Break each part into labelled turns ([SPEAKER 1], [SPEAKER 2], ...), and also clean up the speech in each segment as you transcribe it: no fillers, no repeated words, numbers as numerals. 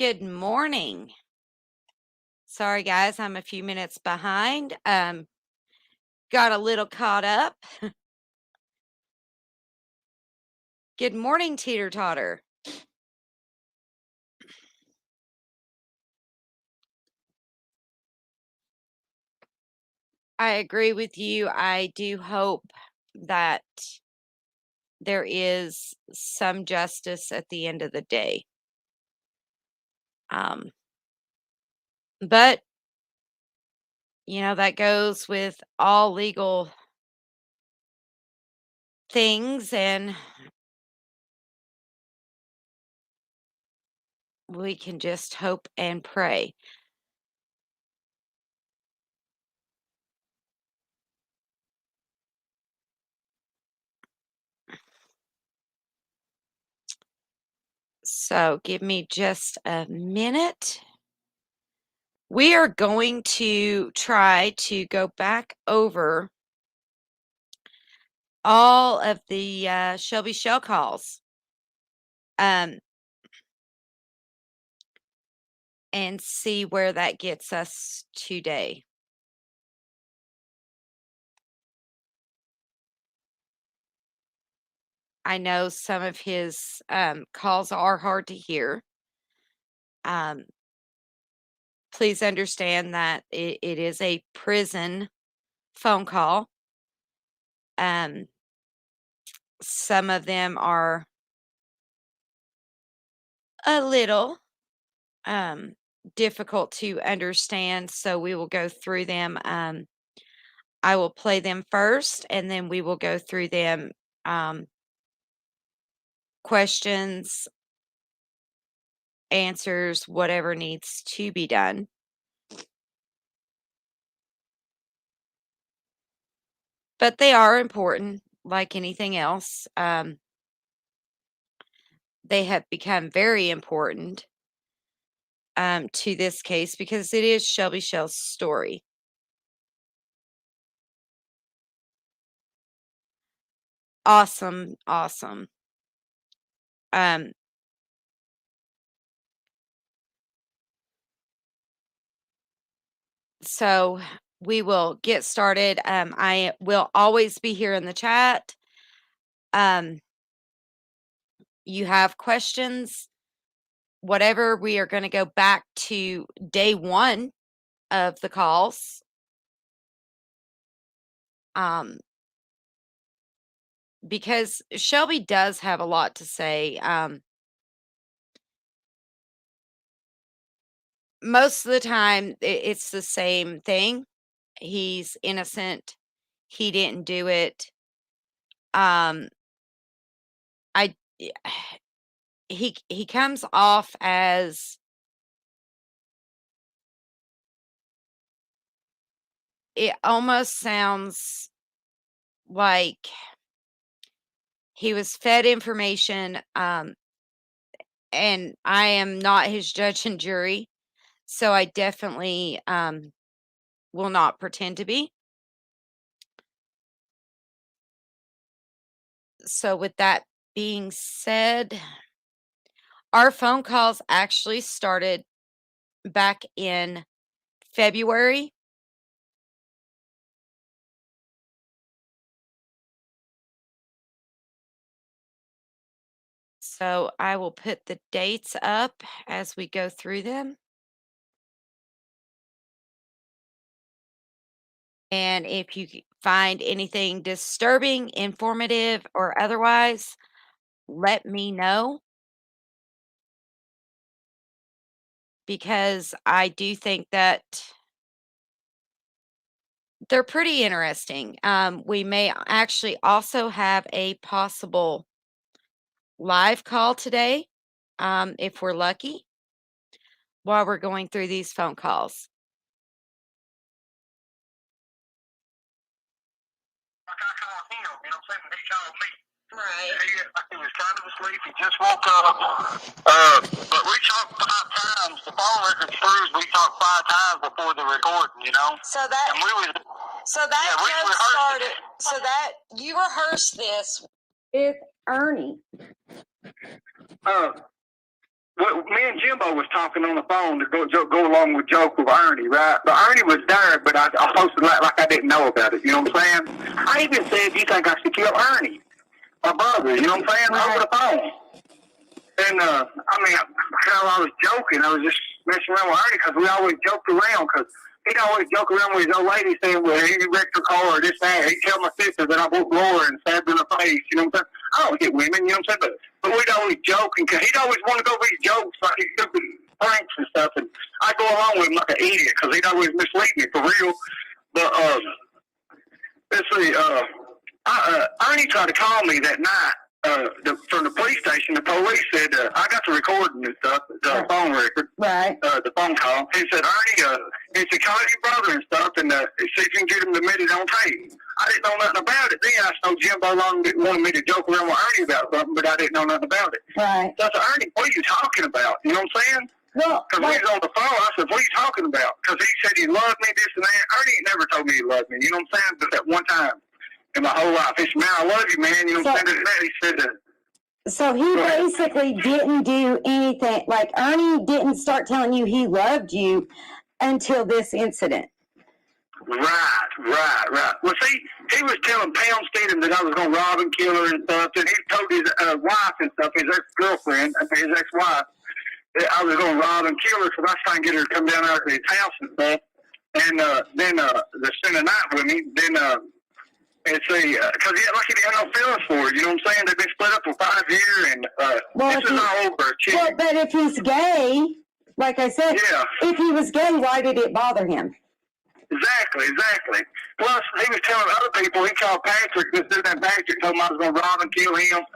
[SPEAKER 1] Good morning. Sorry, guys, I'm a few minutes behind. Got a little caught up. Good morning, Teeter Totter. I agree with you. I do hope that there is some justice at the end of the day. But that goes with all legal things, and we can just hope and pray. So give me just a minute. We are going to try to go back over all of the Shelby shell calls and see where that gets us today. I know some of his calls are hard to hear. Please understand that it is a prison phone call. Some of them are a little difficult to understand, so we will go through them. I will play them first, and then we will go through them. Questions, answers, whatever needs to be done. But they are important, like anything else. They have become very important to this case because it is Shelby Shell's story. Awesome, awesome. So we will get started. I will always be here in the chat. You have questions, whatever, we are going to go back to day one of the calls. Because Shelby does have a lot to say. Most of the time, it's the same thing. He's innocent. He didn't do it. He comes off as it almost sounds like he was fed information. And I am not his judge and jury, so I definitely will not pretend to be. So with that being said, our phone calls actually started back in February. So I will put the dates up as we go through them. And if you find anything disturbing, informative, or otherwise, let me know. Because I do think that they're pretty interesting. We may actually also have a possible live call today, if we're lucky, while we're going through these phone calls.
[SPEAKER 2] Right. He was kind of asleep. He just woke up. But we talked 5 times. The phone record proves we talked 5 times before the recording,
[SPEAKER 1] So that just started. So that you rehearsed this with Ernie.
[SPEAKER 2] me and Jimbo was talking on the phone to go along with joke with Ernie, right? But Ernie was there, but I posted like I didn't know about it. You know what I'm saying? I even said, "You think I should kill Ernie, my brother?" You know what I'm saying? Right. Over the phone. And I was joking. I was just messing around with Ernie because we always joked around. Because he'd always joke around with his old lady saying, "Well, he wrecked her car or this that." He'd tell my sister that I whooped Laura and stabbed her in the face. You know what I'm saying? I don't hit women. You know what I'm saying? But we'd always joke, and he'd always want to go these jokes, like these stupid pranks and stuff, and I'd go along with him like an idiot, because he'd always mislead me, for real. But, let's see, Ernie tried to call me that night, from the police station. The police said, I got the recording and stuff, the phone record, the phone call. He said, Ernie, he said, call your brother and stuff, and see if you can get him admitted on tape. I didn't know nothing about it. Then I know Jimbo Long wanted me to joke around with Ernie about something, but I didn't know nothing about it. Right. So I said, Ernie, what are you talking about? You know what I'm saying? Well, because we was on the phone. I said, what are you talking about? Because he said he loved me, this and that. Ernie ain't never told me he loved me. You know what I'm saying? But that one time in my whole life, he said, man, I love you, man. You know what I'm saying? He said that. So he basically didn't do anything. Like, Ernie didn't start telling you he loved you until this incident. Right. Well, see, he was telling Pam Stedham that I was going to rob and kill her and stuff, and he told his wife and stuff, his ex-girlfriend, his ex-wife, that I was going to rob and kill her, because I was trying to get her to come down out to his house and stuff, and then they spend the night with me, then, and see, because he didn't have no feelings for her, you know what I'm saying? They've been split up for 5 years, and this is all over. Well, but if he's gay, like I said, if he was gay, why did it bother him? Exactly. Plus, he was telling other people, he called Patrick, this dude named Patrick, told him I was going to rob and kill him,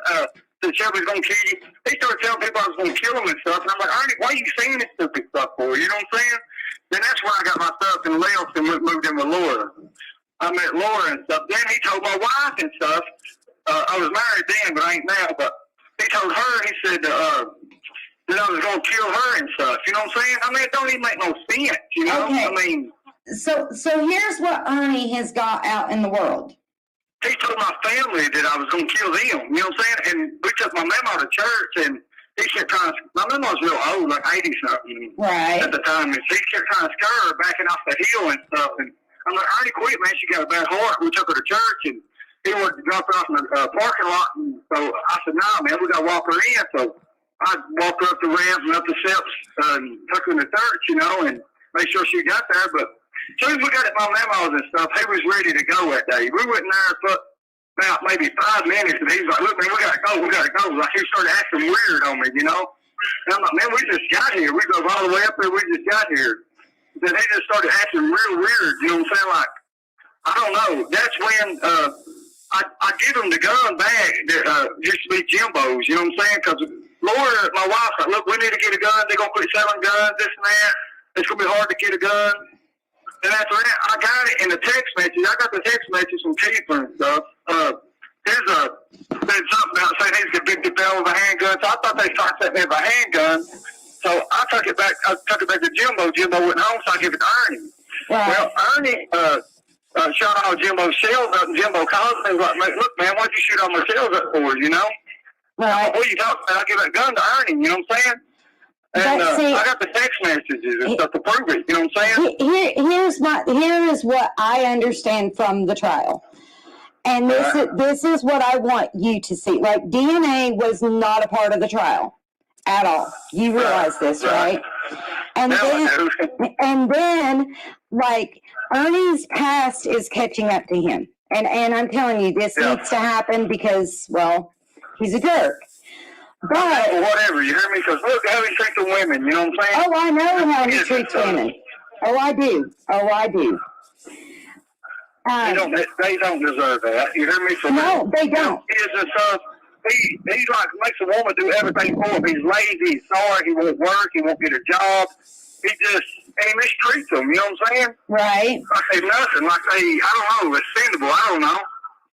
[SPEAKER 2] that Shelby's going to kill you. He started telling people I was going to kill him and stuff, and I'm like, Ernie, why are you saying this stupid stuff for? You know what I'm saying? Then that's where I got my stuff and left and moved in with Laura. I met Laura and stuff. Then he told my wife and stuff, I was married then, but I ain't now, but he told her, he said, that I was going to kill her and stuff. You know what I'm saying? I mean, it don't even make no sense, you know? Okay. I mean... So here's what Ernie has got out in the world. He told my family that I was going to kill them, you know what I'm saying? And we took my mama to church, and he kept trying to, my mama was real old, like 80-something at the time, and he kept trying to scare her backing off the hill and stuff, and I'm like, Ernie, quit, man, she got a bad heart. We took her to church, and he wanted to drop her off in the parking lot, and so I said, nah, man, we got to walk her in, so I walked her up the ramp and up the steps, and took her in the church, you know, and made sure she got there, but as soon as we got at my mama's and stuff, he was ready to go that day. We went in there for about maybe 5 minutes, and he was like, look, man, we got to go. Like, he started acting weird on me, you know? And I'm like, man, we just got here. We drove all the way up there. We just got here. Then he just started acting real weird, you know what I'm saying? Like, I don't know. That's when I give him the gun back that used to be Jimbo's, you know what I'm saying? Because Laura, my wife's like, look, we need to get a gun. They're going to quit selling guns, this and that. It's going to be hard to get a gun. And after that, I got it in the text message. I got the text message from Keeper and stuff. There's something about saying he's convicted felon with a handgun. So I thought they started setting me with a handgun. So I took it back to Jimbo. Jimbo went home, so I gave it to Ernie. Right. Well, Ernie shot all Jimbo's shells up, and Jimbo called me and was like, look, man, why'd you shoot all my shells up for, you know? Right. What are you talking about? I give that gun to Ernie, you know what I'm saying? And I got the text messages and stuff to prove it. You know what I'm saying? Here is what I understand from the trial. And this is what I want you to see. Like, DNA was not a part of the trial at all. You realize this, right? And then, like, Ernie's past is catching up to him. And I'm telling you, this needs to happen because, well, he's a jerk. But whatever, you hear me? Because look how he treats the women, you know what I'm saying? Oh, I know how he treats women. Oh, I do. They don't deserve that. You hear me? So no, they don't. He like makes a woman do everything for him. He's lazy, he's sorry, he won't work, he won't get a job. He mistreats them, you know what I'm saying? Right. Like they're nothing, like I don't know, expendable, I don't know.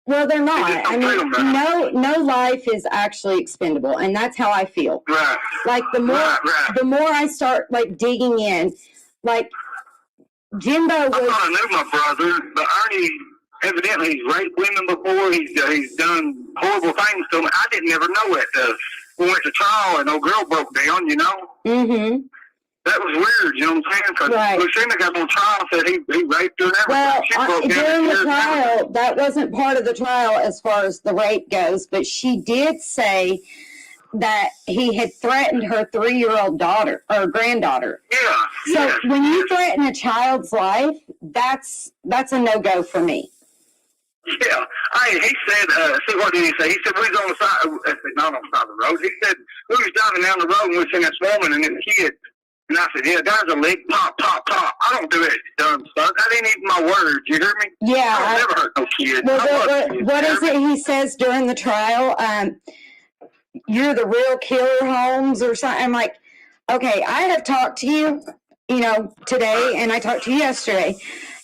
[SPEAKER 2] Well, they're not. I mean, no life is actually expendable, and that's how I feel. Right. Like the more I start like digging in, like Jimbo was. I thought I knew my brother, but Ernie evidently he's raped women before. He's done horrible things to them. I didn't ever know that. we went to trial and old girl broke down, you know.
[SPEAKER 3] Mm-hmm.
[SPEAKER 2] That was weird, you know what I'm saying? Because
[SPEAKER 3] Right.
[SPEAKER 2] Lucina got on trial and said he raped her and everything.
[SPEAKER 3] Well,
[SPEAKER 2] She broke down
[SPEAKER 3] during
[SPEAKER 2] and
[SPEAKER 3] the
[SPEAKER 2] tears and everything.
[SPEAKER 3] trial, that wasn't part of the trial as far as the rape goes, but she did say that he had threatened her 3-year-old daughter or granddaughter.
[SPEAKER 2] Yeah.
[SPEAKER 3] So
[SPEAKER 2] yes,
[SPEAKER 3] when you
[SPEAKER 2] yes.
[SPEAKER 3] threaten a child's life, that's a no-go for me.
[SPEAKER 2] Yeah, he said, see, what did he say? He said, we was on the side, I said, not on the side of the road. He said, we was driving down the road and we seen this woman and this kid. And I said, yeah, there's a leg, pop, pop, pop. I don't do that dumb stuff. That ain't even my words, you hear me?
[SPEAKER 3] Yeah.
[SPEAKER 2] I don't never hurt no kid.
[SPEAKER 3] Well, what is it he says during the trial? You're the real killer, Holmes, or something. I'm like, okay, I have talked to you, today, and I talked to you yesterday.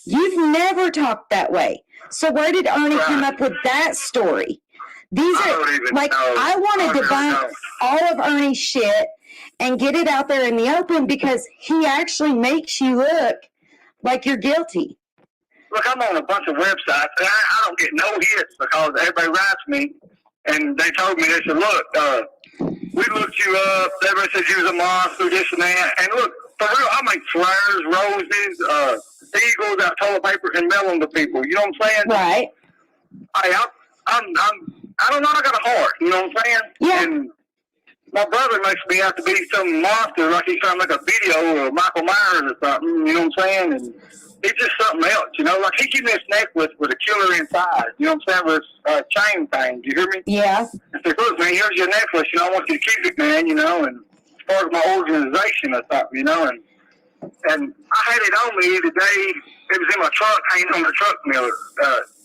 [SPEAKER 3] You've never talked that way. So where did Ernie come up with that story? These are like, I want to debunk all of Ernie's shit and get it out there in the open because he actually makes you look like you're guilty.
[SPEAKER 2] Look, I'm on a bunch of websites, and I don't get no hits because everybody writes me, and they told me, they said, look, we looked you up, everybody said you was a monster, this and that, and look, for real, I make flowers, roses, eagles out of toilet paper and mail them to people, you know what I'm saying?
[SPEAKER 3] Right.
[SPEAKER 2] I don't know, I got a heart, you know what I'm saying?
[SPEAKER 3] Yeah.
[SPEAKER 2] And my brother makes me out to be some monster, like he's trying to make a video of Michael Myers or something, you know what I'm saying? And it's just something else, you know? Like, he gave me this necklace with a killer inside, you know what I'm saying, with chain things, you hear me?
[SPEAKER 3] Yeah.
[SPEAKER 2] I said, look, man, here's your necklace, I want you to keep it, man, and it's part of my organization or something, and I had it on me the day, it was in my truck, hanging on the truck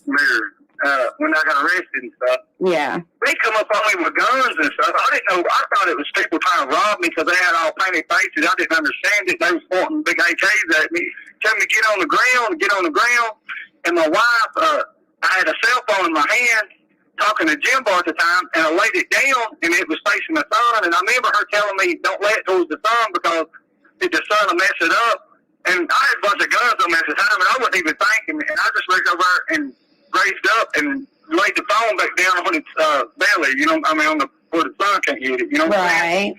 [SPEAKER 2] mirror, when I got arrested and stuff.
[SPEAKER 3] Yeah.
[SPEAKER 2] They come up on me with guns and stuff. I didn't know. I thought it was people trying to rob me because they had all painted faces. I didn't understand it. They was pointing big AKs at me, telling me to get on the ground. And my wife, I had a cell phone in my hand, talking to Jimbo at the time, and I laid it down, and it was facing the sun. And I remember her telling me, don't lay it towards the sun because the sun will mess it up. And I had a bunch of guns on me at the time, and I wasn't even thinking. And I just reached over and raised up and laid the phone back down on its belly, where the sun can't hit it, you know what I'm saying?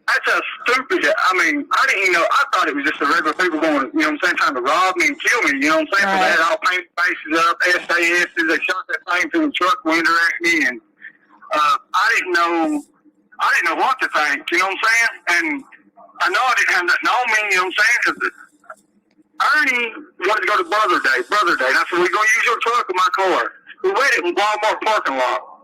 [SPEAKER 2] That's a stupid, I didn't even know, I thought it was just the regular people going, trying to rob me and kill me, you know what I'm saying?
[SPEAKER 3] Right.
[SPEAKER 2] So they had all painted faces up, SASs, they shot that thing through the truck window at me, and I didn't know what to think, you know what I'm saying? And I know I didn't have nothing on me, you know what I'm saying? Because Ernie wanted to go to Brother Day. I said, we're going to use your truck or my car. We waited in Walmart parking lot.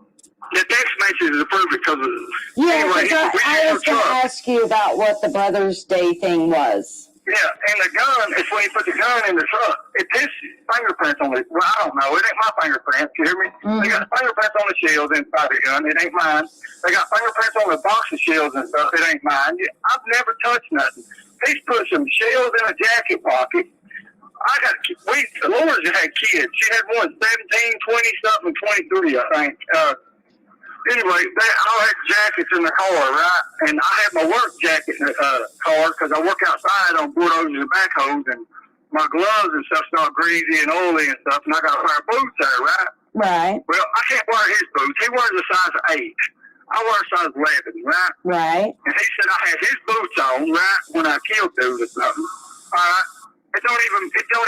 [SPEAKER 2] The text message is approved because of
[SPEAKER 3] anyway, I was going to ask you about what the Brother's Day thing was.
[SPEAKER 2] Yeah, and the gun, it's when you put the gun in the truck, it puts fingerprints on it. Well, I don't know. It ain't my fingerprints. You hear me? Mm-hmm. They got fingerprints on the shells inside the gun. It ain't mine. They got fingerprints on the box of shells and stuff. It ain't mine. I've never touched nothing. He's put some shells in a jacket pocket. Laura's had kids. She had one 17, 20-something, 23, I think. Anyway, they all had jackets in the car, right? And I had my work jacket in the car because I work outside on bulldozers and backhoes, and my gloves and stuff start greasy and oily and stuff, and I got to wear boots there, right?
[SPEAKER 3] Right.
[SPEAKER 2] Well, I can't wear his boots. He wears a size 8. I wear a size 11, right?
[SPEAKER 3] Right. And
[SPEAKER 2] he said I had his boots on, right, when I killed dude or something. All right. It don't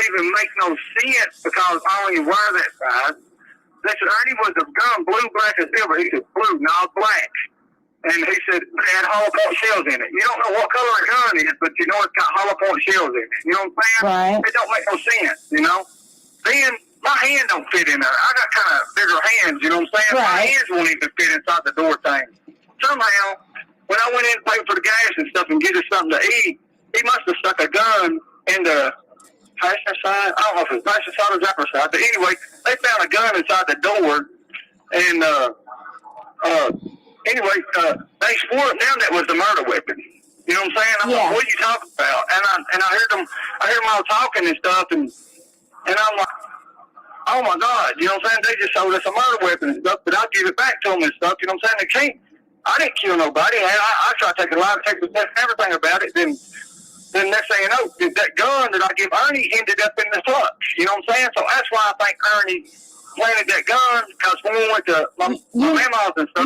[SPEAKER 2] even make no sense because I only wear that size. They said Ernie was a gun, blue, black, and silver. He said blue, not black. And he said it had hollow point shells in it. You don't know what color a gun is, but you know it's got hollow point shells in it. You know what I'm saying?
[SPEAKER 3] Right.
[SPEAKER 2] It don't make no sense, Then my hand don't fit in there. I got kind of bigger hands, you know what I'm saying?
[SPEAKER 3] Right.
[SPEAKER 2] My hands won't even fit inside the door thing. Somehow, when I went in to pay for the gas and stuff and get us something to eat, he must have stuck a gun in the passenger side. I don't know if it's passenger side or driver's side, but anyway, they found a gun inside the door, and they swore it down that was the murder weapon. You know what I'm saying? I'm like, what are you talking about? And I heard them all talking and stuff, and I'm like, oh my God, you know what I'm saying? They just sold us a murder weapon and stuff, but I'll give it back to them and stuff. You know what I'm saying? I didn't kill nobody. I tried to take a lie, take the test, everything about it. Then next thing you know, that gun that I give Ernie ended up in the truck. You know what I'm saying? So that's why I think Ernie planted that gun, because when we went to my grandma's and stuff,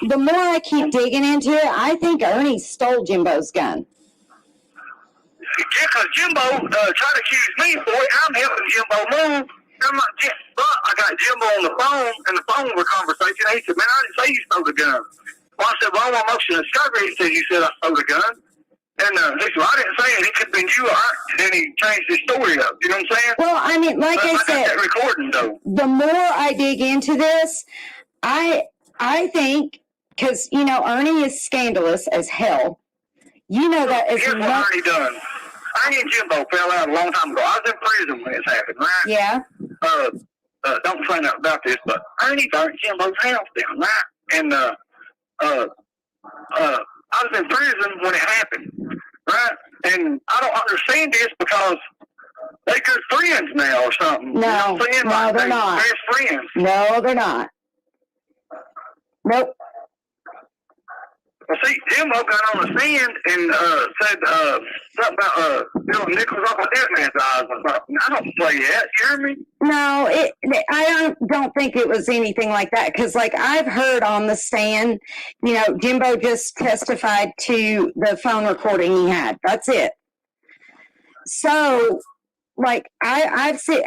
[SPEAKER 3] the more I keep digging into it, I think Ernie stole Jimbo's gun.
[SPEAKER 2] Yeah, because Jimbo tried to accuse me for it. I'm helping Jimbo move. I'm like, but I got Jimbo on the phone, and the phone was conversation. He said, man, I didn't say you stole the gun. Well, I said, well, I'm motion of discovery. He said, you said I stole the gun. And he said, well, I didn't say it. It could have been you. And then he changed his story up. You know what I'm saying?
[SPEAKER 3] Well, I mean, like I
[SPEAKER 2] got
[SPEAKER 3] said,
[SPEAKER 2] that recording, though.
[SPEAKER 3] the more I dig into this, I think, because, you know, Ernie is scandalous as hell. You know that is
[SPEAKER 2] Here's what Ernie done. Ernie and Jimbo fell out a long time ago. I was in prison when this happened, right?
[SPEAKER 3] Yeah.
[SPEAKER 2] Don't say nothing about this, but Ernie burnt Jimbo's house down, right? And I was in prison when it happened, right? And I don't understand this because they're good friends now or something.
[SPEAKER 3] No,
[SPEAKER 2] you know what I'm saying?
[SPEAKER 3] no, they're not.
[SPEAKER 2] Best friends.
[SPEAKER 3] No, they're not. Nope.
[SPEAKER 2] Well, see, Jimbo got on the stand and said something about filling nickels off a dead man's eyes or something. I don't play that. You hear me?
[SPEAKER 3] No, I don't think it was anything like that. Because, like, I've heard on the stand, you know, Jimbo just testified to the phone recording he had. That's it. So, like, I've sit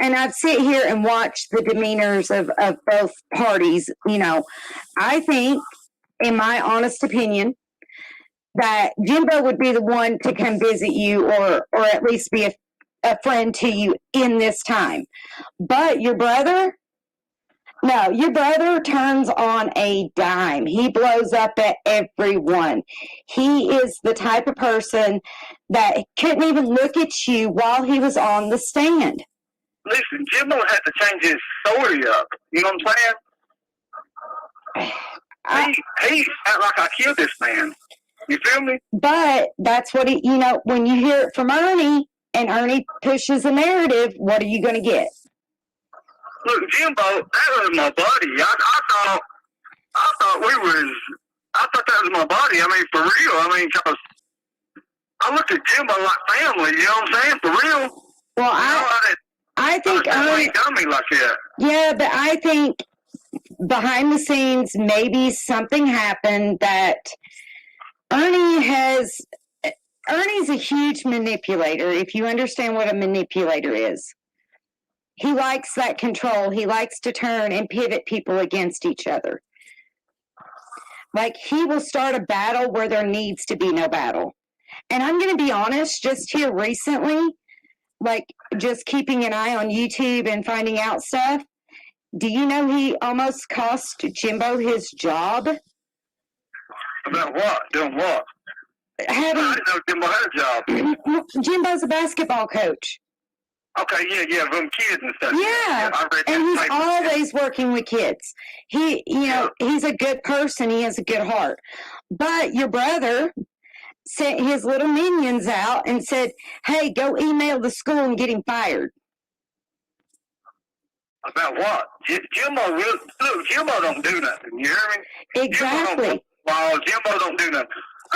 [SPEAKER 3] here and watched the demeanors of both parties. You know, I think, in my honest opinion, that Jimbo would be the one to come visit you or at least be a friend to you in this time. But your brother, no, your brother turns on a dime. He blows up at everyone. He is the type of person that couldn't even look at you while he was on the stand.
[SPEAKER 2] Listen, Jimbo had to change his story up. You know what I'm saying? He act like I killed this man. You feel me?
[SPEAKER 3] But that's what he, you know, when you hear it from Ernie and Ernie pushes a narrative, what are you going to get?
[SPEAKER 2] Look, Jimbo, that was my buddy. I thought that was my buddy. I mean, for real. I mean, cause I look at Jimbo like family. You know what I'm saying? For real.
[SPEAKER 3] Well, I think Ernie
[SPEAKER 2] ain't done me like that.
[SPEAKER 3] Yeah, but I think behind the scenes, maybe something happened that Ernie's a huge manipulator, if you understand what a manipulator is. He likes that control. He likes to turn and pivot people against each other. Like, he will start a battle where there needs to be no battle. And I'm going to be honest, just here recently, like, just keeping an eye on YouTube and finding out stuff, do you know he almost cost Jimbo his job?
[SPEAKER 2] About what? Doing what? I didn't know Jimbo had a job.
[SPEAKER 3] Jimbo's a basketball coach.
[SPEAKER 2] Okay, yeah, from kids and stuff.
[SPEAKER 3] Yeah, and he's always working with kids. He, you know, he's a good person. He has a good heart. But your brother sent his little minions out and said, hey, go email the school and get him fired.
[SPEAKER 2] About what? Jimbo don't do nothing. You hear me?
[SPEAKER 3] Exactly.
[SPEAKER 2] Jimbo don't do nothing.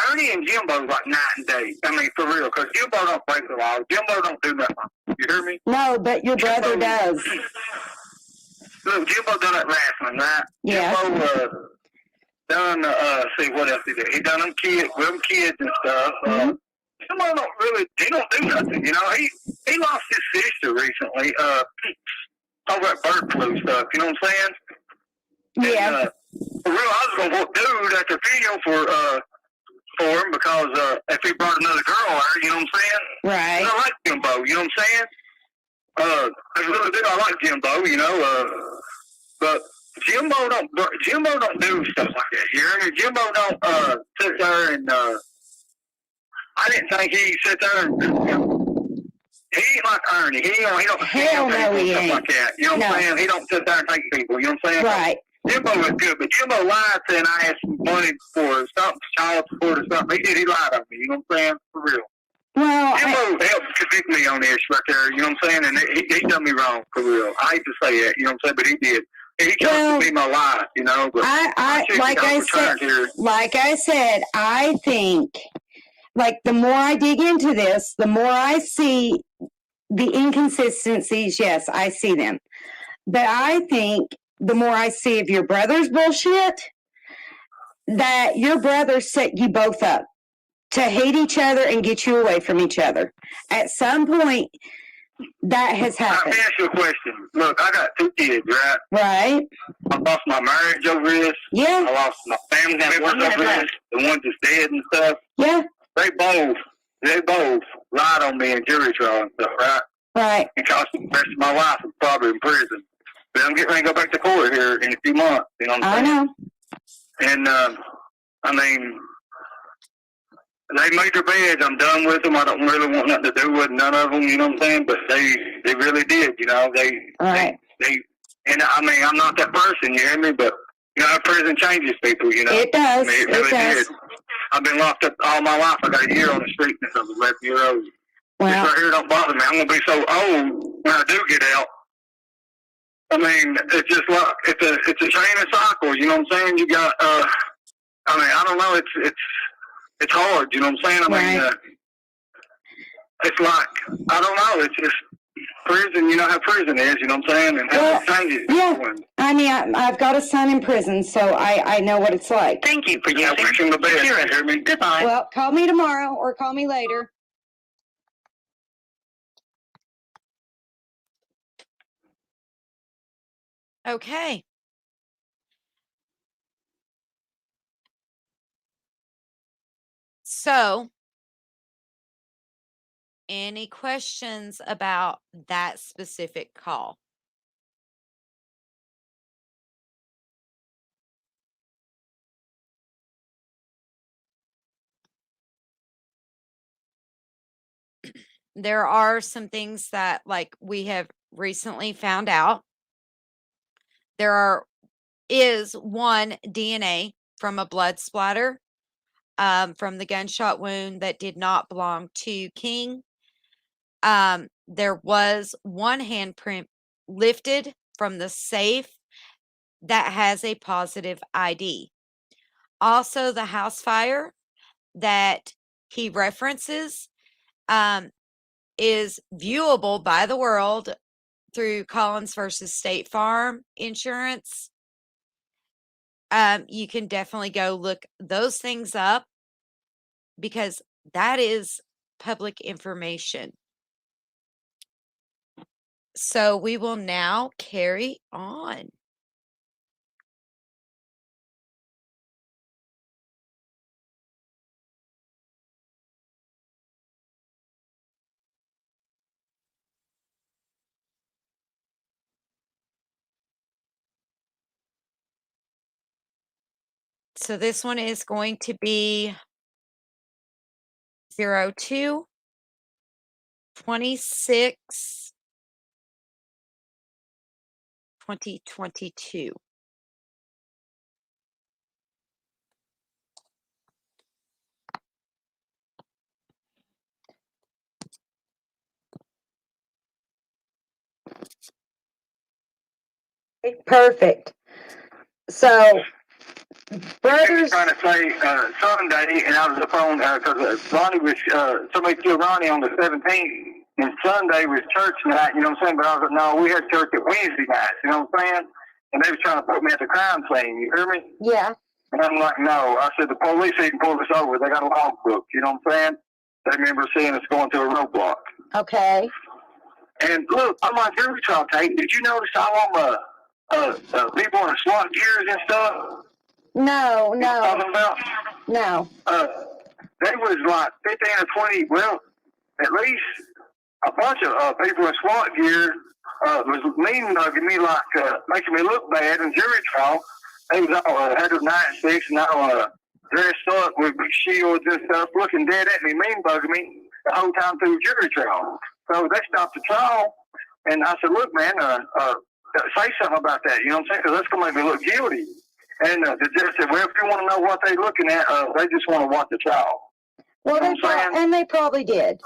[SPEAKER 2] Ernie and Jimbo like night and day. I mean, for real, because Jimbo don't break the law. Jimbo don't do nothing. You hear me?
[SPEAKER 3] No, but your brother does.
[SPEAKER 2] Look, Jimbo done that wrestling, right?
[SPEAKER 3] Yeah.
[SPEAKER 2] Jimbo done, see, what else he did? He done them kids and stuff. Jimbo don't really, he don't do nothing, you know? He lost his sister recently, over at bird flu stuff, you know what I'm saying?
[SPEAKER 3] Yeah.
[SPEAKER 2] And, for real, I was gonna do at the video for him because if he brought another girl there, you know what I'm saying?
[SPEAKER 3] Right.
[SPEAKER 2] I like Jimbo, you know what I'm saying? I really do. I like Jimbo, you know. But Jimbo don't do stuff like that. You hear me? Jimbo don't sit there and I didn't think he sit there and he ain't like Ernie. He don't
[SPEAKER 3] Hell no, he
[SPEAKER 2] stuff
[SPEAKER 3] ain't.
[SPEAKER 2] like that. You know what I'm saying? He don't sit there and take people. You know what I'm saying?
[SPEAKER 3] Right.
[SPEAKER 2] Jimbo was good, but Jimbo lied saying I asked him money for something, child support or something. He lied on me. You know what I'm saying? For real.
[SPEAKER 3] Well,
[SPEAKER 2] Jimbo helped convict me on this right there. You know what I'm saying? And he done me wrong, for real. I hate to say that. You know what I'm saying? But he did. He tried to be my life, you know. But
[SPEAKER 3] like I said, I think, like, the more I dig into this, the more I see the inconsistencies. Yes, I see them. But I think the more I see of your brother's bullshit, that your brother set you both up to hate each other and get you away from each other. At some point, that has
[SPEAKER 2] Let
[SPEAKER 3] happened.
[SPEAKER 2] me ask you a question. Look, I got 2 kids, right?
[SPEAKER 3] Right?
[SPEAKER 2] I lost my marriage over this.
[SPEAKER 3] Yeah.
[SPEAKER 2] I lost my family members over this. The ones that's dead and stuff.
[SPEAKER 3] Yeah.
[SPEAKER 2] They both lied on me in jury trial and stuff, right?
[SPEAKER 3] Right.
[SPEAKER 2] It cost me the rest of my life and probably in prison. But I'm getting ready to go back to court here in a few months. You know what I'm saying?
[SPEAKER 3] I know.
[SPEAKER 2] And, I mean, they made their beds. I'm done with them. I don't really want nothing to do with none of them, you know what I'm saying? But they really did, you know.
[SPEAKER 3] Right.
[SPEAKER 2] And I mean, I'm not that person, you hear me? But, you know, prison changes people, you know.
[SPEAKER 3] It does.
[SPEAKER 2] I mean, it really
[SPEAKER 3] does.
[SPEAKER 2] did. I've been locked up all my life. I got a year on the street since I was 11 years old.
[SPEAKER 3] Well,
[SPEAKER 2] This right here don't bother me. I'm going to be so old when I do get out. I mean, it's just like, it's a chain of cycles, you know what I'm saying? You got, I mean, I don't know, it's hard, you know what I'm saying? I mean,
[SPEAKER 3] Right.
[SPEAKER 2] it's like, I don't know, it's just prison, you know how prison is, you know what I'm saying? And how it changes.
[SPEAKER 3] Yeah. I mean, I've got a son in prison, so I know what it's like.
[SPEAKER 4] Thank you for
[SPEAKER 2] I
[SPEAKER 4] using
[SPEAKER 2] wish him the best, you
[SPEAKER 4] Securus.
[SPEAKER 2] hear me?
[SPEAKER 4] Goodbye.
[SPEAKER 3] Well, call me tomorrow or call me later.
[SPEAKER 1] Okay. So, any questions about that specific call? There are some things that, like, we have recently found out. Is one DNA from a blood splatter from the gunshot wound that did not belong to King. There was one handprint lifted from the safe that has a positive ID. Also, the house fire that he references is viewable by the world through Collins versus State Farm Insurance. You can definitely go look those things up because that is public information. So we will now carry on. So this one is going to be 02 26 2022.
[SPEAKER 3] Perfect. So, brothers.
[SPEAKER 2] Trying to say Sunday, and I was on the phone because Ronnie was somebody killed Ronnie on the 17th, and Sunday was church night. You know what I'm saying? But I was like, no, we had church at Wednesday night. You know what I'm saying? And they was trying to put me at the crime scene. You hear me?
[SPEAKER 3] Yeah.
[SPEAKER 2] And I'm like, no. I said the police even pulled us over. They got a log book. You know what I'm saying? They remember seeing us going to a roadblock.
[SPEAKER 3] Okay.
[SPEAKER 2] And look, on my jury trial tape, did you notice all people in SWAT gears and stuff?
[SPEAKER 3] No,
[SPEAKER 2] Talking about?
[SPEAKER 3] no.
[SPEAKER 2] They was like 15 or 20, well, at least a bunch of people in SWAT gear was mean mugging me, like making me look bad in jury trial. They was all had their nightsticks and all dressed up with big shields and stuff, looking dead at me, mean bugging me the whole time through jury trial. So they stopped the trial, and I said, look, man, say something about that, you know what I'm saying? Because that's going to make me look guilty. And the judge said, well, if you want to know what they're looking at, they just want to watch the trial.
[SPEAKER 3] Well, they probably did.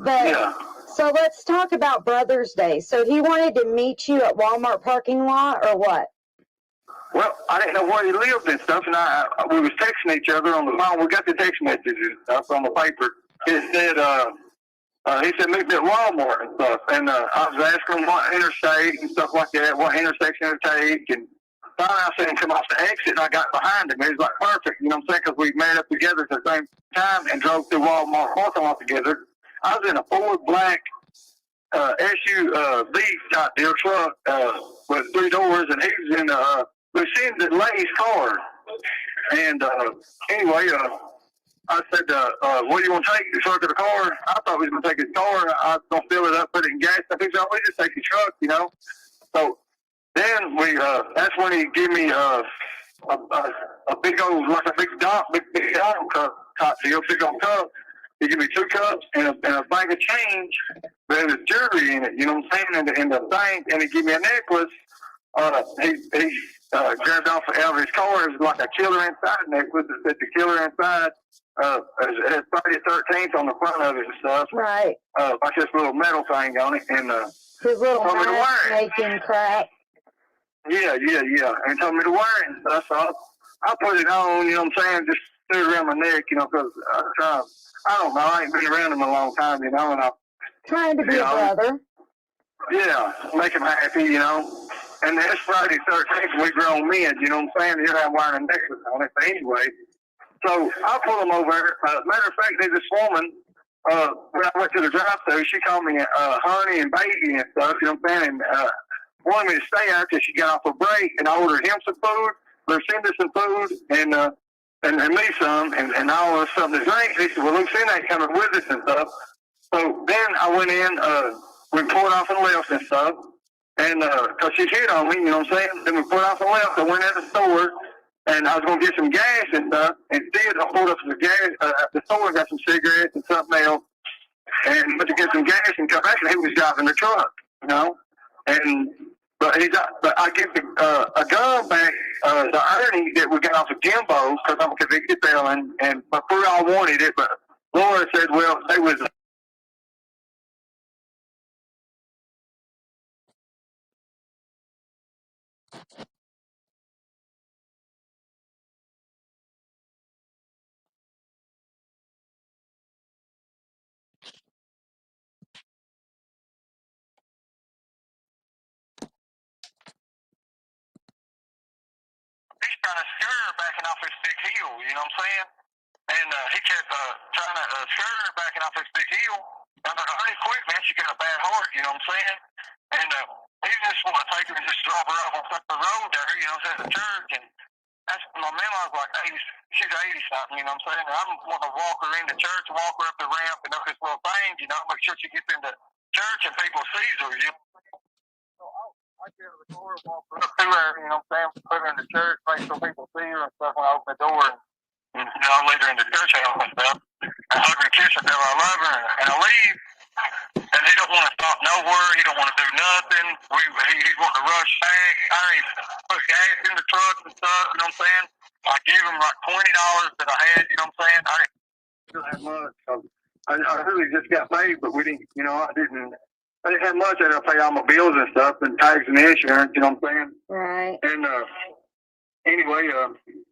[SPEAKER 3] But
[SPEAKER 2] Yeah.
[SPEAKER 3] So let's talk about Brothers Day. So he wanted to meet you at Walmart parking lot, or what?
[SPEAKER 2] Well, I didn't know where he lived and stuff, and we was texting each other on the phone. We got the text messages and stuff on the paper. It said, he said, meet me at Walmart and stuff. And I was asking him what interstate and stuff like that, what intersection to take and finally I seen him come off the exit, and I got behind him. It was like perfect, you know what I'm saying? Because we met up together at the same time and drove through Walmart parking lot together. I was in a Ford black SUV type deal truck with 3 doors, and he was in we seen the lady's car. And anyway, I said, what do you want to take? The truck or the car? I thought we was going to take his car. I was going to fill it up, put it in gas. I think, we just take the truck, you know. So then that's when he gave me a big old, like a big Donald cup type deal, big old cup. He gave me 2 cups and a bag of change, but there was jewelry in it, you know what I'm saying, in the bank, and he gave me a necklace. He grabbed off out of his car. It was like a Killer Inside necklace. It said the Killer Inside. It had Friday the 13th on the front of it and stuff.
[SPEAKER 3] Right.
[SPEAKER 2] Like this little metal thing on it. And
[SPEAKER 3] his little
[SPEAKER 2] told me to wear it.
[SPEAKER 3] making crap.
[SPEAKER 2] Yeah. And told me to wear it and stuff. So I put it on, you know what I'm saying, just threw it around my neck, you know, because I don't know, I ain't been around him a long time, you know, and I
[SPEAKER 3] Trying to be a brother.
[SPEAKER 2] Yeah, make him happy, you know. And this Friday 13th, we grown men, you know what I'm saying? Here I'm wearing a necklace on it. But anyway, so I pull him over. Matter of fact, there's this woman, when I went to the drive-thru, she called me honey and baby and stuff, you know what I'm saying? And wanted me to stay out till she got off a break, and I ordered him some food, Lucinda some food, and me some, and I ordered something to drink. He said, well, Lucinda ain't coming with us and stuff. So then I went in, we pulled off and left and stuff. And, cause she hit on me, you know what I'm saying? Then we pulled off and left. I went at the store, and I was going to get some gas and stuff. Instead, I pulled up to the gas, at the store and got some cigarettes and something else. And went to get some gas and come back, and he was driving the truck, you know? But I give a gun back to Ernie that we got off of Jimbo, because I'm a convicted felon, and but we all wanted it, but Laura said, well, they was he's trying to scare her backing off his big heel, you know what I'm saying? And he kept trying to scare her backing off his big heel. I'm like, honey, quick, man, she got a bad heart, you know what I'm saying? And he just want to take her and just drop her off on the road there, you know, at the church. And that's, my mama's like 80, she's 80-something, you know what I'm saying? And I'm want to walk her into church, walk her up the ramp and up this little thing, you know, make sure she gets into church and people sees her, you know. So I get out of the car, walk her up to her, you know what I'm saying? Put her in the church, make sure people see her and stuff when I open the door. And, you know, I lead her in the church house and stuff. I hug her and kiss her, tell her I love her, and I leave. And he don't want to stop nowhere. He don't want to do nothing. He want to rush back. I ain't put gas in the truck and stuff, you know what I'm saying? I give him like $20 that I had, you know what I'm saying? I didn't have much. I really just got paid, but we didn't, you know, I didn't have much. I had to pay all my bills and stuff, and tax and insurance, you know what I'm saying?
[SPEAKER 3] Right.
[SPEAKER 2] And anyway,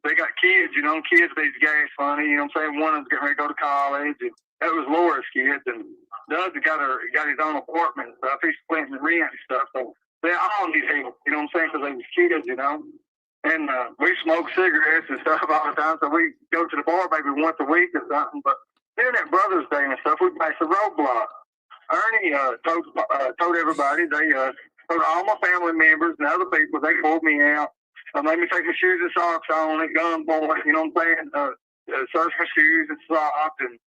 [SPEAKER 2] they got kids, you know, kids needs gas money, you know what I'm saying? One of them's getting ready to go to college, and that was Laura's kids, and the other got his own apartment and stuff. He's splitting the rent and stuff, so they all need help, you know what I'm saying? Because they was kids, you know? And we smoke cigarettes and stuff all the time, so we go to the bar maybe once a week or something, but during that Brother's Day and stuff, we pass a roadblock. Ernie told everybody, they told all my family members and other people, they pulled me out. Made me take my shoes and socks on at gunpoint, you know what I'm saying? Search my shoes and socks and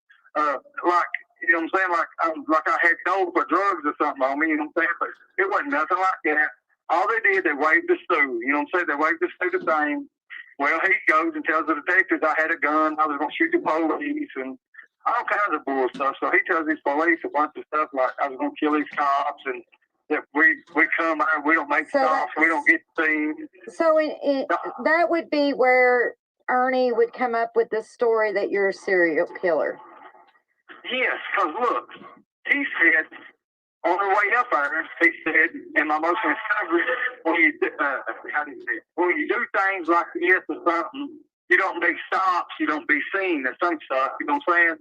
[SPEAKER 2] like, you know what I'm saying? Like I had told for drugs or something on me, you know what I'm saying? But it wasn't nothing like that. All they did, they waved the stew, you know what I'm saying? They waved the stew the thing. Well, he goes and tells the detectives I had a gun, I was going to shoot the police and all kinds of bull stuff. So he tells these police a bunch of stuff like I was going to kill these cops and that we come out, we don't make stops, we don't get seen. So
[SPEAKER 3] that would be where Ernie would come up with the story that you're a serial killer.
[SPEAKER 2] Yes, because look, he said on the way up there, he said in my motion of discovery, when you do things like this or something, you don't be stops, you don't be seen, or some stuff, you know what I'm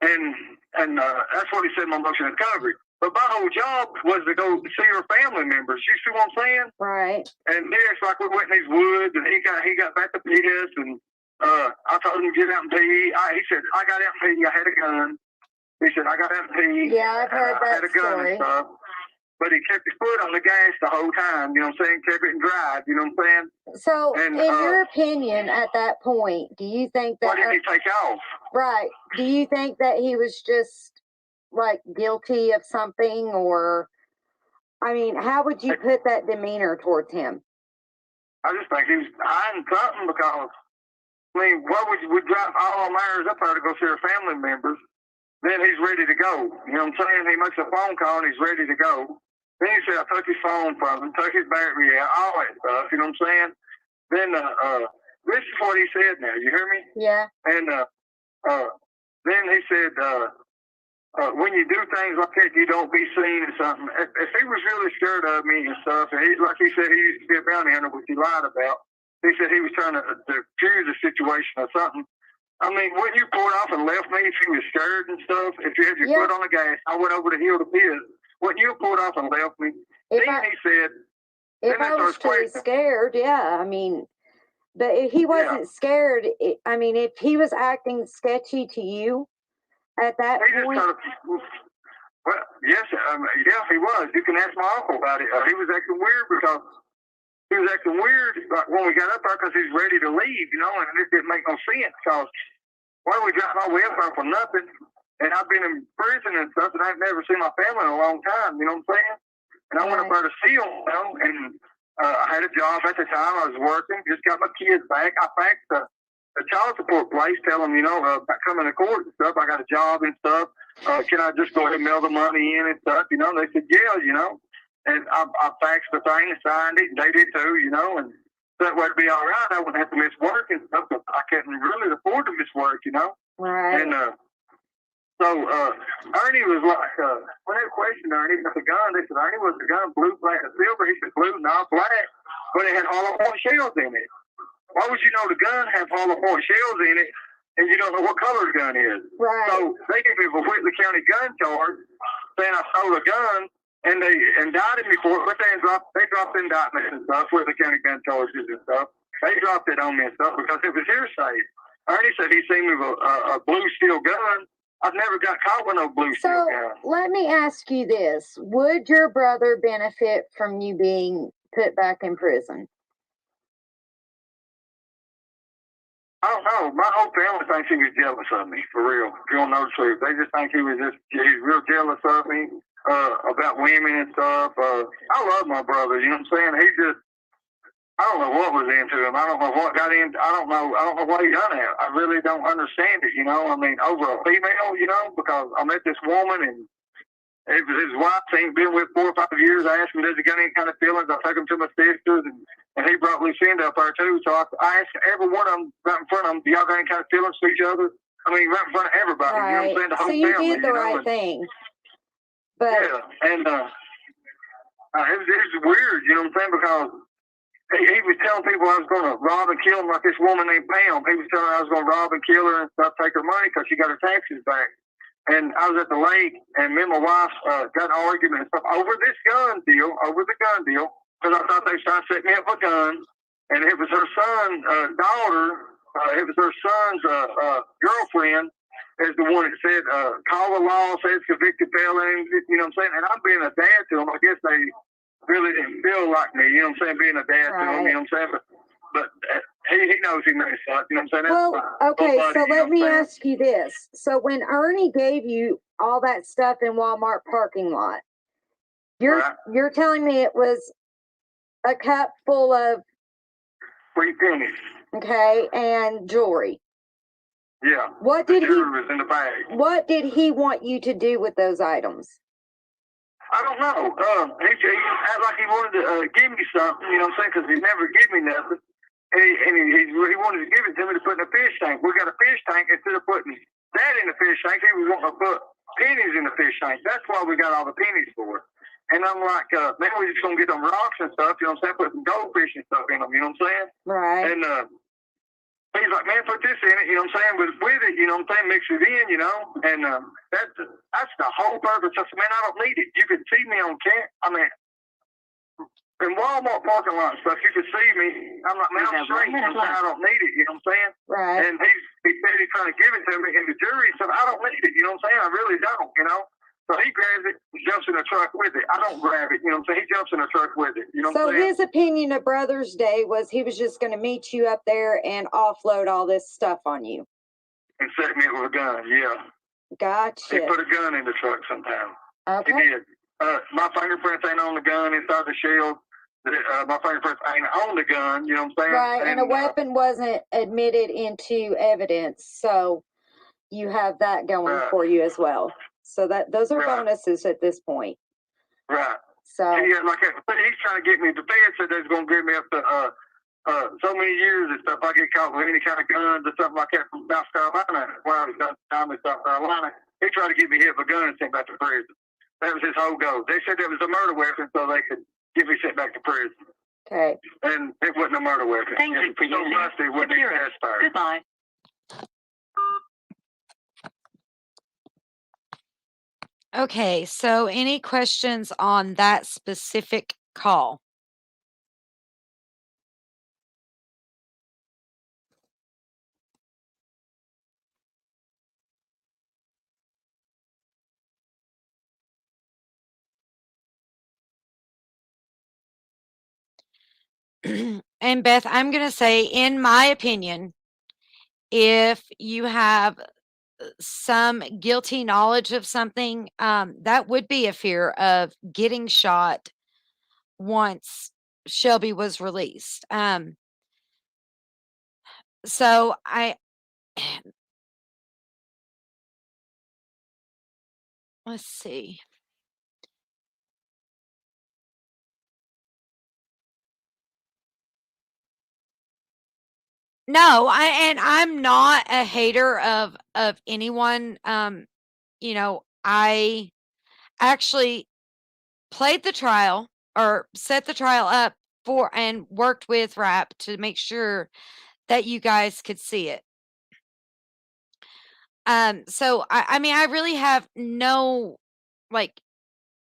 [SPEAKER 2] saying? And that's what he said in my motion of discovery. But my whole job was to go see her family members. You see what I'm saying?
[SPEAKER 3] Right.
[SPEAKER 2] And next, like we went in these woods, and he got back to piss, and I told him to get out and pee. He said, I got out and pee. I had a gun. He said, I got out and pee.
[SPEAKER 3] Yeah, I've heard
[SPEAKER 2] I had
[SPEAKER 3] that
[SPEAKER 2] a gun
[SPEAKER 3] story.
[SPEAKER 2] and stuff. But he kept his foot on the gas the whole time. You know what I'm saying? Kept it in drive. You know what I'm saying?
[SPEAKER 3] So,
[SPEAKER 2] And,
[SPEAKER 3] in your opinion, at that point, do you think that?
[SPEAKER 2] Why didn't he take off?
[SPEAKER 3] Right. Do you think that he was just like guilty of something, or? I mean, how would you put that demeanor towards him?
[SPEAKER 2] I just think he was hiding something because, I mean, why would we drive all our Myers up there to go see our family members? Then he's ready to go. You know what I'm saying? He makes a phone call and he's ready to go. Then he said, I took his phone from him, took his battery out, all that stuff. You know what I'm saying? Then, this is what he said now. You hear me?
[SPEAKER 3] Yeah.
[SPEAKER 2] And then he said, when you do things like that, you don't be seen or something. If he was really scared of me and stuff, and like he said, he used to be a bounty hunter, which he lied about. He said he was trying to diffuse the situation or something. I mean, when you pulled off and left me, if you was scared and stuff, if you had your foot on the gas, I went over the hill to piss. When you pulled off and left me, he said,
[SPEAKER 3] if I was truly scared, yeah, I mean, but if he wasn't scared, I mean, if he was acting sketchy to you at that point.
[SPEAKER 2] Well, yes, yeah, he was. You can ask my uncle about it. He was acting weird because he was acting weird like when we got up there because he was ready to leave, you know, and it didn't make no sense because why we got all the way up there for nothing? And I've been in prison and stuff, and I've never seen my family in a long time, you know what I'm saying? And I went up there to see them, you know, and I had a job at the time. I was working, just got my kids back. I faxed the child support place, tell them, you know, about coming to court and stuff. I got a job and stuff. Can I just go ahead and mail the money in and stuff? You know, they said, yeah, you know. And I faxed the thing and signed it, and they did too, you know. And that would be all right. I wouldn't have to miss work and stuff. But I couldn't really afford to miss work, you know.
[SPEAKER 3] Right.
[SPEAKER 2] And so Ernie was like, when they questioned Ernie about the gun, they said, Ernie, was the gun blue, black, or silver? He said, blue, not black. But it had hollow point shells in it. Why would you know the gun have hollow point shells in it and you don't know what color the gun is?
[SPEAKER 3] Right.
[SPEAKER 2] So they gave me a Whitley County gun charge saying I stole a gun and they indicted me for it, but they dropped indictments and stuff, Whitley County gun charges and stuff. They dropped it on me and stuff because it was hearsay. Ernie said he seen me with a blue steel gun. I've never got caught with no blue steel gun.
[SPEAKER 3] So let me ask you this. Would your brother benefit from you being put back in prison?
[SPEAKER 2] I don't know. My whole family thinks he was jealous of me, for real. If you don't know the truth. They just think he's real jealous of me, about women and stuff. I love my brother, you know what I'm saying? I don't know what was into him. I don't know what got in. I don't know what he done it. I really don't understand it, you know? I mean, over a female, you know, because I met this woman and it was his wife he'd been with 4 or 5 years. I asked him, does he got any kind of feelings? I took him to my sisters and he brought Lucinda up there too. So I asked every one of them right in front of them, do y'all got any kind of feelings for each other? I mean, right in front of everybody.
[SPEAKER 3] Right.
[SPEAKER 2] You know what I'm saying? The whole
[SPEAKER 3] so you
[SPEAKER 2] family,
[SPEAKER 3] did the right thing. But
[SPEAKER 2] yeah, and it was weird, you know what I'm saying? Because he was telling people I was going to rob and kill him like this woman named Pam. He was telling her I was going to rob and kill her and stuff, take her money because she got her taxes back. And I was at the lake, and me and my wife got an argument and stuff over the gun deal, because I thought they was trying to set me up with a gun. And it was her son's daughter, it was her son's girlfriend, is the one that said, call the law, says convicted felon, you know what I'm saying? And I'm being a dad to them. I guess they really didn't feel like me, you know what I'm saying, being a dad to them, you know what I'm saying? But he knows he messed up, you know what I'm saying?
[SPEAKER 3] Well, okay, so let me ask you this. So when Ernie gave you all that stuff in Walmart parking lot, you're telling me it was a cup full of
[SPEAKER 2] free pennies.
[SPEAKER 3] Okay, and jewelry.
[SPEAKER 2] Yeah.
[SPEAKER 3] What did
[SPEAKER 2] was in the bag.
[SPEAKER 3] What did he want you to do with those items?
[SPEAKER 2] I don't know. He acted like he wanted to give me something, you know what I'm saying? Because he never gave me nothing. And he wanted to give it to me to put in a fish tank. We got a fish tank. Instead of putting that in the fish tank, he was wanting to put pennies in the fish tank. That's why we got all the pennies for it. And I'm like, man, we're just going to get them rocks and stuff, you know what I'm saying? Put some goldfish and stuff in them, you know what I'm saying?
[SPEAKER 3] Right.
[SPEAKER 2] And he's like, man, put this in it, you know what I'm saying? But with it, you know what I'm saying? Mix it in, you know? And that's the whole purpose. I said, man, I don't need it. You can see me on in Walmart parking lot and stuff, you can see me. I'm like, man, I'm straight. You know what I'm saying? I don't need it, you know what I'm saying?
[SPEAKER 3] Right.
[SPEAKER 2] And he said he's trying to give it to me, and the jury said, I don't need it, you know what I'm saying? I really don't, you know? So he grabs it, jumps in the truck with it. I don't grab it, you know what I'm saying? He jumps in the truck with it, you know what I'm saying?
[SPEAKER 3] So his opinion of Brother's Day was he was just going to meet you up there and offload all this stuff on you.
[SPEAKER 2] And set me with a gun, yeah.
[SPEAKER 3] Gotcha.
[SPEAKER 2] He put a gun in the truck sometime.
[SPEAKER 3] Okay.
[SPEAKER 2] He did. My fingerprints ain't on the gun inside the shell. My fingerprints ain't on the gun, you know what I'm saying?
[SPEAKER 3] Right, and a weapon wasn't admitted into evidence, so you have that going for you as well. So those are bonuses at this point.
[SPEAKER 2] Right.
[SPEAKER 3] So
[SPEAKER 2] yeah, like he's trying to get me. The Fed said they're going to give me up to so many years and stuff. I get caught with any kind of guns or something like that from South Carolina. When I was down in South Carolina, they tried to get me hit with a gun and sent back to prison. That was his whole goal. They said that was a murder weapon, so they could get me sent back to prison.
[SPEAKER 3] Okay.
[SPEAKER 2] And it wasn't a murder weapon.
[SPEAKER 4] Thank you for using
[SPEAKER 2] it wasn't expired.
[SPEAKER 4] Goodbye.
[SPEAKER 1] Okay, so any questions on that specific call? And Beth, I'm going to say, in my opinion, if you have some guilty knowledge of something, that would be a fear of getting shot once Shelby was released. So let's see. No, I'm not a hater of anyone. You know, I actually played the trial or set the trial up for and worked with RAP to make sure that you guys could see it. So I mean, I really have no like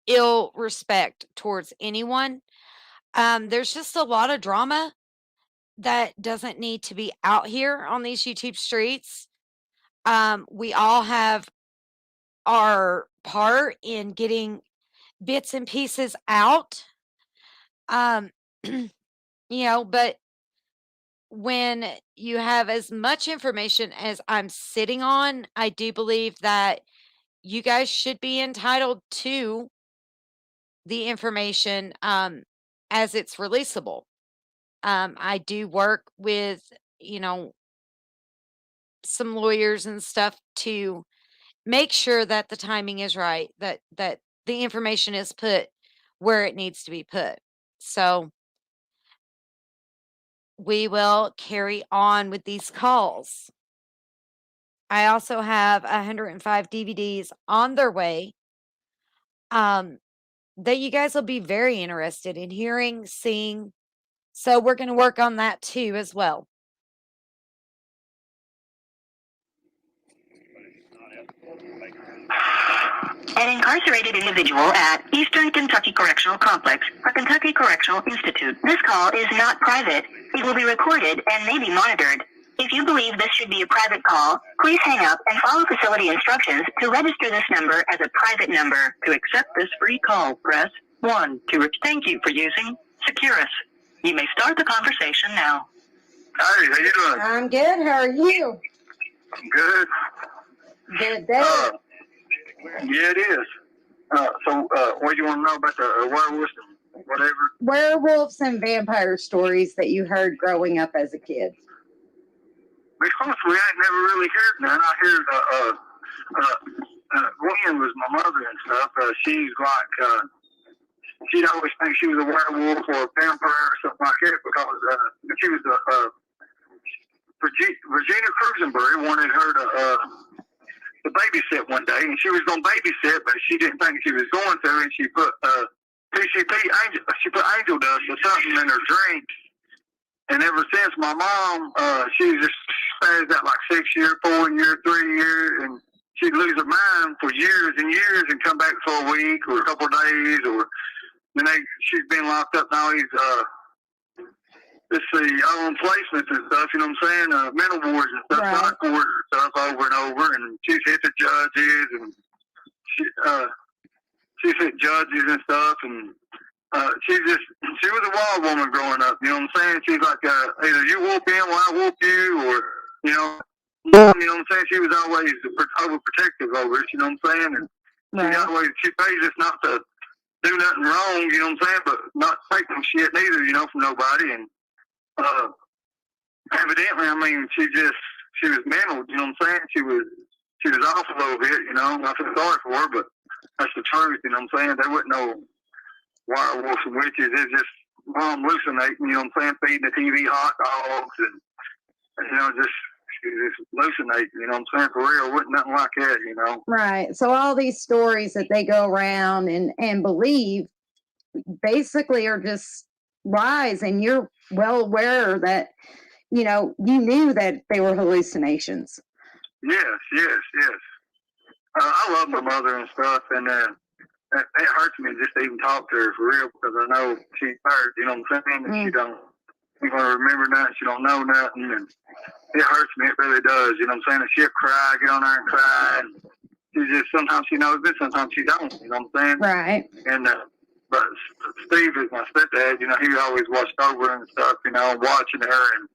[SPEAKER 1] ill respect towards anyone. There's just a lot of drama that doesn't need to be out here on these YouTube streets. We all have our part in getting bits and pieces out. You know, but when you have as much information as I'm sitting on, I do believe that you guys should be entitled to the information as it's releasable. I do work with, you know, some lawyers and stuff to make sure that the timing is right, that the information is put where it needs to be put. So we will carry on with these calls. I also have 105 DVDs on their way that you guys will be very interested in hearing, seeing. So we're going to work on that too as well.
[SPEAKER 4] An incarcerated individual at Eastern Kentucky Correctional Complex, or Kentucky Correctional Institute. This call is not private. It will be recorded and may be monitored. If you believe this should be a private call, please hang up and follow facility instructions to register this number as a private number. To accept this free call, press 1. Thank you for using Securus. You may start the conversation now.
[SPEAKER 2] Hey, how you doing?
[SPEAKER 3] I'm good. How are you?
[SPEAKER 2] Good.
[SPEAKER 3] Good day.
[SPEAKER 2] Yeah, it is. So, what do you want to know about the werewolves and whatever?
[SPEAKER 3] Werewolves and vampire stories that you heard growing up as a kid.
[SPEAKER 2] Because we ain't never really heard none. I heard Gwen was my mother and stuff. She's like, she'd always think she was a werewolf or a vampire or something like that because she was Regina Cruisenberry wanted her to babysit one day, and she was going to babysit, but she didn't think she was going to, and she put PCP, she put angel dust or something in her drink, And ever since my mom, she just spazzed out like 6 years, 4 years, 3 years, and she'd lose her mind for years and years and come back for a week or a couple of days, or then she's been locked up now. Let's see, on placements and stuff, you know what I'm saying? Mental wards and stuff,
[SPEAKER 3] Right.
[SPEAKER 2] psych wards and stuff over and over, and she's hit the judges, and she's hit judges and stuff, and she was a wild woman growing up, you know what I'm saying? She's like, either you whoop him or I whoop you, or, you know what I'm saying? She was always overprotective over us, you know what I'm saying? And
[SPEAKER 3] Right.
[SPEAKER 2] she pays us not to do nothing wrong, you know what I'm saying? But not take no shit neither, you know, from nobody. And evidently, I mean, she was mental, you know what I'm saying? She was off a little bit, you know. I feel sorry for her, but that's the truth, you know what I'm saying? There wasn't no werewolves and witches. It's just mom hallucinating, you know what I'm saying? Feeding the TV hot dogs and you know, she was just hallucinating, you know what I'm saying? For real, wasn't nothing like that, you know.
[SPEAKER 3] Right. So all these stories that they go around and believe basically are just lies, and you're well aware that, you know, you knew that they were hallucinations.
[SPEAKER 2] Yes. I love my mother and stuff, and it hurts me just to even talk to her for real, because I know she's hurt, you know what I'm saying? And she don't remember nothing, she don't know nothing, and it hurts me, it really does, you know what I'm saying? And she'll cry, get on there and cry, and she just, sometimes she knows it, sometimes she don't, you know what I'm saying?
[SPEAKER 3] Right.
[SPEAKER 2] And, but Steve is my stepdad, you know, he always watched over her and stuff, you know, watching her, and,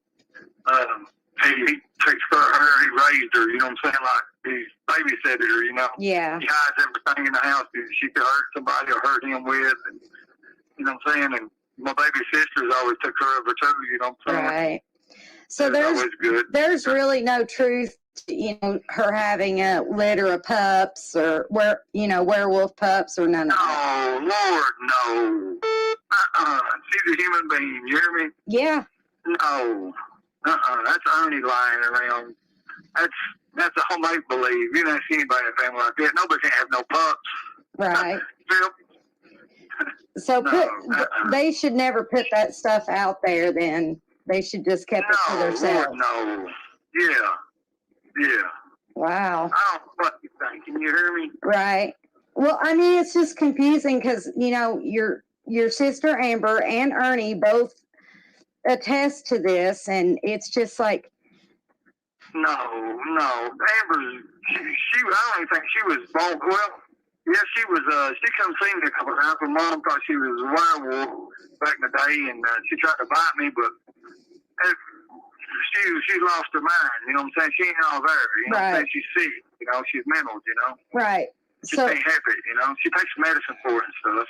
[SPEAKER 2] he takes care of her, he raised her, you know what I'm saying? Like, he babysitted her, you know?
[SPEAKER 3] Yeah.
[SPEAKER 2] He hides everything in the house she could hurt somebody or hurt him with, and, you know what I'm saying? And my baby sisters always took care of her too, you know what I'm saying?
[SPEAKER 3] Right. So
[SPEAKER 2] always good.
[SPEAKER 3] there's really no truth to, you know, her having a litter of pups or werewolf pups or none of that.
[SPEAKER 2] No, Lord, no. She's a human being, you hear me?
[SPEAKER 3] Yeah.
[SPEAKER 2] No. That's Ernie lying around. That's a whole make believe. You don't see anybody in a family like that. Nobody can have no pups.
[SPEAKER 3] Right.
[SPEAKER 2] Phil?
[SPEAKER 3] So
[SPEAKER 2] No,
[SPEAKER 3] they should never put that stuff out there then. They should just keep it to
[SPEAKER 2] Lord,
[SPEAKER 3] themselves.
[SPEAKER 2] no. Yeah.
[SPEAKER 3] Wow.
[SPEAKER 2] I don't fucking think. Can you hear me?
[SPEAKER 3] Right. Well, I mean, it's just confusing because, you know, your sister Amber and Ernie both attest to this, and it's just like,
[SPEAKER 2] No. Amber's, she I don't even think she was born. Well, yeah, she was, she come see me a couple of times. My mom thought she was a werewolf back in the day, and she tried to bite me, but she lost her mind, you know what I'm saying? She ain't all there, you know what I'm saying? She's sick, you know, she's mental, you know?
[SPEAKER 3] right.
[SPEAKER 2] She
[SPEAKER 3] So,
[SPEAKER 2] ain't happy, you know? She takes medicine for it and stuff.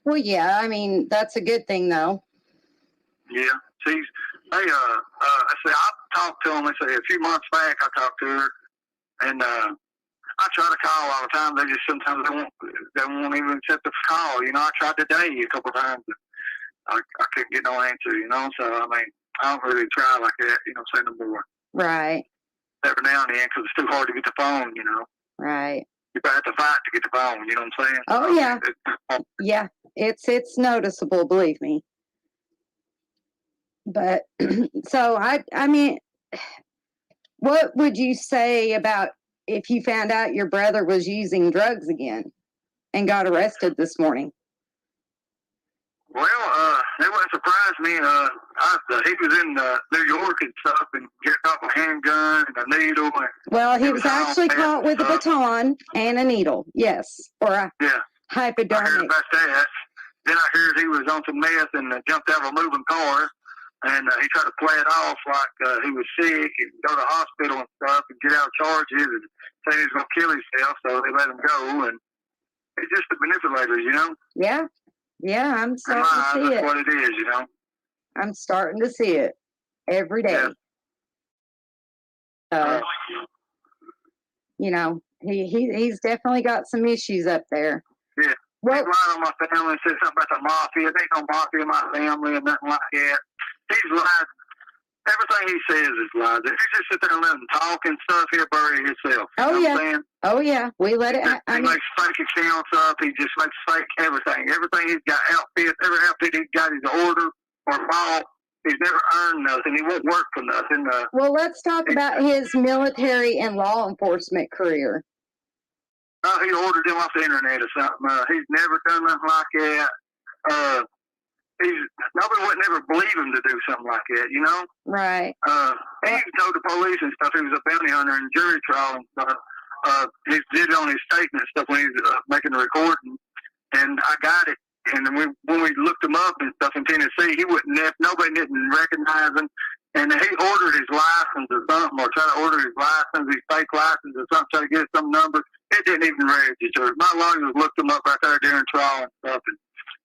[SPEAKER 3] well, yeah, I mean, that's a good thing, though.
[SPEAKER 2] Yeah. I say, I talked to them, I say, a few months back, I talked to her, and, I try to call all the time. They just sometimes they won't even accept the call. You know, I tried today a couple of times. I couldn't get no answer, you know. So, I mean, I don't really try like that, you know, say no more.
[SPEAKER 3] Right.
[SPEAKER 2] Every now and then, because it's too hard to get the phone, you know.
[SPEAKER 3] Right.
[SPEAKER 2] You have to fight to get the phone, you know what I'm saying?
[SPEAKER 3] Oh, yeah. Yeah. It's noticeable, believe me. But, so, I mean, what would you say about if you found out your brother was using drugs again and got arrested this morning?
[SPEAKER 2] Well, it wouldn't surprise me. He was in New York and stuff, and get caught with a handgun and a needle. And
[SPEAKER 3] Well, he was actually caught with a baton and a needle, yes, or a
[SPEAKER 2] I heard
[SPEAKER 3] hypodermic.
[SPEAKER 2] about that. Then I heard he was on some meth and jumped out of a moving car, and he tried to play it off like he was sick and go to the hospital and stuff and get out of charges and say he was going to kill himself, so they let him go. And he's just a manipulator, you know?
[SPEAKER 3] Yeah, I'm
[SPEAKER 2] In my
[SPEAKER 3] starting to
[SPEAKER 2] eyes,
[SPEAKER 3] see
[SPEAKER 2] that's
[SPEAKER 3] it.
[SPEAKER 2] what it is, you know?
[SPEAKER 3] I'm starting to see it every day.
[SPEAKER 2] Yeah.
[SPEAKER 3] You know, he's definitely got some issues up there.
[SPEAKER 2] Yeah.
[SPEAKER 3] Well,
[SPEAKER 2] He's lying on my family and said something about the mafia. There ain't no mafia in my family and nothing like that. He's lied. Everything he says is lies. If you just sit there and let him talk and stuff, he'll bury himself. You know what I'm saying?
[SPEAKER 3] Oh, yeah. We let it.
[SPEAKER 2] He makes fake accounts up. He just makes fake everything. Everything he's got outfit, every outfit he's got is order or bought. He's never earned nothing. He won't work for nothing.
[SPEAKER 3] Well, let's talk about his military and law enforcement career.
[SPEAKER 2] He ordered him off the internet or something. He's never done nothing like that. Nobody would never believe him to do something like that, you know?
[SPEAKER 3] Right.
[SPEAKER 2] He even told the police and stuff he was a bounty hunter in jury trial and stuff. He did it on his statement and stuff when he was making the recording. And I got it. And then when we looked him up and stuff in Tennessee, nobody didn't recognize him. And he ordered his license or something, or tried to order his license, his fake license or something, try to get some number. It didn't even register. My lawyers looked him up right there during trial and stuff. And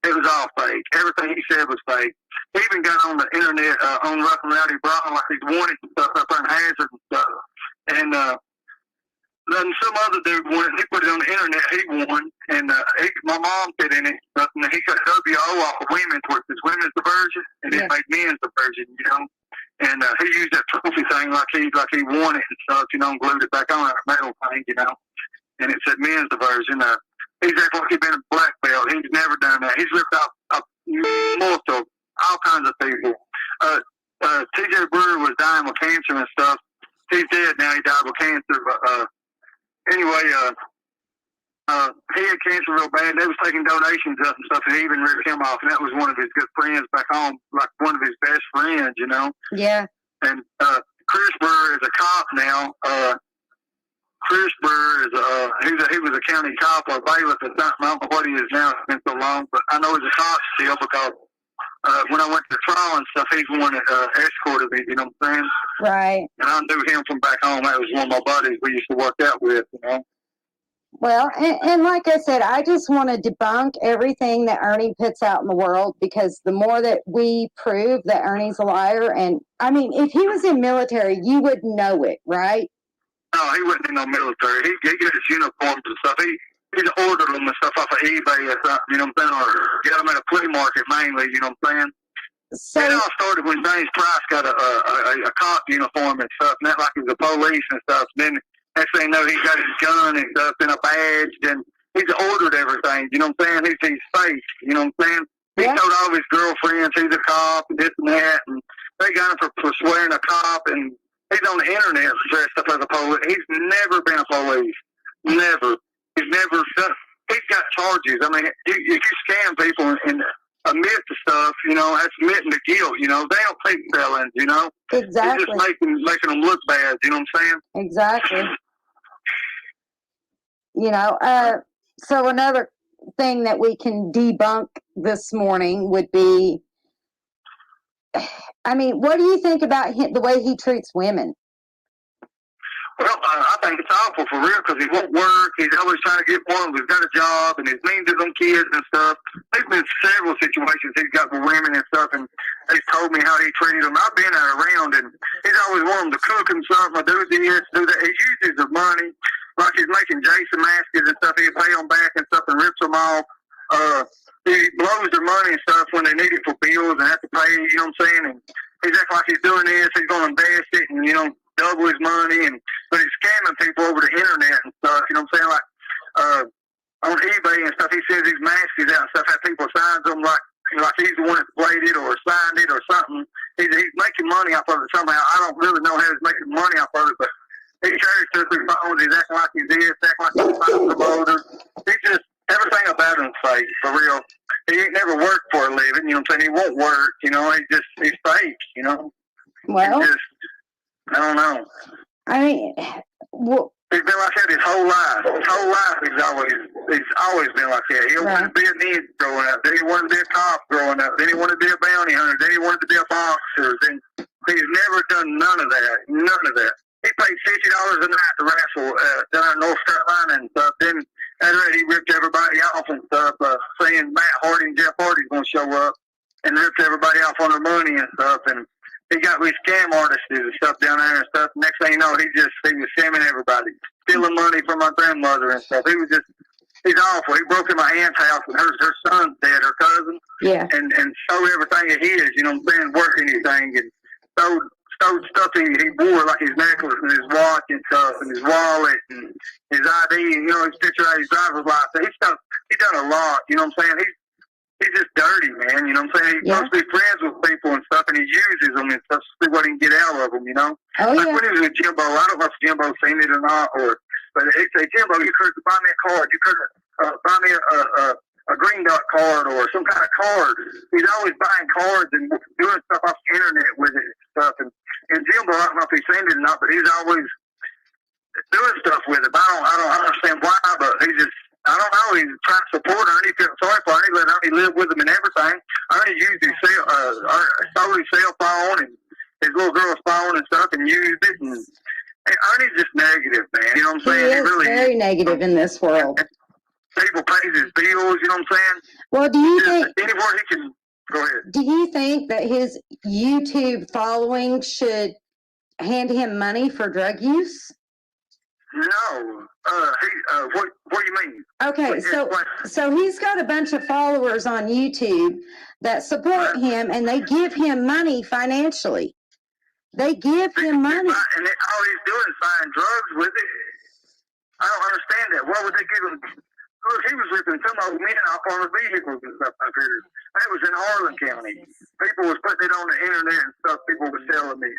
[SPEAKER 2] it was all fake. Everything he said was fake. He even got on the internet on Rough and Rowdy Brown like he's wanted and stuff up there in Hazard and stuff. And then some other dude won it. He put it on the internet. He won. And my mom put in it. And he cut WO off of women's, which is women's diversion, and it made men's diversion, you know. And he used that trophy thing like he won it and stuff, you know, and glued it back on that metal thing, you know. And it said men's diversion. He's acting like he's been a black belt. He's never done that. He's ripped off multiple, all kinds of people. T.J. Brewer was dying with cancer and stuff. He's dead now. He died with cancer. But anyway, he had cancer real bad. They was taking donations up and stuff, and he even ripped him off. And that was one of his good friends back home, like one of his best friends, you know.
[SPEAKER 3] Yeah.
[SPEAKER 2] And Chris Brewer is a cop now. Chris Brewer is he was a county cop or bailiff or something. I don't know what he is now. It's been so long, but I know he's a cop still because when I went to trial and stuff, he's the one that escorted me. You know what I'm saying?
[SPEAKER 3] Right.
[SPEAKER 2] And I knew him from back home. That was one of my buddies we used to work out with. You know.
[SPEAKER 3] Well, and like I said, I just want to debunk everything that Ernie puts out in the world, because the more that we prove that Ernie's a liar, and I mean, if he was in military, you would know it, right?
[SPEAKER 2] No, he wasn't in no military. He get his uniforms and stuff. He'd ordered them and stuff off of eBay or something, you know what I'm saying? Or get them at a flea market mainly, you know what I'm saying?
[SPEAKER 3] So
[SPEAKER 2] it all started when James Price got a cop uniform and stuff, and that like he was the police and stuff. Then next thing you know, he got his gun and stuff and a badge, and he's ordered everything, you know what I'm saying? He's fake, you know what I'm saying? He told all of his girlfriends he's a cop and this and that, and they got him for swearing a cop, and he's on the internet dressed up as a police. He's never been a police. Never. He's never done. He's got charges. I mean, if you scam people and admit to stuff, you know, that's admitting to guilt. You know, they don't take felons. You know,
[SPEAKER 3] exactly.
[SPEAKER 2] It's just making them look bad. You know what I'm saying?
[SPEAKER 3] Exactly. You know, so another thing that we can debunk this morning would be, I mean, what do you think about the way he treats women?
[SPEAKER 2] Well, I think it's awful for real because he won't work. He's always trying to get one. He's got a job, and he's mean to them kids and stuff. There's been several situations he's got with women and stuff, and he's told me how he treated them. I've been around, and he's always wanted them to cook him something or do this, do that. He uses their money. Like he's making Jason maskets and stuff. He'll pay them back and stuff and rips them off. He blows their money and stuff when they need it for bills and have to pay, you know what I'm saying? And he's acting like he's doing this. He's going to invest it and, you know, double his money. But he's scamming people over the internet and stuff, you know what I'm saying? Like, on eBay and stuff, he sends these maskets out and stuff, have people sign them like he's the one that played it or signed it or something. He's making money off of it somehow. I don't really know how he's making money off of it, but he carries through phones. He's acting like he's this, acting like he's a promoter. He's just, everything about him's fake, for real. He ain't never worked for a living, you know what I'm saying? He won't work, you know, he's fake, you know?
[SPEAKER 3] Well,
[SPEAKER 2] I don't know.
[SPEAKER 3] I mean,
[SPEAKER 2] he's been like that his whole life. His whole life he's always been like that. He wanted to be a ninja growing up. Then he wanted to be a cop growing up. Then he wanted to be a bounty hunter. Then he wanted to be a boxer. Then he's never done none of that. None of that. He paid $50 a night to wrestle down in North Carolina and stuff. Then after that, he ripped everybody off and stuff, saying Matt Hardy and Jeff Hardy's going to show up, and ripped everybody off on their money and stuff. And he got these scam artists and stuff down there and stuff. Next thing you know, he was scamming everybody, stealing money from my grandmother and stuff. He's awful. He broke in my aunt's house and her son's dead, her cousin.
[SPEAKER 3] Yeah.
[SPEAKER 2] And stole everything of his, you know what I'm saying, work anything, and stole stuff he wore, like his necklace and his watch and stuff, and his wallet and his ID, and, you know, his picture out his driver's license. He's done a lot, you know what I'm saying? he's just dirty, man. You know what I'm saying? He's
[SPEAKER 3] Yeah.
[SPEAKER 2] supposed to be friends with people and stuff, and he uses them and stuff to see what he can get out of them. You know?
[SPEAKER 3] Oh
[SPEAKER 2] Like
[SPEAKER 3] yeah.
[SPEAKER 2] when he was with Jimbo, I don't know if Jimbo's seen it or not, but they say, Jimbo, you could buy me a card. You could buy me a green dot card or some kind of card. He's always buying cards and doing stuff off the internet with it and stuff. And Jimbo, I don't know if he's seen it or not, but he's always doing stuff with it. But I don't understand why, but he just, I don't know. He's trying to support her, and he feels sorry for her. He let Ernie live with him and everything. Ernie used his stole his cell phone and his little girl's phone and stuff, and used it. And Ernie's just negative, man. You know what I'm
[SPEAKER 3] He
[SPEAKER 2] saying?
[SPEAKER 3] is
[SPEAKER 2] really
[SPEAKER 3] very negative in this world.
[SPEAKER 2] People pays his bills. You know what I'm saying?
[SPEAKER 3] Well, do you think?
[SPEAKER 2] Anywhere he can go ahead.
[SPEAKER 3] Do you think that his YouTube following should hand him money for drug use?
[SPEAKER 2] No. What do you mean?
[SPEAKER 3] Okay, so he's got a bunch of followers on YouTube that support him, and they give him money financially. They give him money.
[SPEAKER 2] And all he's doing is buying drugs with it. I don't understand that. Why would they give him? Look, he was ripping some old men off on the vehicles and stuff up here. That was in Harlan County. People was putting it on the internet and stuff. People were telling me.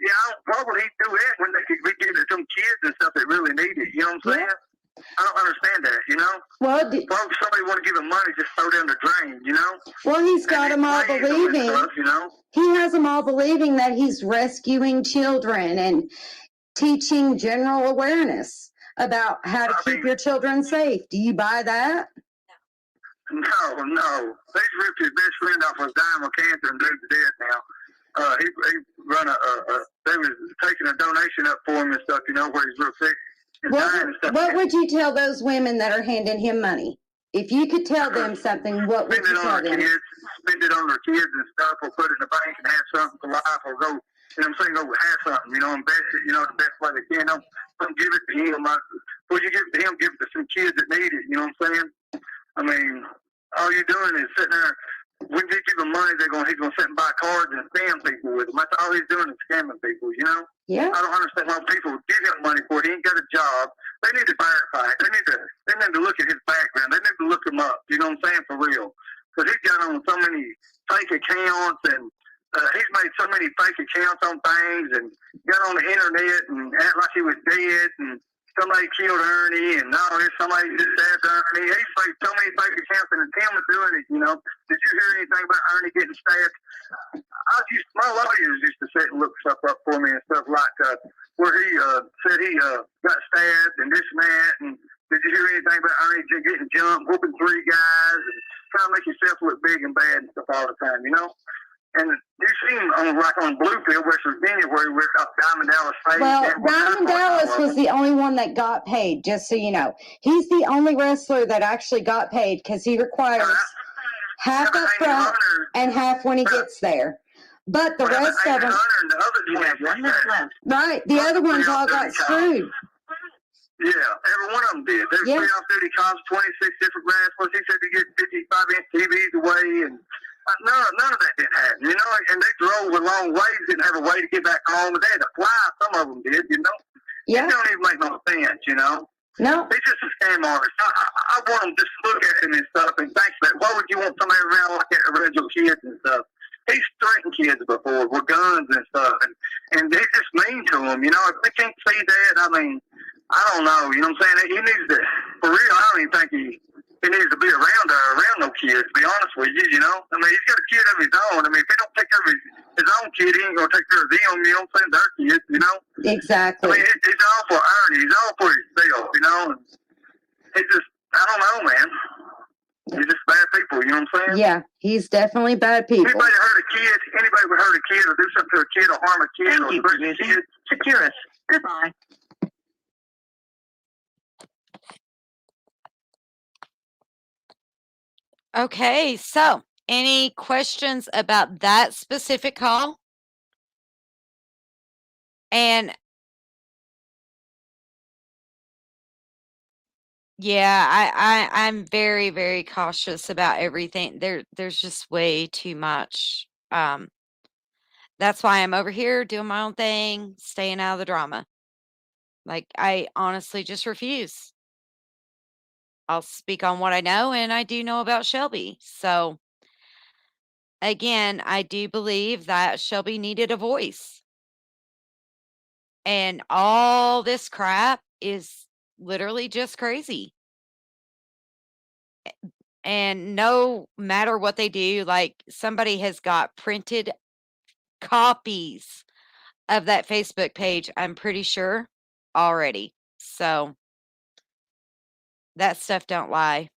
[SPEAKER 2] Yeah, why would he do that when they could be giving it to some kids and stuff that really need it? You know what I'm saying? I don't understand that, you know?
[SPEAKER 3] Well,
[SPEAKER 2] why would somebody want to give him money just throw down the drain, you know?
[SPEAKER 3] Well, he's got them all believing.
[SPEAKER 2] Stuff, you know?
[SPEAKER 3] He has them all believing that he's rescuing children and teaching general awareness about how to keep your children safe. Do you buy that?
[SPEAKER 2] No. They ripped his best friend off of dying of cancer and dude's dead now. He run they was taking a donation up for him and stuff, you know, where he's real sick and dying and stuff.
[SPEAKER 3] What would you tell those women that are handing him money? If you could tell them something, what would you tell them?
[SPEAKER 2] Spend it on their kids and stuff, or put it in the bank and have something for life, or go, you know what I'm saying, go have something, you know, invest it, you know, the best way they can. Don't give it to him. Before you give it to him, give it to some kids that need it, you know what I'm saying? I mean, all you're doing is sitting there. When you give him money, he's gonna sit and buy cards and scam people with them. That's all he's doing is scamming people, you know?
[SPEAKER 3] Yeah.
[SPEAKER 2] I don't understand why people give him money for it. He ain't got a job. They need to verify it. They need to look at his background. They need to look him up. You know what I'm saying? For real. Because he's got on so many fake accounts, and he's made so many fake accounts on things, and got on the internet and act like he was dead, and somebody killed Ernie, and no, somebody just stabbed Ernie. He's made so many fake accounts, and Tim was doing it, you know. Did you hear anything about Ernie getting stabbed? My lawyers used to sit and look stuff up for me and stuff like where he said he got stabbed and this and that. And did you hear anything about Ernie getting jumped, whooping 3 guys, and trying to make yourself look big and bad and stuff all the time, you know? And you see him on Bluefield, West Virginia, where he ripped off Diamond Dallas Page.
[SPEAKER 3] Well, Diamond Dallas was the only one that got paid, just so you know. He's the only wrestler that actually got paid because he requires half up front and half when he gets there. But the rest of them, right, the other ones all got screwed.
[SPEAKER 2] Yeah, every one of them did. There's 3 off-duty cops, 26 different wrestlers. He said to get 55-inch TVs away, and none of that didn't happen, you know. And they drove a long ways, didn't have a way to get back home, but they had to fly. Some of them did, you know.
[SPEAKER 3] Yeah.
[SPEAKER 2] It don't even make no sense, you know.
[SPEAKER 3] No.
[SPEAKER 2] He's just a scam artist. I want them to just look at him and stuff and think that, why would you want somebody around like that around your kids and stuff? He's threatened kids before with guns and stuff, and they're just mean to them, you know. If they can't see that, I mean, I don't know, you know what I'm saying? He needs to, for real, I don't even think he needs to be around no kids, to be honest with you, you know? I mean, he's got a kid of his own. I mean, if he don't take care of his own kid, he ain't going to take care of them, you know what I'm saying? Their kids, you know?
[SPEAKER 3] Exactly.
[SPEAKER 2] I mean, he's all for Ernie. He's all for himself, you know? And he just, I don't know, man. He's just bad people, you know what I'm saying?
[SPEAKER 3] Yeah, he's definitely bad people.
[SPEAKER 2] Anybody would hurt a kid or do something to a kid or harm a kid
[SPEAKER 4] Thank you, producer. Securus. Goodbye.
[SPEAKER 1] Okay, so any questions about that specific call? And yeah, I'm very, very cautious about everything. There's just way too much. That's why I'm over here doing my own thing, staying out of the drama. Like, I honestly just refuse. I'll speak on what I know, and I do know about Shelby. So, again, I do believe that Shelby needed a voice. And all this crap is literally just crazy. And no matter what they do, like somebody has got printed copies of that Facebook page, I'm pretty sure already. So that stuff don't lie.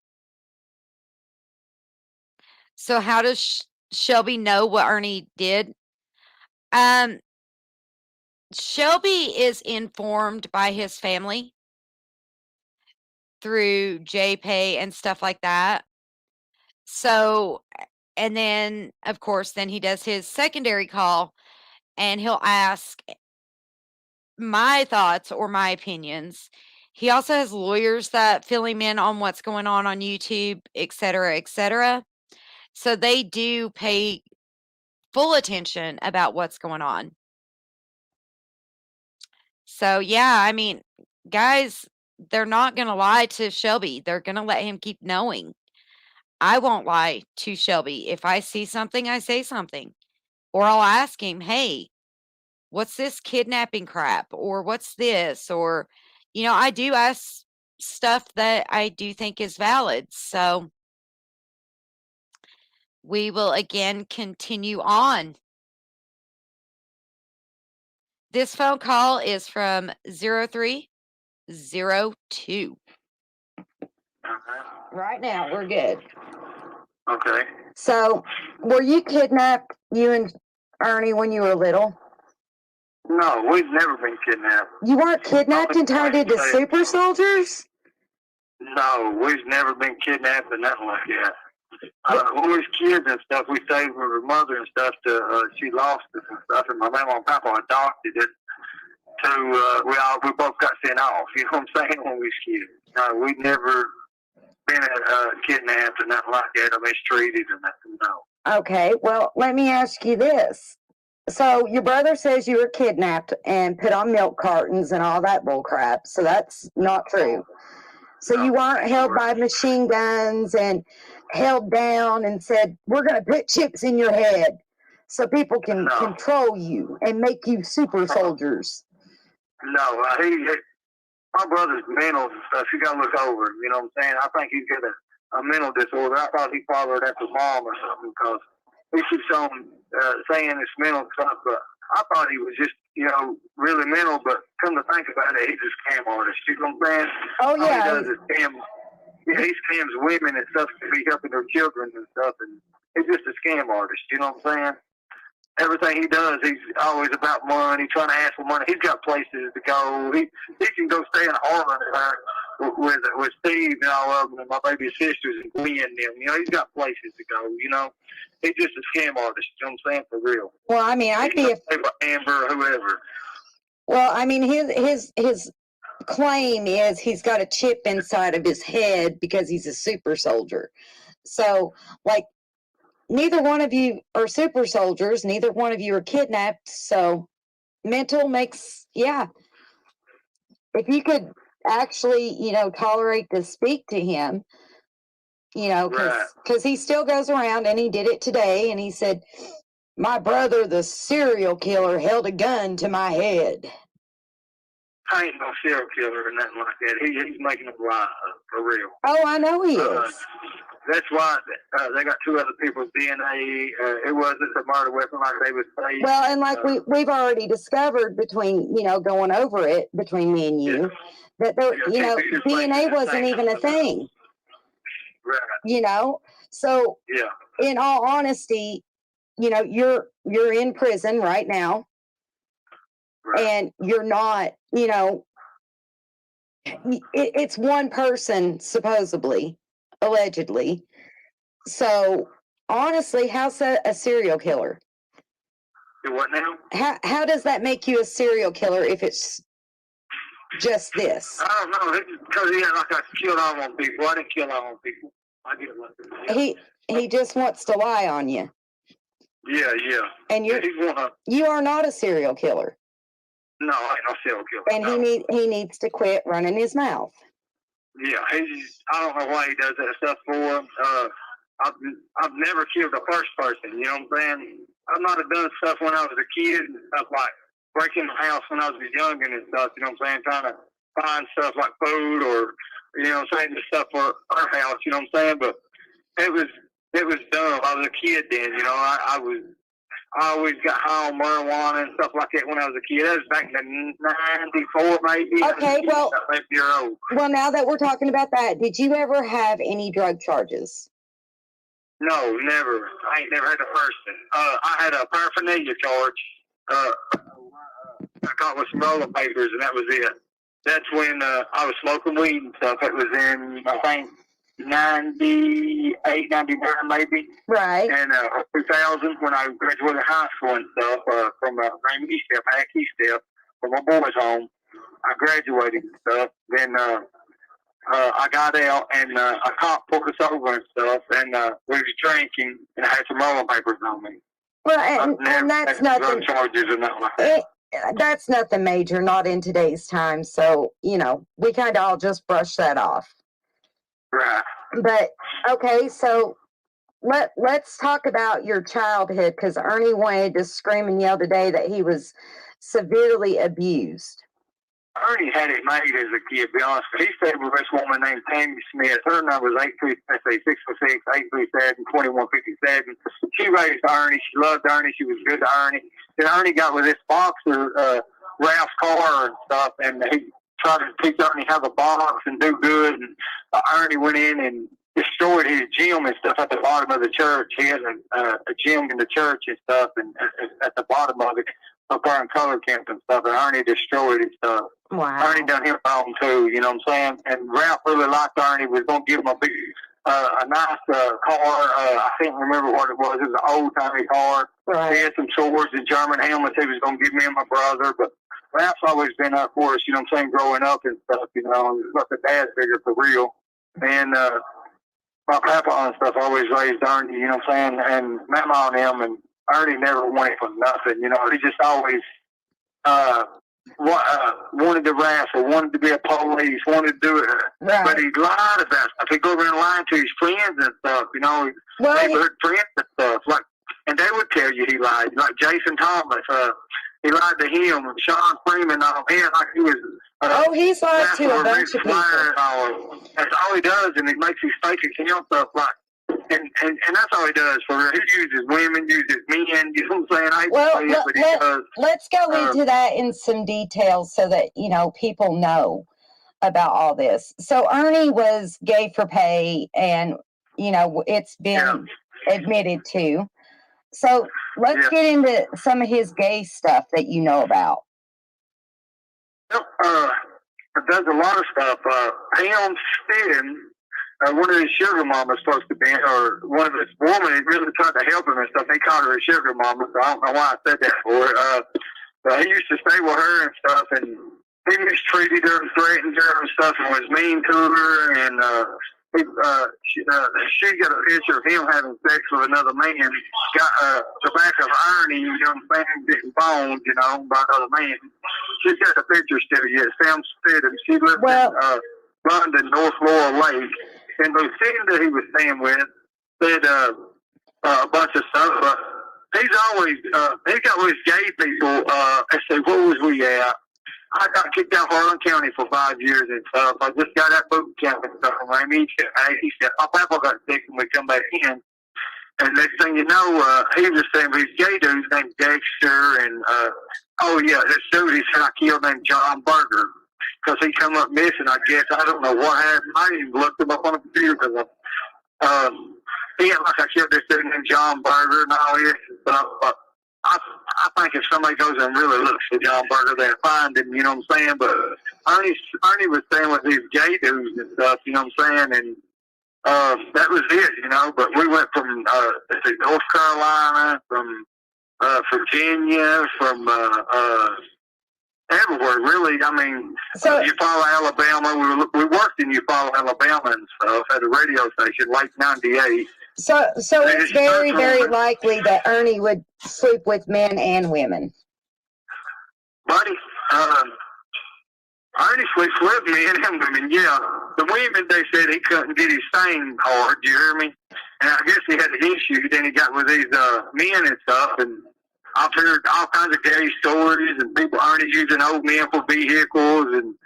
[SPEAKER 1] So how does Shelby know what Ernie did? Um, Shelby is informed by his family through JPay and stuff like that. So, and then of course, then he does his secondary call and he'll ask my thoughts or my opinions. He also has lawyers that fill him in on what's going on YouTube, et cetera, et cetera. So they do pay full attention about what's going on. So yeah, I mean, guys, they're not going to lie to Shelby. They're going to let him keep knowing. I won't lie to Shelby. If I see something, I say something. Or I'll ask him, "Hey, what's this kidnapping crap?" Or "What's this?" Or, I do ask stuff that I do think is valid. So we will again continue on. This phone call is from 0302. Right now, we're good.
[SPEAKER 2] Okay.
[SPEAKER 3] So, were you kidnapped, you and Ernie, when you were little?
[SPEAKER 2] No, we've never been kidnapped.
[SPEAKER 3] You weren't kidnapped and turned into super soldiers?
[SPEAKER 2] No, we've never been kidnapped or nothing like that. When we was kids and stuff, we stayed with her mother and stuff. She lost us and stuff, and my mama and papa adopted it. We both got sent off. You know what I'm saying? When we was kids, no, we never been kidnapped or nothing like that, or mistreated or nothing. No.
[SPEAKER 3] Okay, well, let me ask you this. So your brother says you were kidnapped and put on milk cartons and all that bull crap. So that's not true. So you weren't held by machine guns and held down and said, "We're going to put chips in your head so people can control you and make you super soldiers."
[SPEAKER 2] No, my brother's mental and stuff. You got to look over him. You know what I'm saying? I think he's got a mental disorder. I thought he followed after mom or something because he keeps on saying it's mental stuff. But I thought he was just, really mental. But come to think about it, he's a scam artist. You know what I'm saying?
[SPEAKER 3] Oh, yeah.
[SPEAKER 2] All he does is scam. Yeah, he scams women and stuff to be helping their children and stuff. And he's just a scam artist. You know what I'm saying? Everything he does, he's always about money, trying to ask for money. He's got places to go. He can go stay in Harlan with Steve and all of them, and my baby sisters and Gwen and them. He's got places to go. He's just a scam artist. You know what I'm saying? For real.
[SPEAKER 3] Well, I mean, I'd be
[SPEAKER 2] Amber or whoever.
[SPEAKER 3] Well, I mean, his claim is he's got a chip inside of his head because he's a super soldier. So, like, neither one of you are super soldiers. Neither one of you are kidnapped. So mental makes, yeah. If you could actually, tolerate to speak to him, because he still goes around and he did it today. And he said, "My brother, the serial killer, held a gun to my head."
[SPEAKER 2] I ain't no serial killer or nothing like that. He's making them lie for real.
[SPEAKER 3] Oh, I know he is.
[SPEAKER 2] That's why they got two other people's DNA. It wasn't a murder weapon like they would say.
[SPEAKER 3] Well, and like we've already discovered between, going over it between me and you, that there, DNA wasn't even a thing.
[SPEAKER 2] Right.
[SPEAKER 3] So in all honesty, you're in prison right now. Right. And you're not, it's one person, supposedly, allegedly. So, honestly, how's that a serial killer?
[SPEAKER 2] What now?
[SPEAKER 3] How does that make you a serial killer if it's just this?
[SPEAKER 2] I don't know. Because like I killed all on people. I didn't kill all on people. I get it.
[SPEAKER 3] He just wants to lie on you.
[SPEAKER 2] Yeah.
[SPEAKER 3] And you are not a serial killer.
[SPEAKER 2] No, I ain't no serial killer.
[SPEAKER 3] And he needs to quit running his mouth.
[SPEAKER 2] Yeah, I don't know why he does that stuff for. I've never killed a first person. You know what I'm saying? I might have done stuff when I was a kid and stuff like breaking the house when I was young and stuff. You know what I'm saying? Trying to find stuff like food or you know what I'm saying, the stuff for our house. You know what I'm saying? But it was dumb. I was a kid then. You know, I always got high on marijuana and stuff like that when I was a kid. That was back in '94, maybe.
[SPEAKER 3] Okay, well,
[SPEAKER 2] 8 year old.
[SPEAKER 3] Well, now that we're talking about that, did you ever have any drug charges?
[SPEAKER 2] No, never. I ain't never had a person. I had a paraphernalia charge. I got with some rolling papers, and that was it. That's when I was smoking weed and stuff. It was in, I think, 98, 99, maybe.
[SPEAKER 3] Right.
[SPEAKER 2] And 2000, when I graduated high school and stuff, from Raymond East Step, Hack East Step, from my boys' home, I graduated and stuff. Then I got out, and a cop pulled us over and stuff, and we was drinking, and I had some rolling papers on me.
[SPEAKER 3] Well, and that's nothing.
[SPEAKER 2] Drug charges or nothing like that.
[SPEAKER 3] That's nothing major, not in today's time. So, you know, we kind of all just brush that off.
[SPEAKER 2] Right.
[SPEAKER 3] But, okay, so let's talk about your childhood, because Ernie wanted to scream and yell today that he was severely abused.
[SPEAKER 2] Ernie had it made as a kid, to be honest. He stayed with this woman named Tammy Smith. Her number was 646-837-2157. She raised Ernie. She loved Ernie. She was good to Ernie. Then Ernie got with this boxer, Ralph Carr and stuff, and he tried to teach Ernie how to box and do good. And Ernie went in and destroyed his gym and stuff at the bottom of the church. He had a gym in the church and stuff, and at the bottom of it, up there in color camp and stuff, and Ernie destroyed his stuff.
[SPEAKER 3] Wow.
[SPEAKER 2] Ernie done him wrong too, you know what I'm saying? And Ralph really liked Ernie, was going to give him a nice car. I can't remember what it was. It was an old-timey car.
[SPEAKER 3] Right.
[SPEAKER 2] He had some swords and German helmets he was going to give me and my brother, but Ralph's always been up for us, you know what I'm saying, growing up and stuff, you know, like a dad figure for real. And my papa and stuff always raised Ernie, you know what I'm saying, and Mama on him, and Ernie never wanted for nothing, you know. He just always wanted to wrestle, wanted to be a police, wanted to do it.
[SPEAKER 3] Right.
[SPEAKER 2] But he lied about stuff. He'd go around lying to his friends and stuff, you know, neighborhood friends and stuff. Like, and they would tell you he lied. Like Jason Thomas, he lied to him. Sean Freeman, he like he was.
[SPEAKER 3] He's lied to a bunch of people.
[SPEAKER 2] That's all he does, and he makes these fake account stuff like. And that's all he does for real. He uses women, uses men, you know what I'm saying?
[SPEAKER 3] Let's go into that in some details so that, you know, people know about all this. So Ernie was gay for pay, and, you know, it's been admitted to. So let's get into some of his gay stuff that you know about.
[SPEAKER 2] It does a lot of stuff. Pam Stidham, one of his sugar mamas supposed to be, or one of his women, he really tried to help him and stuff. They called her a sugar mama, so I don't know why I said that for her. But he used to stay with her and stuff, and he mistreated her and threatened her and stuff and was mean to her. And she got a picture of him having sex with another man. Got the back of Ernie, you know what I'm saying, getting boned, you know, by another man. She's got the picture still yet. Sam Stidham. She lived in London, North Laurel Lake. And Lucinda he was staying with said a bunch of stuff, but he's always he got with gay people. I said, where was we at? I got kicked out of Harlan County for 5 years and stuff. I just got out boot camp and stuff. And he said, my papa got sick and we come back in. And next thing you know, he was saying these gay dudes named Dexter and this dude he said I killed named John Berger. Because he come up missing, I guess. I don't know what happened. I even looked him up on the computer because he had like I killed this dude named John Berger and all this stuff. But I think if somebody goes and really looks for John Berger, they'll find him, you know what I'm saying? But Ernie was staying with these gay dudes and stuff, you know what I'm saying? And that was it, you know. But we went from North Carolina, from Virginia, from everywhere, really. I mean, Eufaula, Alabama. We worked in Eufaula, Alabama and stuff at a radio station, late '98.
[SPEAKER 3] So it's very, very likely that Ernie would sleep with men and women.
[SPEAKER 2] Buddy, Ernie sleeps with me and them women, yeah. The women, they said he couldn't get his thing hard, you hear me? And I guess he had an issue, then he got with these men and stuff, and I've heard all kinds of gay stories, and people Ernie using old men for vehicles, and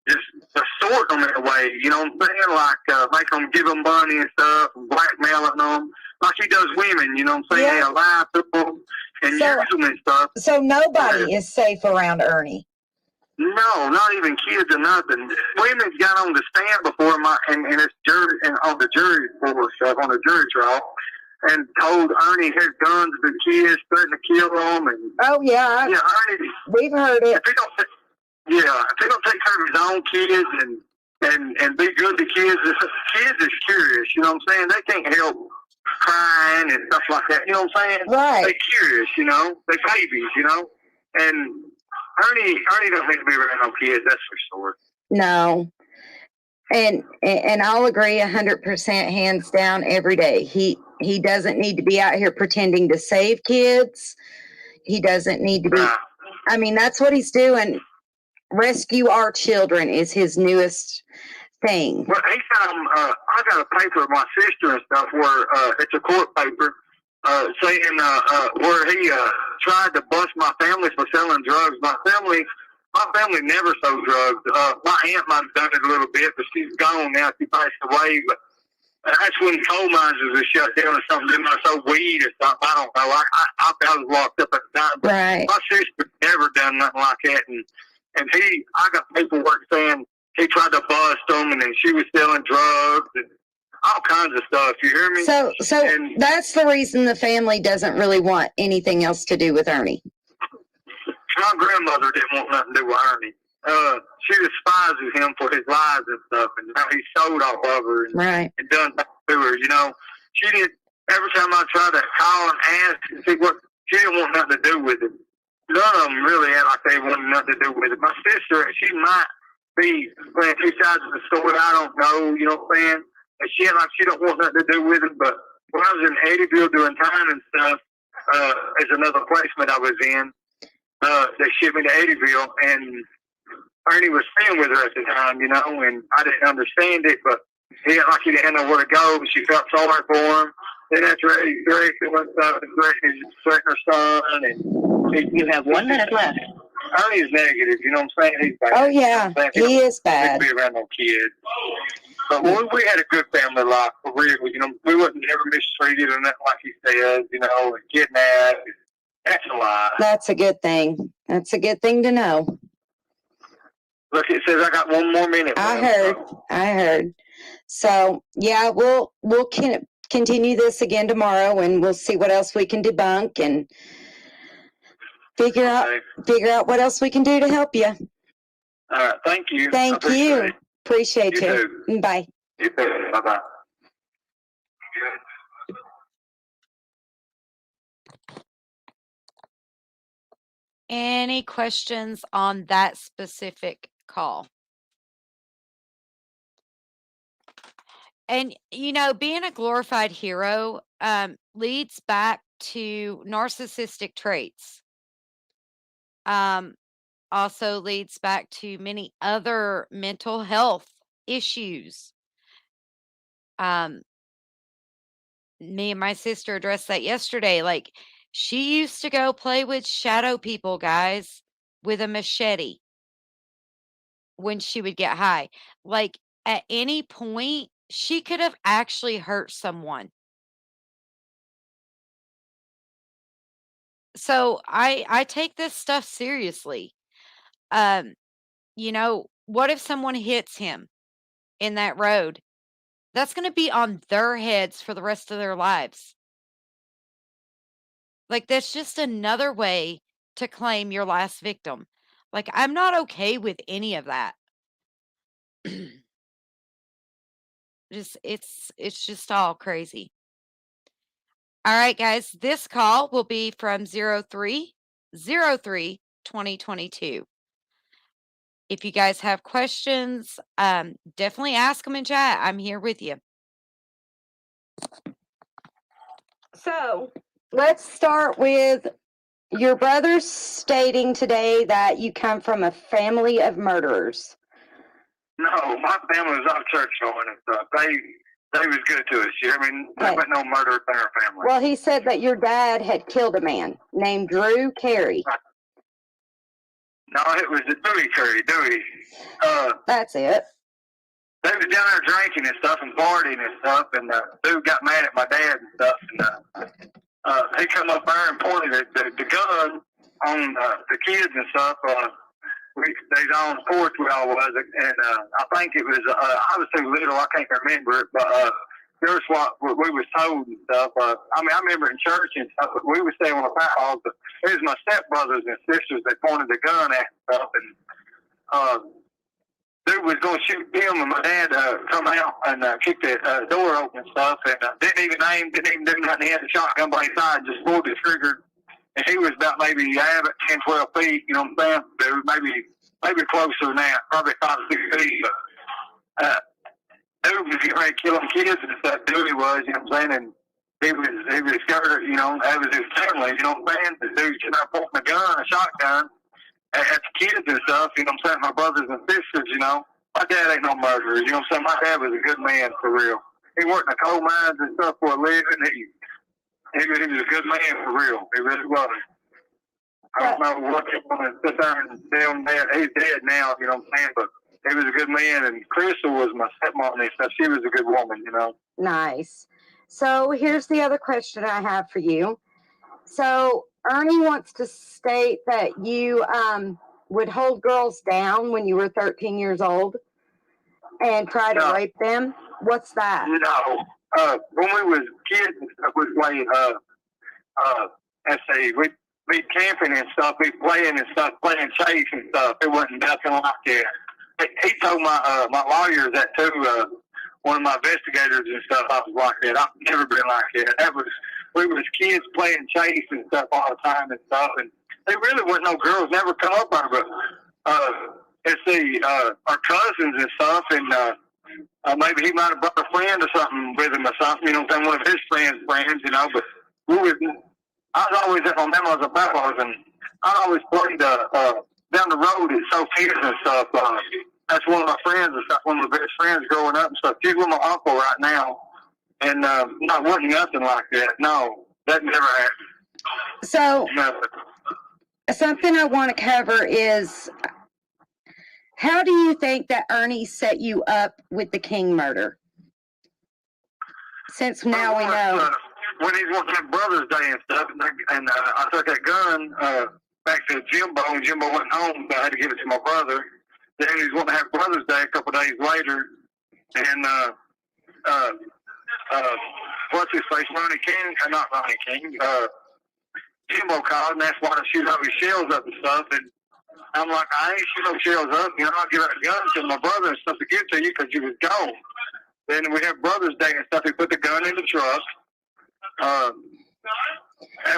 [SPEAKER 2] just assorting them in a way, you know what I'm saying? Like, make them give them money and stuff, and blackmailing them, like he does women, you know what I'm saying?
[SPEAKER 3] Yeah.
[SPEAKER 2] He'll lie to them and use them and stuff.
[SPEAKER 3] So nobody is safe around Ernie.
[SPEAKER 2] No, not even kids or nothing. Women's got on the stand before and it's jury and on the jury for stuff on the jury trial, and told Ernie had guns to the kids, threatened to kill them, and
[SPEAKER 3] yeah,
[SPEAKER 2] Ernie,
[SPEAKER 3] we've heard it.
[SPEAKER 2] if he don't take care of his own kids and be good to kids, kids is curious. You know what I'm saying? They can't help crying and stuff like that. You know what I'm saying?
[SPEAKER 3] Right.
[SPEAKER 2] They're curious. You know, they're babies. You know, and Ernie don't need to be around no kids, that's for sure.
[SPEAKER 3] No. And I'll agree 100% hands down every day. He doesn't need to be out here pretending to save kids. He doesn't need to be, I mean, that's what he's doing. Rescue our children is his newest thing.
[SPEAKER 2] Well, he found, I got a paper of my sister and stuff where, it's a court paper, saying, where he, tried to bust my family for selling drugs. My family never sold drugs. My aunt might have done it a little bit, but she's gone now. She passed away. But that's when coal mines was shut down or something. They might have sold weed or something. I don't know. I was locked up at the time. But
[SPEAKER 3] right.
[SPEAKER 2] My sister never done nothing like that. And I got paperwork saying he tried to bust them, and then she was selling drugs and all kinds of stuff. You hear me?
[SPEAKER 3] So that's the reason the family doesn't really want anything else to do with Ernie.
[SPEAKER 2] My grandmother didn't want nothing to do with Ernie. She despises him for his lies and stuff, and how he sold off of her and,
[SPEAKER 3] right.
[SPEAKER 2] and done that to her. You know, she did. Every time I tried to call and ask and see what, she didn't want nothing to do with it. None of them really act like they wanted nothing to do with it. My sister, she might be playing two sides of the story. I don't know. You know what I'm saying? And she act like she don't want nothing to do with it. But when I was in Eddyville doing time and stuff, as another placement I was in, they shipped me to Eddyville, and Ernie was staying with her at the time, you know, and I didn't understand it, but he acted like he didn't know where to go, but she felt sorry for him. Then after Eddie went up and threatened her son, and
[SPEAKER 4] you have 1 minute left.
[SPEAKER 2] Ernie's negative, you know what I'm saying? He's bad.
[SPEAKER 3] Oh, yeah, he is bad.
[SPEAKER 2] Be around no kids. But we had a good family life, for real. You know, we wasn't ever mistreated or nothing like he says, you know, and kidnapped. That's a lie. That's a good thing. That's a good thing to know. Look, it says I got 1 more minute.
[SPEAKER 3] I heard. So yeah, we'll continue this again tomorrow, and we'll see what else we can debunk and figure out what else we can do to help you.
[SPEAKER 2] All right, thank you.
[SPEAKER 3] Thank you. Appreciate you.
[SPEAKER 2] Too.
[SPEAKER 3] Bye.
[SPEAKER 2] You too. Bye-bye.
[SPEAKER 1] Any questions on that specific call? And, you know, being a glorified hero leads back to narcissistic traits. Also leads back to many other mental health issues. Me and my sister addressed that yesterday. Like, she used to go play with shadow people, guys, with a machete when she would get high. Like, at any point, she could have actually hurt someone. So I take this stuff seriously. You know, what if someone hits him in that road? That's going to be on their heads for the rest of their lives. Like, that's just another way to claim your last victim. Like, I'm not okay with any of that. It's just all crazy. All right, guys, this call will be from 03/03/2022. If you guys have questions, definitely ask them in chat. I'm here with you. So let's start with
[SPEAKER 3] Your brother's stating today that you come from a family of murderers.
[SPEAKER 2] No, my family was out church going and stuff. They was good to us. I mean, there
[SPEAKER 3] Okay.
[SPEAKER 2] wasn't no murder in our family.
[SPEAKER 3] Well, he said that your dad had killed a man named Drew Carey.
[SPEAKER 2] No, it was Dewey Curry. Dewey.
[SPEAKER 3] That's it.
[SPEAKER 2] They was down there drinking and stuff and partying and stuff, and dude got mad at my dad and stuff, and he come up there and pointed the gun on the kids and stuff. They was on the porch where I was, and I think it was, I was too little, I can't remember it, but here's what we was told and stuff. I mean, I remember in church and stuff, but we was staying on the power halls, but it was my stepbrothers and sisters that pointed the gun at and stuff, and dude was going to shoot him, and my dad come out and kicked the door open and stuff, and didn't even aim, didn't even do nothing. He had the shotgun by his side, just pulled the trigger. And he was about maybe 10, 12 feet, you know what I'm saying? Dude, maybe closer than that, probably 5 or 6 feet. But dude was getting ready to kill them kids and stuff. Dude, he was, you know what I'm saying? And he was scared, you know, that was his family, you know what I'm saying? The dude sitting there pointing a gun, a shotgun at the kids and stuff, you know what I'm saying? My brothers and sisters, you know. My dad ain't no murderer, you know what I'm saying? My dad was a good man for real. He worked in the coal mines and stuff for a living. He was a good man for real. He really was. I don't know what they want to sit there and tell him that. He's dead now, you know what I'm saying? But he was a good man. And Crystal was my stepmom and stuff. She was a good woman, you know.
[SPEAKER 3] Nice. So here's the other question I have for you. So Ernie wants to state that you would hold girls down when you were 13 years old and try to rape them. What's that?
[SPEAKER 2] No. When we was kids and stuff, we played, let's see, we'd be camping and stuff, we'd playing and stuff, playing chase and stuff. It wasn't nothing like that. He told my lawyers that too, one of my investigators and stuff, I was like that. I've never been like that. We was kids playing chase and stuff all the time and stuff, and there really wasn't no girls never come up there, but, let's see, our cousins and stuff, and, maybe he might have brought a friend or something with him or something, you know what I'm saying, one of his friends, you know, but I was always at my grandma's apartment, and I always played down the road at Sophia's and stuff. That's one of my friends and stuff, one of my best friends growing up and stuff. She's with my uncle right now, and not wasn't nothing like that. No, that never happened.
[SPEAKER 3] So,
[SPEAKER 2] Nothing.
[SPEAKER 3] something I want to cover is, how do you think that Ernie set you up with the King murder? Since now we know.
[SPEAKER 2] When he was working at Brothers Day and stuff, and I took that gun back to Jimbo, and Jimbo went home, so I had to give it to my brother. Then he was wanting to have Brothers Day a couple of days later, and what's his face, Ronnie King, not Ronnie King, Jimbo called and asked why to shoot all his shells up and stuff, and I'm like, I ain't shoot no shells up, you know, I'll give that gun to my brother and stuff to give to you because you was gone. Then we have Brothers Day and stuff, he put the gun in the truck. That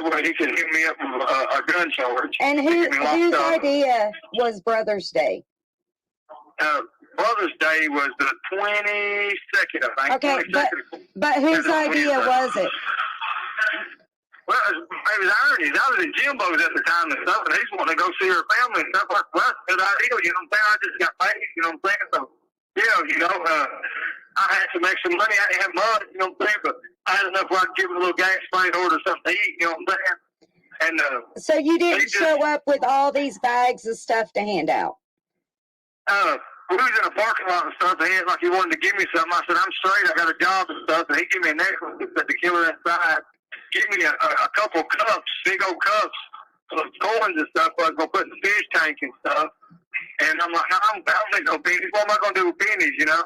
[SPEAKER 2] way he could hit me up with a gun charge.
[SPEAKER 3] And whose idea was Brothers Day?
[SPEAKER 2] Brothers Day was the 22nd, I think.
[SPEAKER 3] Okay,
[SPEAKER 2] 22nd.
[SPEAKER 3] but whose idea was it?
[SPEAKER 2] Well, it was Ernie's. I was at Jimbo's at the time and stuff, and he's wanting to go see her family and stuff. Like, well, that's a good idea, you know what I'm saying? I just got paid, you know what I'm saying? So, yeah, you know, I had some extra money. I didn't have much, you know what I'm saying? But I had enough where I could give him a little gas spray and order something to eat, you know what I'm saying? And,
[SPEAKER 3] so you didn't show up with all these bags of stuff to hand out?
[SPEAKER 2] We was in a parking lot and stuff, and he like he wanted to give me something. I said, I'm straight, I got a job and stuff, and he gave me a necklace that said the killer inside. Give me a couple cups, big old cups of coins and stuff I was going to put in the fish tank and stuff. And I'm like, I don't think no pennies. What am I going to do with pennies, you know?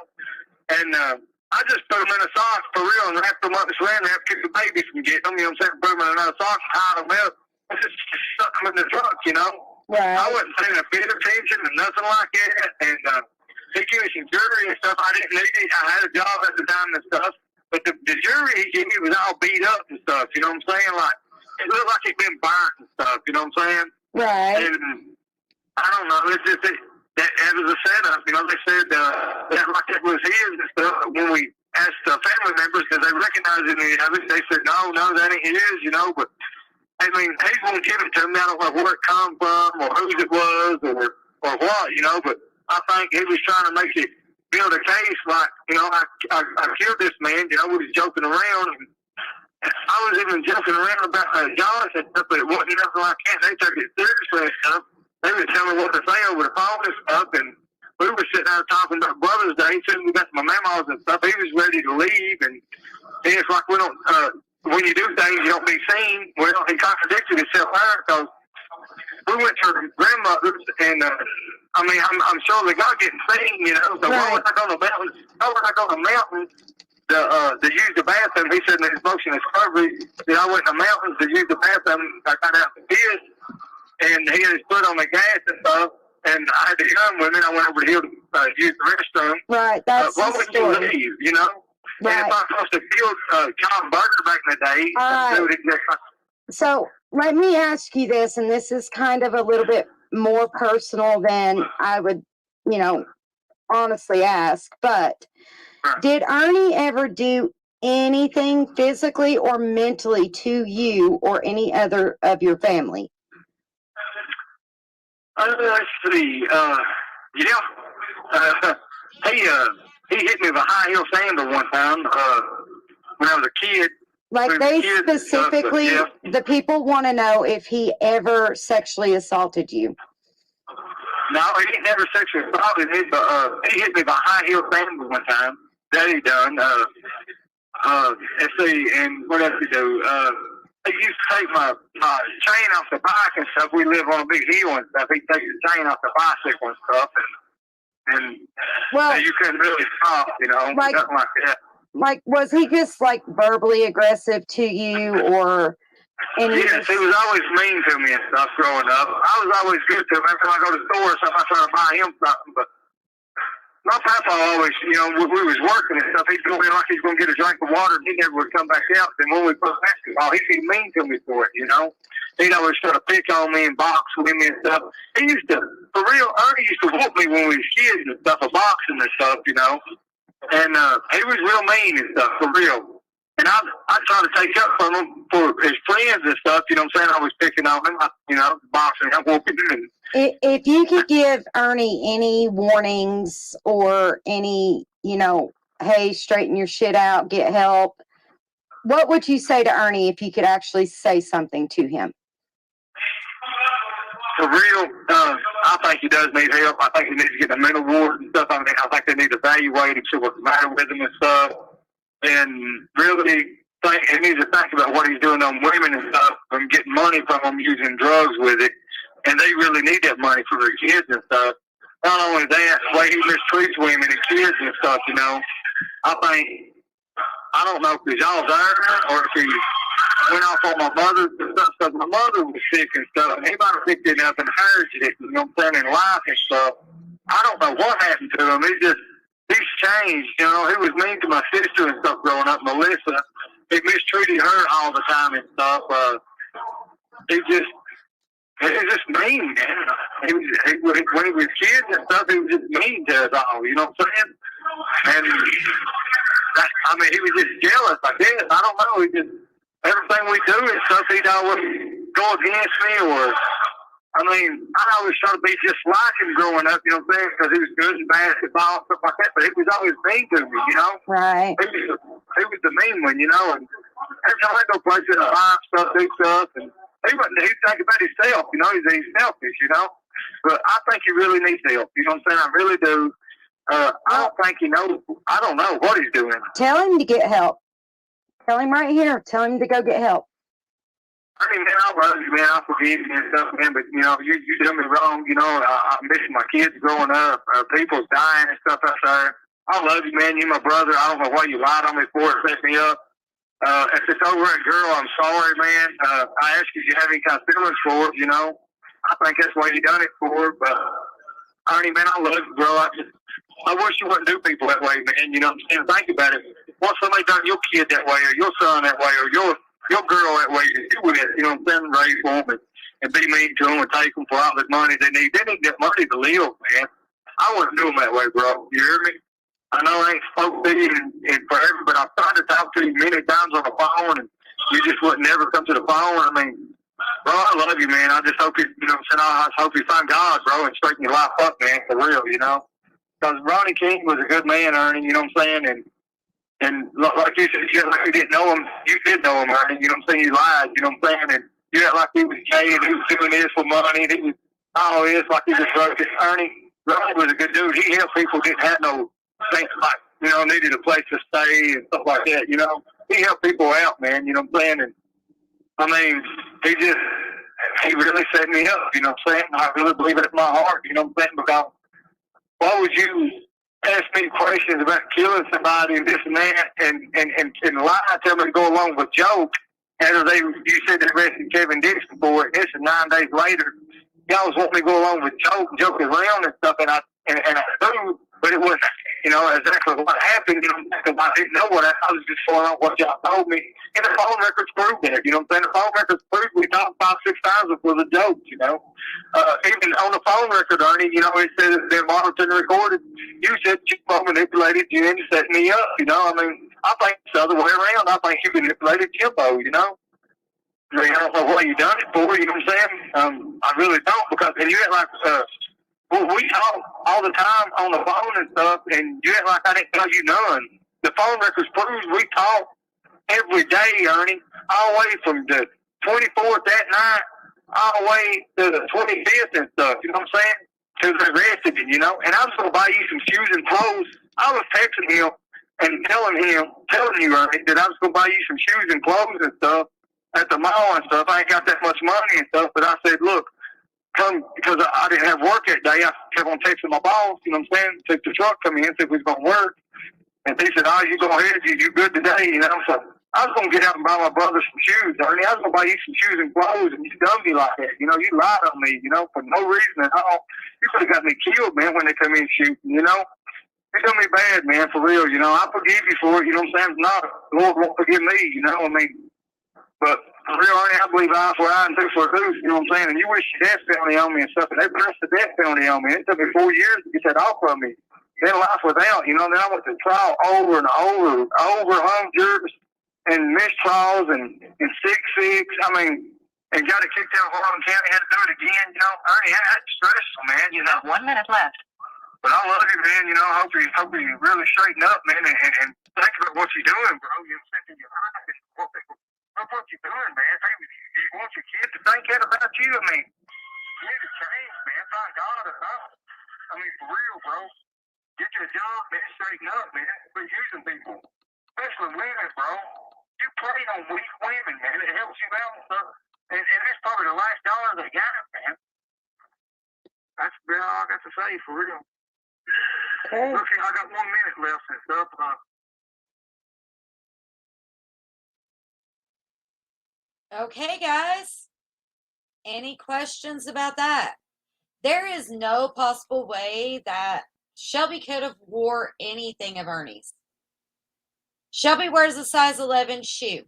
[SPEAKER 2] And I just put them in a sock for real and wrapped them up and ran there, keep the babies from getting them, you know what I'm saying? Put them in another sock, tied them up, and just stuck them in the truck, you know?
[SPEAKER 3] Right.
[SPEAKER 2] I wasn't paying a bit of attention and nothing like that. And he gave me some jewelry and stuff. I didn't need it. I had a job at the time and stuff. But the jewelry he gave me was all beat up and stuff, you know what I'm saying? Like, it looked like it'd been burnt and stuff, you know what I'm saying?
[SPEAKER 3] Right.
[SPEAKER 2] And I don't know, it's just that was a setup, you know, they said that like it was his and stuff. When we asked the family members, because they recognized any of it, they said, no, that ain't his, you know, but I mean, he won't give it to me. I don't know where it come from or whose it was or what, you know. But I think he was trying to make it build a case like, you know, I killed this man. You know, we was joking around. And I was even joking around about Josh and stuff, but it wasn't nothing like that. They took it seriously and stuff. They would tell me what to say over the phone and stuff, and we were sitting there talking about Brother's Day. Soon we got to my mama's and stuff. He was ready to leave, and it's like we don't. When you do things, you don't be seen. Well, he contradicted himself there because we went to her grandmother's, and I mean, I'm sure they got getting seen, you know. So why would I go to the mountains? Why would I go to the mountains to use the bathroom? He said in his motion discovery that I went to the mountains to use the bathroom. I got out the piss, and he had his foot on the gas and stuff. And I had to come with him. I went over to him to use the restroom.
[SPEAKER 3] Right, that's
[SPEAKER 2] why
[SPEAKER 3] the
[SPEAKER 2] would
[SPEAKER 3] story.
[SPEAKER 2] you leave? You know.
[SPEAKER 3] Right.
[SPEAKER 2] And if I'm supposed to kill John Burger back in the day,
[SPEAKER 3] All right. So let me ask you this, and this is kind of a little bit more personal than I would, you know, honestly ask, but did Ernie ever do anything physically or mentally to you or any other of your family?
[SPEAKER 2] Let's see. He hit me with a high heel sandal one time when I was a kid.
[SPEAKER 3] Like they specifically, the people want to know if he ever sexually assaulted you.
[SPEAKER 2] No, he never sexually assaulted me, but he hit me with a high heel sandal one time. That he done. Let's see, and what else he do? He used to take my chain off the bike and stuff. We live on a big hill and stuff. He'd take the chain off the bicycle and stuff, and
[SPEAKER 3] well,
[SPEAKER 2] you couldn't really stop, you know,
[SPEAKER 3] like,
[SPEAKER 2] nothing like that.
[SPEAKER 3] Like, was he just like verbally aggressive to you, or any?
[SPEAKER 2] Yes, he was always mean to me and stuff growing up. I was always good to him. Every time I go to the store or something, I try to buy him something, but my papa always, you know, we was working and stuff. He'd go in like he's going to get a drink of water, and he never would come back out. Then when we played basketball, he'd be mean to me for it, you know. He'd always try to pick on me and box with me and stuff. He used to, for real, Ernie used to whoop me when we was kids and stuff, for boxing and stuff, you know. And he was real mean and stuff, for real. And I tried to take up from him for his friends and stuff, you know what I'm saying? I was picking on him, you know, boxing, I'm whooping him.
[SPEAKER 3] If you could give Ernie any warnings or any, you know, hey, straighten your shit out, get help, what would you say to Ernie if you could actually say something to him?
[SPEAKER 2] For real, I think he does need help. I think he needs to get the mental ward and stuff. I mean, I think they need to evaluate him, see what's the matter with him and stuff. And really, he needs to think about what he's doing on women and stuff and getting money from them using drugs with it. And they really need that money for their kids and stuff. Not only that, the way he mistreats women and kids and stuff, you know. I don't know if he's all there or if he went off on my mother and stuff, because my mother was sick and stuff. And he might have picked it up and inherited it, you know what I'm saying, in life and stuff. I don't know what happened to him. He's changed, you know. He was mean to my sister and stuff growing up, Melissa. He mistreated her all the time and stuff. He was just mean, man. When he was kids and stuff, he was just mean to us all, you know what I'm saying? And, I mean, he was just jealous, I guess. I don't know. He just, everything we do and stuff, he'd always go against me or, I mean, I always try to be just like him growing up, you know what I'm saying? Because he was good in basketball and stuff like that, but he was always mean to me, you know?
[SPEAKER 3] Right.
[SPEAKER 2] He was the mean one, you know? And every time I go places, I buy stuff, do stuff, and he'd think about himself, you know? He's selfish, you know? But I think he really needs help, you know what I'm saying? I really do. I don't think he knows. I don't know what he's doing.
[SPEAKER 3] Tell him to get help. Tell him right here. Tell him to go get help.
[SPEAKER 2] I mean, man, I love you, man. I forgive you and stuff, man. But, you know, you did me wrong. You know, I'm missing my kids growing up. People's dying and stuff out there. I love you, man. You're my brother. I don't know why you lied on me for it, set me up. If it's over at girl, I'm sorry, man. I ask you if you have any kind of feelings for it, you know. I think that's why you done it for. But, Ernie, man, I love you, bro. I wish you wouldn't do people that way, man. You know what I'm saying? Think about it. Once somebody done your kid that way, or your son that way, or your girl that way, you would, you know what I'm saying, raise them and be mean to them and take them for all the money they need. They need that money to live, man. I wouldn't do them that way, bro. You hear me? I know I ain't supposed to be in forever, but I've tried to talk to you many times on the phone, and you just wouldn't never come to the phone. I mean, Bro, I love you, man. I just hope I just hope you find God, bro, and straighten your life up, man, for real, Because Ronnie King was a good man, Ernie, you know what I'm saying? And like you said, you act like you didn't know him. You did know him, Ernie, you know what I'm saying? You lied, you know what I'm saying? And you act like he was gay and he was doing this for money and he was all this, like he just broke it. Ronnie was a good dude. He helped people didn't have no things like, needed a place to stay and stuff like that, He helped people out, man, you know what I'm saying? And I mean, he really set me up, you know what I'm saying? I really believe it in my heart, you know what I'm saying? Because why would you ask me questions about killing somebody and this and that and lie, tell me to go along with joke after you said they arrested Kevin Dixon for it, and this is 9 days later. Y'all was wanting me to go along with joke around and stuff, and I do, but it wasn't, exactly what happened, because I didn't know I was just following out what y'all told me. And the phone records proved that, you know what I'm saying? The phone records proved we talked 5-6 times before the jokes, even on the phone record, Ernie, it said it's been monitored and recorded. You said you manipulated you into setting me up, I mean, I think it's the other way around. I think you manipulated Jimbo, I mean, I don't know what you done it for, you know what I'm saying? I really don't, because, and you act like, we talk all the time on the phone and stuff, and you act like I didn't tell you none. The phone records prove we talk every day, Ernie, all the way from the 24th that night, all the way to the 25th and stuff, you know what I'm saying? Till they arrested him, And I was going to buy you some shoes and clothes. I was texting him and telling you, Ernie, that I was going to buy you some shoes and clothes and stuff at the mall and stuff. I ain't got that much money and stuff, but I said, look, come, because I didn't have work that day. I kept on texting my boss, you know what I'm saying? Said the truck come in, said we was going to work. And he said, you go ahead, you good today, So I was going to get out and buy my brother some shoes, Ernie. I was going to buy you some shoes and clothes, and you done me like that. You lied on me, for no reason at all. You could have got me killed, man, when they come in shooting, You done me bad, man, for real, I forgive you for it, you know what I'm saying? If not, the Lord won't forgive me, I mean, but for real, Ernie, I believe eye for eye and tooth for tooth, you know what I'm saying? And you wish your death penalty on me and stuff, and they pressed the death penalty on me. It took me 4 years to get that off of me. Then life without, then I went to trial over and over, hung jurors and missed trials and 6-6. I mean, and got it kicked out of Harlan County, had to do it again, Ernie, that's stressful, man,
[SPEAKER 4] 1 minute left.
[SPEAKER 2] But I love you, man, I hope you really straighten up, man, and think about what you're doing, bro. Thinking your life. That's what you're doing, man. You want your kids to think that about you? I mean, you need to change, man. Find God or not. I mean, for real, bro. Get your job, man. Straighten up, man. Quit using people. Especially women, bro. You prey on weak women, man. It helps you out and stuff. And that's probably the last dollar they got, man. That's all I got to say, for real.
[SPEAKER 3] Okay.
[SPEAKER 2] Look, I got 1 minute left and stuff.
[SPEAKER 1] Okay, guys. Any questions about that? There is no possible way that Shelby could have wore anything of Ernie's. Shelby wears a size 11 shoe.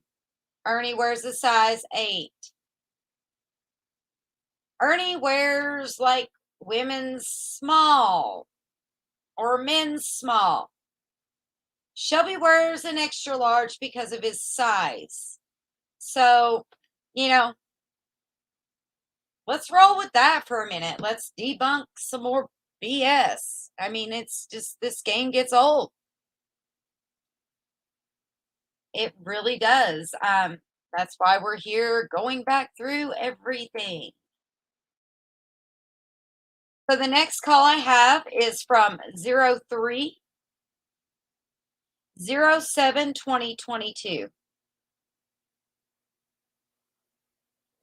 [SPEAKER 1] Ernie wears a size 8. Ernie wears like women's small or men's small. Shelby wears an extra large because of his size. So, let's roll with that for a minute. Let's debunk some more BS. I mean, it's just, this game gets old. It really does. That's why we're here going back through everything. So the next call I have is from 03-07-2022.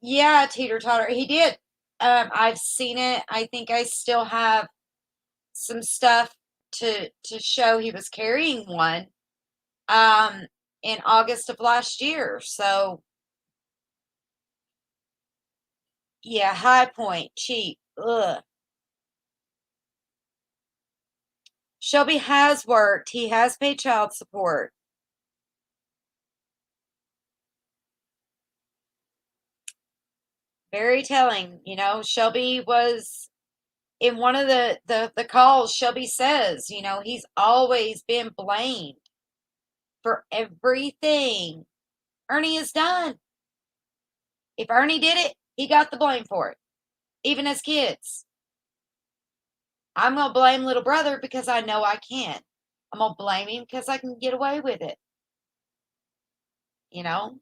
[SPEAKER 1] Yeah, Teeter Totter. He did. I've seen it. I think I still have some stuff to show he was carrying one in August of last year. So yeah, High Point, cheap. Ugh. Shelby has worked. He has paid child support. Very telling. Shelby was in one of the calls. Shelby says, he's always been blamed for everything Ernie has done. If Ernie did it, He got the blame for it, even as kids. I'm going to blame little brother because I know I can't. I'm going to blame him because I can get away with it. You know?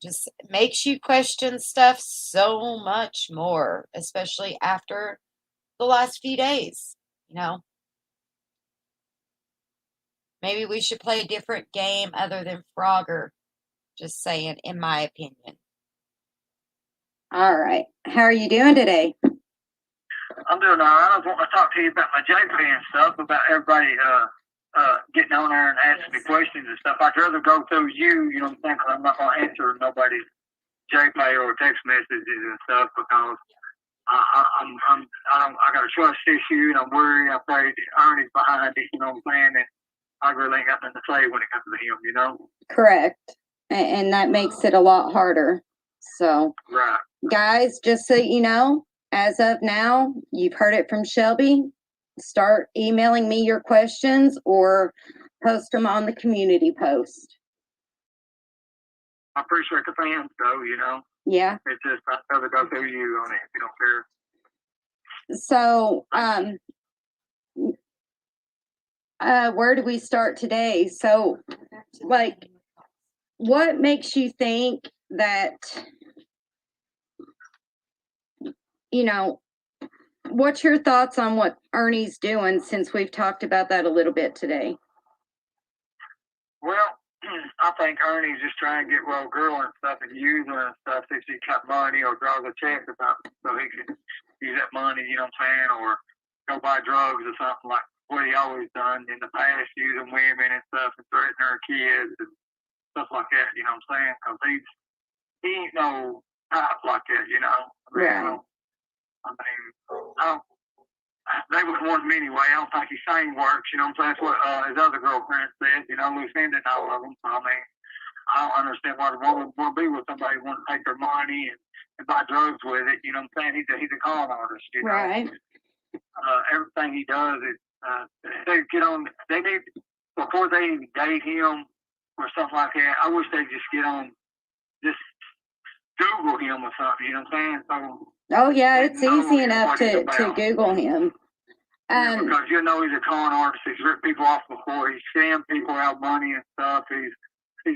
[SPEAKER 1] Just makes you question stuff so much more, especially after the last few days, you know? Maybe we should play a different game other than Frogger. Just saying, in my opinion.
[SPEAKER 3] All right. How are you doing today?
[SPEAKER 2] I'm doing all right. I was wanting to talk to you about my JP and stuff, about everybody getting on there and asking me questions and stuff. I'd rather go through you, you know what I'm saying, 'cause I'm not going to answer nobody's JP or text messages and stuff because I got a trust issue and I'm worried. I'm afraid Ernie's behind it, you know what I'm saying, and I really ain't got nothing to say when it comes to him, you know?
[SPEAKER 3] Correct. And that makes it a lot harder. So,
[SPEAKER 2] Right.
[SPEAKER 3] guys, just so you know, as of now, you've heard it from Shelby. Start emailing me your questions or post them on the community post.
[SPEAKER 2] I appreciate the fans, though, you know?
[SPEAKER 3] Yeah.
[SPEAKER 2] It's just, I'd rather go through you on it if you don't care.
[SPEAKER 3] So, where do we start today? So, like, what makes you think that, you know, what's your thoughts on what Ernie's doing since we've talked about that a little bit today?
[SPEAKER 2] Well, I think Ernie's just trying to get well girl and stuff and use her and stuff if she got money or draws a check or something so he can use that money, you know what I'm saying, or go buy drugs or something like what he always done in the past, using women and stuff and threatening her kids and stuff like that, you know what I'm saying? Because he ain't no type like that, you know?
[SPEAKER 3] Right.
[SPEAKER 2] They wouldn't want him anyway. I don't think his saying works, you know what I'm saying? That's what his other girlfriend said, you know, Lucinda and all of them. So, I mean, I don't understand why the woman want to be with somebody who want to take their money and buy drugs with it, you know what I'm saying? He's a con artist, you know?
[SPEAKER 3] Right.
[SPEAKER 2] Everything he does is, they need, before they even date him or something like that, I wish they'd just get on, just Google him or something, you know what I'm saying? So,
[SPEAKER 3] oh yeah, it's easy enough to Google him.
[SPEAKER 2] Yeah, because you know he's a con artist. He's ripped people off before. He's scammed people out of money and stuff. He's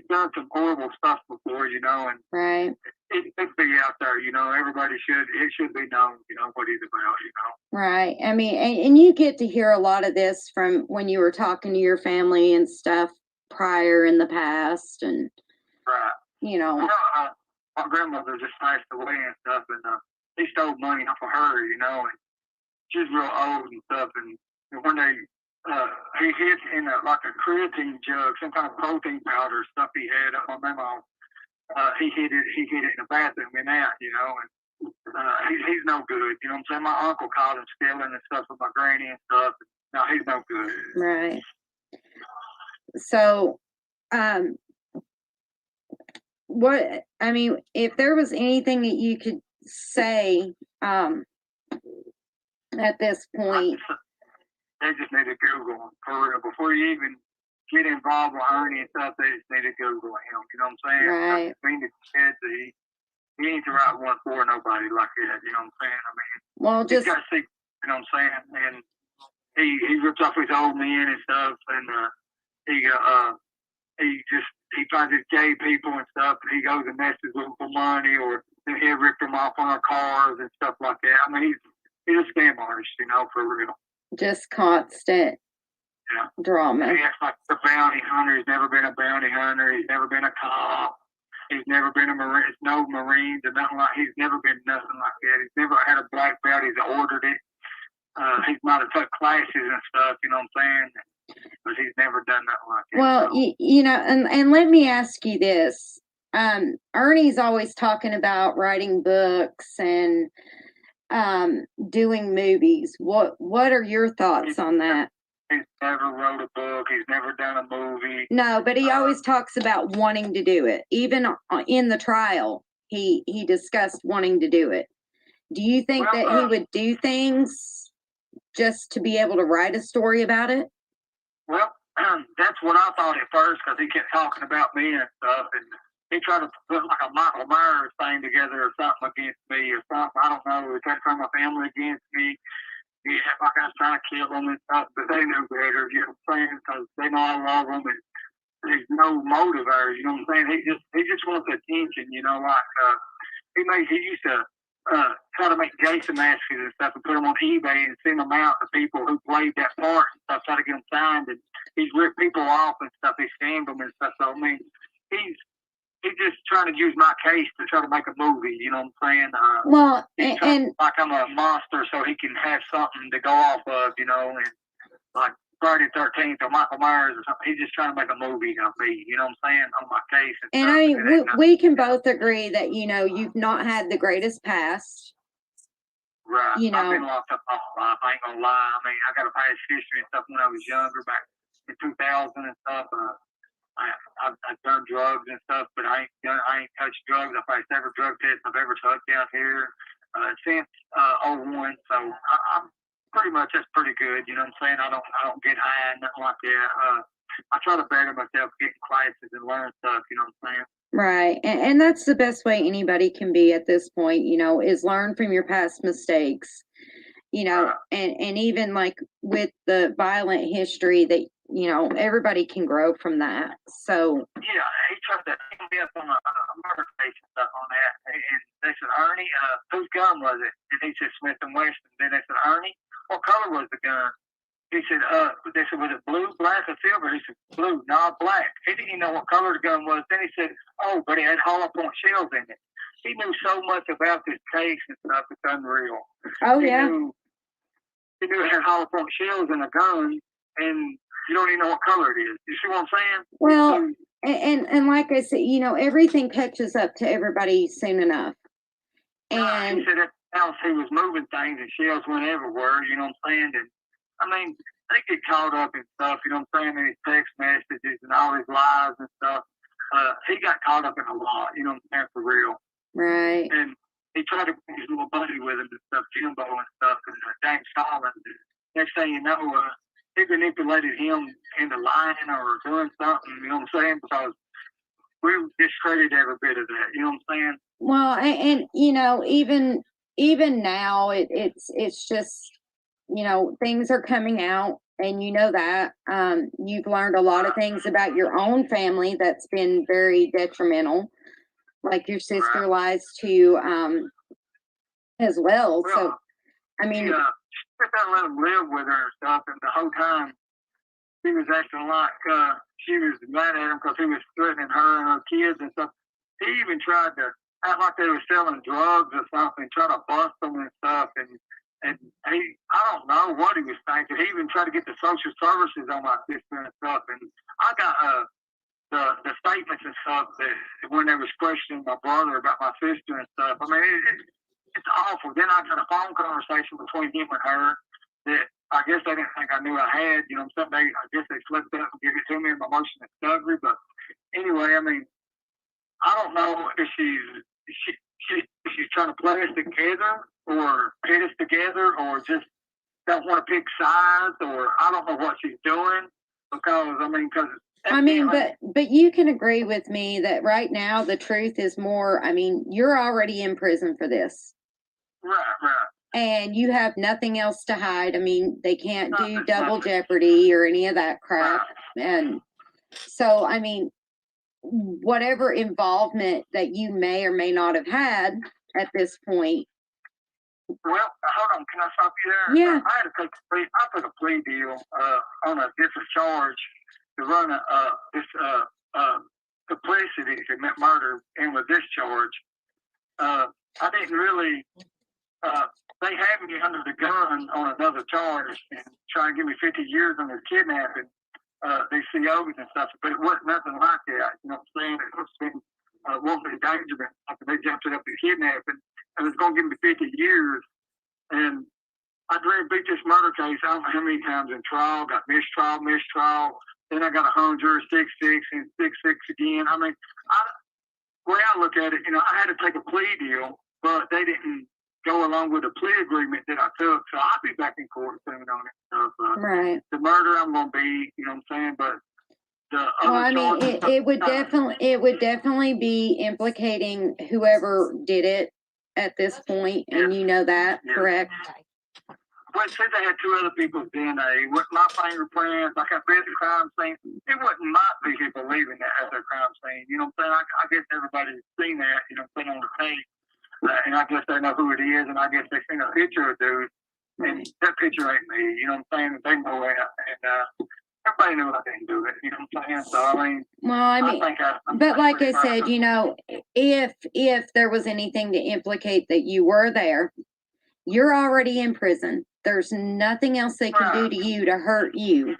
[SPEAKER 2] done some horrible stuff before, you know, and
[SPEAKER 3] right.
[SPEAKER 2] It should be out there, you know. It should be known, you know, what he's about, you know.
[SPEAKER 3] Right. I mean, and you get to hear a lot of this from when you were talking to your family and stuff prior in the past, and
[SPEAKER 2] right.
[SPEAKER 3] You know.
[SPEAKER 2] Well, my grandmother just passed away and stuff, and he stole money off of her, you know, and she's real old and stuff, and when he hid in like a creatine jug, some kind of protein powder stuff he had up on my mom. He hid it in the bathroom and that, you know, and he's no good, you know what I'm saying? My uncle caught him stealing and stuff with my granny and stuff. No, he's no good.
[SPEAKER 3] Right. So, what, I mean, if there was anything that you could say, at this point.
[SPEAKER 2] They just need to Google him for real. Before you even get involved with Ernie and stuff, they just need to Google him. You know what I'm saying?
[SPEAKER 3] Right.
[SPEAKER 2] Being the kid, he ain't the right one for nobody like that. You know what I'm saying? I mean,
[SPEAKER 3] well,
[SPEAKER 2] he's got sick. You know what I'm saying? And he rips off his old men and stuff, and he finds his gay people and stuff, and he goes and messes with them for money, or he'll rip them off on our cars and stuff like that. I mean, he's a scam artist, you know, for real.
[SPEAKER 3] Just constant drama.
[SPEAKER 2] He acts like a bounty hunter. He's never been a bounty hunter. He's never been a cop. He's never been a Marine. No Marines or nothing like. He's never been nothing like that. He's never had a black belt. He's ordered it. He might have took classes and stuff. You know what I'm saying? But he's never done nothing like that.
[SPEAKER 3] Well, so. You know, and let me ask you this. Ernie's always talking about writing books and doing movies. What are your thoughts on that?
[SPEAKER 2] He's never wrote a book. He's never done a movie.
[SPEAKER 3] No, but he always talks about wanting to do it. Even in the trial, he discussed wanting to do it. Do you think that he would do things just to be able to write a story about it?
[SPEAKER 2] Well, that's what I thought at first, because he kept talking about me and stuff, and he tried to put like a Michael Myers thing together or something against me or something. I don't know. He tried to turn my family against me. He had like I was trying to kill them and stuff, but they knew better. You know what I'm saying? Because they know I love them and there's no motive there. You know what I'm saying? He just wants attention. You know, like he used to try to make Jason masks and stuff and put them on eBay and send them out to people who played that part and stuff, try to get them signed. And he's ripped people off and stuff. He scammed them and stuff. So I mean, he's just trying to use my case to try to make a movie. You know what I'm saying?
[SPEAKER 3] Well,
[SPEAKER 2] and like I'm a monster, so he can have something to go off of. You know, and like Friday 13th or Michael Myers or something. He's just trying to make a movie of me. You know what I'm saying? On my case.
[SPEAKER 3] And I mean, we can both agree that, you know, you've not had the greatest past.
[SPEAKER 2] Right.
[SPEAKER 3] You know,
[SPEAKER 2] I've been locked up all my life. I ain't gonna lie. I mean, I got a past history and stuff when I was younger, back in 2000 and stuff. I've done drugs and stuff, but I ain't touched drugs. I passed every drug test I've ever took down here since '01. So I'm pretty much, that's pretty good. You know what I'm saying? I don't get high and nothing like that. I try to better myself, get in classes and learn stuff. You know what I'm saying?
[SPEAKER 3] Right. And that's the best way anybody can be at this point, you know, is learn from your past mistakes, you know, and even like with the violent history that, you know, everybody can grow from that. So
[SPEAKER 2] yeah, he tried to hang me up on a murder case and stuff on that. And they said, Ernie, whose gun was it? And he said, Smith and Wesson. Then they said, Ernie, what color was the gun? He said, they said, was it blue, black, or silver? He said, blue, not black. He didn't even know what color the gun was. Then he said, oh, but it had hollow point shells in it. He knew so much about this case and stuff, it's unreal.
[SPEAKER 3] oh
[SPEAKER 2] he
[SPEAKER 3] yeah.
[SPEAKER 2] Knew it had hollow point shells in a gun, and you don't even know what color it is. You see what I'm saying?
[SPEAKER 3] Well, and like I said, you know, everything catches up to everybody soon enough. And
[SPEAKER 2] he said at the house he was moving things and shells went everywhere, you know what I'm saying? And I mean, they get caught up in stuff, you know what I'm saying, in his text messages and all his lies and stuff. He got caught up in a lot, you know what I'm saying, for real.
[SPEAKER 3] Right.
[SPEAKER 2] And he tried to bring his little buddy with him and stuff, Jimbo and stuff, and James Collins. Next thing you know, he manipulated him into lying or doing something, you know what I'm saying, because we discredited every bit of that, you know what I'm saying?
[SPEAKER 3] Well, and you know, even now, it's just, you know, things are coming out, and you know that you've learned a lot of things about your own family that's been very detrimental, like your sister lies to you as well. So, I mean,
[SPEAKER 2] she I let him live with her and stuff, and the whole time he was acting like she was mad at him because he was threatening her and her kids and stuff. He even tried to act like they were selling drugs or something, try to bust them and stuff, and he, I don't know what he was thinking. He even tried to get the social services on my sister and stuff. And I got the statements and stuff that when they was questioning my brother about my sister and stuff. I mean, it's awful. Then I got a phone conversation between him and her that I guess they didn't think I knew I had. You know, I guess they slipped up and gave it to me in my motion discovery. But anyway, I mean, I don't know if she's trying to play us together or pit us together or just don't want to pick sides, or I don't know what she's doing, because
[SPEAKER 3] but you can agree with me that right now the truth is more, I mean, you're already in prison for this.
[SPEAKER 2] Right.
[SPEAKER 3] And you have nothing else to hide. I mean, they can't do double jeopardy or any of that crap. Right. And so, I mean, whatever involvement that you may or may not have had at this point.
[SPEAKER 2] Well, hold on. Can I stop you there?
[SPEAKER 3] Yeah.
[SPEAKER 2] I took a plea deal on a different charge to run this complicity to commit murder in with this charge. I didn't really. They had me under the gun on another charge and trying to give me 50 years on their kidnapping. These COs and stuff, but it wasn't nothing like that. You know what I'm saying? It was been wanton endangerment after they jumped it up to kidnapping, and it's going to give me 50 years. And I beat this murder case. I don't know how many times in trial, got mistrial. Then I got a hung jury 6-6 and 6-6 again. I mean, the way I look at it, you know, I had to take a plea deal, but they didn't go along with the plea agreement that I took. So I'll be back in court soon on it.
[SPEAKER 3] Right.
[SPEAKER 2] The murder I'm going to be, you know what I'm saying? But the other
[SPEAKER 3] Well, I mean,
[SPEAKER 2] charges.
[SPEAKER 3] it would definitely be implicating whoever did it at this point, and you know that,
[SPEAKER 2] Yes.
[SPEAKER 3] correct?
[SPEAKER 2] Well, since I had two other people's DNA, with my fingerprints, like I read the crime scene, it wasn't my vehicle leaving that as their crime scene. You know what I'm saying? I guess everybody's seen that, you know, put on the tape. And I guess they know who it is, and I guess they seen a picture of dude, and that picture ain't me. You know what I'm saying? They know it, and everybody knew I didn't do it. You know what I'm saying? So I mean,
[SPEAKER 3] Well, I mean, but like I said, you know, if there was anything to implicate that you were there, you're already in prison. There's nothing else they can do to you to hurt you.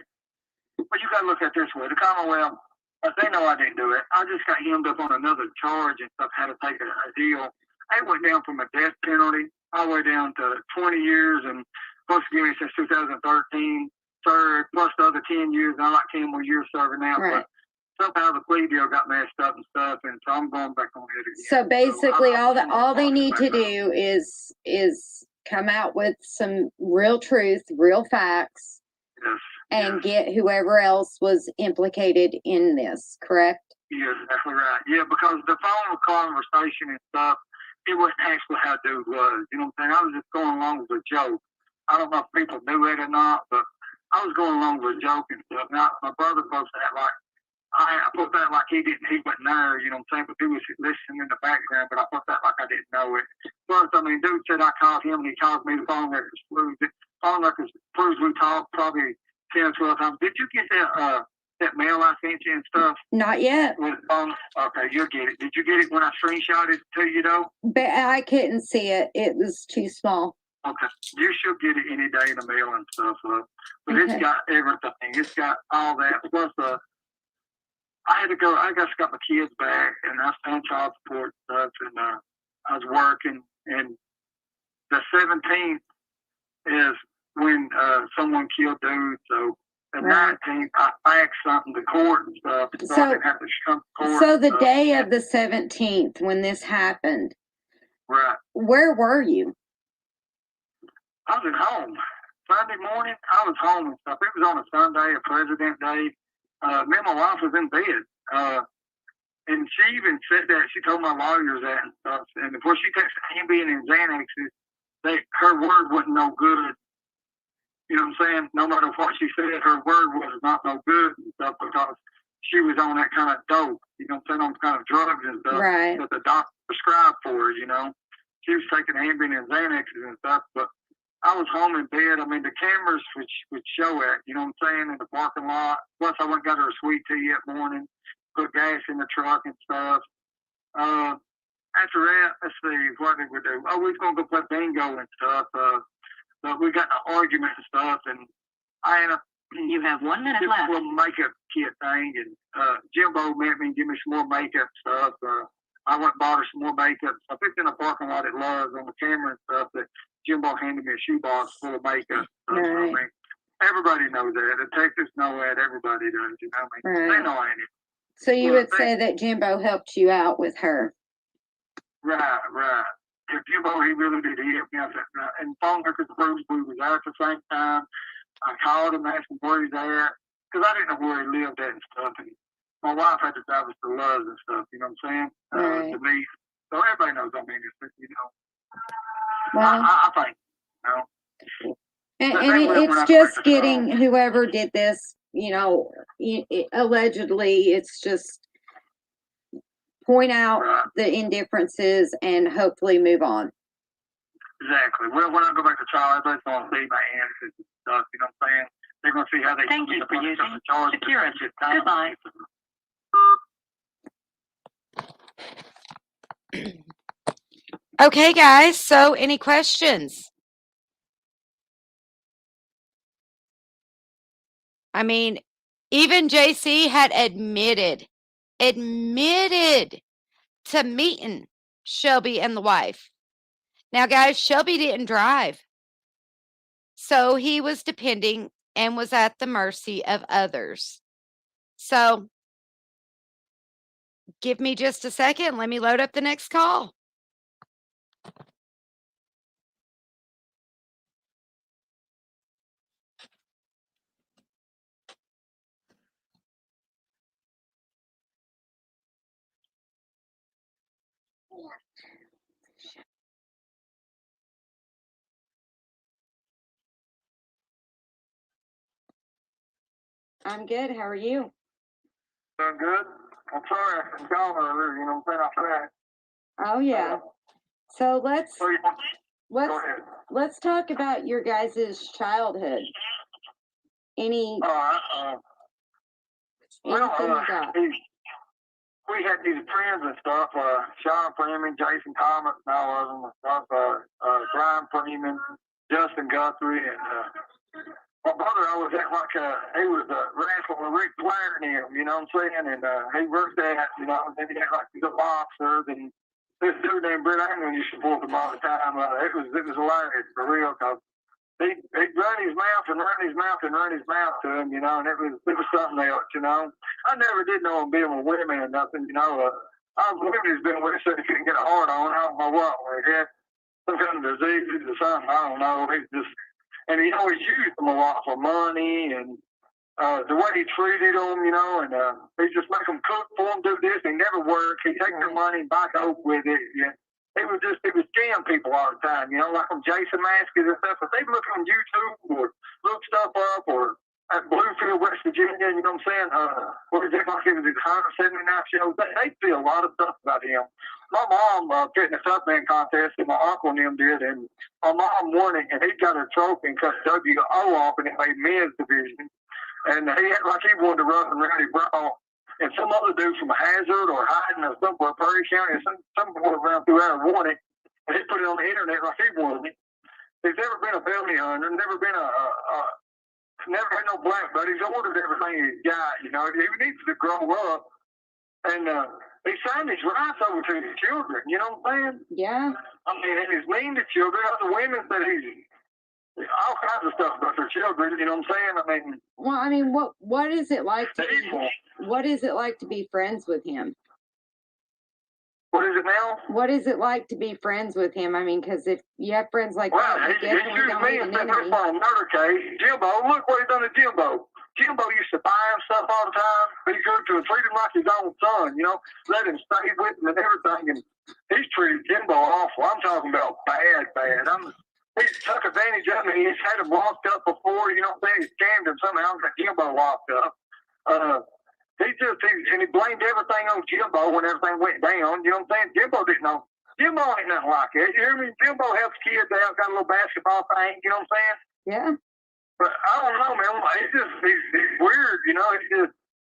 [SPEAKER 2] But you got to look at it this way: the Commonwealth, they know I didn't do it. I just got hemmed up on another charge and stuff. Had to take a deal. I went down from a death penalty all the way down to 20 years and supposed to give me since 2013, third, plus the other 10 years. And I like 10 more years serving now.
[SPEAKER 3] Right.
[SPEAKER 2] But somehow the plea deal got messed up and stuff, and so I'm going back on it again.
[SPEAKER 3] So basically, all they need to do is come out with some real truth, real facts,
[SPEAKER 2] Yes.
[SPEAKER 3] and get whoever else was implicated in this, correct?
[SPEAKER 2] You're exactly right. Yeah, because the phone conversation and stuff, it wasn't actually how dude was. You know what I'm saying? I was just going along with a joke. I don't know if people knew it or not, but I was going along with a joke and stuff. Now, my brother supposed to act like, I put that like he wasn't there, you know what I'm saying? But he was listening in the background, but I put that like I didn't know it. Plus, I mean, dude said I called him and he called me. The phone records proves it. Phone records proves we talked probably 10 or 12 times. Did you get that mail I sent you and stuff?
[SPEAKER 3] Not yet.
[SPEAKER 2] With phone? Okay, you'll get it. Did you get it when I screenshotted it to you though?
[SPEAKER 3] But I couldn't see it. It was too small.
[SPEAKER 2] Okay, you should get it any day in the mail and stuff. But
[SPEAKER 3] Okay.
[SPEAKER 2] It's got everything. It's got all that. Plus, I had to go. I just got my kids back, and I was paying child support and stuff, and I was working. And the 17th is when someone killed dude. So the
[SPEAKER 3] Right.
[SPEAKER 2] 19th, I faxed something to court and stuff, so I didn't have to come to court.
[SPEAKER 3] So
[SPEAKER 2] and
[SPEAKER 3] the
[SPEAKER 2] stuff.
[SPEAKER 3] day of the 17th, when this happened,
[SPEAKER 2] Right.
[SPEAKER 3] where were you?
[SPEAKER 2] I was at home. Sunday morning, I was home and stuff. It was on a Sunday, a President Day. Me and my wife was in bed. And she even said that. She told my lawyers that and stuff. And before she takes Ambien and Xanaxes, her word wasn't no good. You know what I'm saying? No matter what she said, her word was not no good and stuff because she was on that kind of dope. You know what I'm saying? On kind of drugs and stuff
[SPEAKER 3] Right.
[SPEAKER 2] that the doctor prescribed for her, you know. She was taking Ambien and Xanaxes and stuff, but I was home in bed. I mean, the cameras would show it, you know what I'm saying, in the parking lot. Plus, I went and got her a sweet tea that morning, put gas in the truck and stuff. After that, let's see, what did we do? Oh, we was going to go play bingo and stuff. But we got in an argument and stuff, and I ended up
[SPEAKER 4] You have 1 minute
[SPEAKER 2] just
[SPEAKER 4] left.
[SPEAKER 2] a little makeup kit thing, and Jimbo met me and give me some more makeup stuff. I went and bought her some more makeup stuff. It's in a parking lot at Love's on the camera and stuff that Jimbo handed me a shoebox full of makeup stuff.
[SPEAKER 3] Right.
[SPEAKER 2] I mean, everybody knows that. The detectives know that. Everybody does. You know what I mean?
[SPEAKER 3] Right.
[SPEAKER 2] They know I ain't it.
[SPEAKER 3] So you
[SPEAKER 2] Well,
[SPEAKER 3] would say that Jimbo helped you out with her.
[SPEAKER 2] Right, right. If Jimbo, he really did. He helped me out. And phone records proved we was there at the same time. I called him, asked him where he's at, because I didn't know where he lived at and stuff. And my wife had to drive us to Love's and stuff, you know what I'm saying?
[SPEAKER 3] Right.
[SPEAKER 2] To me. So everybody knows I'm innocent, you know.
[SPEAKER 3] Well,
[SPEAKER 2] I think, you know.
[SPEAKER 3] it's just getting whoever did this, you know, allegedly, it's just point out
[SPEAKER 2] Right.
[SPEAKER 3] the indifferences and hopefully move on.
[SPEAKER 2] Exactly. Well, when I go back to trial, everybody's going to see my answers and stuff, you know what I'm saying? They're going to see how they
[SPEAKER 4] Thank you for
[SPEAKER 2] punish
[SPEAKER 4] using
[SPEAKER 2] the charge.
[SPEAKER 4] Security. Goodbye.
[SPEAKER 1] Okay, guys. So, any questions? I mean, even JC had admitted to meeting Shelby and the wife. Now, guys, Shelby didn't drive. So he was depending and was at the mercy of others. So give me just a second. Let me load up the next call.
[SPEAKER 3] I'm good. How are you?
[SPEAKER 2] Doing good. I'm sorry I couldn't call earlier. You know what I'm saying?
[SPEAKER 3] Oh yeah. So
[SPEAKER 2] So you,
[SPEAKER 3] let's
[SPEAKER 2] go ahead.
[SPEAKER 3] let's talk about your guys' childhood. Any
[SPEAKER 2] Well,
[SPEAKER 3] anything you got?
[SPEAKER 2] we had these friends and stuff, Sean Freeman, Jason Thomas, and all of them and stuff, Brian Freeman, Justin Guthrie, and my brother always act like he was wrestling with Ric Flair and him, you know what I'm saying? And he worked that, you know, and then he act like he's a boxer. And this dude named Brett Anglin used to support him all the time. It was hilarious for real, because he'd run his mouth and run his mouth and run his mouth to him, you know, and it was something else, you know. I never did know him being with women or nothing, you know. Women he's been with said he couldn't get a hard on. I don't know what. He had some kind of disease or something. I don't know. And he always used them a lot for money, and the way he treated them, you know, and he just make them cook for him, do this. He never worked. He'd take their money and buy dope with it. Yeah. He would scam people all the time, you know, like on Jason Maskey and stuff. If they look on YouTube or look stuff up, or at Bluefield, West Virginia, you know what I'm saying? What is it, like he was at 179 shows? They see a lot of stuff about him. My mom fit in a Subman contest, and my uncle and them did, and my mom won it, and he got her trophy and cut WO off, and it made men's division. And he had like he wanted to run and Rowdy Brawl. And some other dude from Hazard or Hyden or somewhere, Prairie County, some boy around through there won it, and he put it on the internet like he won it. He's never been a bounty hunter, never been never had no black, but he's ordered everything he's got. You know, he needs to grow up, and he signed his rights over to his children. You know what I'm saying?
[SPEAKER 3] Yeah.
[SPEAKER 2] I mean, and he's mean to children. Other women that he's all kinds of stuff about their children. You know what I'm saying?
[SPEAKER 3] I mean, what is it like to what is it like to be friends with him?
[SPEAKER 2] What is it now?
[SPEAKER 3] What is it like to be friends with him? I mean, because if you have friends like that, you definitely don't need an enemy.
[SPEAKER 2] On a murder case. Jimbo, look what he done to Jimbo. Jimbo used to buy him stuff all the time. Be good to him, treat him like his own son, you know, let him stay with him and everything. And he's treated Jimbo awful. I'm talking about bad. He's took advantage of him. He's had him locked up before, you know what I'm saying? He scammed him somehow and got Jimbo locked up. And he blamed everything on Jimbo when everything went down. You know what I'm saying? Jimbo didn't know. Jimbo ain't nothing like that. You hear me? Jimbo helps kids out, got a little basketball thing. You know what I'm saying?
[SPEAKER 3] Yeah.
[SPEAKER 2] But I don't know, man. He's weird, you know.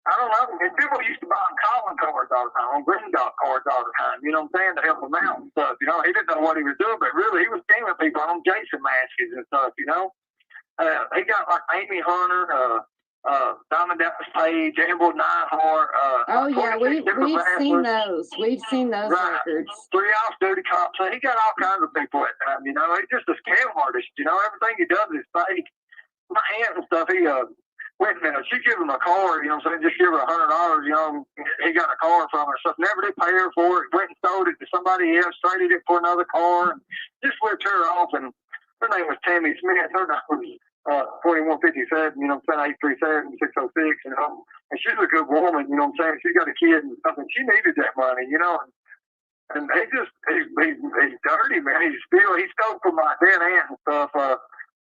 [SPEAKER 2] I don't know. And people used to buy him calling cards all the time, on green dot cards all the time. You know what I'm saying? To help him out and stuff. You know, he didn't know what he was doing, but really he was scamming people on Jason Maskey and stuff. You know, he got like Amy Hunter, Diamond Dallas Page, Amber Neidhart.
[SPEAKER 3] Oh yeah, we've seen those. We've seen those records.
[SPEAKER 2] 3 off-duty cops. So he got all kinds of people at time. You know, he's just a scam artist. You know, everything he does is fake. My aunt and stuff, he went and she gave him a car, you know what I'm saying, just give her $100, you know, he got a car from her, so never did pay her for it, went and sold it to somebody else, traded it for another car, and just flipped her off, and her name was Tammy Smith, her name was 2157, you know what I'm saying, 837, 606, you know, and she's a good woman, you know what I'm saying, she got a kid and something, she needed that money, you know, and he's dirty, man, he stole from my dead aunt and stuff.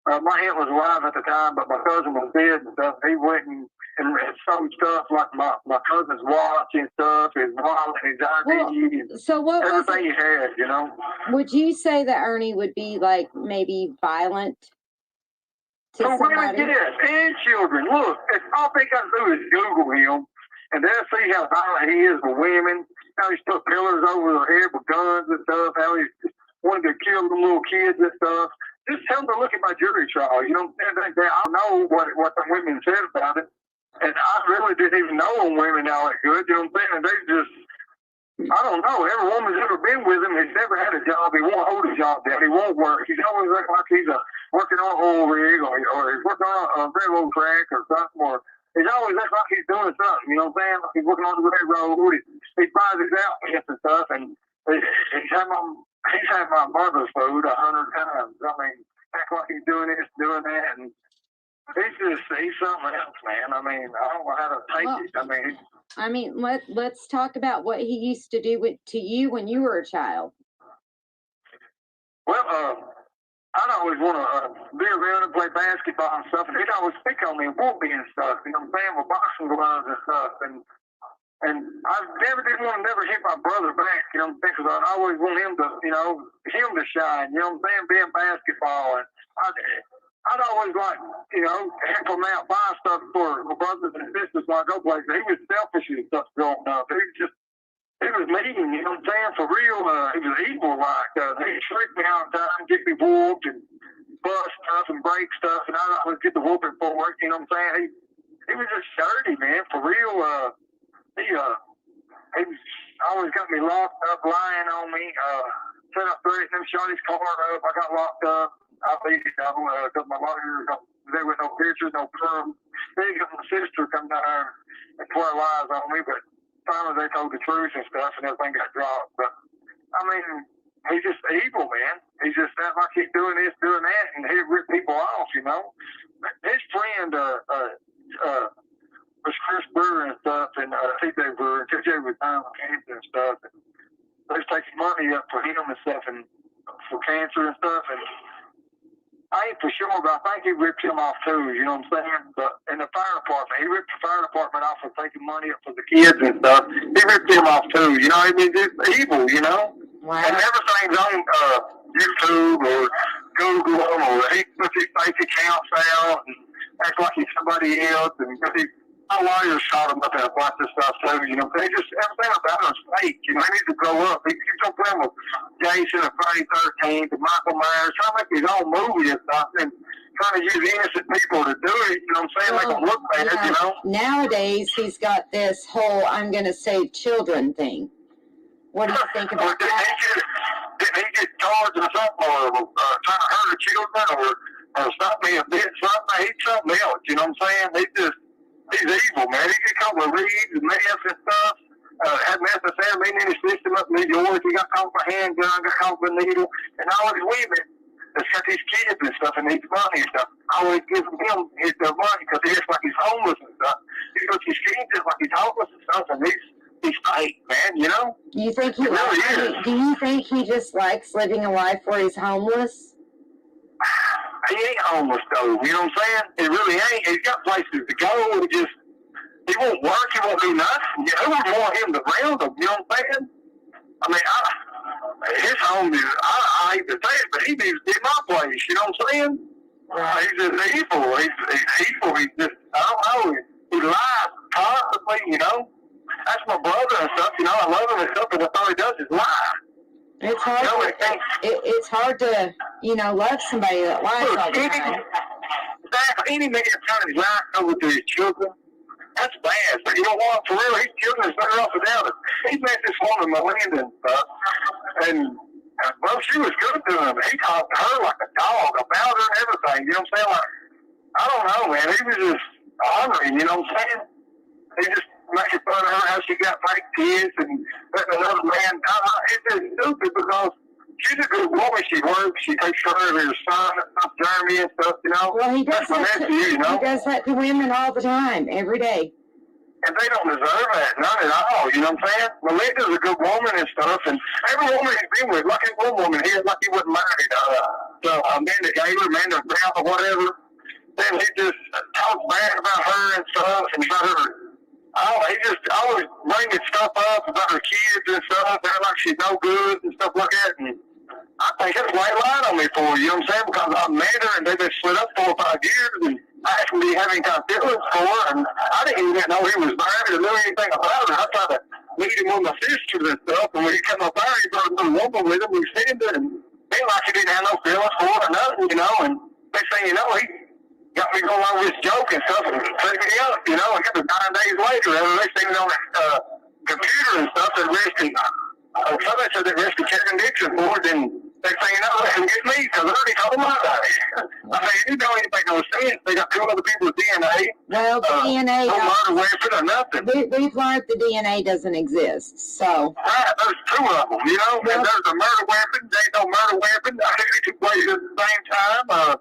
[SPEAKER 2] My aunt was alive at the time, but my cousin was dead and stuff. He went and sold stuff like my cousin's watch and stuff, his wallet, his ID,
[SPEAKER 3] so what
[SPEAKER 2] everything he had, you know.
[SPEAKER 3] Would you say that Ernie would be like maybe violent to somebody?
[SPEAKER 2] Yes, and children. Look, all they got to do is Google him, and they'll see how violent he is with women, how he's put pillars over their head with guns and stuff, how he's wanted to kill them little kids and stuff. Just tell them to look at my jury trial. You know, I know what the women said about it, and I really didn't even know them women all that good. You know what I'm saying? And they just, I don't know. Every woman's ever been with him, he's never had a job. He won't hold a job down. He won't work. He's always like he's working on an oil rig or he's working on a railroad track or something. Or he's always like he's doing something. You know what I'm saying? Like he's working on the railroad. He buys his outfits and stuff, and he's had my mother's food 100 times. I mean, act like he's doing this, doing that, and he's something else, man. I mean, I don't know how to take it. I mean,
[SPEAKER 3] I mean, let's talk about what he used to do to you when you were a child.
[SPEAKER 2] Well, I'd always want to be around and play basketball and stuff, and he'd always pick on me and whoop me and stuff, you know what I'm saying, with boxing gloves and stuff, and I didn't want to never hit my brother back, you know what I'm saying, because I always want him to, him to shine, you know what I'm saying, being basketball, and I'd always like, help him out, buy stuff for my brothers and sisters when I go places. He was selfish and stuff growing up. He was mean, you know what I'm saying, for real. He was evil, like, he'd trick me all the time, get me whooped and bust stuff and break stuff, and I'd always get the whooping for it, you know what I'm saying. He was just dirty, man, for real. He always got me locked up, lying on me, set up threatened him, shot his car up. I got locked up. I beat it down because my lawyer, there was no pictures, no proof. Then my sister come down there and pour lies on me, but finally they told the truth and stuff, and everything got dropped. But, I mean, he's just evil, man. He's just that like he's doing this, doing that, and he'd rip people off, you know. His friend was Chris Brewer and stuff, and TJ Brewer, and TJ was dying with cancer and stuff. And they was taking money up for him and stuff, and for cancer and stuff, and I ain't for sure, but I think he ripped him off too, you know what I'm saying? But in the fire department, he ripped the fire department off for taking money up for the kids and stuff. He ripped him off too, you know what I mean? It's evil, you know?
[SPEAKER 3] Wow.
[SPEAKER 2] And everything's on YouTube or Google, or he puts his fake accounts out and acts like he's somebody else. And my lawyers shot him up in a bunch of stuff too, you know? They just, everything about him is fake, you know? He needs to grow up. He's so playing with Jason and Friday 13th and Michael Myers, trying to make his own movie and stuff, and trying to use innocent people to do it, you know what I'm saying? Make them look bad, you know?
[SPEAKER 3] Nowadays, he's got this whole I'm going to save children thing. What do you think about that?
[SPEAKER 2] Didn't he get charged or something, or trying to hurt the children, or something, a bit, something? He's something else, you know what I'm saying? He's evil, man. He get caught with weed and meth and stuff. Had methamphetamine in his system up in New York. He got caught with a handgun, got caught with a needle, and all his women that's got these kids and stuff and needs money and stuff. I always give him their money because he looks like he's homeless and stuff. He looks his skin just like he's homeless and stuff, and he's fake, man, you know?
[SPEAKER 3] You think he
[SPEAKER 2] really is.
[SPEAKER 3] Do you think he just likes living a life where he's homeless?
[SPEAKER 2] He ain't homeless though, you know what I'm saying? He really ain't. He's got places to go. He won't work. He won't do nothing. Who would want him to round him? You know what I'm saying? I mean, his home is, I hate to say it, but he needs to be my place. You know what I'm saying? Right. He's just evil. He's evil. He's just, I don't know. He lies constantly, you know? That's my brother and stuff, you know? I love him and stuff, but that's all he does is lie.
[SPEAKER 3] It's hard. It's hard to, love somebody that lies all the time.
[SPEAKER 2] Any man trying to lie over to his children, that's bad. But you know what? For real, his children is better off without it. He met this woman, Melinda, and stuff, and well, she was good to him. He talked to her like a dog about her and everything. You know what I'm saying? Like, I don't know, man. He was just honoring. You know what I'm saying? He just making fun of her how she got fake kids and letting another man. It's just stupid because she's a good woman. She works. She takes care of her son and stuff, Jeremy and stuff. You know.
[SPEAKER 3] Well, he does
[SPEAKER 2] that to you, you know?
[SPEAKER 3] He does that to women all the time, every day.
[SPEAKER 2] And they don't deserve that, none at all, you know what I'm saying? Melinda's a good woman and stuff, and every woman he's been with, lucky one woman here, like he wasn't married. So Amanda Gaylor, Amanda Brown, or whatever, then he just talks bad about her and stuff, and about her. He just always bringing stuff up about her kids and stuff, act like she's no good and stuff like that. And I think that's why he lied on me for, you know what I'm saying? Because I met her, and they've been split up 4 or 5 years, and I actually having kind of feelings for her, and I didn't even know he was married or knew anything about her. I tried to meet him with my sisters and stuff, and when he came up there, he brought another woman with him. We seen her, and he like he didn't have no feelings for her or nothing, you know. And next thing you know, he got me going on this joke and stuff, and set me up, you know. And it was 9 days later, and the next thing on the computer and stuff, that arrested, somebody said that arrested Kevin Dixon for it, and next thing you know, they can get me, because I already told them about it. I mean, it don't even make no sense. They got 2 other people's DNA.
[SPEAKER 3] Well, the DNA.
[SPEAKER 2] No murder weapon or nothing.
[SPEAKER 3] We've learned the DNA doesn't exist, so.
[SPEAKER 2] Right, there's 2 of them, you know? Well, and there's a murder weapon. There ain't no murder weapon. I think they 2 places at the same time.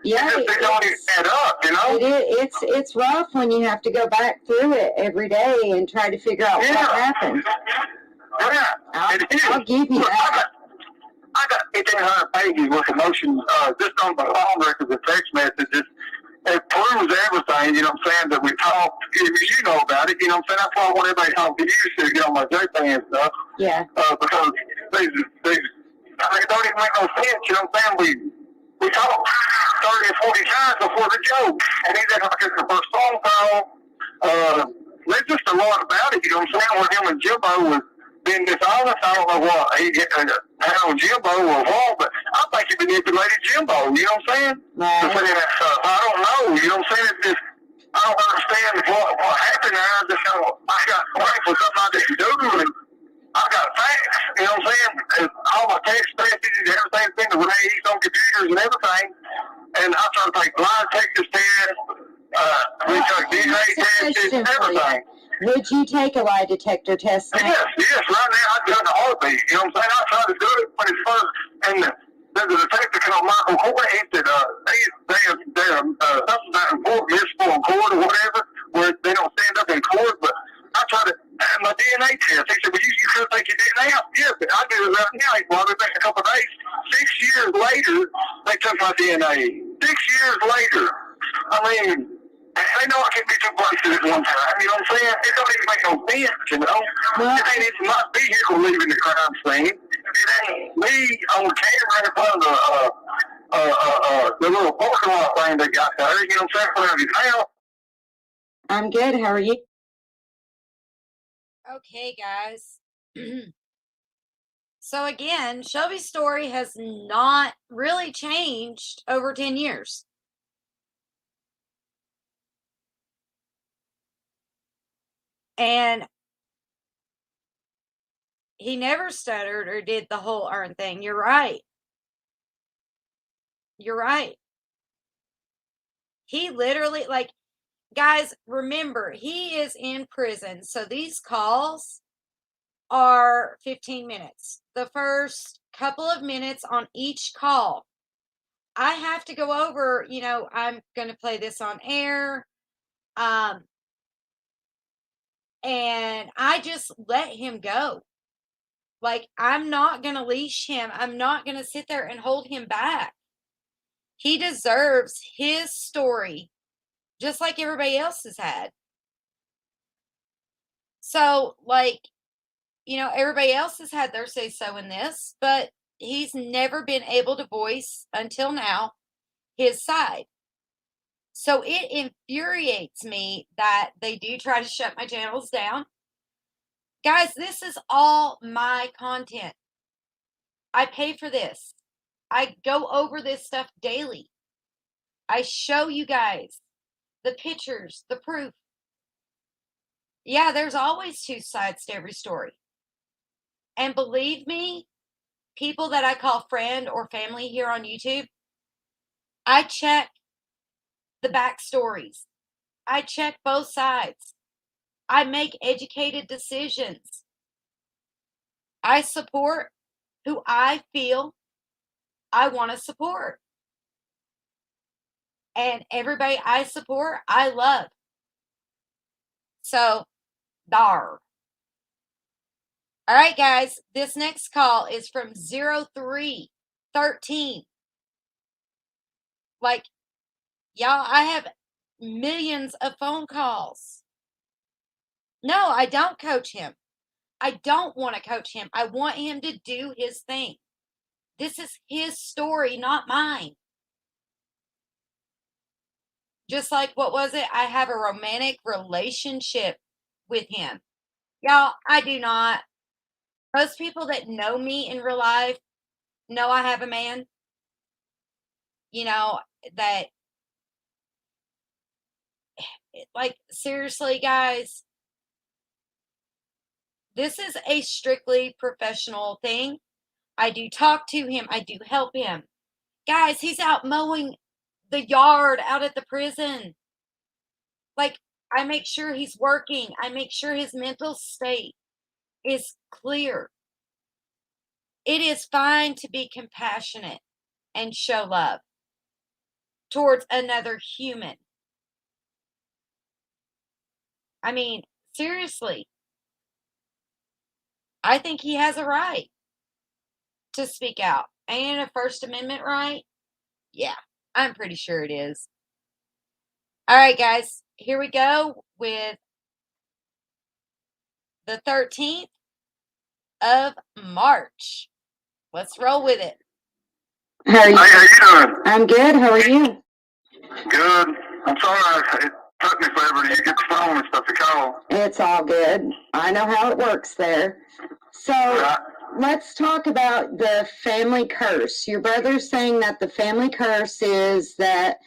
[SPEAKER 3] Yeah,
[SPEAKER 2] They don't even add up, you know?
[SPEAKER 3] it's rough when you have to go back through it every day and try to figure out what happened.
[SPEAKER 2] Yeah,
[SPEAKER 3] I'll give you that.
[SPEAKER 2] I got 1,800 pages worth of motions just on the phone records and text messages. It proves everything, you know what I'm saying, that we talk. You know about it, you know what I'm saying? That's why I want everybody to talk to you to get on my J-Pan and stuff.
[SPEAKER 3] Yeah.
[SPEAKER 2] Because it don't even make no sense, you know what I'm saying? We talked 30 or 40 times before the joke, and he's acting like it's the first phone call. There's just a lot about it, you know what I'm saying, where him and Jimbo was being dishonest. I don't know what he had on Jimbo or what, but I think he manipulated Jimbo, you know what I'm saying?
[SPEAKER 3] Right.
[SPEAKER 2] To say that stuff. I don't know, you know what I'm saying? It's just, I don't understand what happened there. I just know I got blamed for something I didn't do, and I got facts, you know what I'm saying? And all my text messages, everything's been erased on computers and everything. And I try to take lie detector tests, we took DNA tests, everything.
[SPEAKER 3] Would you take a lie detector test now?
[SPEAKER 2] Yes, right now I've done the heartbeat, you know what I'm saying? I tried to do it when it's first, and there's a detective called Michael Court, he said, they're something about important, municipal in court or whatever, where they don't stand up in court, but I tried to, my DNA test, he said, well, you could take your DNA out. Yes, I do it right now. He brought it back a couple of days. 6 years later, they took my DNA. 6 years later. I mean, they know I can't be two places at one time. You know what I'm saying? It don't even make no sense, you know?
[SPEAKER 3] Well,
[SPEAKER 2] it ain't even my vehicle leaving the crime scene. It ain't me on camera in front of the little parking lot thing they got there. You know what I'm saying? Around his house.
[SPEAKER 3] I'm good. How are you?
[SPEAKER 1] Okay, guys. So again, Shelby's story has not really changed over 10 years. And he never stuttered or did the whole earn thing. You're right. You're right. He literally, like, guys, remember, he is in prison. So these calls are 15 minutes. The first couple of minutes on each call, I have to go over, I'm going to play this on air. And I just let him go. Like, I'm not going to leash him. I'm not going to sit there and hold him back. He deserves his story, just like everybody else has had. So, like, everybody else has had their say-so in this, but he's never been able to voice, until now, his side. So it infuriates me that they do try to shut my channels down. Guys, this is all my content. I pay for this. I go over this stuff daily. I show you guys the pictures, the proof. Yeah, there's always two sides to every story. And believe me, people that I call friend or family here on YouTube, I check the backstories. I check both sides. I make educated decisions. I support who I feel I want to support. And everybody I support, I love. So, dar. All right, guys, this next call is from 0313. Like, y'all, I have millions of phone calls. No, I don't coach him. I don't want to coach him. I want him to do his thing. This is his story, not mine. Just like, what was it? I have a romantic relationship with him. Y'all, I do not. Most people that know me in real life know I have a man. That, like, seriously, guys, this is a strictly professional thing. I do talk to him. I do help him. Guys, he's out mowing the yard out at the prison. Like, I make sure he's working. I make sure his mental state is clear. It is fine to be compassionate and show love. towards another human. I mean, seriously, I think he has a right to speak out. Ain't it a First Amendment right? Yeah, I'm pretty sure it is. All right, guys, here we go with the 13th of March. Let's roll with it.
[SPEAKER 3] How are
[SPEAKER 2] Hey,
[SPEAKER 3] you?
[SPEAKER 2] how you doing?
[SPEAKER 3] I'm good. How are you?
[SPEAKER 2] Good. I'm sorry it took me forever to get the phone and stuff to call.
[SPEAKER 3] It's all good. I know how it works there. So
[SPEAKER 2] Right.
[SPEAKER 3] let's talk about the family curse. Your brother's saying that the family curse is that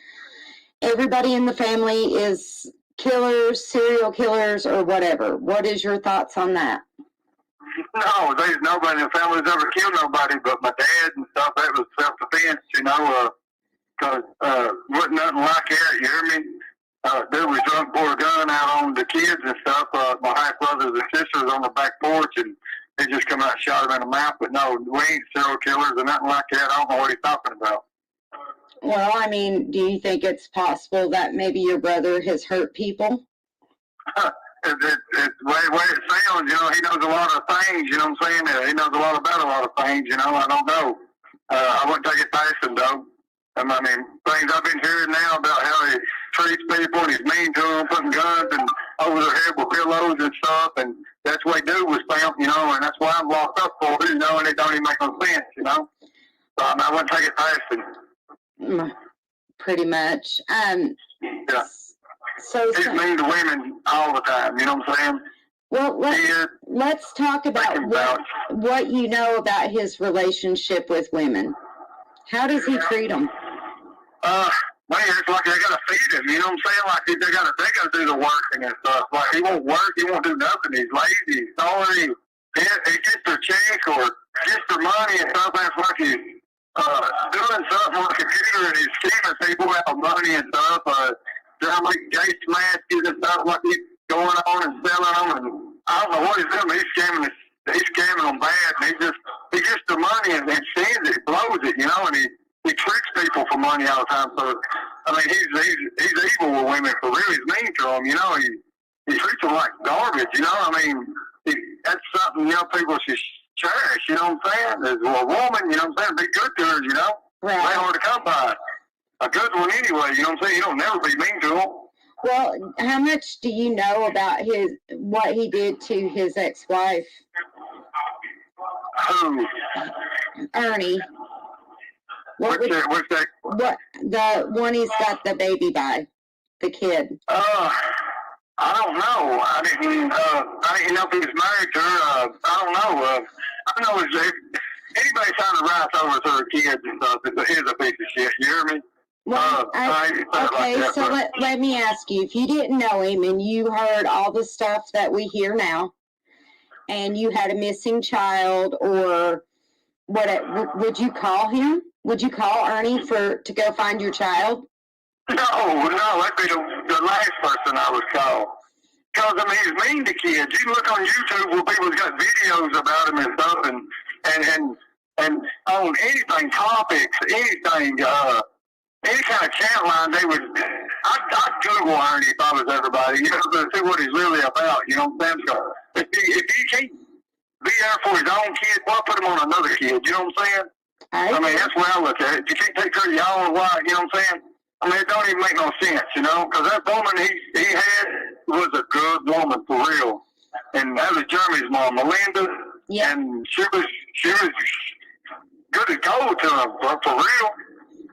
[SPEAKER 3] everybody in the family is killers, serial killers, or whatever. What is your thoughts on that?
[SPEAKER 2] No, there's nobody in the family's ever killed nobody but my dad and stuff. That was self-defense, because wasn't nothing like that, you hear me? Dude was drunk, pour a gun out on the kids and stuff. My half brothers and sisters on the back porch, and they just come out and shot him in the mouth. But no, we ain't serial killers or nothing like that. I don't know what he's talking about.
[SPEAKER 3] Well, I mean, do you think it's possible that maybe your brother has hurt people?
[SPEAKER 2] It's the way it sounds, he knows a lot of things, you know what I'm saying? He knows a lot about a lot of things, I don't know. I wouldn't take it past him, though. I mean, things I've been hearing now about how he treats people and he's mean to them, putting guns and over their head with pillows and stuff, and that's what dude was found, and that's why I'm locked up for it, and it don't even make no sense, So, I wouldn't take it past him.
[SPEAKER 3] Pretty much.
[SPEAKER 2] Yeah.
[SPEAKER 3] So
[SPEAKER 2] he's mean to women all the time, you know what I'm saying?
[SPEAKER 3] Well, let's talk about what you know about his relationship with women. How does he treat them?
[SPEAKER 2] Man, it's like they gotta feed him, you know what I'm saying? Like they gotta do the working and stuff. Like he won't work, he won't do nothing. He's lazy, he's sorry. He gets their check or gets their money and stuff. That's like he's doing something on the computer and he's scheming people out of money and stuff. Trying to make gay masks and stuff like he's going on and selling them. And I don't know what he's doing. He's scamming them bad. And he gets the money and spends it, blows it, and he tricks people for money all the time. So, I mean, he's evil with women for real. He's mean to them, He treats them like garbage, I mean, that's something, people should cherish, you know what I'm saying? As a woman, you know what I'm saying? Be good to her,
[SPEAKER 3] Right.
[SPEAKER 2] They hard to come by. A good one anyway, you know what I'm saying? You don't never be mean to them.
[SPEAKER 3] Well, how much do you know about what he did to his ex-wife?
[SPEAKER 2] Who?
[SPEAKER 3] Ernie.
[SPEAKER 2] What's that?
[SPEAKER 3] What, the one he's got the baby by, the kid?
[SPEAKER 2] I don't know. I didn't know if he was married to her. I don't know. I know if anybody trying to rise over to her kids and stuff is a piece of shit. You hear me?
[SPEAKER 3] Well, let me ask you, if you didn't know him and you heard all the stuff that we hear now, and you had a missing child or would you call him? Would you call Ernie to go find your child?
[SPEAKER 2] No, that'd be the last person I would call. Because, he's mean to kids. You look on YouTube where people's got videos about him and stuff, and on anything, topics, anything, any kind of chat line, I'd Google Ernie if I was everybody, to see what he's really about, you know what I'm saying? So if he can't be there for his own kid, why put him on another kid, you know what I'm saying? I mean, that's where I look at it. If you can't take care of your own, why, you know what I'm saying? It don't even make no sense, because that woman he had was a good woman, for real. And that was Jeremy's mom, Melinda. Yeah. And she was good as gold to him, for real.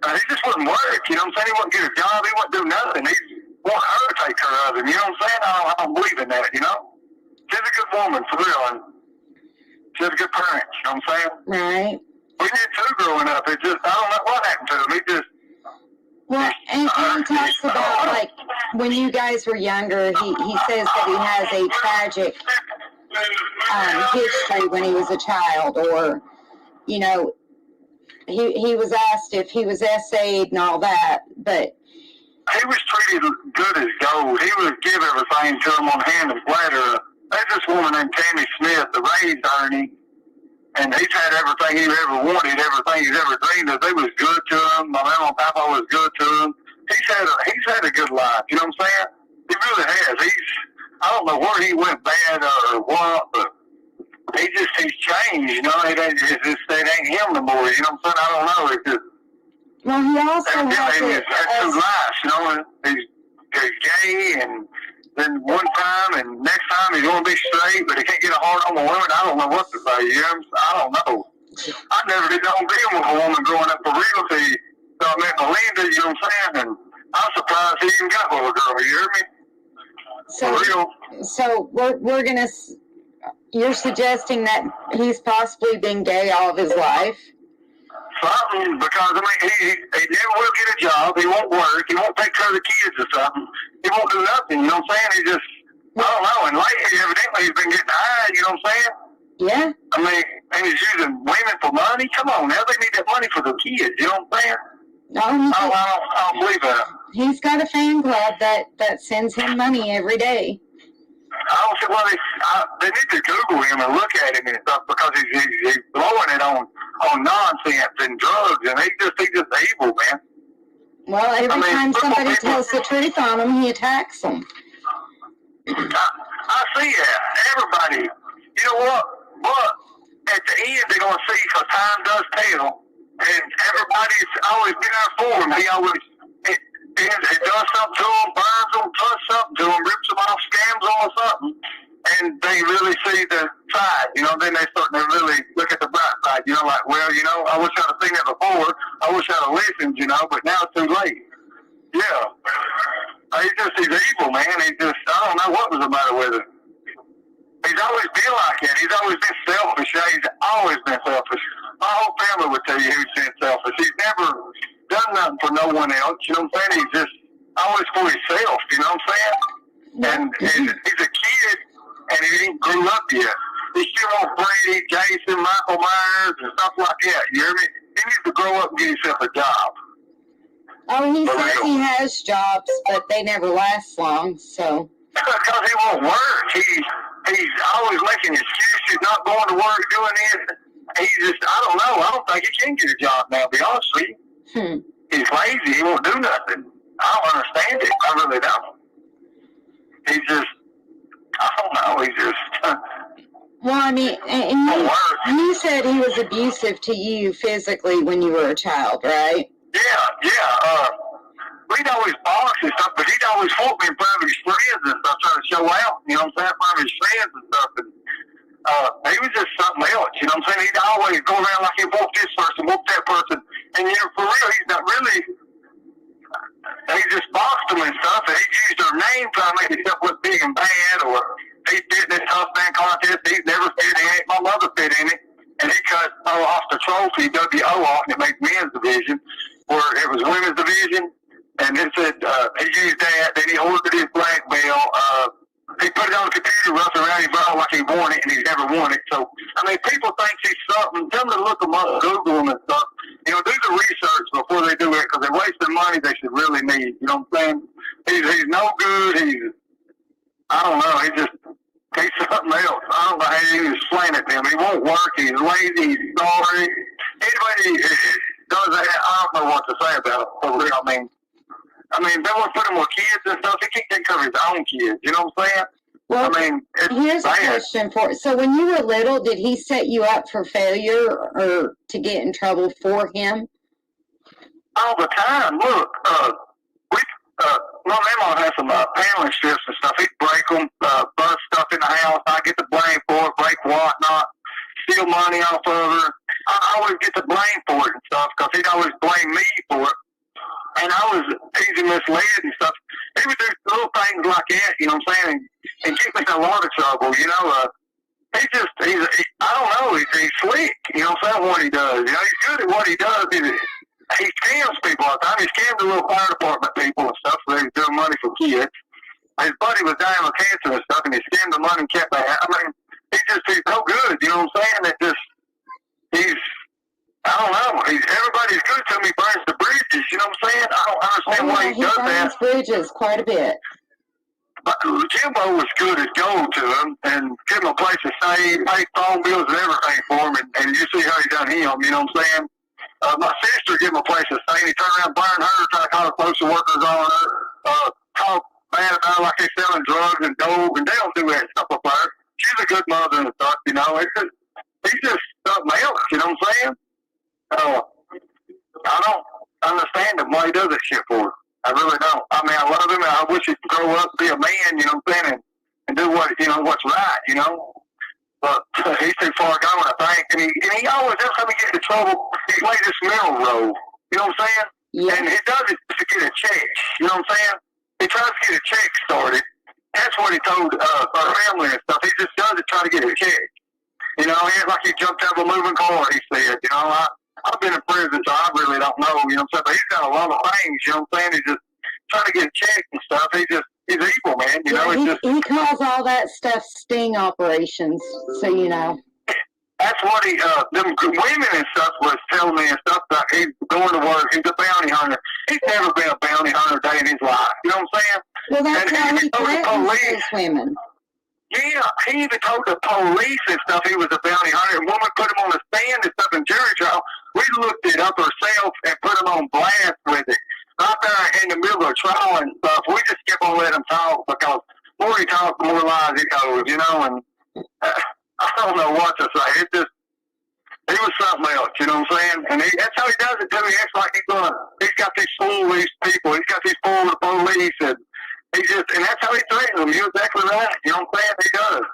[SPEAKER 2] He just wouldn't work, you know what I'm saying? He wouldn't get a job, he wouldn't do nothing. He want her to take care of him, you know what I'm saying? I don't believe in that, She's a good woman, for real, and she has a good parent, you know what I'm saying? Right. We did too growing up. It just, I don't know what happened to him.
[SPEAKER 3] Well, and he talks about, like, when you guys were younger, he says that he has a tragic history when he was a child, or, he was asked if he was essayed and all that, but
[SPEAKER 2] he was treated good as gold. He would give everything to him on hand and platter. There's this woman named Tammy Smith that raised Ernie, and he's had everything he ever wanted, everything he's ever dreamed of. They was good to him. My mama and papa was good to him. he's had a good life. You know what I'm saying? He really has. I don't know where he went bad or what, but he's changed. You know, it ain't him no more. You know what I'm saying? I don't know. It's just
[SPEAKER 3] Well, he also has
[SPEAKER 2] two lives. You know, he's gay, and then one time, and next time he's going to be straight, but he can't get a hard on a woman. I don't know what to say. You know, I don't know. I never did know deal with a woman growing up for real. So I met Melinda. You know what I'm saying? And I'm surprised he even got with a girl. You hear me?
[SPEAKER 3] So we're gonna. You're suggesting that he's possibly been gay all of his life?
[SPEAKER 2] Something, because I mean he never will get a job. He won't work. He won't take care of the kids or something. He won't do nothing. You know what I'm saying? He just I don't know. And lately, evidently, he's been getting high. You know what I'm saying?
[SPEAKER 3] Yeah.
[SPEAKER 2] I mean, and he's using women for money. Come on, now they need that money for the kids. You know what I'm saying?
[SPEAKER 3] No,
[SPEAKER 2] I don't believe that.
[SPEAKER 3] He's got a fan club that sends him money every day.
[SPEAKER 2] I don't see why they need to Google him and look at him and stuff, because he's blowing it on nonsense and drugs, and he's just evil, man.
[SPEAKER 3] Well, every time somebody tells the truth on him, he attacks them.
[SPEAKER 2] I see that. Everybody, you know what? But at the end, they're going to see, because time does tell, and everybody's always been there for him. He always it does something to them, burns them, does something to them, rips them off, scams them or something, and they really see the side, you know, then they start to really look at the bright side, you know, like, well, you know, I wish I'd have seen that before, I wish I'd have listened, you know, but now it's too late. Yeah. He's evil, man. I don't know what was the matter with him. He's always been like that. He's always been selfish. Yeah, he's always been selfish. My whole family would tell you he's been selfish. He's never done nothing for no one else. You know what I'm saying? He's just always for himself. You know what I'm saying? And he's a kid, and he ain't grew up yet. He still wants Brady, Jason, Michael Myers, and stuff like that. You hear me? He needs to grow up and get himself a job.
[SPEAKER 3] Oh, he says he has jobs, but they never last long, so.
[SPEAKER 2] Because he won't work. He's always making excuses, not going to work, doing this. He's just, I don't know. I don't think he can get a job now, to be honest with you. He's lazy. He won't do nothing. I don't understand it. I really don't. He's just, I don't know. He's just.
[SPEAKER 3] Well, I mean, and you said he was abusive to you physically when you were a child, right?
[SPEAKER 2] Yeah. We'd always box and stuff, but he'd always fought me in front of his friends and stuff, trying to show out, you know what I'm saying, in front of his friends and stuff. And he was just something else, you know what I'm saying? He'd always go around like he whooped this person, whooped that person. And, you know, for real, he's not really, he just boxed them and stuff, and he used their name trying to make himself look big and bad, or he fit in this tough man contest. He's never fit in it. My mother fit in it. And he cut off the trophy, WO off, and it made men's division, where it was women's division. And it said he used that. Then he ordered his black belt. He put it on the computer, roughing around his belt like he won it, and he's never won it. So, I mean, people think he's something. Tell them to look him up, Google him and stuff. You know, do the research before they do it, because they're wasting money they should really need. You know what I'm saying? He's no good. I don't know. He's something else. I don't know how you explain it to him. He won't work. He's lazy. He's sorry. Anybody does that, I don't know what to say about it. For real, I mean, they want to put him with kids and stuff. He can't take care of his own kids. You know what I'm saying?
[SPEAKER 3] Well, here's a question for you. So when you were little, did he set you up for failure or to get in trouble for him?
[SPEAKER 2] All the time. Look, my mama has some paneling strips and stuff. He'd break them, bust stuff in the house. I get the blame for it, break whatnot, steal money off of her. I always get the blame for it and stuff, because he'd always blame me for it. And I was easy misled and stuff. He would do little things like that, you know what I'm saying, and get me in a lot of trouble, you know. I don't know, he's slick, you know what I'm saying, what he does. You know, he's good at what he does. He scams people all the time. He scammed the little fire department people and stuff, so they was doing money for kids. His buddy was dying of cancer and stuff, and he scammed the money and kept that. I mean, he's no good, you know what I'm saying? I don't know. Everybody's good to him. He burns the bridges. You know what I'm saying? I don't understand why he does that.
[SPEAKER 3] He burns bridges quite a bit.
[SPEAKER 2] But Jimbo was good as gold to him, and give him a place to stay, pay phone bills and everything for him, and you see how he done him. You know what I'm saying? My sister gave him a place to stay. He turned around, burned her, trying to call the social workers on her. Talk bad about her like they're selling drugs and dope, and they don't do that stuff up there. She's a good mother and stuff, you know. He's just something else, you know what I'm saying? I don't understand him why he does this shit for us. I really don't. I mean, I love him, and I wish he could grow up, be a man, you know what I'm saying, and do what, you know, what's right, you know. But he's too far gone, I think. And he always, every time he gets in trouble, he plays this middle role. You know what I'm saying?
[SPEAKER 3] Yeah.
[SPEAKER 2] And he does it to get a check. You know what I'm saying? He tries to get a check started. That's what he told our family and stuff. He just does it trying to get a check. You know, it's like he jumped out of a moving car, he said. You know, I've been in prison, so I really don't know, you know what I'm saying? But he's got a lot of things, you know what I'm saying? He's just trying to get a check and stuff. He's evil, man. You know,
[SPEAKER 3] he calls all that stuff sting operations, so you know.
[SPEAKER 2] That's what them women and stuff was telling me and stuff that he's going to work. He's a bounty hunter. He's never been a bounty hunter a day in his life. You know what I'm saying?
[SPEAKER 3] Well, that's how he threatens
[SPEAKER 2] those
[SPEAKER 3] women.
[SPEAKER 2] Yeah, he even told the police and stuff he was a bounty hunter. And woman put him on the stand and stuff in jury trial. We looked it up ourselves and put him on blast with it. Right there in the middle of a trial and stuff, we just kept on letting him talk because the more he talks, the more lies he goes, you know, and I don't know what to say. He was something else, you know what I'm saying? And that's how he does it too. He acts like he's got these these people. He's got these fool the police, and and that's how he threatens them. You're exactly right. You know what I'm saying? He does.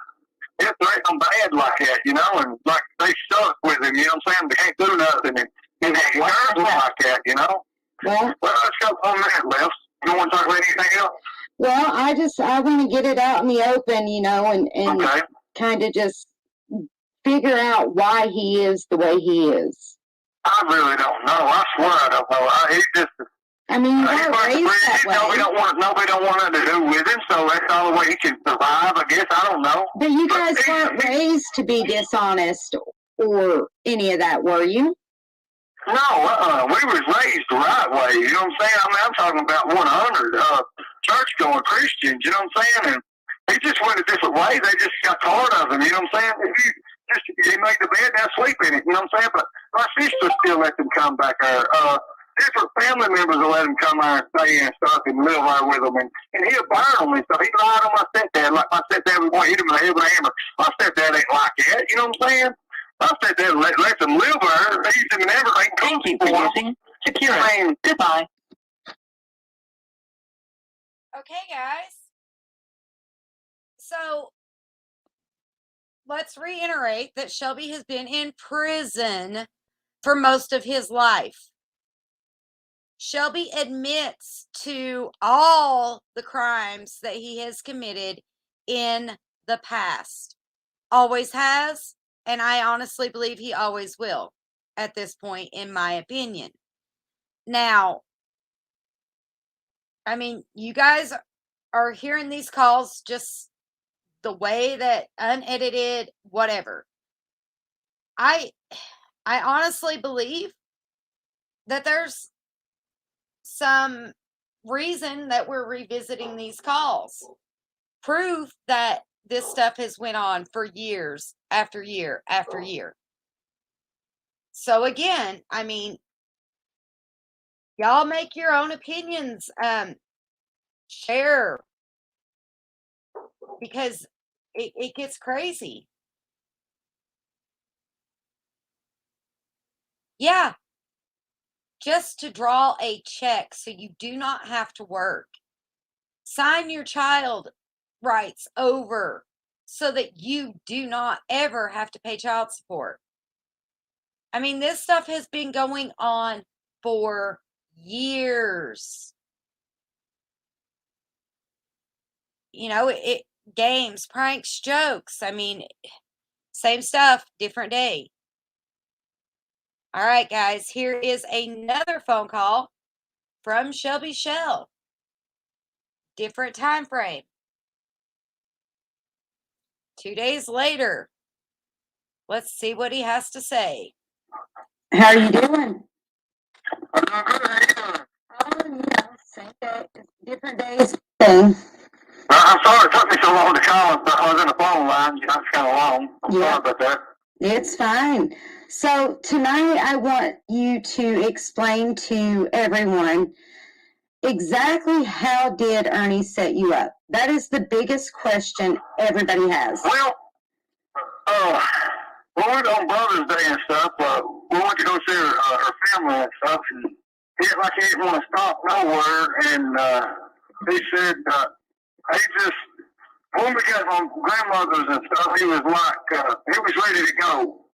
[SPEAKER 2] He'll threaten them bad like that, you know, and like they stuck with him, you know what I'm saying? They can't do nothing, and he hurts them like that, you know?
[SPEAKER 3] Well,
[SPEAKER 2] let's go on that, Les. You want to talk about anything else?
[SPEAKER 3] Well, I want to get it out in the open, you know, and
[SPEAKER 2] Okay.
[SPEAKER 3] kind of just figure out why he is the way he is.
[SPEAKER 2] I really don't know. I swear I don't know. He just.
[SPEAKER 3] I mean, you got raised that way.
[SPEAKER 2] Nobody don't want nothing to do with him, so that's the only way he can survive, I guess. I don't know.
[SPEAKER 3] But you guys weren't raised to be dishonest or any of that, were you?
[SPEAKER 2] No, we was raised the right way, you know what I'm saying? I mean, I'm talking about 100 church-going Christians, you know what I'm saying? And he just went a different way. They just got tired of him, you know what I'm saying? If you make the bed, now sleep in it, you know what I'm saying? But my sister still let them come back there. Different family members will let him come there and stay and stuff and live there with them. And he'll burn them and stuff. He lied on my stepdad like my stepdad would want to hit him in the head with a hammer. My stepdad ain't like that, you know what I'm saying? I said that let them live there. They use them and everything.
[SPEAKER 4] Thank you for using Secure. Goodbye.
[SPEAKER 1] Okay, guys. So let's reiterate that Shelby has been in prison for most of his life. Shelby admits to all the crimes that he has committed in the past. Always has. And I honestly believe he always will at this point, in my opinion. Now, I mean, you guys are hearing these calls just the way that unedited, whatever. I honestly believe that there's some reason that we're revisiting these calls. Proof that this stuff has went on for years after year after year. So again, I mean, y'all make your own opinions. Share, because it gets crazy. Yeah, just to draw a check so you do not have to work. Sign your child rights over so that you do not ever have to pay child support. I mean, this stuff has been going on for years. You know, games, pranks, jokes. I mean, same stuff, different day. All right, guys, here is another phone call from Shelby Shell. Different time frame. 2 days later. Let's see what he has to say.
[SPEAKER 3] How are you doing?
[SPEAKER 2] I'm doing good. How you doing?
[SPEAKER 3] Oh, yeah, same day, different days thing.
[SPEAKER 2] I'm sorry it took me so long to call. I was in the phone line. You know, it's kind of long. I'm sorry about that.
[SPEAKER 3] It's fine. So tonight I want you to explain to everyone exactly how did Ernie set you up? That is the biggest question everybody has.
[SPEAKER 2] Well, when we were on Brother's Day and stuff, we went to go see her family and stuff, and he like he didn't want to stop nowhere, and he said he just when we got on grandmother's and stuff, he was like he was ready to go.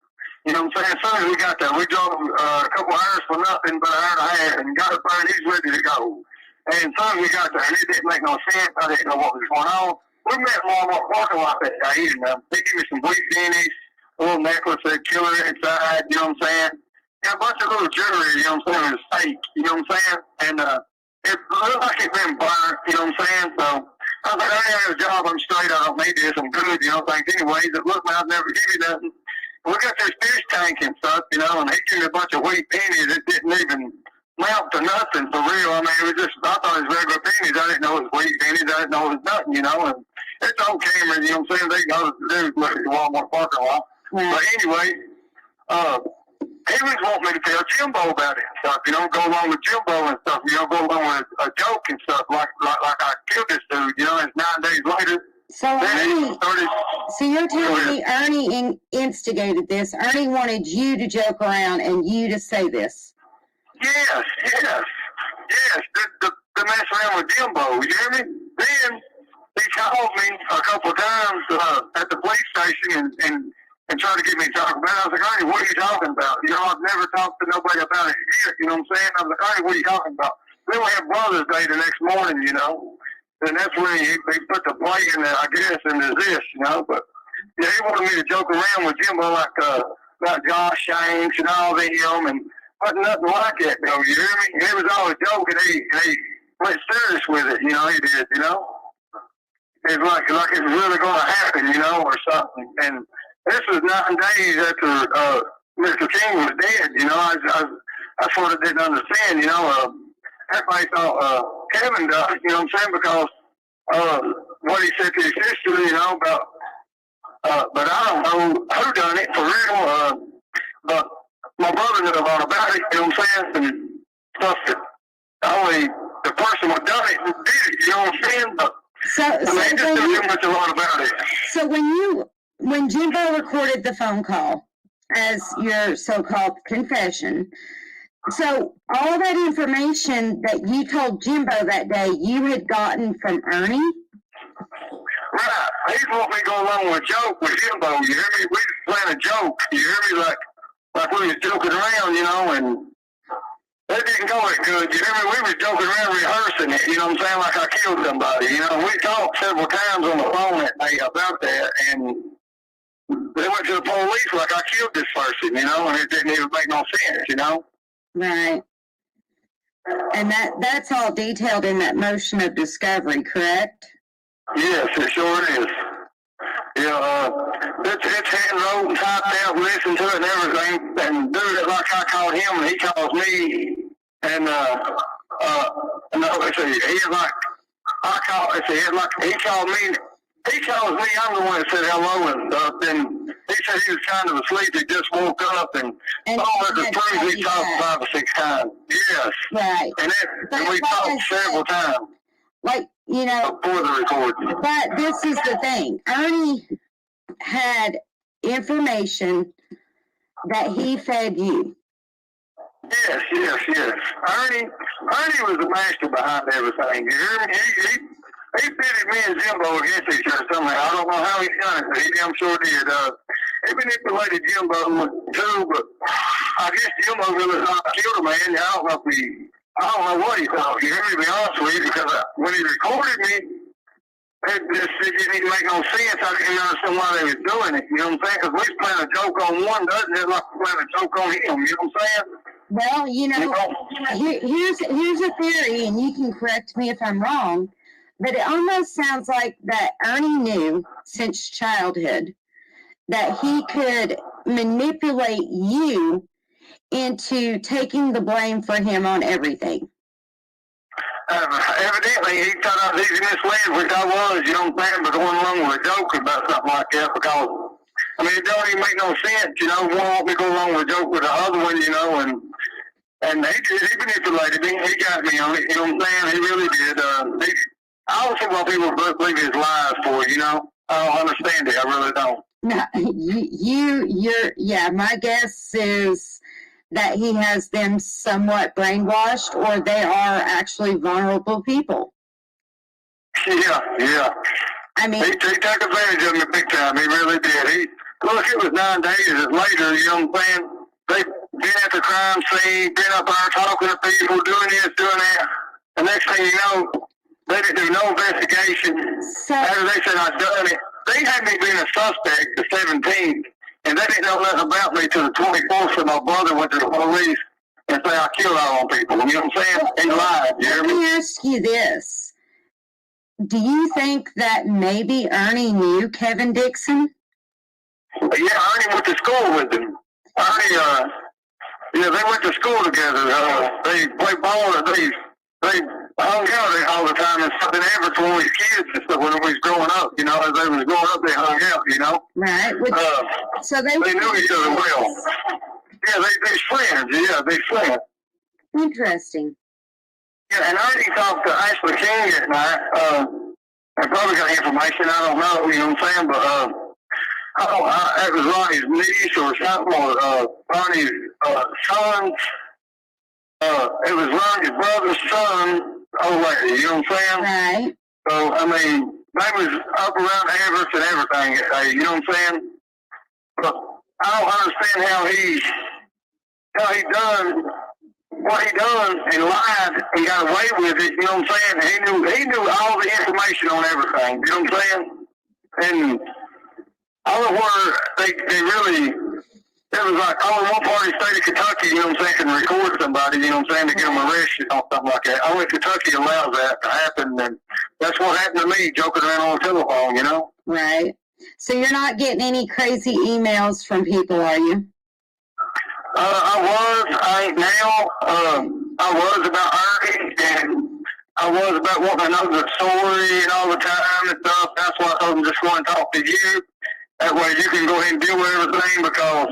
[SPEAKER 2] You know what I'm saying? As soon as we got there, we drove a couple hours for nothing but an hour and a half, and got up there, and he's ready to go. And as soon as we got there, and it didn't make no sense. I didn't know what was going on. We met Walmart parking lot that day, and they gave me some wheat pennies, a little necklace that killer inside, you know what I'm saying? And a bunch of little jewelry, you know what I'm saying? It was fake, you know what I'm saying? And it looked like it been burnt, you know what I'm saying? So I was like, I ain't got a job, I'm straight, I don't need this, I'm good, you know what I'm saying? Anyways, look, man, I've never give you nothing. We got this fish tank and stuff, you know, and he gave me a bunch of wheat pennies that didn't even amount to nothing for real. I mean, it was just, I thought it was regular pennies. I didn't know it was wheat pennies. I didn't know it was nothing, you know, and it's on camera, you know what I'm saying? They go to look at the Walmart parking lot.
[SPEAKER 3] Right.
[SPEAKER 2] But anyway, he was wanting me to tell Jimbo about it and stuff, you know, go along with Jimbo and stuff, you know, go along with a joke and stuff, like I killed this dude, you know, and 9 days later.
[SPEAKER 3] So Ernie, so you're telling me Ernie instigated this. Ernie wanted you to joke around and you to say this.
[SPEAKER 2] Yes. The mess around with Jimbo, you hear me? Then he called me a couple of times at the police station and tried to get me to talk about it. I was like, Ernie, what are you talking about? You know, I've never talked to nobody about it yet, you know what I'm saying? I was like, Ernie, what are you talking about? Then we had Brother's Day the next morning, you know. And that's when he put the plate in there, I guess, into this, you know. But yeah, he wanted me to joke around with Jimbo like about Josh Shanks and all them, and but nothing like that, though. You hear me? It was all a joke, and he went serious with it. You know, he did. You know, it's like it was really going to happen, you know, or something. And this was 9 days after Mr. King was dead. You know, I sort of didn't understand. You know, everybody thought Kevin died, you know what I'm saying, because what he said to his sister, you know, about, but I don't know who done it for real, but my brother knew a lot about it, you know what I'm saying, and stuff that only the person who done it did it, you know what I'm saying, but I mean, he just knew too much a lot about it.
[SPEAKER 3] So when Jimbo recorded the phone call as your so-called confession, so all that information that you told Jimbo that day, you had gotten from Ernie?
[SPEAKER 2] Right. He want me to go along with a joke with Jimbo, you hear me? We was playing a joke, you hear me? Like we was joking around, you know, and it didn't go that good, you hear me? We was joking around rehearsing it, you know what I'm saying? Like I killed somebody, you know? We talked several times on the phone that day about that, and they went to the police like I killed this person, you know, and it didn't even make no sense, you know?
[SPEAKER 3] Right. And that's all detailed in that motion of discovery, correct?
[SPEAKER 2] Yes, it sure is. Yeah, it's hand wrote and typed out, listened to it and everything, and do it like I called him and he calls me. And no, let's see, he's like he called me. He calls me, I'm the one that said hello and stuff, and he said he was kind of asleep, he just woke up, and all of the proof he talked 5 or 6 times. Yes.
[SPEAKER 3] Right.
[SPEAKER 2] And we talked several times.
[SPEAKER 3] Like, you know,
[SPEAKER 2] before the recording.
[SPEAKER 3] But this is the thing. Ernie had information that he fed you.
[SPEAKER 2] Yes. Ernie was the master behind everything. You hear me? He pitted me and Jimbo against each other somehow. I don't know how he done it, but he damn sure did. He manipulated Jimbo too, but I guess Jimbo really thought I killed a man. I don't know what he thought. You hear me? To be honest with you, because when he recorded me, it didn't make no sense. I didn't understand why they was doing it. You know what I'm saying? Because we was playing a joke on one, doesn't it? Like we're playing a joke on him. You know what I'm saying?
[SPEAKER 3] Well, you know, here's a theory, and you can correct me if I'm wrong, but it almost sounds like that Ernie knew since childhood that he could manipulate you into taking the blame for him on everything.
[SPEAKER 2] Evidently, he thought I was easy misled, which I was, you know what I'm saying, but going along with a joke about something like that, because I mean, it don't even make no sense, you know. One want me to go along with a joke with the other one, you know, and he manipulated me. He got me on it, you know what I'm saying? He really did. I don't see why people believe his lies for, you know. I don't understand it. I really don't.
[SPEAKER 3] No, yeah, my guess is that he has them somewhat brainwashed, or they are actually vulnerable people.
[SPEAKER 2] Yeah.
[SPEAKER 3] I mean,
[SPEAKER 2] he took advantage of me big time. He really did. Look, it was 9 days later, you know what I'm saying? They've been at the crime scene, been up there talking to people, doing this, doing that. The next thing you know, they didn't do no investigation.
[SPEAKER 3] So,
[SPEAKER 2] after they said I'd done it, they had me being a suspect the 17th, and they didn't know nothing about me till the 24th, so my brother went to the police and said I killed all them people. You know what I'm saying? He lied, you hear
[SPEAKER 3] let
[SPEAKER 2] me?
[SPEAKER 3] me ask you this. Do you think that maybe Ernie knew Kevin Dixon?
[SPEAKER 2] Yeah, Ernie went to school with him. Ernie, yeah, they went to school together. They played ball. They hung out all the time and stuff. And Everett for all these kids and stuff when we was growing up. You know, as they was growing up, they hung out. You know,
[SPEAKER 3] Right. So they
[SPEAKER 2] knew each other well. Yeah, they friends. Yeah, they friends.
[SPEAKER 3] Interesting.
[SPEAKER 2] Yeah, and Ernie talked to Ashley King at night. I probably got information. I don't know. You know what I'm saying? But it was Ronnie's niece or something, or Ronnie's son's. It was Ronnie's brother's son, old lady, you know what I'm saying?
[SPEAKER 3] Right.
[SPEAKER 2] So, I mean, they was up around Everett and everything, you know what I'm saying? But I don't understand how he done what he done and lied and got away with it, you know what I'm saying? He knew all the information on everything, you know what I'm saying? And I don't know where they really, it was like only one part of the state of Kentucky, you know what I'm saying, can record somebody, you know what I'm saying, to get them arrested or something like that. Only Kentucky allows that to happen, and that's what happened to me, joking around on the telephone, you know?
[SPEAKER 3] Right. So you're not getting any crazy emails from people, are you?
[SPEAKER 2] I ain't now. I was about Ernie, and I was about wanting to know the story and all the time and stuff. That's why I told them just go and talk to you. That way you can go ahead and deal with everything, because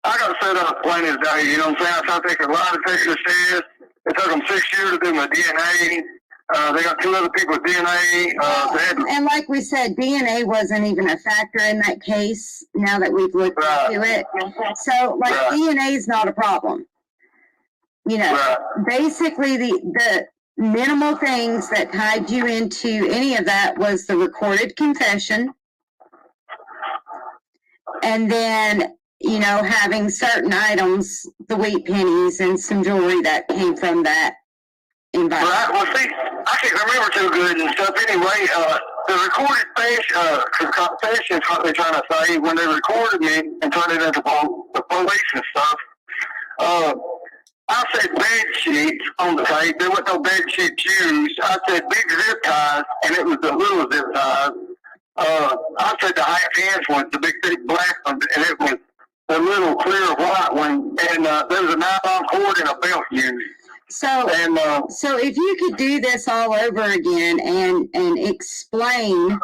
[SPEAKER 2] I got set up plain as day, you know what I'm saying? I tried to take a lot of Texas tests. It took them 6 years to do my DNA. They got 2 other people's DNA.
[SPEAKER 3] And like we said, DNA wasn't even a factor in that case now that we've looked into it. So, like, DNA is not a problem. You know, basically the minimal things that tied you into any of that was the recorded confession. And then, you know, having certain items, the wheat pennies and some jewelry that came from that environment.
[SPEAKER 2] Right. Well, see, I can't remember too good and stuff. Anyway, the recorded confession is what they're trying to say. When they recorded me and turned it into the police and stuff, I said bed sheets on the tape. There was no bed sheets used. I said big zip ties, and it was the little zip ties. I said the half inch one, the big thick black one, and it was the little clear white one. And there was a nylon cord and a belt used.
[SPEAKER 3] So if you could do this all over again and explain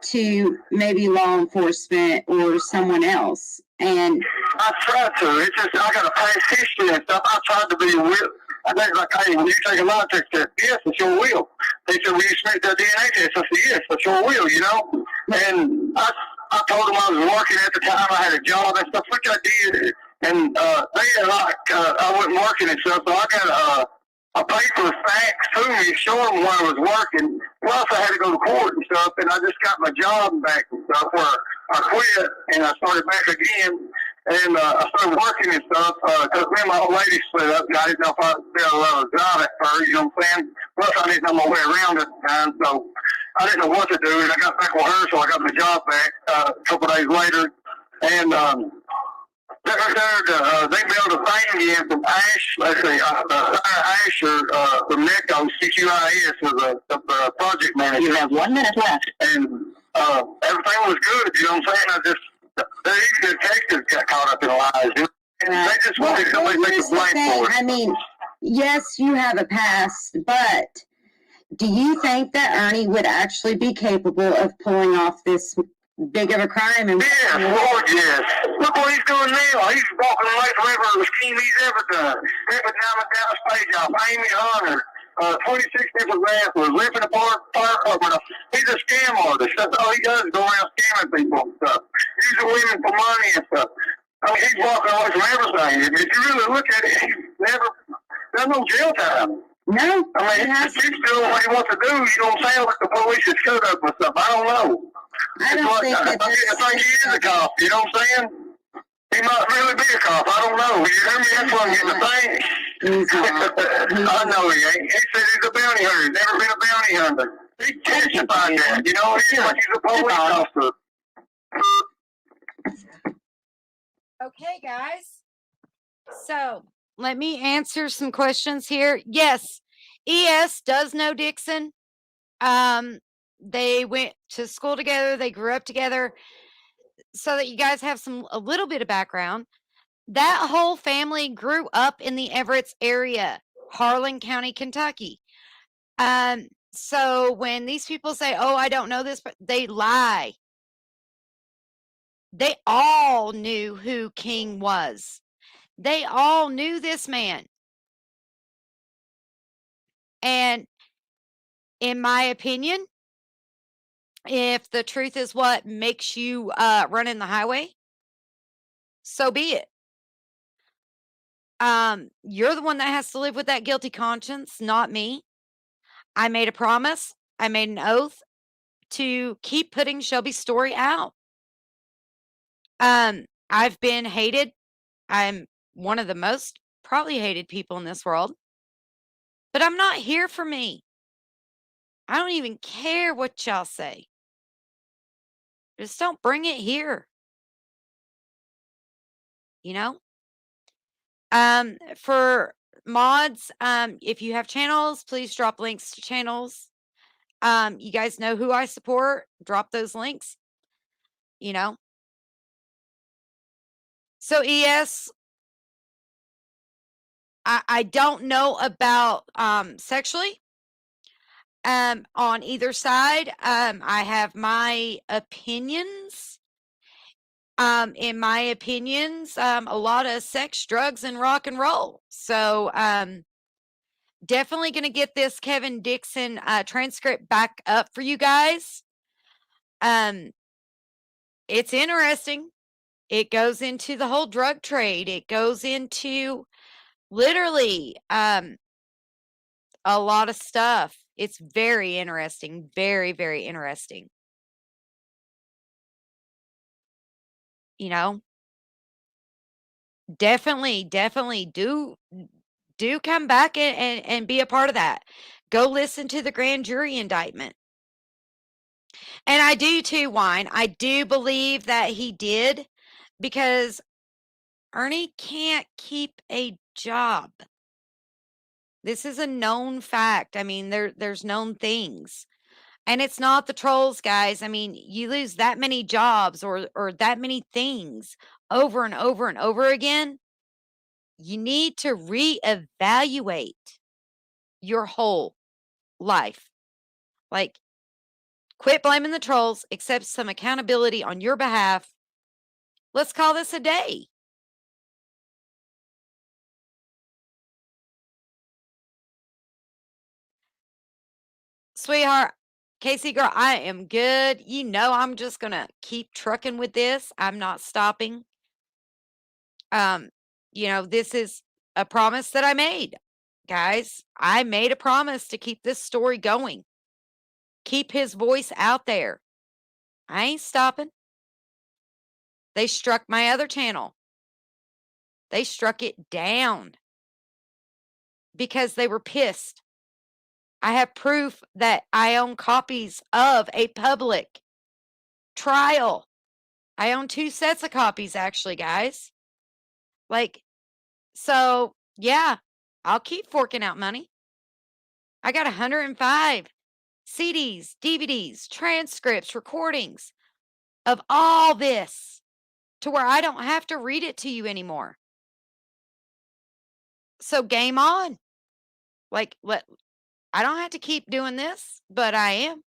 [SPEAKER 3] to maybe law enforcement or someone else, and
[SPEAKER 2] I tried to. It's just I got a past history and stuff. I tried to be real. I think like, hey, when you take a lie detector test, yes, I sure will. They said, will you submit the DNA test? I said, yes, I sure will, you know. And I told them I was working at the time. I had a job and stuff, which I did. And they had like, I wasn't working and stuff, so I got a paper fax to me showing where I was working. Plus, I had to go to court and stuff, and I just got my job back and stuff where I quit and I started back again. And I started working and stuff, because me and my old lady split up, and I didn't know if I would be able to drive at first, you know what I'm saying? Plus, I didn't know my way around at the time, so I didn't know what to do, and I got back with her, so I got my job back a couple days later. And they built a thing in from Ash, let's see, Asher from NECO, CQIS, was the project manager.
[SPEAKER 4] You have 1 minute left.
[SPEAKER 2] And everything was good, you know what I'm saying? Even the detectives got caught up in lies. You know? And they just wanted somebody to take the blame for it.
[SPEAKER 3] I mean, yes, you have a past, but do you think that Ernie would actually be capable of pulling off this big of a crime. And
[SPEAKER 2] Yes, Lord, yes. Look what he's doing now. He's walking away from every scheme he's ever done. Ripping down the Dallas stage off, Amy Hunter, 26 different wrestlers, ripping apart fire equipment. He's a scam artist. That's all he does, go around scamming people and stuff. Using women for money and stuff. I mean, he's walking away from everything. If you really look at it, he's never done no jail time.
[SPEAKER 3] no,
[SPEAKER 2] I mean, he's doing what he wants to do. You don't sound like the police is shut up or something. I don't know.
[SPEAKER 3] I don't think that
[SPEAKER 2] I think he is a cop. You know what I'm saying? He might really be a cop. I don't know. You hear me? That's what I'm getting to think.
[SPEAKER 3] he's not.
[SPEAKER 2] I know he ain't. He said he's a bounty hunter. He's never been a bounty hunter. He testified that. You know, he's like he's a police officer.
[SPEAKER 1] Okay, guys. So let me answer some questions here. Yes, ES does know Dixon. They went to school together. They grew up together. So that you guys have a little bit of background. That whole family grew up in the Everett's area, Harlan County, Kentucky. So when these people say, "Oh, I don't know this," but they lie. They all knew who King was. They all knew this man. And in my opinion, if the truth is what makes you run in the highway, so be it. You're the one that has to live with that guilty conscience, not me. I made a promise. I made an oath to keep putting Shelby's story out. I've been hated. I'm one of the most probably hated people in this world. But I'm not here for me. I don't even care what y'all say. Just don't bring it here. You know? For mods, if you have channels, please drop links to channels. You guys know who I support. Drop those links. You know? So ES, I don't know about sexually on either side. I have my opinions. In my opinions, a lot of sex, drugs, and rock and roll. So definitely going to get this Kevin Dixon transcript back up for you guys. It's interesting. It goes into the whole drug trade. It goes into literally a lot of stuff. It's very interesting. Very, very interesting. You know, definitely do come back and be a part of that. Go listen to the grand jury indictment. And I do too, Wine. I do believe that he did, because Ernie can't keep a job. This is a known fact. I mean, there's known things. And it's not the trolls, guys. I mean, you lose that many jobs or that many things over and over and over again. You need to reevaluate your whole life. Like, quit blaming the trolls, accept some accountability on your behalf. Let's call this a day. Sweetheart, Casey girl, I am good. You know, I'm just going to keep trucking with this. I'm not stopping. This is a promise that I made. Guys, I made a promise to keep this story going. Keep his voice out there. I ain't stopping. They struck my other channel. They struck it down because they were pissed. I have proof that I own copies of a public trial. I own 2 sets of copies, actually, guys. So, yeah, I'll keep forking out money. I got 105 CDs, DVDs, transcripts, recordings of all this to where I don't have to read it to you anymore. So game on. I don't have to keep doing this, but I am.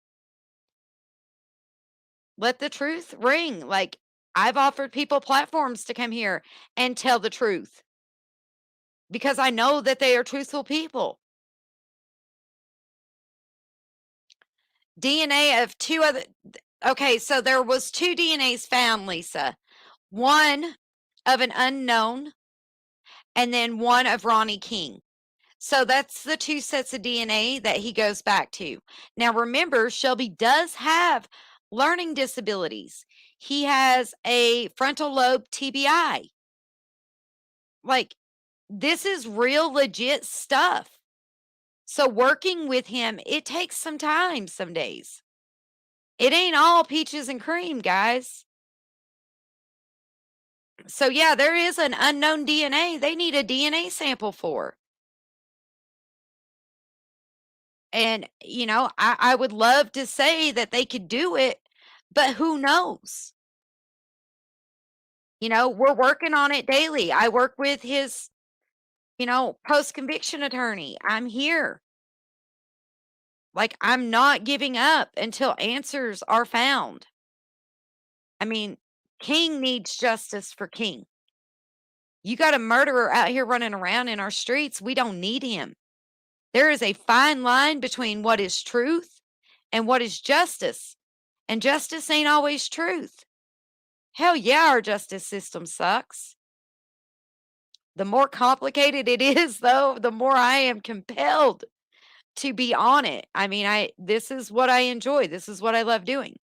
[SPEAKER 1] Let the truth ring. Like, I've offered people platforms to come here and tell the truth because I know that they are truthful people. DNA of two other, okay, so there was 2 DNAs found, Lisa. One of an unknown and then one of Ronnie King. So that's the 2 sets of DNA that he goes back to. Now remember, Shelby does have learning disabilities. He has a frontal lobe TBI. Like, this is real legit stuff. So working with him, it takes some time some days. It ain't all peaches and cream, guys. So yeah, there is an unknown DNA they need a DNA sample for. And, you know, I would love to say that they could do it, but who knows? You know, we're working on it daily. I work with his, you know, post-conviction attorney. I'm here. Like, I'm not giving up until answers are found. I mean, King needs justice for King. You got a murderer out here running around in our streets. We don't need him. There is a fine line between what is truth and what is justice. And justice ain't always truth. Hell yeah, our justice system sucks. The more complicated it is, though, the more I am compelled to be on it. I mean, this is what I enjoy. This is what I love doing.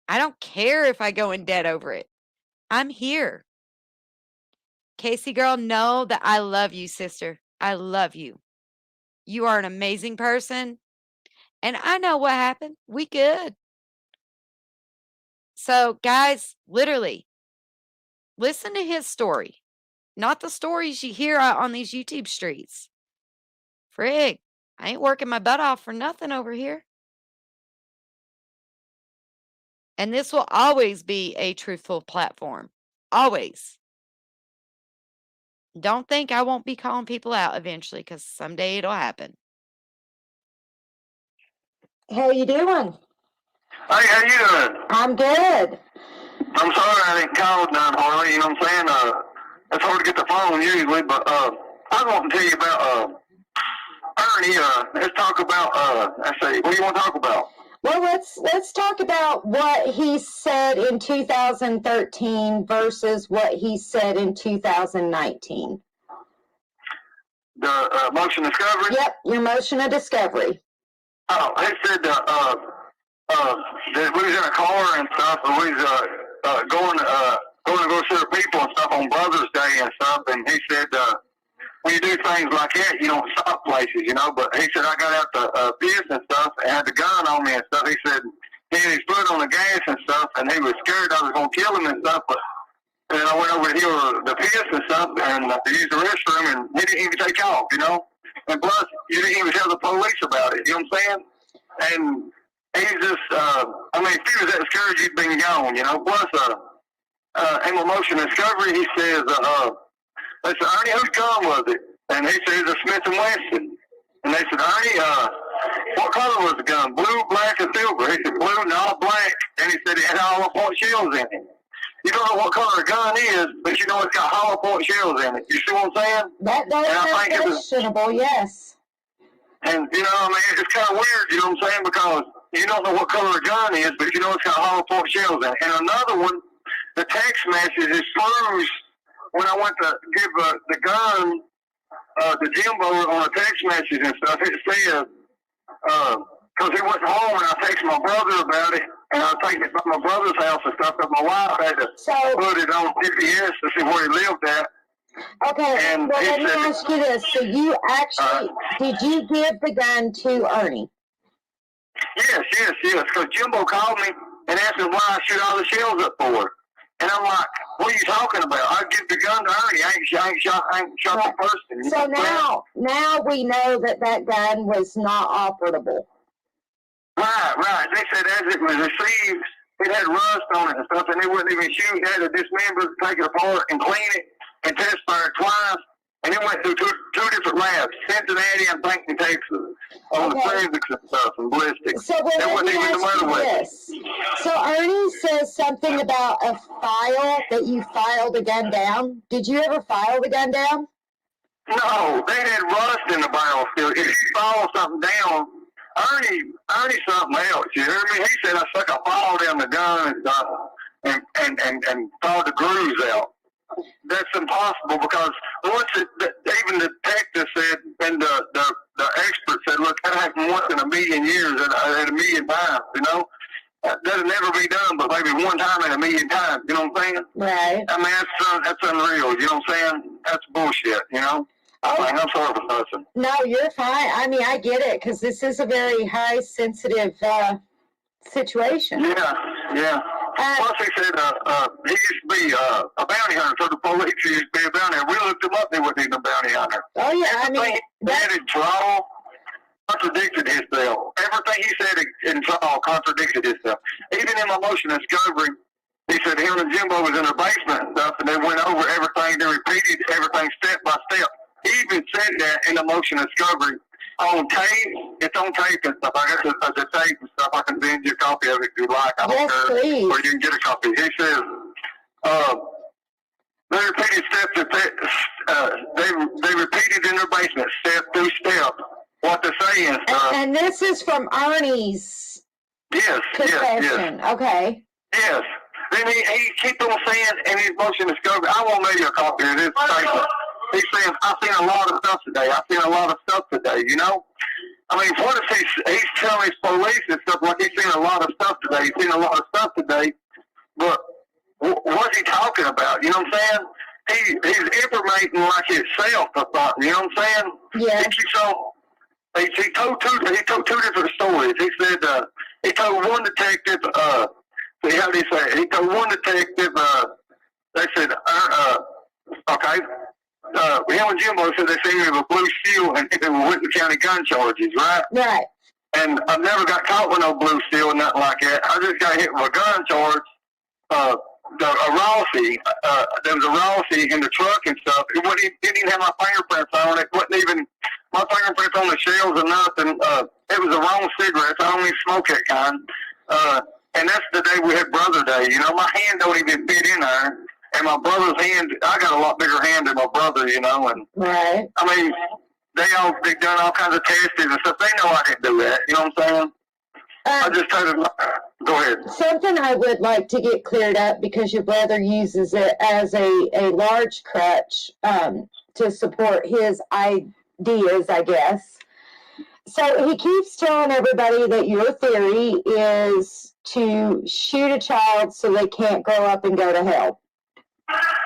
[SPEAKER 1] I don't care if I go in debt over it. I'm here. Casey girl, know that I love you, sister. I love you. You are an amazing person. And I know what happened. We good. So, guys, literally, listen to his story. Not the stories you hear out on these YouTube streets. Frig, I ain't working my butt off for nothing over here. And this will always be a truthful platform. Always. Don't think I won't be calling people out eventually, because someday it'll happen.
[SPEAKER 3] How you doing?
[SPEAKER 2] Hey, how you doing?
[SPEAKER 3] I'm good.
[SPEAKER 2] I'm sorry I didn't call none hardly, you know what I'm saying? It's hard to get the phone usually, but I was wanting to tell you about Ernie. Let's talk about let's see, what do you want to talk about?
[SPEAKER 3] Well, let's talk about what he said in 2013 versus what he said in 2019.
[SPEAKER 2] The motion discovery?
[SPEAKER 3] Yep, your motion of discovery.
[SPEAKER 2] Oh, he said that we was in a car and stuff, and we was going to go see the people and stuff on Brothers Day and stuff, and he said when you do things like that, you don't stop places, you know. But he said I got out the piss and stuff and had the gun on me and stuff. He said he had his foot on the gas and stuff, and he was scared I was going to kill him and stuff. But then I went over to hear the piss and stuff and to use the restroom, and he didn't even take off, you know. And plus, you didn't even tell the police about it, you know what I'm saying? And he's just, I mean, if he was that scared, you'd been gone, you know. Plus, in my motion discovery, he says, they said, Ernie, whose gun was it? And he said, it's a Smith & Wesson. And they said, Ernie, what color was the gun? Blue, black, or silver? He said, blue, not black. And he said, it had hollow point shells in it. You don't know what color a gun is, but you know it's got hollow point shells in it. You see what I'm saying?
[SPEAKER 3] That is questionable, yes.
[SPEAKER 2] And, you know, I mean, it's kind of weird, you know what I'm saying? Because you don't know what color a gun is, but you know it's got hollow point shells in it. And another one, the text message is proves when I went to give the gun to Jimbo on a text message and stuff, it said, because he wasn't home, and I texted my brother about it, and I was taking it to my brother's house and stuff, because my wife had to put it on GPS to see where he lived at.
[SPEAKER 3] Okay,
[SPEAKER 2] And
[SPEAKER 3] well,
[SPEAKER 2] he
[SPEAKER 3] let me
[SPEAKER 2] said,
[SPEAKER 3] ask you this. So you actually, did you give the gun to Ernie?
[SPEAKER 2] Yes, because Jimbo called me and asked me why I shoot all the shells up for her. And I'm like, what are you talking about? I give the gun to Ernie. I ain't shot the person.
[SPEAKER 3] So now we know that gun was not operable.
[SPEAKER 2] Right. They said as it was received, it had rust on it and stuff, and they wouldn't even shoot. They had to dismember it, take it apart, and clean it, and test fire it twice. And it went through two different labs, Cincinnati and Plankton, Texas, on the forensics and stuff and ballistics.
[SPEAKER 3] So
[SPEAKER 2] It
[SPEAKER 3] let
[SPEAKER 2] wasn't
[SPEAKER 3] me
[SPEAKER 2] even the
[SPEAKER 3] ask
[SPEAKER 2] murder
[SPEAKER 3] you
[SPEAKER 2] weapon.
[SPEAKER 3] this. So Ernie says something about a file that you filed a gun down. Did you ever file the gun down?
[SPEAKER 2] No, they had rust in the barrel still. If you follow something down, Ernie something else. You hear me? He said I stuck a file down the gun and stuff and thawed the grooves out. That's impossible because once even the detective said and the expert said, look, that happened once in a million years and a million times, you know? That'll never be done, but maybe one time in a million times, you know what I'm saying?
[SPEAKER 3] Right.
[SPEAKER 2] I mean, that's unreal, you know what I'm saying? That's bullshit, you know?
[SPEAKER 3] Oh,
[SPEAKER 2] Like, I'm sorry for fussing.
[SPEAKER 3] no, you're fine. I mean, I get it because this is a very high sensitive situation.
[SPEAKER 2] Yeah. Plus, he said he used to be a bounty hunter, so the police used to be a bounty hunter. We looked him up, he wasn't even a bounty hunter.
[SPEAKER 3] Oh, yeah, I mean,
[SPEAKER 2] Everything he said in trial contradicted himself. Everything he said in trial contradicted himself. Even in my motion of discovery, he said him and Jimbo was in the basement and stuff, and they went over everything, they repeated everything step by step. He even said that in the motion of discovery on tape. It's on tape and stuff. I got the tape and stuff. I can send you a copy of it if you like. I don't
[SPEAKER 3] yes,
[SPEAKER 2] care.
[SPEAKER 3] please.
[SPEAKER 2] Or you can get a copy. He says, they repeated they repeated in their basement, step through step, what to say and stuff.
[SPEAKER 3] And this is from Ernie's
[SPEAKER 2] Yes.
[SPEAKER 3] confession. Okay.
[SPEAKER 2] Yes. Then he kept on saying in his motion of discovery, I won't make you a copy of this statement. He's saying, I've seen a lot of stuff today. I've seen a lot of stuff today, you know? I mean, what if he's telling his police and stuff like he's seen a lot of stuff today. He's seen a lot of stuff today, but what's he talking about? You know what I'm saying? He's informating like himself or something, you know what I'm saying?
[SPEAKER 3] Yeah.
[SPEAKER 2] He keeps on, he told two different stories. He said, he told one detective, see how do you say it? He told one detective, they said, okay, him and Jimbo said they seen me with a blue steel and it was Whitney County gun charges, right?
[SPEAKER 3] Right.
[SPEAKER 2] And I never got caught with no blue steel or nothing like that. I just got hit with a gun charge. A Rossi, there was a Rossi in the truck and stuff. It didn't even have my fingerprints on it. Wasn't even my fingerprints on the shells or nothing. It was the wrong cigarettes. I don't even smoke that kind. And that's the day we had Brother Day. You know, my hand don't even fit in there. And my brother's hand, I got a lot bigger hand than my brother, you know. And
[SPEAKER 3] Right.
[SPEAKER 2] I mean, they done all kinds of tests and stuff. They know I didn't do that. You know what I'm saying? I just told him, go ahead.
[SPEAKER 3] Something I would like to get cleared up because your brother uses it as a large crutch to support his ideas, I guess. So he keeps telling everybody that your theory is to shoot a child so they can't grow up and go to hell.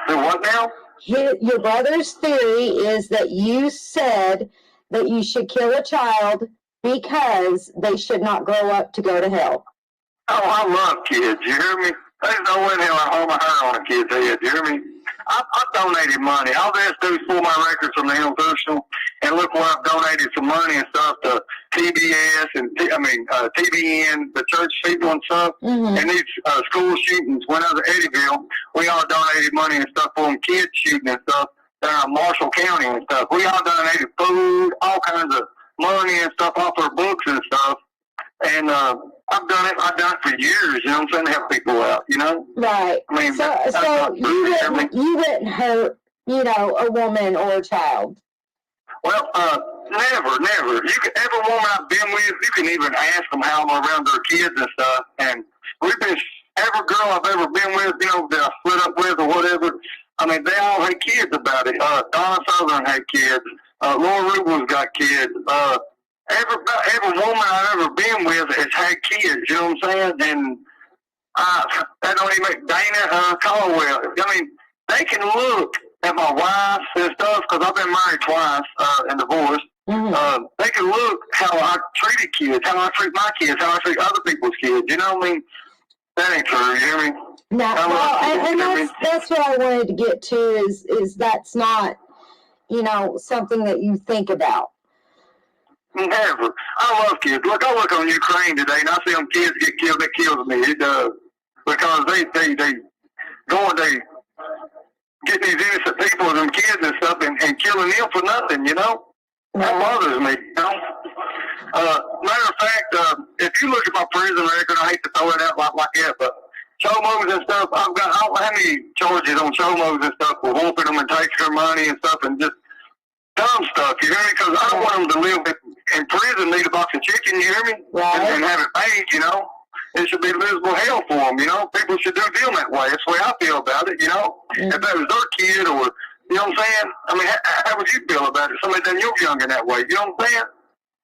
[SPEAKER 2] The what now?
[SPEAKER 3] Your brother's theory is that you said that you should kill a child because they should not grow up to go to hell.
[SPEAKER 2] Oh, I love kids. You hear me? There's no way in hell I hold my hair on a kid's head. You hear me? I donated money. All they have to do is pull my records from the International, and look where I've donated some money and stuff to TBS and TBN, the church people and stuff.
[SPEAKER 3] Mm-hmm.
[SPEAKER 2] And these school shootings went out of Eddyville. We all donated money and stuff for them kids shooting and stuff down in Marshall County and stuff. We all donated food, all kinds of money and stuff off our books and stuff. And I've done it for years, you know what I'm saying, to help people out, you know?
[SPEAKER 3] Right.
[SPEAKER 2] I mean,
[SPEAKER 3] so you wouldn't hurt, a woman or a child.
[SPEAKER 2] Well, never. Every woman I've been with, you can even ask them how I'm around their kids and stuff. And every girl I've ever been with, that I split up with or whatever, I mean, they all had kids about it. Donna Southern had kids. Laura Rubel's got kids. Every woman I've ever been with has had kids, you know what I'm saying? And that don't even make Dana Caldwell. I mean, they can look at my wife and stuff, because I've been married twice and divorced.
[SPEAKER 3] Mm-hmm.
[SPEAKER 2] They can look how I treated kids, how I treat my kids, how I treat other people's kids. You know what I mean? That ain't true, you hear me?
[SPEAKER 3] No, and that's what I wanted to get to is that's not, something that you think about.
[SPEAKER 2] Never. I love kids. Look, I look on Ukraine today, and I see them kids get killed. It kills me. It does. Because they getting these innocent people and them kids and stuff and killing them for nothing, you know? That bothers me, you know? Matter of fact, if you look at my prison record, I hate to throw it out like that, but chomos and stuff, I don't know how many charges on chomos and stuff for whooping them and taking their money and stuff and just dumb stuff, you hear me? Because I don't want them to live in prison, need a box of chicken, you hear me?
[SPEAKER 3] Right.
[SPEAKER 2] And have it paid, you know? It should be miserable hell for them, you know? People should do them that way. That's the way I feel about it, you know?
[SPEAKER 3] Mm-hmm.
[SPEAKER 2] If that was their kid or, you know what I'm saying? I mean, how would you feel about it? Somebody done your younger that way, you know what I'm saying?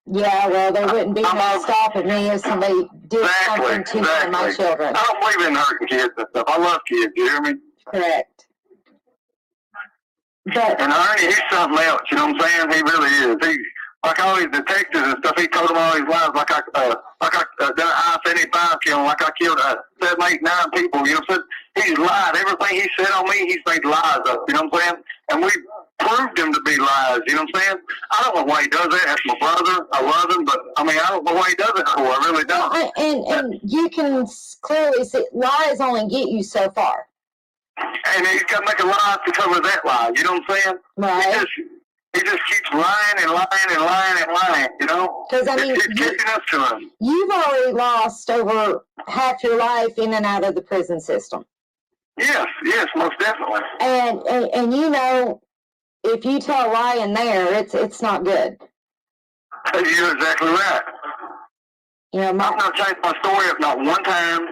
[SPEAKER 3] Yeah, well, there wouldn't be no stopping me if somebody did something to one of my children.
[SPEAKER 2] I don't believe in hurting kids and stuff. I love kids, you hear me?
[SPEAKER 3] Correct. But,
[SPEAKER 2] and Ernie, he's something else, you know what I'm saying? He really is. He's like all these detectives and stuff. He told them all his lies, like I done an I-75 killing, like I killed 7, 8, 9 people. You know what I'm saying? He's lied. Everything he said on me, he's made lies up. You know what I'm saying? And we proved him to be lies. You know what I'm saying? I don't know why he does that. That's my brother. I love him, but I mean, I don't know why he does it for. I really don't.
[SPEAKER 3] And you can clearly see lies only get you so far.
[SPEAKER 2] And he's got to make a lie to cover that lie. You know what I'm saying?
[SPEAKER 3] Right.
[SPEAKER 2] He just keeps lying and lying and lying and lying, you know?
[SPEAKER 3] Because, I mean,
[SPEAKER 2] it's catching up to him.
[SPEAKER 3] You've already lost over half your life in and out of the prison system.
[SPEAKER 2] Yes, most definitely.
[SPEAKER 3] And you know, if you tell a lie in there, it's not good.
[SPEAKER 2] You're exactly right.
[SPEAKER 3] You know,
[SPEAKER 2] I've not changed my story up not one time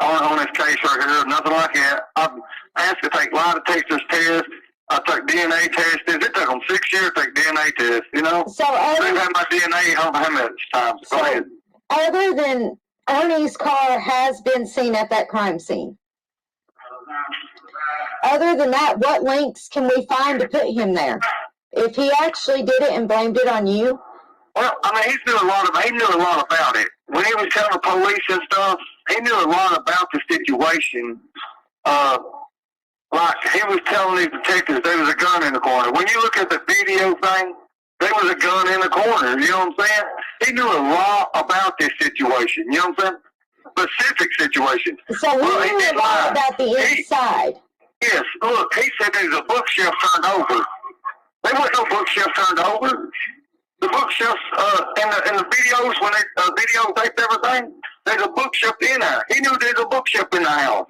[SPEAKER 2] on this case right here, nothing like that. I've asked to take lie detectors tests. I took DNA tests. It took them 6 years to take DNA tests, you know?
[SPEAKER 3] So
[SPEAKER 2] they've had my DNA, I don't know how much times. Go ahead.
[SPEAKER 3] Other than Ernie's car has been seen at that crime scene. Other than that, what links can we find to put him there? If he actually did it and blamed it on you?
[SPEAKER 2] Well, I mean, he knew a lot about it. When he was telling the police and stuff, he knew a lot about the situation. Like, he was telling these detectives there was a gun in the corner. When you look at the video thing, there was a gun in the corner. You know what I'm saying? He knew a lot about this situation. You know what I'm saying? Specific situation.
[SPEAKER 3] So he knew a lot about the inside.
[SPEAKER 2] Yes. Look, he said there's a bookshelf turned over. There wasn't no bookshelf turned over. The bookshelves in the videos, when they videotaped everything, there's a bookshelf in there. He knew there's a bookshelf in the house.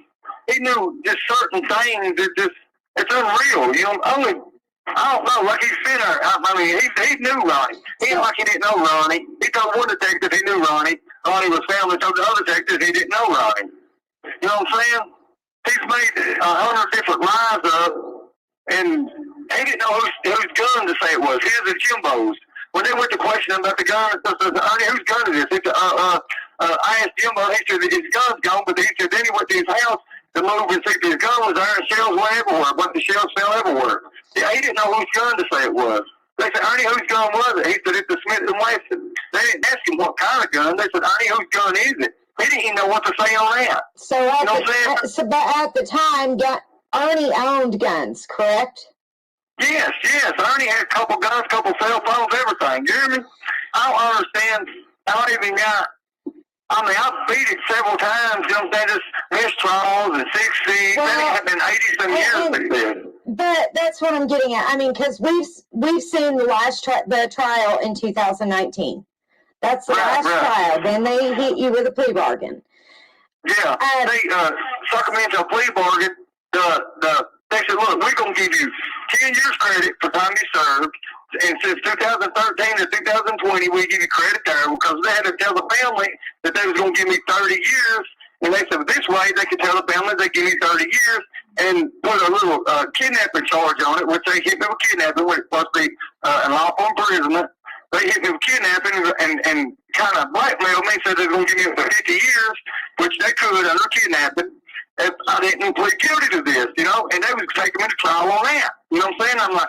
[SPEAKER 2] He knew just certain things that it's unreal. You know, I don't know, like he's been there. I mean, he knew Ronnie. He ain't like he didn't know Ronnie. He told one detective he knew Ronnie. Ronnie was family. Told the other detective he didn't know Ronnie. You know what I'm saying? He's made 100 different lies up, and he didn't know whose gun to say it was. His and Jimbo's. When they went to question him about the gun, I said, Ernie, whose gun is this? He said, I asked Jimbo, he said his gun's gone, but he said then he went to his house to move and see if his gun was there, and shells went everywhere. But the shells fell everywhere. Yeah, he didn't know whose gun to say it was. They said, Ernie, whose gun was it? He said, it's the Smith & Wesson. They didn't ask him what kind of gun. They said, Ernie, whose gun is it? He didn't even know what to say on that.
[SPEAKER 3] So but at the time, Ernie owned guns, correct?
[SPEAKER 2] Yes. Ernie had a couple guns, couple cell phones, everything. You hear me? I don't understand how he even got. I mean, I've beat it several times. You know what I'm saying? Just mistrials and 6 feet. That had been 80-some years ago.
[SPEAKER 3] But that's what I'm getting at. I mean, because we've seen the last the trial in 2019. That's the last trial. Then they hit you with a plea bargain.
[SPEAKER 2] Yeah, they suck them into a plea bargain. They said, look, we're going to give you 10 years credit for time you served. And since 2013 to 2020, we give you credit there because they had to tell the family that they was going to give me 30 years. And they said, this way they could tell the family they give me 30 years and put a little kidnapping charge on it, which they hit me with kidnapping, which must be an lawful imprisonment. They hit me with kidnapping and kind of blackmailed me, said they were going to give me 50 years, which they could under kidnapping. If I didn't plead guilty to this, you know, and they was taking me to trial on that. You know what I'm saying? I'm like,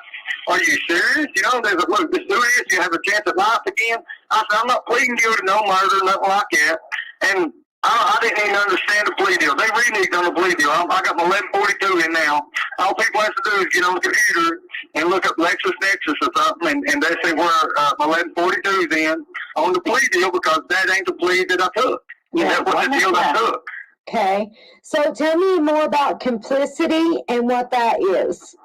[SPEAKER 2] are you serious? You know, they said, look, just do this, you have a chance at life again. I said, I'm not pleading guilty to no murder, nothing like that. And I didn't even understand the plea deal. They reneged on the plea deal. I got my 1142 in now. All people have to do is get on the computer and look up LexisNexis or something, and they say where my 1142 is in on the plea deal because that ain't the plea that I took.
[SPEAKER 3] Yeah,
[SPEAKER 2] that was the deal I took.
[SPEAKER 3] Okay. So tell me more about complicity and what that is.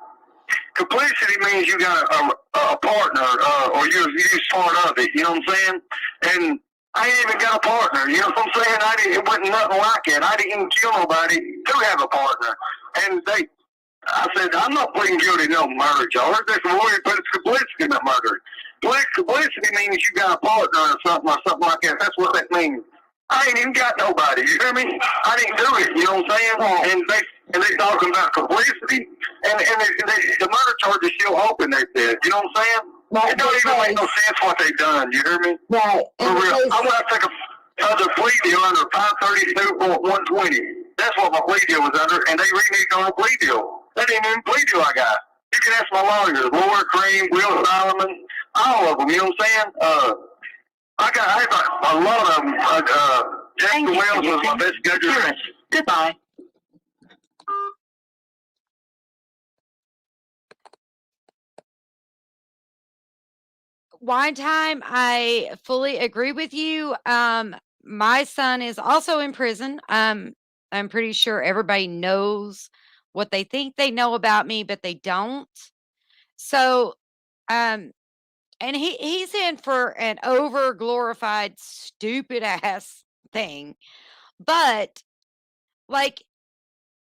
[SPEAKER 2] Complicity means you got a partner, or you're part of it. You know what I'm saying? And I ain't even got a partner. You know what I'm saying? It wasn't nothing like it. I didn't even kill nobody to have a partner. And I said, I'm not pleading guilty to no murder charge. That's lawyer, but it's complicity, not murder. Complicity means you got a partner or something like that. That's what that means. I ain't even got nobody. You hear me? I didn't do it. You know what I'm saying?
[SPEAKER 3] Right.
[SPEAKER 2] And they talking about complicity, the murder charge is still open. They said. You know what I'm saying?
[SPEAKER 3] Right,
[SPEAKER 2] It don't even make no sense what they've done. You hear me?
[SPEAKER 3] Right.
[SPEAKER 2] For real. I want to take another plea deal under 532.120. That's what my plea deal was under, and they reneged on a plea deal. That ain't even plea deal I got. You can ask my lawyers, Laura Cream, Will Solomon, all of them. You know what I'm saying? I have a lot of them. Jackson Wells was my best judge.
[SPEAKER 4] Goodbye.
[SPEAKER 1] Wine time, I fully agree with you. My son is also in prison. I'm pretty sure everybody knows what they think they know about me, but they don't. So, um, and he's in for an over glorified, stupid ass thing. But like,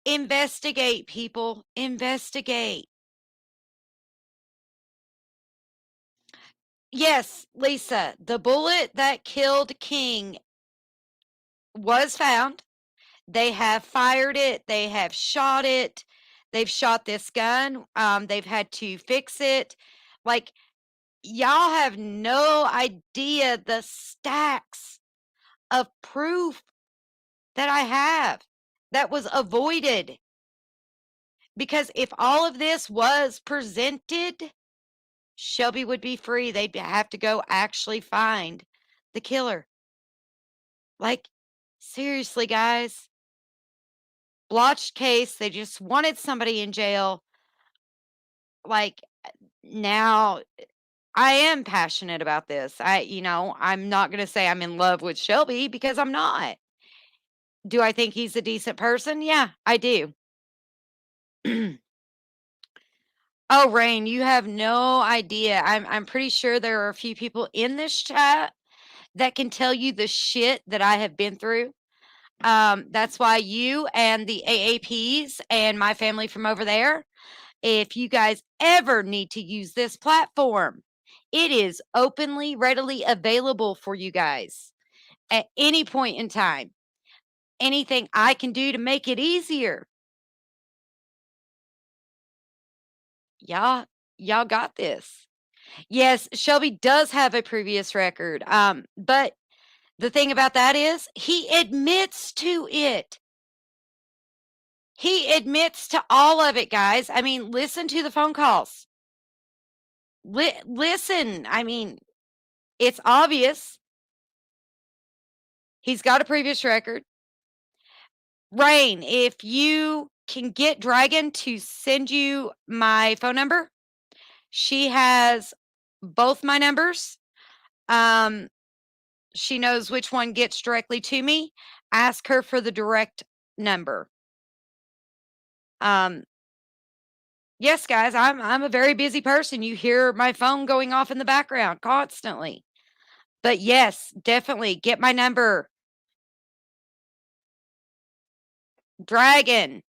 [SPEAKER 1] investigate, people, investigate. Yes, Lisa, the bullet that killed King was found. They have fired it, they have shot it, they've shot this gun, they've had to fix it. Like, y'all have no idea the stacks of proof that I have that was avoided. Because if all of this was presented, Shelby would be free. They'd have to go actually find the killer. Like, seriously, guys. Blotched case. They just wanted somebody in jail. Like, now I am passionate about this. I'm not going to say I'm in love with Shelby because I'm not. Do I think he's a decent person? Yeah, I do. Oh, Rain, you have no idea. I'm pretty sure there are a few people in this chat that can tell you the shit that I have been through. That's why you and the AAPs and my family from over there, if you guys ever need to use this platform, it is openly, readily available for you guys at any point in time. Anything I can do to make it easier. Y'all got this. Yes, Shelby does have a previous record. But the thing about that is he admits to it. He admits to all of it, guys. I mean, listen to the phone calls. Listen. I mean, it's obvious. He's got a previous record. Rain, if you can get Dragon to send you my phone number, she has both my numbers. She knows which one gets directly to me. Ask her for the direct number. Yes, guys, I'm a very busy person. You hear my phone going off in the background constantly. But yes, definitely get my number. Dragon,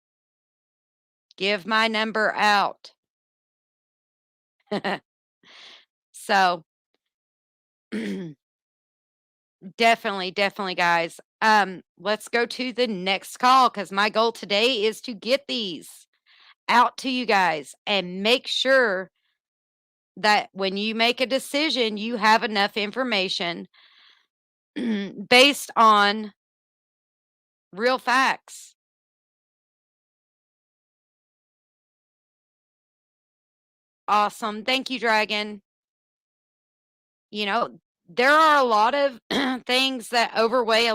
[SPEAKER 1] give my number out. So definitely, guys. Let's go to the next call because my goal today is to get these out to you guys and make sure that when you make a decision, you have enough information based on real facts. Awesome. Thank you, Dragon. There are a lot of things that overweigh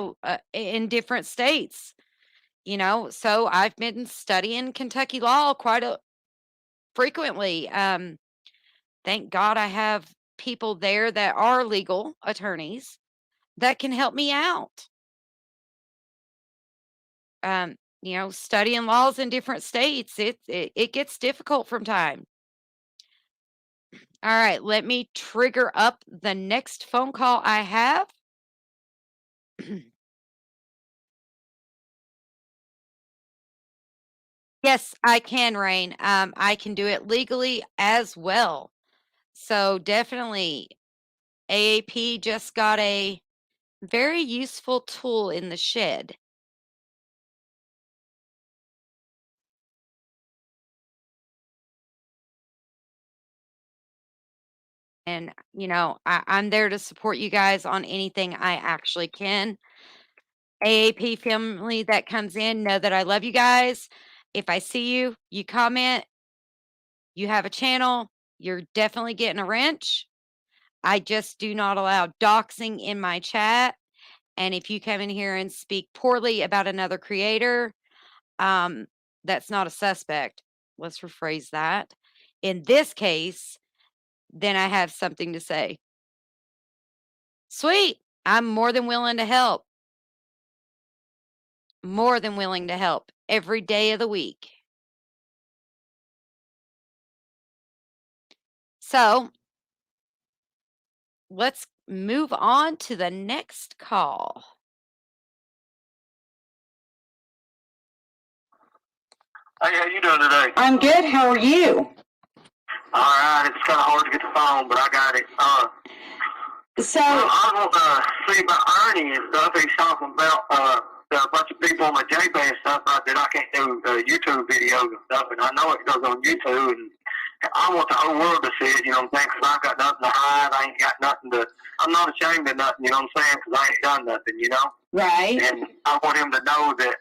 [SPEAKER 1] in different states. So I've been studying Kentucky law quite frequently. Thank God I have people there that are legal attorneys that can help me out. studying laws in different states, it gets difficult from time. All right, let me trigger up the next phone call I have. Yes, I can, Rain. I can do it legally as well. So definitely, AAP just got a very useful tool in the shed. And, I'm there to support you guys on anything I actually can. AAP family that comes in, know that I love you guys. If I see you, you comment, you have a channel, you're definitely getting a wrench. I just do not allow doxing in my chat. And if you come in here and speak poorly about another creator, that's not a suspect. Let's rephrase that. In this case, then I have something to say. Sweet. I'm more than willing to help. More than willing to help every day of the week. So let's move on to the next call.
[SPEAKER 2] Hey, how you doing today?
[SPEAKER 3] I'm good. How are you?
[SPEAKER 2] All right, it's kind of hard to get the phone, but I got it.
[SPEAKER 3] So,
[SPEAKER 2] I want to see about Ernie and stuff. He's talking about there are a bunch of people on my JPay and stuff that I can't do YouTube videos and stuff, and I know it goes on YouTube, and I want the whole world to see it, you know what I'm saying, because I've got nothing to hide. I ain't got nothing to, I'm not ashamed of nothing, you know what I'm saying, because I ain't done nothing, you know?
[SPEAKER 3] right.
[SPEAKER 2] And I want him to know that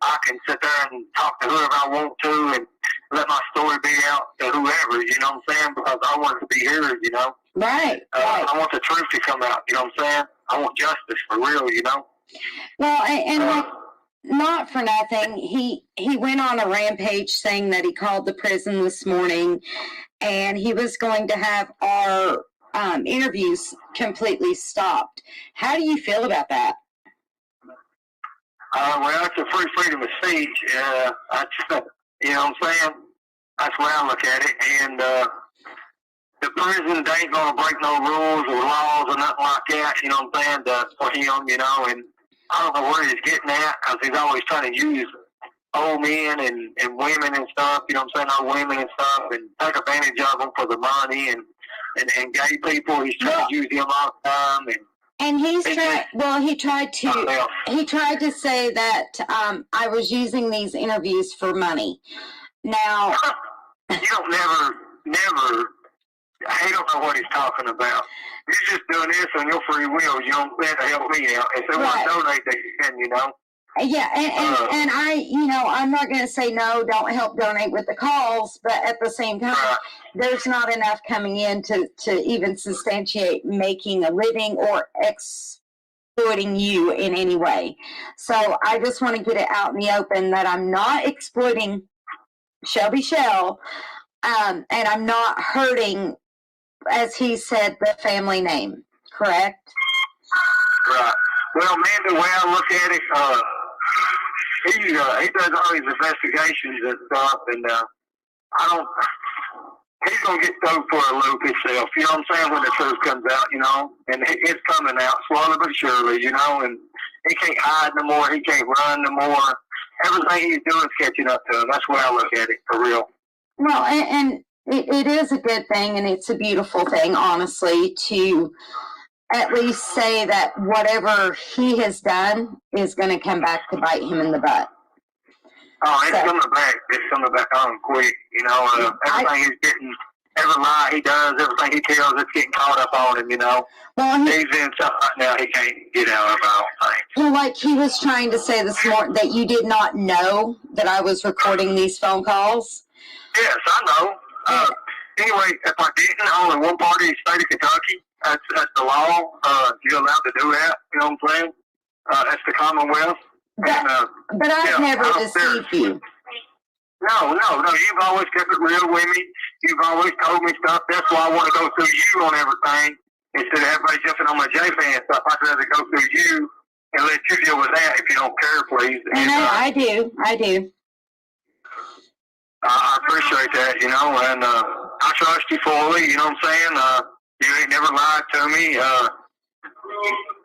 [SPEAKER 2] I can sit there and talk to whoever I want to and let my story be out to whoever, you know what I'm saying, because I want it to be heard, you know?
[SPEAKER 3] Right.
[SPEAKER 2] I want the truth to come out, you know what I'm saying? I want justice for real, you know?
[SPEAKER 3] Well, and like, not for nothing, he went on a rampage saying that he called the prison this morning and he was going to have our interviews completely stopped. How do you feel about that?
[SPEAKER 2] Well, it's a free freedom of speech. You know what I'm saying? That's the way I look at it. And the prison, they ain't going to break no rules or laws or nothing like that, you know what I'm saying, for him, you know. And I don't know where he's getting at because he's always trying to use old men and women and stuff, you know what I'm saying, old women and stuff, and take advantage of them for the money and gay people. He's trying to use them all the time.
[SPEAKER 3] And he's tried. Well, he tried to say that I was using these interviews for money. Now,
[SPEAKER 2] you don't never. He don't know what he's talking about. You're just doing this on your free will. You know what I'm saying, to help me out. If they want to donate, they can. You know.
[SPEAKER 3] Yeah, and I, I'm not going to say no, don't help donate with the calls, but at the same time, there's not enough coming in to even substantiate making a living or exploiting you in any way. So I just want to get it out in the open that I'm not exploiting Shelby Shell, and I'm not hurting, as he said, the family name, correct?
[SPEAKER 2] Right. Well, man, the way I look at it, he does all these investigations and stuff, and he's going to get thrown for a loop himself, you know what I'm saying, when the truth comes out, you know, and it's coming out slowly but surely, you know, and he can't hide no more, he can't run no more. Everything he's doing is catching up to him. That's the way I look at it, for real.
[SPEAKER 3] Well, and it is a good thing, and it's a beautiful thing, honestly, to at least say that whatever he has done is going to come back to bite him in the butt.
[SPEAKER 2] Oh, it's coming back. It's coming back on quick. You know, everything he's getting, every lie he does, everything he tells, it's getting caught up on him, you know. Well, he's in something right now he can't get out of, I don't think.
[SPEAKER 3] Well, like he was trying to say this morning that you did not know that I was recording these phone calls.
[SPEAKER 2] Yes, I know. Anyway, if I didn't, only one party in the state of Kentucky. That's the law. You're allowed to do that. You know what I'm saying? That's the Commonwealth.
[SPEAKER 3] But I've never deceived you.
[SPEAKER 2] No. You've always kept it real with me. You've always told me stuff. That's why I want to go through you on everything instead of everybody jumping on my JPay and stuff. I'd rather go through you and let you deal with that if you don't care, please.
[SPEAKER 3] And I do.
[SPEAKER 2] I appreciate that, you know, and I trust you fully, you know what I'm saying? You ain't never lied to me.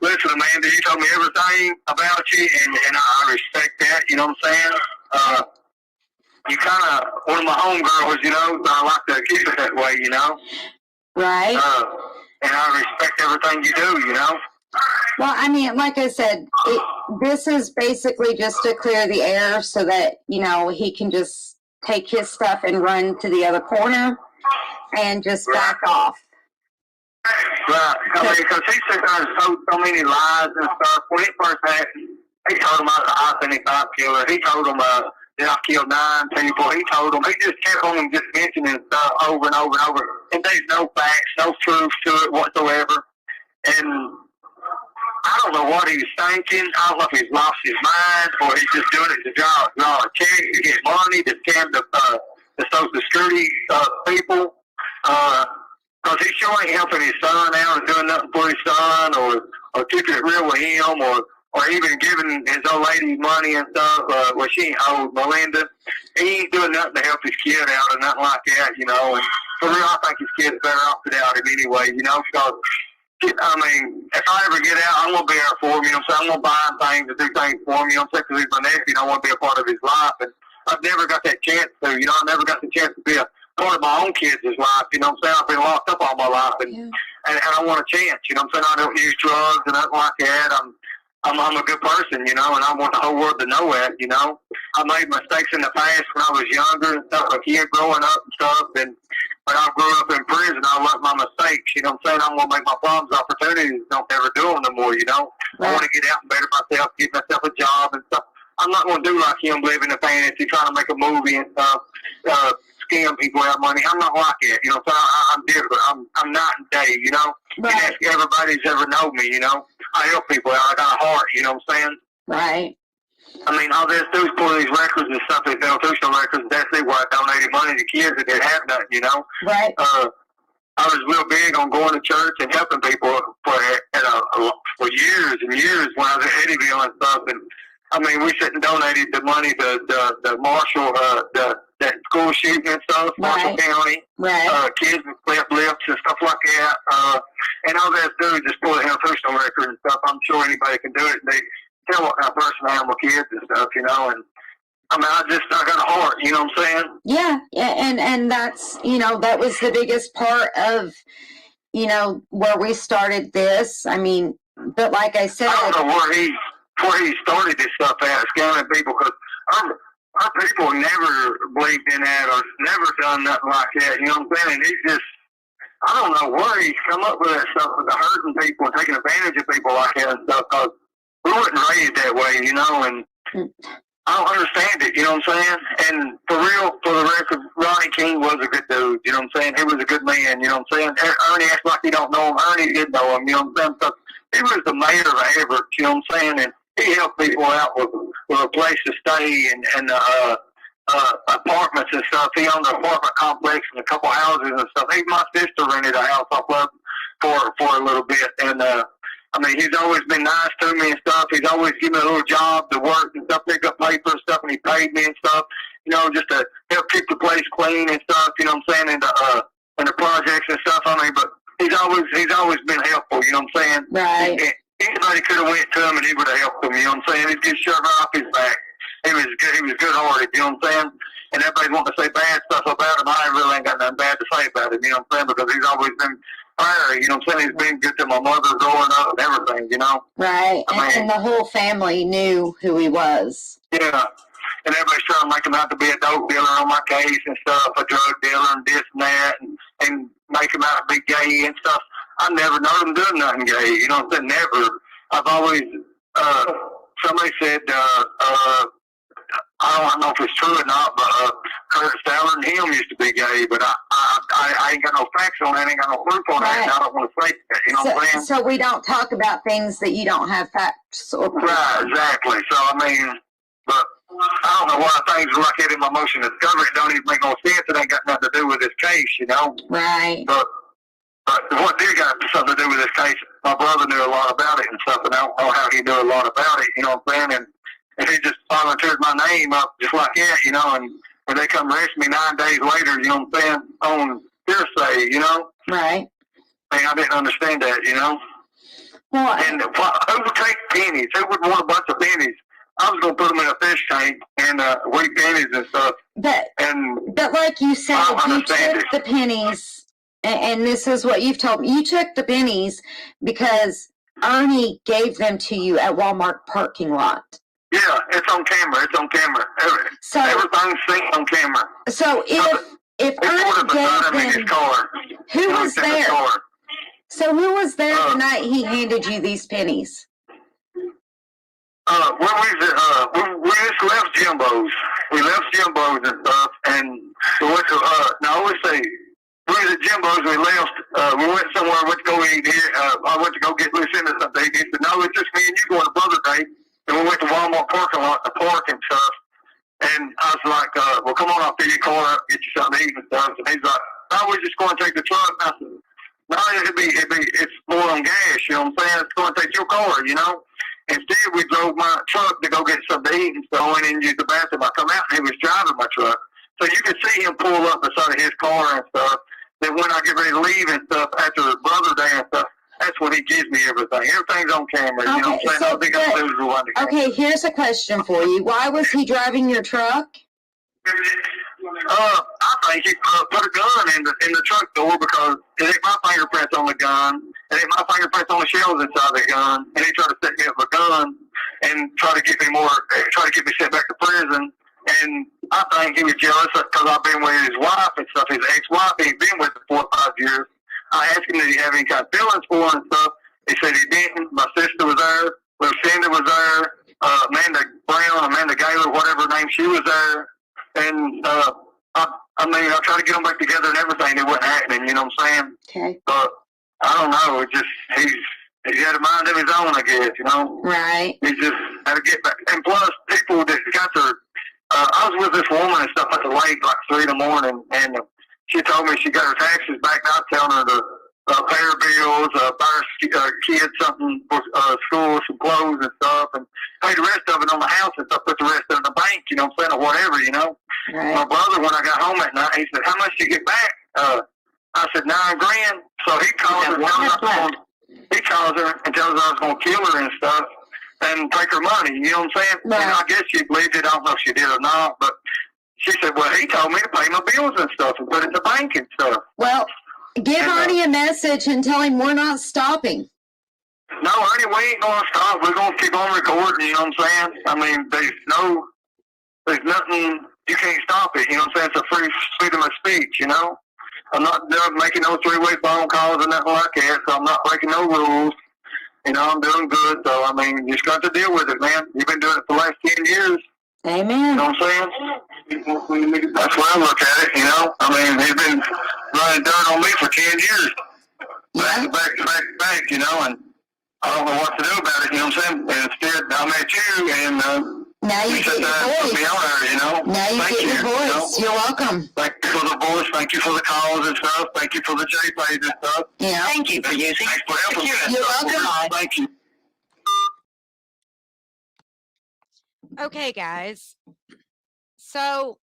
[SPEAKER 2] Listen, Amanda, you told me everything about you, and I respect that, you know what I'm saying? You kind of one of my homegirls, you know, so I like to keep it that way, you know?
[SPEAKER 3] Right.
[SPEAKER 2] And I respect everything you do, you know?
[SPEAKER 3] Well, I mean, like I said, this is basically just to clear the air so that, you know, he can just take his stuff and run to the other corner and just back off.
[SPEAKER 2] Right. I mean, because he said there so many lies and stuff. When he first happened, he told him I was an I-75 killer. He told him that I killed 9 people. He told him, he just kept on just mentioning stuff over and over and over. And there's no facts, no truth to it whatsoever. And I don't know what he's thinking. I don't know if he's lost his mind or he's just doing it to draw a check, to get money, to scam the Social Security people. Because he sure ain't helping his son out or doing nothing for his son or keeping it real with him or even giving his old lady money and stuff. Well, she ain't old, Melinda. He ain't doing nothing to help his kid out or nothing like that, you know. And for real, I think his kid's better off without him anyway, you know, because I mean, if I ever get out, I'm going to be there for him, you know what I'm saying? I'm going to buy him things and do things for him, you know what I'm saying? Because he's my nephew and I want to be a part of his life. And I've never got that chance to, you know, I never got the chance to be a part of my own kids' life, you know what I'm saying? I've been locked up all my life and I want a chance, you know what I'm saying? I don't use drugs and nothing like that. I'm a good person, you know, and I want the whole world to know that, you know. I made mistakes in the past when I was younger and stuff, a kid growing up and stuff, and when I grew up in prison, I learned my mistakes, you know what I'm saying? I'm going to make my problems opportunities, don't ever do them no more, you know. I want to get out and better myself, get myself a job and stuff. I'm not going to do like him, live in a fantasy, trying to make a movie and stuff, scam people out of money. I'm not like that, you know what I'm saying? I'm different. I'm not Dave, you know.
[SPEAKER 3] Right.
[SPEAKER 2] You ask everybody who's ever known me, you know. I help people out. I got a heart, you know what I'm saying?
[SPEAKER 3] Right.
[SPEAKER 2] I mean, all this do is pull these records and stuff, these institutional records. That's it, where I donated money to kids that didn't have nothing, you know?
[SPEAKER 3] Right.
[SPEAKER 2] I was real big on going to church and helping people for years and years when I was at Eddyville and stuff. And I mean, we sit and donated the money to the Marshall, that school shooting and stuff, Marshall County.
[SPEAKER 3] Right.
[SPEAKER 2] Kids with cleft lips and stuff like that. And all they have to do is just pull a institutional record and stuff. I'm sure anybody can do it. They tell what kind of person I am with kids and stuff, you know. And I mean, I got a heart, you know what I'm saying?
[SPEAKER 3] Yeah, and that's, you know, that was the biggest part of, you know, where we started this. I mean, but like I said,
[SPEAKER 2] I don't know where he started this stuff at, scamming people, because our people never believed in that or never done nothing like that, you know what I'm saying? And he's just, I don't know where he's come up with that stuff, with the hurting people and taking advantage of people like that and stuff, because we wasn't raised that way, you know, and I don't understand it, you know what I'm saying? And for real, for the record, Ronnie King was a good dude, you know what I'm saying? He was a good man, you know what I'm saying? Ernie acts like he don't know him. Ernie did know him, you know what I'm saying? So he was the mayor of Everett, you know what I'm saying? And he helped people out with a place to stay and apartments and stuff. He owned an apartment complex and a couple houses and stuff. My sister rented a house off of for a little bit, and I mean, he's always been nice to me and stuff. He's always given me a little job to work and stuff, pick up paper and stuff, and he paid me and stuff, you know, just to help keep the place clean and stuff, you know what I'm saying, and the projects and stuff. I mean, but he's always been helpful, you know what I'm saying?
[SPEAKER 3] Right.
[SPEAKER 2] And anybody could have went to him and he would have helped him, you know what I'm saying? He'd just shove it off his back. He was good-hearted, you know what I'm saying? And everybody's wanting to say bad stuff about him. I really ain't got nothing bad to say about him, you know what I'm saying? Because he's always been fair, you know what I'm saying? He's been good to my mother growing up and everything, you know?
[SPEAKER 3] Right.
[SPEAKER 2] I mean,
[SPEAKER 3] and the whole family knew who he was.
[SPEAKER 2] Yeah. And everybody's trying to make him out to be a dope dealer on my case and stuff, a drug dealer and this and that, and make him out to be gay and stuff. I never known him doing nothing gay, you know what I'm saying? Never. I've always, somebody said, I don't know if it's true or not, but Kurt Stellar and him used to be gay, but I ain't got no facts on that, I ain't got no proof on that, and I don't want to say that, you know what I'm saying?
[SPEAKER 3] So we don't talk about things that you don't have facts or proof.
[SPEAKER 2] Right, exactly. So, I mean, but I don't know why things like that in my motion to discovery don't even make no sense. It ain't got nothing to do with this case, you know?
[SPEAKER 3] Right.
[SPEAKER 2] But But what did got something to do with this case, my brother knew a lot about it and stuff, and I don't know how he knew a lot about it, you know what I'm saying? And he just volunteered my name up just like that, you know, and when they come arrest me 9 days later, you know what I'm saying, on hearsay, you know?
[SPEAKER 3] Right.
[SPEAKER 2] I didn't understand that, you know?
[SPEAKER 3] Well,
[SPEAKER 2] And who would take pennies? Who would want a bunch of pennies? I was going to put them in a fish tank and weigh pennies and stuff.
[SPEAKER 3] but like you said, you took the pennies, and this is what you've told me. You took the pennies because Ernie gave them to you at Walmart parking lot.
[SPEAKER 2] Yeah, it's on camera. It's on camera.
[SPEAKER 3] So
[SPEAKER 2] everything's seen on camera.
[SPEAKER 3] So if Ernie gave them, who was there? So who was there the night he handed you these pennies?
[SPEAKER 2] We just left Jimbo's. We left Jimbo's and stuff, and we went to, now I always say, we was at Jimbo's, we left, we went somewhere, went to go eat here, I went to go get Lucinda something. He said, no, it's just me and you going to Brother Day, and we went to Walmart parking lot to park and stuff, and I was like, well, come on, I'll fill your car up, get you something to eat and stuff, and he's like, no, we're just going to take the truck, and I said, no, it's more on gas, you know what I'm saying, it's going to take your car, you know. Instead, we drove my truck to go get something to eat, and so I went in and used the bathroom. I come out, and he was driving my truck. So you could see him pull up beside of his car and stuff. Then when I get ready to leave and stuff, after Brother Day and stuff, that's when he gives me everything. Everything's on camera, you know what I'm saying? So,
[SPEAKER 3] okay, here's a question for you. Why was he driving your truck?
[SPEAKER 2] I think he put a gun in the truck door because it ain't my fingerprints on the gun. It ain't my fingerprints on the shells inside the gun. And he tried to set me up with a gun and try to get me sent back to prison. And I think he was jealous because I've been with his wife and stuff, his ex-wife. He's been with her 4 or 5 years. I asked him, did he have any kind of feelings for her and stuff? He said he didn't. My sister was there. Lucinda was there. Amanda Brown, Amanda Gaylor, whatever her name, she was there. And, I tried to get them back together and everything. It wasn't happening, you know what I'm saying?
[SPEAKER 3] Okay.
[SPEAKER 2] But I don't know. It just, he had a mind of his own, I guess, you know?
[SPEAKER 3] Right.
[SPEAKER 2] He just had to get back. And plus, people that got their, I was with this woman and stuff at the lake, like 3 in the morning, and she told me she got her taxes back. And I was telling her to pay her bills, buy her kids something for school, some clothes and stuff, and pay the rest of it on the house and stuff, put the rest in the bank, you know what I'm saying, or whatever, you know.
[SPEAKER 3] Right.
[SPEAKER 2] My brother, when I got home at night, he said, how much did you get back? I said, $9,000. So he calls her, he calls her and tells her I was going to kill her and stuff and take her money, you know what I'm saying?
[SPEAKER 3] Right.
[SPEAKER 2] And I guess she believed it. I don't know if she did or not, but she said, well, he told me to pay my bills and stuff and put it in the bank and stuff.
[SPEAKER 3] Well, give Ernie a message and tell him we're not stopping.
[SPEAKER 2] No, Ernie, we ain't going to stop. We're going to keep on recording, you know what I'm saying? I mean, there's nothing, you can't stop it, you know what I'm saying? It's a free freedom of speech, you know? I'm not making no 3-way phone calls or nothing like that, so I'm not breaking no rules. You know, I'm doing good, so, I mean, you just got to deal with it, man. You've been doing it for the last 10 years.
[SPEAKER 3] Amen.
[SPEAKER 2] You know what I'm saying? That's where I look at it, you know? I mean, he's been running dirt on me for 10 years.
[SPEAKER 3] Yeah.
[SPEAKER 2] Back to back, you know, and I don't know what to do about it, you know what I'm saying? And instead, I met you, and
[SPEAKER 3] now you get your voice.
[SPEAKER 2] Me on there, you know?
[SPEAKER 3] Now you get your voice.
[SPEAKER 2] You know?
[SPEAKER 3] You're welcome.
[SPEAKER 2] Thank you for the voice. Thank you for the calls and stuff. Thank you for the J-plays and stuff.
[SPEAKER 3] Yeah.
[SPEAKER 4] Thank you for using.
[SPEAKER 2] Thanks for helping me.
[SPEAKER 3] You're welcome.
[SPEAKER 2] Thank you.
[SPEAKER 1] Okay, guys. So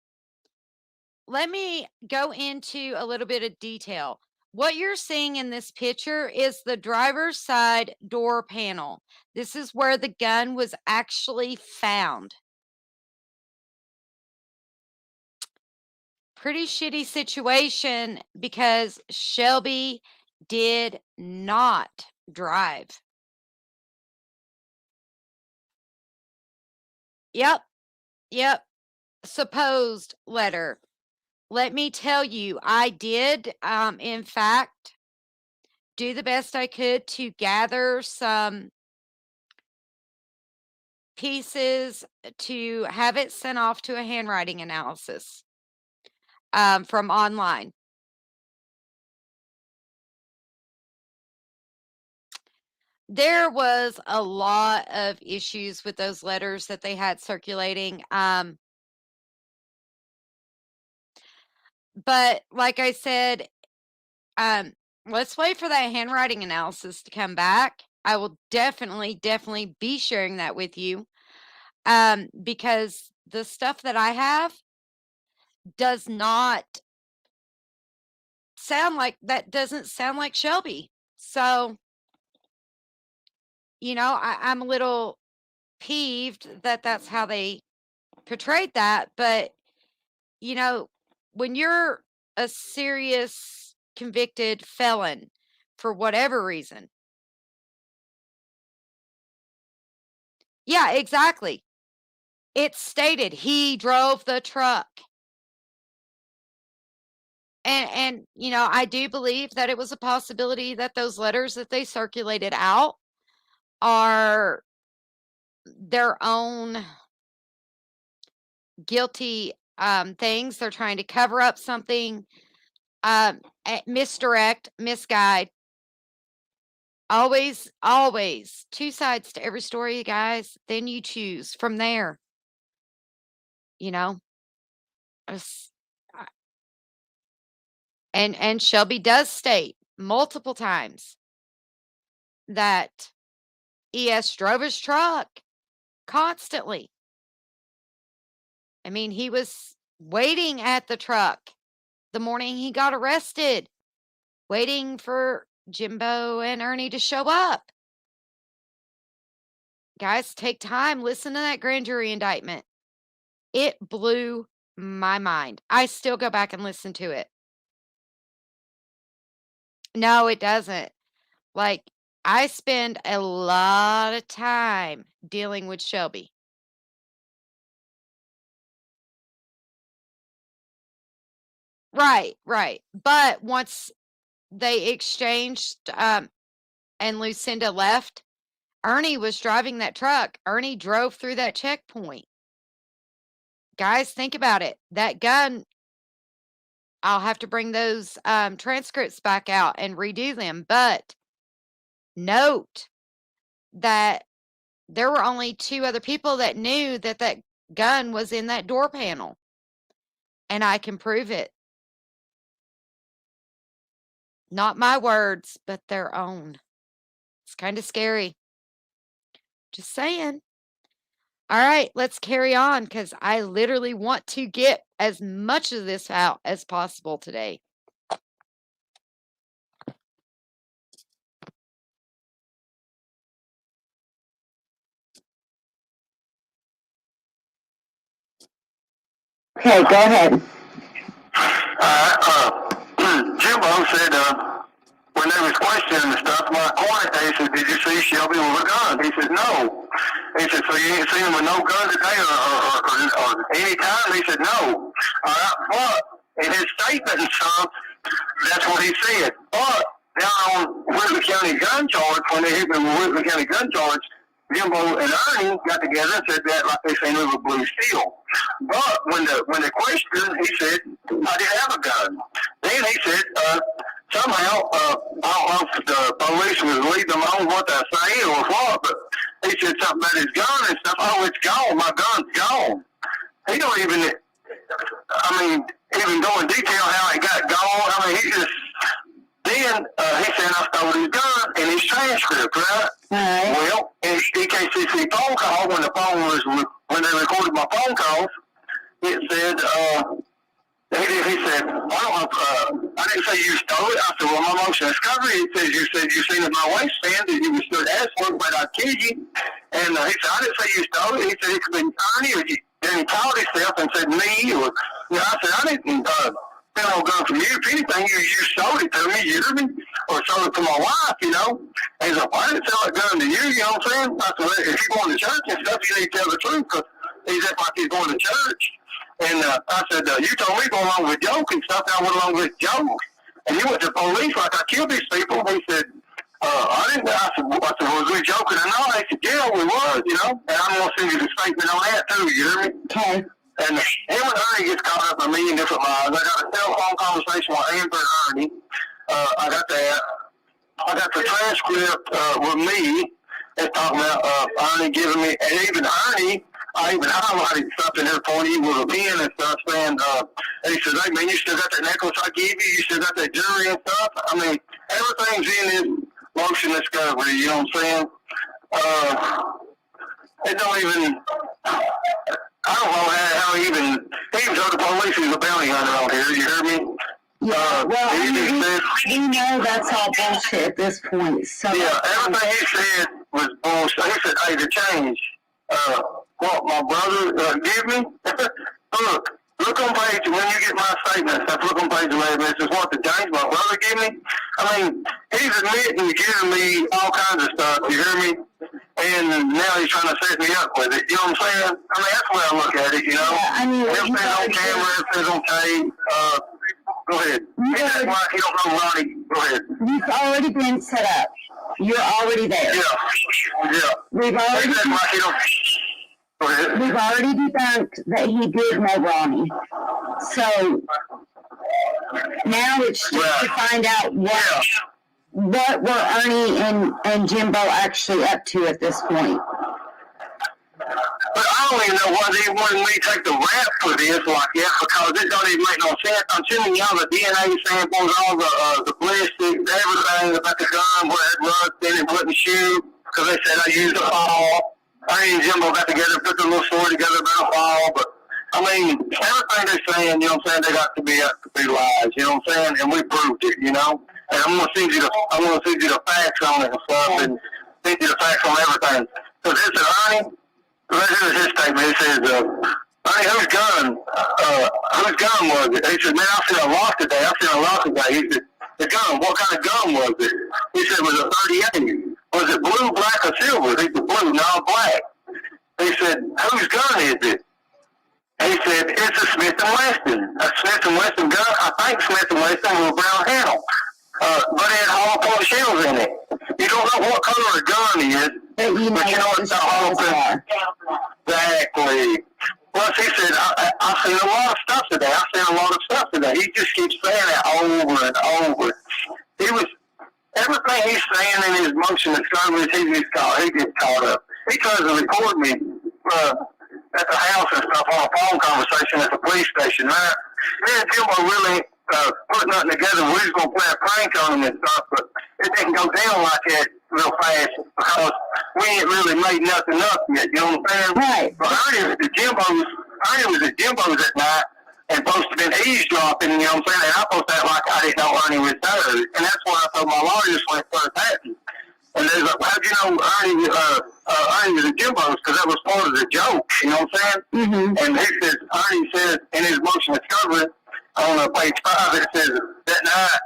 [SPEAKER 1] let me go into a little bit of detail. What you're seeing in this picture is the driver's side door panel. This is where the gun was actually found. Pretty shitty situation because Shelby did not drive. Yep. Supposed letter. Let me tell you, I did, in fact, do the best I could to gather some pieces to have it sent off to a handwriting analysis from online. There was a lot of issues with those letters that they had circulating. But like I said, let's wait for that handwriting analysis to come back. I will definitely be sharing that with you. Because the stuff that I have does not doesn't sound like Shelby. So, I'm a little peeved that that's how they portrayed that. But, you know, when you're a serious convicted felon for whatever reason. Yeah, exactly. It's stated he drove the truck. And I do believe that it was a possibility that those letters that they circulated out are their own guilty things. They're trying to cover up something, misdirect, misguide. Always two sides to every story, you guys. Then you choose from there. You know, It's- I- and Shelby does state multiple times that ES drove his truck constantly. I mean, he was waiting at the truck the morning he got arrested, waiting for Jimbo and Ernie to show up. Guys, take time, listen to that grand jury indictment. It blew my mind. I still go back and listen to it. No, it doesn't. Like, I spend a lot of time dealing with Shelby. Right. But once they exchanged and Lucinda left, Ernie was driving that truck. Ernie drove through that checkpoint. Guys, think about it. That gun, I'll have to bring those transcripts back out and redo them. But note that there were only 2 other people that knew that that gun was in that door panel. And I can prove it. Not my words, but their own. It's kind of scary. Just saying. All right, let's carry on because I literally want to get as much of this out as possible today.
[SPEAKER 3] Okay, go ahead.
[SPEAKER 2] Jimbo said, when they was questioning the stuff, my quiet, they said, did you see Shelby with a gun? He said, no. He said, so you ain't seen him with no gun today or any time? He said, no. But in his statement and stuff, that's what he said. But down on Whitley County gun charge, when they hit me with Whitley County gun charge, Jimbo and Ernie got together and said that like they seen it was blue steel. But when the question, he said, I didn't have a gun. Then he said, somehow, I don't know if the police was leading them on what they're saying or what, but he said something about his gun and stuff. Oh, it's gone. My gun's gone. He don't even, even go in detail how it got gone. I mean, he just, then he said I stole his gun in his transcript, right?
[SPEAKER 3] Right.
[SPEAKER 2] Well, in EKCC phone call, when they recorded my phone calls, it said, he said, I didn't say you stole it. I said, well, my motion discovery, it says you seen it in my waistband and you was stood ask for it, but I'd kill you. And he said, I didn't say you stole it. He said, it could have been Ernie or you. Then he called himself and said, me, or, I said, I didn't, steal no gun from you. If anything, you sold it to me, you hear me? Or sold it to my wife, And he's like, well, I didn't sell that gun to you, you know what I'm saying? I said, if you're going to church and stuff, you need to tell the truth, because he's acting like he's going to church. And I said, you told me going along with joke and stuff, I went along with joke. And you went to the police like I killed these people. He said, I didn't. I said, was we joking or not? They said, yeah, we was, And I'm going to send you the statement on that, too, you hear me?
[SPEAKER 3] Okay.
[SPEAKER 2] And him and Ernie gets caught up in a million different lies. I got a telephone conversation with Amber and Ernie. I got that. I got the transcript with me. It's talking about Ernie giving me, and even Ernie, I even highlighted something here for you with a pen and stuff saying, he said, hey, man, you still got that necklace I gave you? You still got that jewelry and stuff? I mean, everything's in his motion discovery, you know what I'm saying? It don't even, I don't know how he even told the police he was a bounty hunter on here, you hear me?
[SPEAKER 3] Yeah, well, I mean, we know that's all bullshit at this point. So
[SPEAKER 2] yeah, everything he said was bullshit. He said, hey, the change, what my brother give me? Look on page, when you get my statement, look on page 11, this is what the change my brother gave me. I mean, he's admitting to giving me all kinds of stuff, you hear me? And now he's trying to set me up with it, you know what I'm saying? I mean, that's the way I look at it, you know?
[SPEAKER 3] Yeah, I mean,
[SPEAKER 2] everything's on camera, everything's on tape. Go ahead. That's why he don't know Ronnie. Go ahead.
[SPEAKER 3] You've already been set up. You're already there.
[SPEAKER 2] Yeah.
[SPEAKER 3] We've already.
[SPEAKER 2] That's why he don't. Go ahead.
[SPEAKER 3] We've already debunked that he did know Ronnie. So now it's just to find out what were Ernie and Jimbo actually up to at this point.
[SPEAKER 2] But I don't even know why they wanted me to take the rap for this like that, because it don't even make no sense. I'm telling y'all the DNA samples, all the ballistics, everything about the gun, what had rust in it, wouldn't shoot, because they said I used a fall. Ernie and Jimbo got together, put the little story together about a fall, but I mean, everything they're saying, you know what I'm saying, they got to be lies, you know what I'm saying, and we proved it, you know. And I'm gonna send you the facts on it and stuff, and send you the facts on everything. So this is Ernie. Here's his statement. He says, Ernie, whose gun was it? He said, man, I seen a lot today. He said, the gun, what kind of gun was it? He said, it was a 38. Was it blue, black, or silver? He said, blue, no, black. He said, whose gun is it? He said, it's a Smith & Wesson. A Smith & Wesson gun? I think Smith & Wesson with a brown handle. But it had hollow point shells in it. You don't know what color a gun is,
[SPEAKER 3] But you know
[SPEAKER 2] it's a hollow point. Exactly. Plus, he said, I've seen a lot of stuff today. He just keeps saying that over and over. Everything he's saying in his motion discoveries, he gets caught up. He tries to record me at the house and stuff on a phone conversation at the police station. Right? Me and Jimbo really put nothing together. We was going to play a prank on him and stuff, but it didn't go down like that real fast because we ain't really made nothing up yet. You know what I'm saying?
[SPEAKER 3] Right.
[SPEAKER 2] But Ernie was at Jimbo's at night and supposed to have been eavesdropping, you know what I'm saying? And I supposed to act like I didn't know Ernie was there. And that's what I told my lawyers when it first happened. And they was like, how'd you know Ernie was at Jimbo's? Because that was part of the joke, you know what I'm saying?
[SPEAKER 3] Mm-hmm.
[SPEAKER 2] And Ernie says in his motion discovery on page 5, it says, that night,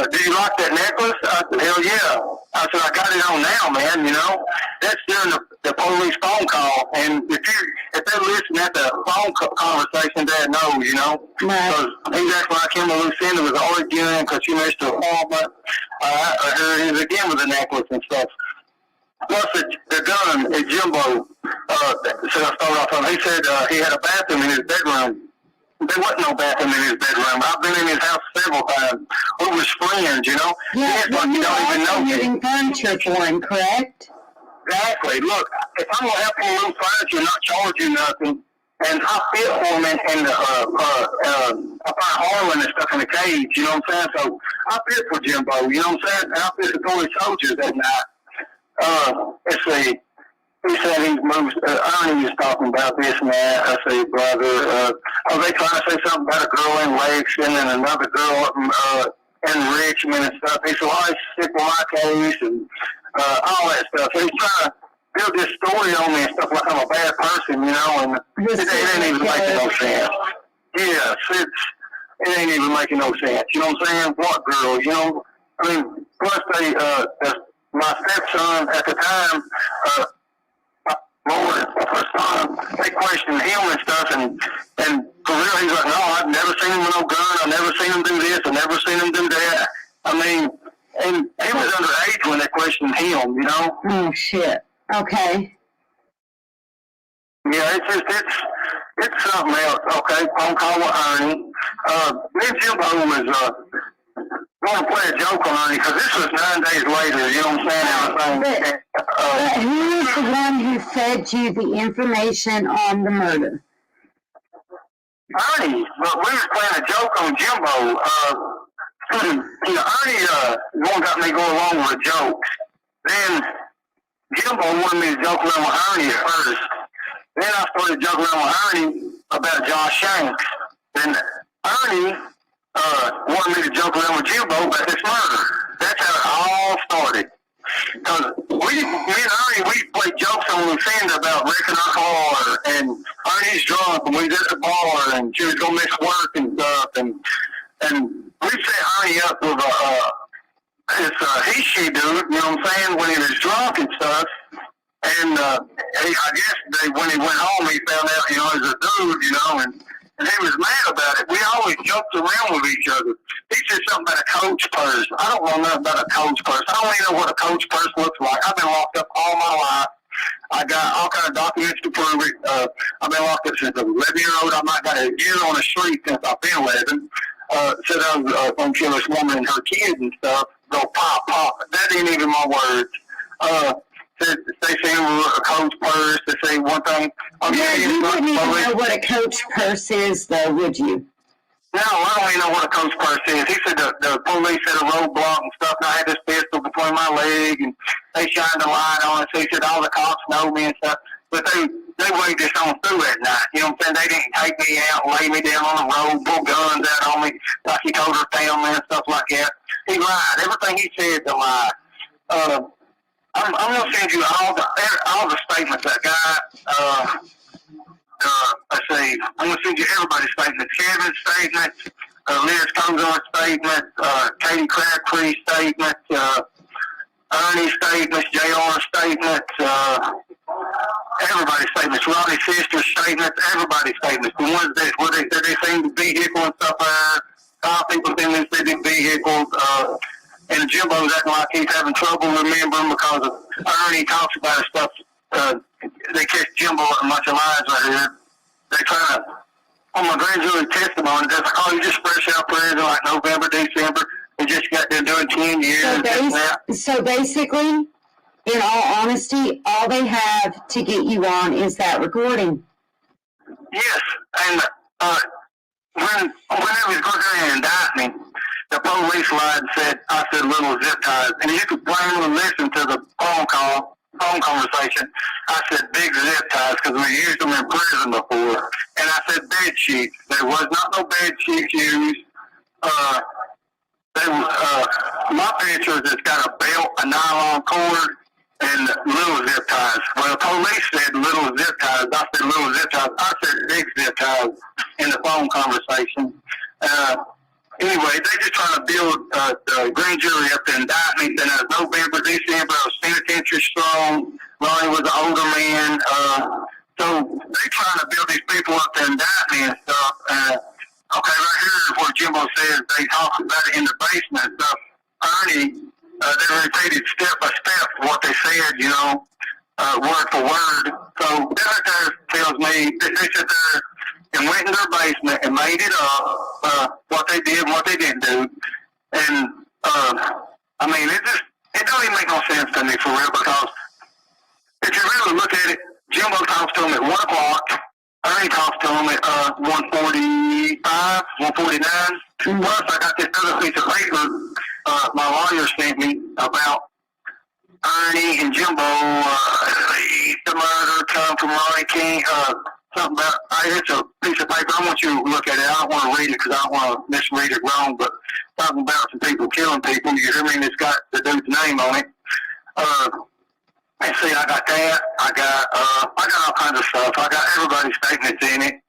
[SPEAKER 2] do you like that necklace? I said, hell yeah. I said, I got it on now, man, you know. That's during the police phone call. And if they listen at the phone conversation, they know, you know. Because he's acting like him and Lucinda was arguing because she missed her appointment. I heard he was again with the necklace and stuff. Plus, the gun at Jimbo, so I started off on, he said he had a bathroom in his bedroom. There wasn't no bathroom in his bedroom. I've been in his house several times. We was friends, you know.
[SPEAKER 3] Yeah,
[SPEAKER 2] like you don't even know
[SPEAKER 3] getting furniture for him, correct?
[SPEAKER 2] Exactly. Look, if I'm gonna help you move furniture, not charge you nothing, and I fit for him in the I find Harlan and stuff in the cage, you know what I'm saying? So I fit for Jimbo, you know what I'm saying? And I fit for Toy Soldiers that night. Let's see. He said he moved. Ernie was talking about this and that. I say, brother, they trying to say something about a girl in Lexington and another girl in Richmond and stuff. He said, well, I stick with my case and all that stuff. He's trying to build this story on me and stuff like I'm a bad person, you know, and it ain't even making no sense. Yes, it ain't even making no sense. You know what I'm saying? What girl, you know? I mean, plus my stepson at the time, Lord, they questioned him and stuff, and for real, he's like, no, I've never seen him with no gun, I've never seen him do this, I've never seen him do that. I mean, and he was underage when they questioned him, you know?
[SPEAKER 3] Oh, shit. Okay.
[SPEAKER 2] Yeah, it's something else. Okay, phone call with Ernie. Me and Jimbo was going to play a joke on Ernie because this was 9 days later. You know what I'm saying?
[SPEAKER 3] But who is the one who fed you the information on the murder?
[SPEAKER 2] Ernie, but we was playing a joke on Jimbo. Ernie, one got me going along with a joke. Then Jimbo wanted me to joke around with Ernie at first. Then I started joking around with Ernie about Josh Shanks. Then Ernie wanted me to joke around with Jimbo about this murder. That's how it all started. Because me and Ernie, we played jokes on Lucinda about wrecking our car, and Ernie's drunk, and we was at the bar, and she was going to miss work and stuff, and we set Ernie up with he-she dude, you know what I'm saying, when he was drunk and stuff. And I guess when he went home, he found out, he was a dude, and he was mad about it. We always joked around with each other. He said something about a coach purse. I don't know nothing about a coach purse. I don't even know what a coach purse looks like. I've been locked up all my life. I got all kind of documents to prove it. I've been locked up since I was 11-year-old. I might got a year on the street since I've been 11. Said I was going to kill this woman and her kids and stuff. Go pop, pop. That ain't even my words. They say a coach purse. They say one thing.
[SPEAKER 3] Yeah, you wouldn't even know what a coach purse is, though, would you?
[SPEAKER 2] No, I don't even know what a coach purse is. He said the police had a roadblock and stuff, and I had this pistol between my leg, and they shined a light on it. So he said all the cops know me and stuff. But they waved this on through at night. You know what I'm saying? They didn't take me out, lay me down on the road, pull guns out on me like he told her family and stuff like that. He lied. Everything he said is a lie. I'm going to send you all the statements I got. Let's see. I'm going to send you everybody's statements. Kevin's statements, Liz Cozart's statements, Katie Crabtree's statements, Ernie's statements, JR's statements, everybody's statements, Ronnie's sister's statements, everybody's statements. The ones where they said they seen the vehicle and stuff there. 5 people seen they see the vehicles. And Jimbo's acting like he's having trouble remembering because of Ernie talks about his stuff. They catch Jimbo with a bunch of lies right here. They trying to, on my grand jury testimony, they're like, you just fresh out prison like November, December. You just got there doing 10 years.
[SPEAKER 3] So basically, in all honesty, all they have to get you on is that recording.
[SPEAKER 2] Yes, and when they was going to indict me, the police lied and said I said little zip ties, and you could plainly listen to the phone conversation. I said big zip ties because we used them in prison before, and I said bed sheets. There was not no bed sheets used. My picture has got a belt, a nylon cord, and little zip ties. Well, the police said little zip ties. I said little zip ties. I said big zip ties in the phone conversation. Anyway, they just trying to build the grand jury up to indict me. Then November, December, I was penitentiary strong. Ronnie was an older man. So they trying to build these people up to indict me and stuff. Okay, right here is where Jimbo says they talk about it in the basement and stuff. Ernie, they repeated step by step what they said, word for word. So that right there tells me they sit there and went in their basement and made it up, what they did and what they didn't do. And, it don't even make no sense to me for real, because if you really look at it, Jimbo talks to him at 1 o'clock. Ernie talks to him at 1:45, 1:49. Plus, I got this other piece of paper my lawyer sent me about Ernie and Jimbo, the murder come from Ronnie King, something about, it's a piece of paper. I want you to look at it. I don't want to read it because I don't want to misread it wrong, but talking about some people killing people. You hear me? And it's got the dude's name on it. And see, I got that. I got all kinds of stuff. I got everybody's statements in it.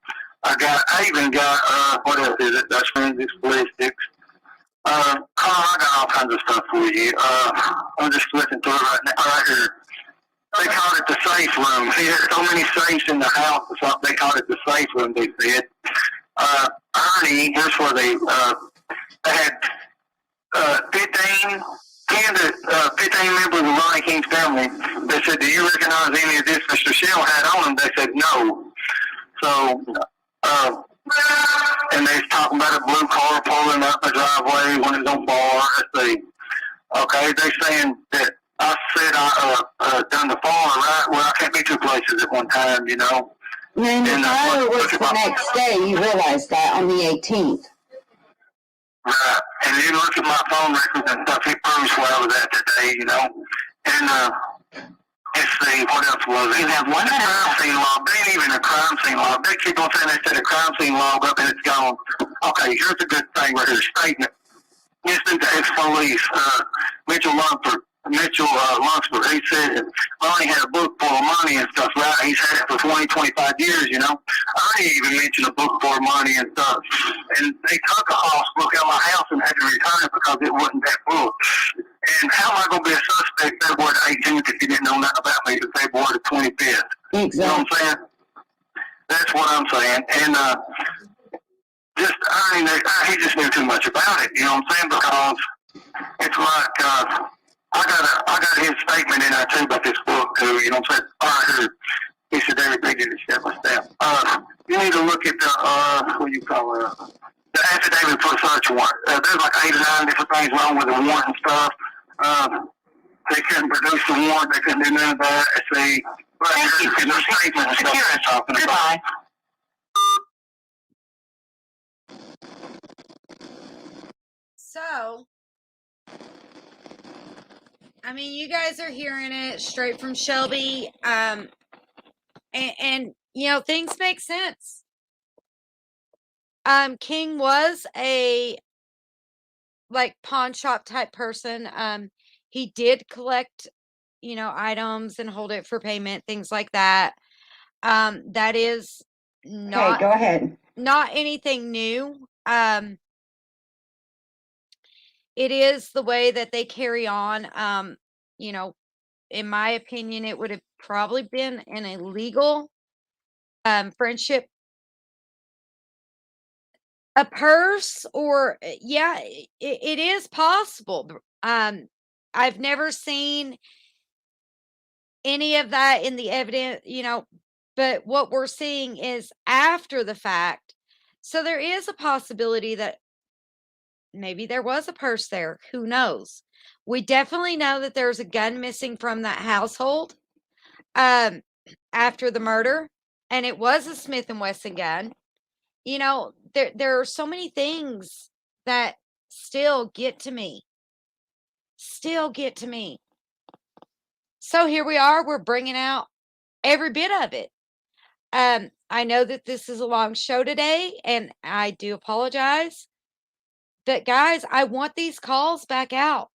[SPEAKER 2] I even got, what else is it? Dutch forensics, ballistics. Carl, I got all kinds of stuff for you. I'm just flipping through it right now. Right here. They called it the safe room. See, there's so many safes in the house or something. They called it the safe room, they said. Ernie, here's where they had 15 members of Ronnie King's family. They said, do you recognize any of this Mr. Shell had on him? They said, no. So, and they was talking about a blue car pulling up the driveway when it was on bar. Let's see. Okay, they saying that I said I done the farm, right? Well, I can't be 2 places at one time,
[SPEAKER 3] And the
[SPEAKER 2] And
[SPEAKER 3] fire was
[SPEAKER 2] look at
[SPEAKER 3] the next day. You realized that on the 18th.
[SPEAKER 2] Right. And you look at my phone records and stuff, it proves where I was at today, you know. And let's see, what else was it? You have one crime scene log. They ain't even a crime scene log. They keep on saying they set a crime scene log up and it's gone. Okay, here's a good thing right here. Statement. Listening to ex-police, Mitchell Lunsford, he said Lonnie had a book full of money and stuff, right? He's had it for 20, 25 years, you know. I didn't even mention a book full of money and stuff. And they took a house book out of my house and had to return it because it wasn't that book. And how am I going to be a suspect February the 18th if you didn't know nothing about me to February the 25th?
[SPEAKER 3] Exactly.
[SPEAKER 2] You know what I'm saying? That's what I'm saying. And he just knew too much about it, you know what I'm saying? Because it's like, I got his statement in there too about this book too, you know what I'm saying? Right here. He said everything did it step by step. You need to look at the, what do you call it? The affidavit for a search warrant. There's like 8 or 9 different things wrong with the warrant and stuff. They couldn't produce the warrant, they couldn't do none of that. See, right here, in their statement and stuff they're talking about.
[SPEAKER 1] So, I mean, you guys are hearing it straight from Shelby. And you know, things make sense. King was a like pawn shop type person. He did collect, you know, items and hold it for payment, things like that. That is
[SPEAKER 3] Okay, go ahead.
[SPEAKER 1] not anything new. It is the way that they carry on. You know, in my opinion, it would have probably been an illegal friendship. A purse or yeah, it is possible. I've never seen any of that in the evidence, you know, but what we're seeing is after the fact. So there is a possibility that maybe there was a purse there. Who knows? We definitely know that there's a gun missing from that household um after the murder, and it was a Smith and Wesson gun. You know, there are so many things that still get to me. Still get to me. So here we are, we're bringing out every bit of it. I know that this is a long show today, and I do apologize. But guys, I want these calls back out.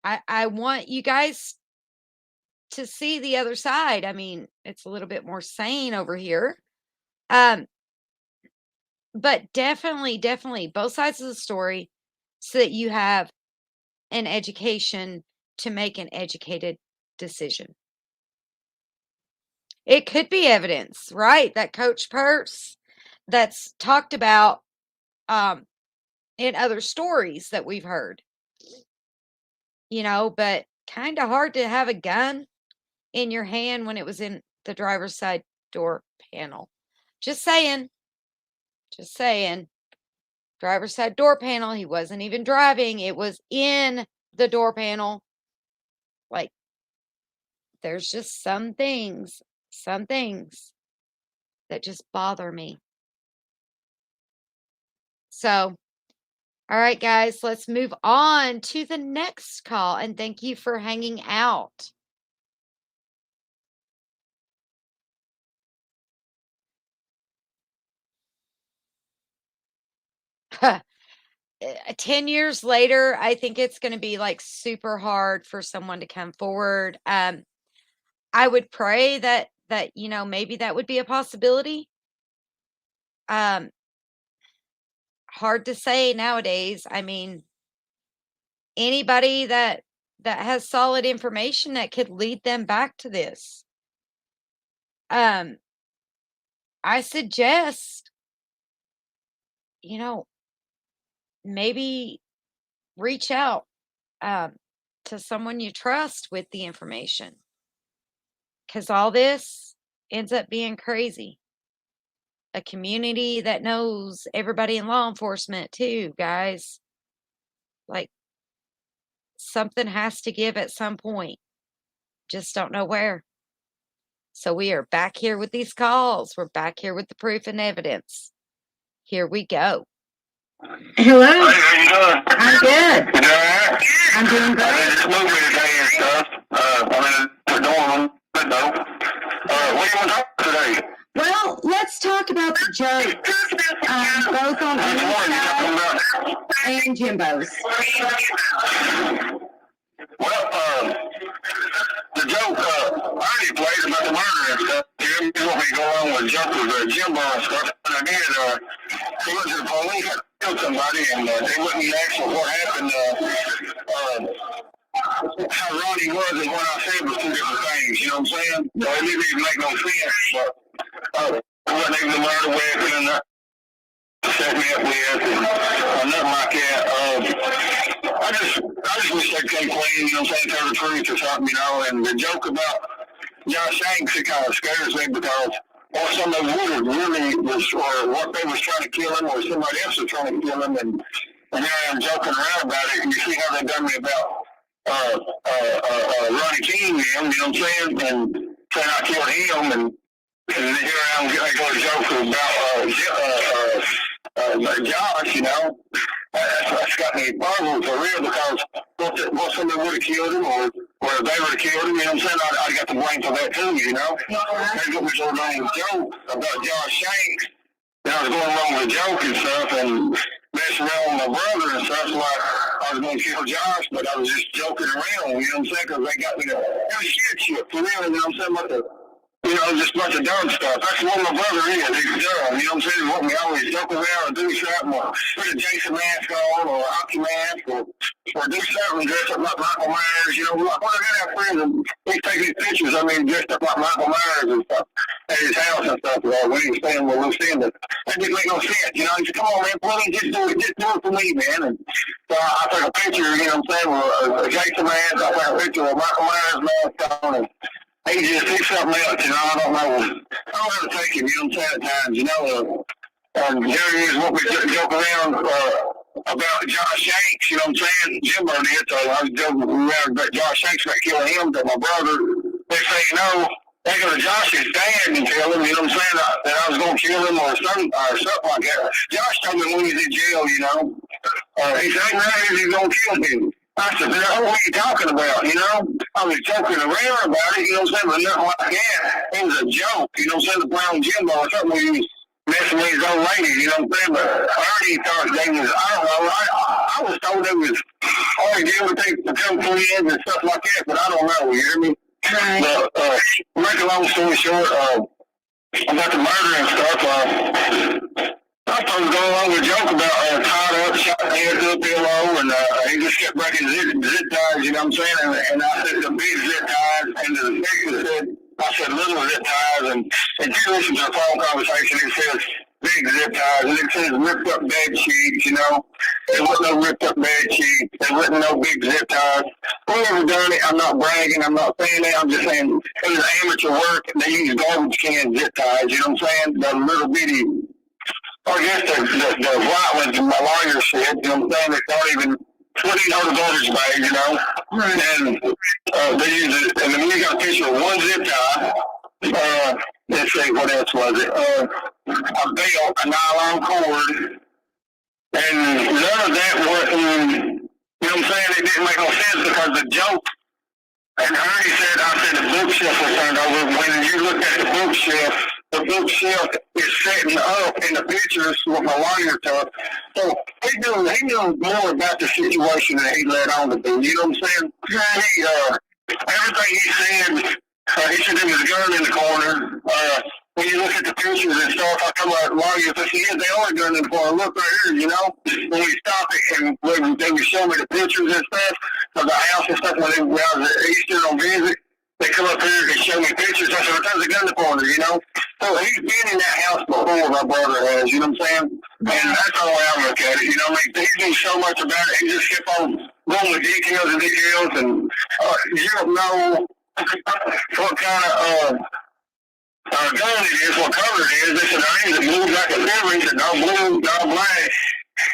[SPEAKER 1] I want you guys to see the other side. I mean, it's a little bit more sane over here. But definitely both sides of the story so that you have an education to make an educated decision. It could be evidence, right? That Coach Purse that's talked about in other stories that we've heard. You know, but kind of hard to have a gun in your hand when it was in the driver's side door panel. Just saying. Just saying. Driver's side door panel. He wasn't even driving. It was in the door panel. Like, there's just some things that just bother me. So, all right, guys, let's move on to the next call. And thank you for hanging out. Huh. 10 years later, I think it's going to be like super hard for someone to come forward. I would pray that you know, maybe that would be a possibility. Um, hard to say nowadays. I mean, anybody that has solid information that could lead them back to this. I suggest, you know, maybe reach out to someone you trust with the information, because all this ends up being crazy. A community that knows everybody in law enforcement too, guys. Like, something has to give at some point. Just don't know where. So we are back here with these calls. We're back here with the proof and evidence. Here we go.
[SPEAKER 3] Hello.
[SPEAKER 2] Hey, how you doing?
[SPEAKER 3] I'm good.
[SPEAKER 2] You doing alright?
[SPEAKER 3] I'm doing
[SPEAKER 2] I
[SPEAKER 3] great.
[SPEAKER 2] just moved here today and stuff. We're doing good though. What do you want to talk about today?
[SPEAKER 3] Well, let's talk about the jokes, both on
[SPEAKER 2] Which
[SPEAKER 3] Amy's
[SPEAKER 2] one you talking
[SPEAKER 3] side
[SPEAKER 2] about?
[SPEAKER 3] and Jimbo's.
[SPEAKER 2] Well, the joke Ernie played about the murder and stuff. You want me to go along with Joke with Jimbo and stuff. And I did, he went to the police, killed somebody, and they wouldn't ask him what happened. How Ronnie was and what I said was two different things, you know what I'm saying? So it didn't even make no sense, but it wasn't even the murder weapon and that set me up with and nothing like that. I just wish they came clean, you know what I'm saying, tell the truth or something, you know, and the joke about Josh Shanks, it kind of scares me because what somebody would have really was, or what they was trying to kill him, or somebody else was trying to kill him, and here I am joking around about it, and you see how they done me about Ronnie King, you know what I'm saying, and saying I killed him, and here I am going to joke about Josh, you know. That's got me puzzled for real because what somebody would have killed him or they would have killed him, you know what I'm saying? I got the blame for that too, you know. That's what was going wrong with Joe about Josh Shanks. And I was going along with a joke and stuff and messing around with my brother and stuff like I was going to kill Josh, but I was just joking around, you know what I'm saying? Because they got me to, it was shit for real, you know what I'm saying? About the, you know, just a bunch of dumb stuff. That's what my brother is. He's dumb. You know what I'm saying? What we always joke around or do something or put a Jason mask on or a hockey mask or do something dressed up like Michael Myers. You know, like when I got our friends and we take these pictures, I mean, dressed up like Michael Myers and stuff at his house and stuff. We ain't staying where we're staying. That didn't make no sense. You know, he said, come on, man, please just do it for me, man. And so I took a picture, you know what I'm saying, with a Jason mask. I took a picture with Michael Myers mask on and he just picked something else, you know, I don't know how to take him, you know what I'm saying, at times, you know, and here he is, what we joke around about Josh Shanks, you know what I'm saying, Jimbo did, so I was joking around about Josh Shanks got killed him, but my brother, next thing you know, they go to Josh's dad and tell him, you know what I'm saying, that I was going to kill him or something like that. Josh told me when he was in jail, you know, he said, hey, he's going to kill him. I said, what are you talking about, you know? I was joking around about it, you know what I'm saying, but nothing like that. It was a joke, you know what I'm saying, the brown Jimbo or something when he was messing with his old lady, you know what I'm saying, but I already thought they was, I don't know, I was told they was arguing with people to come friends and stuff like that, but I don't know, you hear me?
[SPEAKER 3] Right.
[SPEAKER 2] But, make a long story short, about the murder and stuff, I was going along with a joke about tied up, shot the head to a pillow, and he just kept breaking zip ties, you know what I'm saying? And I said the big zip ties, and the speaker said, I said little zip ties, and if you listen to the phone conversation, it says big zip ties, and it says ripped up bed sheets, you know? There wasn't no ripped up bed sheets, there wasn't no big zip ties. Whoever done it, I'm not bragging, I'm not saying that, I'm just saying it was amateur work, and they used garbage can zip ties, you know what I'm saying? The little bitty, I guess the white ones my lawyer said, you know what I'm saying, they don't even put in on the garbage bag, you know. Right. And they use it, and then you got a picture of one zip tie. Let's see, what else was it? A belt, a nylon cord, and none of that wasn't, you know what I'm saying, it didn't make no sense because the joke, and Ernie said, I said the bookshelf was turned over. When you look at the bookshelf is setting up in the pictures what my lawyer took. So he knew more about the situation than he let on to do. You know what I'm saying? He, everything he said there was a gun in the corner. When you look at the pictures and stuff, I come out lawyer, but he had the only gun in the corner. Look right here, you know? When we stopped it and when they would show me the pictures and stuff of the house and stuff when I was Easter on visit, they come up here and show me pictures. I said, there's a gun in the corner, you know? So he's been in that house before, my brother has, you know what I'm saying? And that's the way I look at it, you know? I mean, he knew so much about it. He just kept on going with details and you don't know what kind of gun it is, what color it is. They said, it moves like a feather. He said, no blue, no black.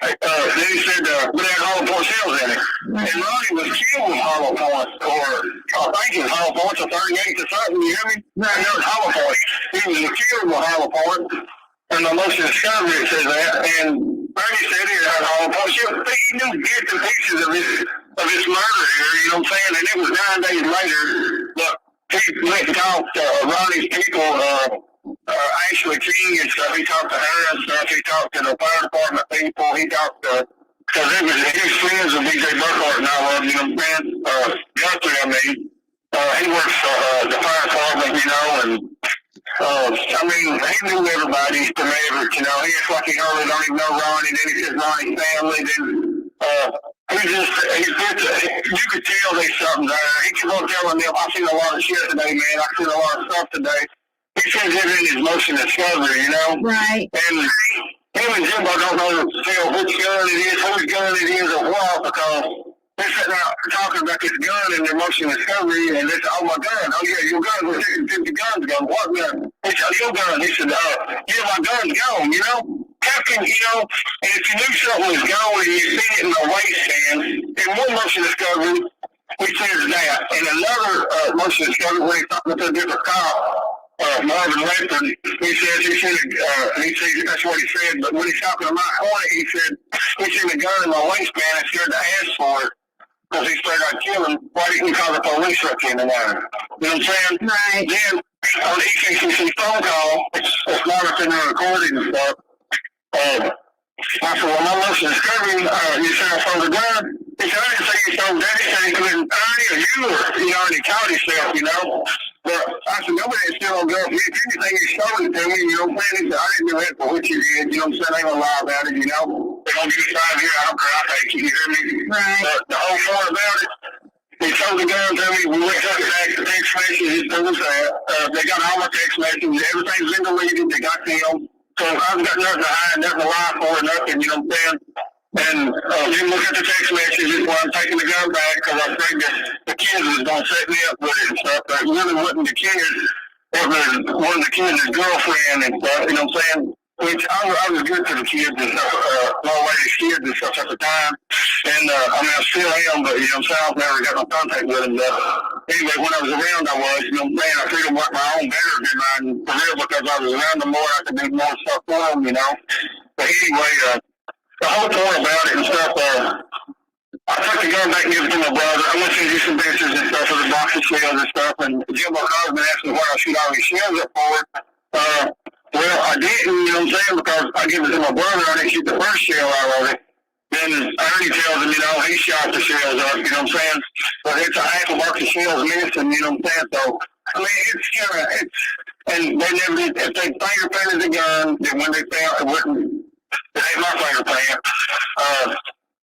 [SPEAKER 2] then he said, but they had hollow point shells in it. And Ronnie was killed with hollow points, or I think it was hollow points or 38 or something, you hear me? Right. And it was hollow points. He was killed with hollow points. And the motion discovery it says that. And Bernie said he had hollow points. He knew bits and pieces of his murder here, you know what I'm saying? And it was 9 days later, but he went and talked to Ronnie's people, Ashley King and stuff. He talked to her and stuff. He talked to the fire department people. He talked to, because it was his friends with DJ Burkhart and all of them, you know what I'm saying? Guthrie, I mean. He works for the fire department, you know, and I mean, he knew everybody from Everett, you know. He acts like he hardly don't even know Ronnie. Then he says Ronnie's family. Then you could tell there's something there. He kept on telling them, I've seen a lot of shit today, man. I've seen a lot of stuff today. He says it in his motion discovery, you know. Right. And him and Jimbo don't know which gun it is, whose gun it is, or what, because they're sitting out talking about this gun in their motion discovery, and they say, oh, my gun. Oh, yeah, your gun. We're taking 50 guns ago. What gun? He said, your gun. He said, yeah, my gun's gone, you know? How can, you know, and if you knew something was gone and you see it in the waistband, in one motion discovery, he says that. In another motion discovery, when he's talking to a different cop, Marvin Ledford, he said, that's what he said, but when he's talking to Mike Hornet, he said, he's seen the gun in my waistband and scared to ask for it. Because he said I'd kill him. Why didn't you call the police right then and there? You know what I'm saying? Right. Then on the EKCC phone call, it's not up in the recording and stuff. I said, well, my motion discovery, you said I stole the gun. He said, I didn't say you stole that. He said he couldn't Ernie or you or, you know, and he caught himself, you know. But I said, nobody is still on gun. If anything, you stole it to me, you know what I'm saying? He said, I didn't do that for what you did. You know what I'm saying? I ain't gonna lie about it, you know. They're gonna give me 5 years. I don't care. I'll take it. You hear me? Right. But the whole part about it, he sold the gun to me. We went to the text messages. It was they got all my text messages. Everything's been deleted. They got them. So I've got nothing to hide, nothing to lie for, nothing, you know what I'm saying? And you look at the text messages while I'm taking the gun back because I figured the kids was going to set me up with it and stuff. But it really wasn't the kids. It was one of the kids' girlfriend and stuff, you know what I'm saying? Which I was good to the kids and stuff, my lady's kids and stuff at the time. And I mean, I still am, but you know what I'm saying? I've never got no contact with them. But anyway, when I was around, I was, you know what I'm saying? I treated them like my own better than mine for real because I was around them more. I could do more stuff for them, you know? But anyway, the whole point about it and stuff, I took the gun back and gave it to my brother. I went to do some pictures and stuff for the box of shells and stuff. And Jimbo Cosman asked me why I shoot all these shells up for it. Well, I didn't, you know what I'm saying, because I gave it to my brother. I didn't shoot the first shell out of it. Then Ernie tells him, you know, he shot the shells up, you know what I'm saying? But it's a half a box of shells missing, you know what I'm saying? So, I mean, it's kind of, and they never did, if they fingerprinted the gun, then when they found it, it ain't my fingerprint.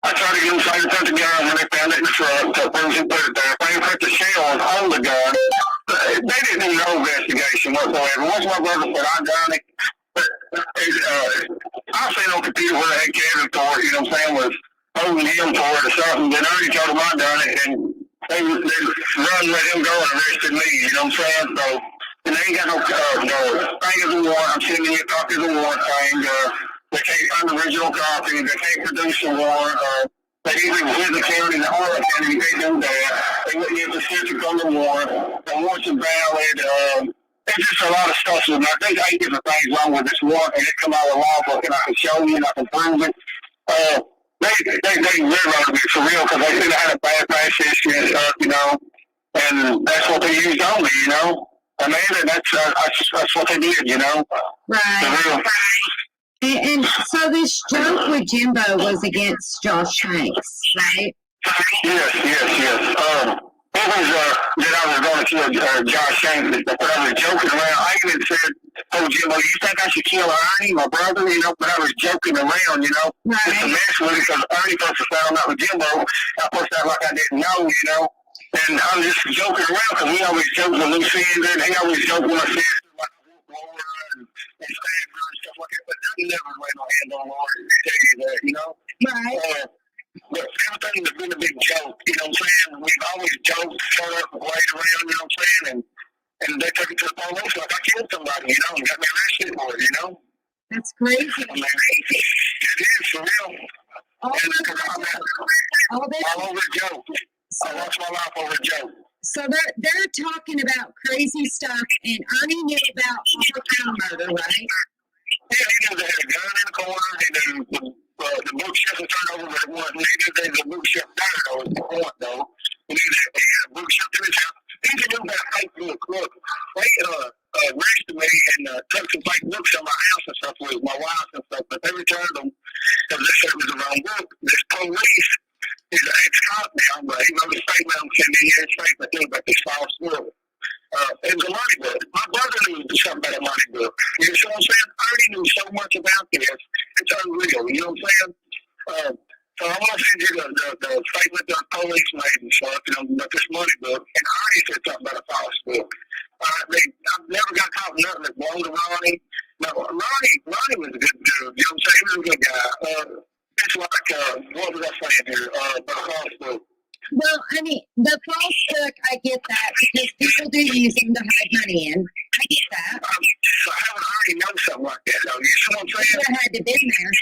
[SPEAKER 2] I tried to get them fingerprint the gun when they found it in the truck, so things and put it there. Fingerprint the shells on the gun. They didn't do no investigation whatsoever. Once my brother said, I done it, I seen on the computer where they had Kevin for it, you know what I'm saying, was holding him for it or something. Then I already told them I done it, and they run, let him go and arrested me, you know what I'm saying? So, and they ain't got no thing of the warrant. I'm sending you a copy of the warrant thing. They can't find the original copy. They can't produce the warrant. They either with the county, the Orange County, they do that. They wouldn't get the specific on the warrant. The warrant's invalid. There's just a lot of stuff. So I think 8 different things wrong with this warrant, and it come out of law book, and I can show you and I can prove it. They really ought to be for real because they said I had a bad past history and stuff, you know, and that's what they used on me, you know. I mean, that's what they did, you know. Right.
[SPEAKER 3] And so this joke with Jimbo was against Josh Hanks, right?
[SPEAKER 2] Yes. It was that I was going to kill Josh Hanks, but I was joking around. I even said, oh, Jimbo, you think I should kill Ernie, my brother? You know, but I was joking around, you know. Right. Just to mess with it because Ernie supposed to found out with Jimbo. I supposed to act like I didn't know, you know. And I was just joking around because he always joked with Lucy and he always joked with my sister, like Laura and Sandra and stuff like that. But I never lay no hand on Laura to tell you that, you know. Right. But everything has been a big joke, you know what I'm saying? We've always joked, showed up, played around, you know what I'm saying? And they took it to the police like I killed somebody, you know, and got me arrested for it, you know?
[SPEAKER 3] That's crazy.
[SPEAKER 2] I mean, it is for real.
[SPEAKER 3] All
[SPEAKER 2] And
[SPEAKER 3] all this,
[SPEAKER 2] all over a joke. I lost my life over a joke.
[SPEAKER 3] so they're talking about crazy stuff, and Ernie knew about Hurricane murder, right?
[SPEAKER 2] Yeah, he knew they had a gun in the corner. He knew the bookshelf was turned over, but it wasn't. He knew they had a bookshelf there, though, at the point, though. He knew that he had a bookshelf in his house. He knew about fake books. Look, they arrested me and took some fake books on my house and stuff with my wife and stuff, but they returned them because they said it was the wrong book. This police, he's an ex-cop now, but he wrote a statement on sending me a statement too about this false book. It was a money book. My brother knew something about a money book. You know what I'm saying? I already knew so much about this. It's unreal. You know what I'm saying? So I'm going to send you the statement that the police made and stuff, you know, about this money book. And I already said something about a false book. I've never got caught in nothing that belonged to Ronnie. No, Ronnie was a good dude. You know what I'm saying? He was a good guy. It's like, what was I saying here? About a false book.
[SPEAKER 3] Well, I mean, the false book, I get that because people do use them to hide money in. I get that.
[SPEAKER 2] So I would already know something like that, though. You see what I'm
[SPEAKER 3] You
[SPEAKER 2] saying?
[SPEAKER 3] would have had to been there.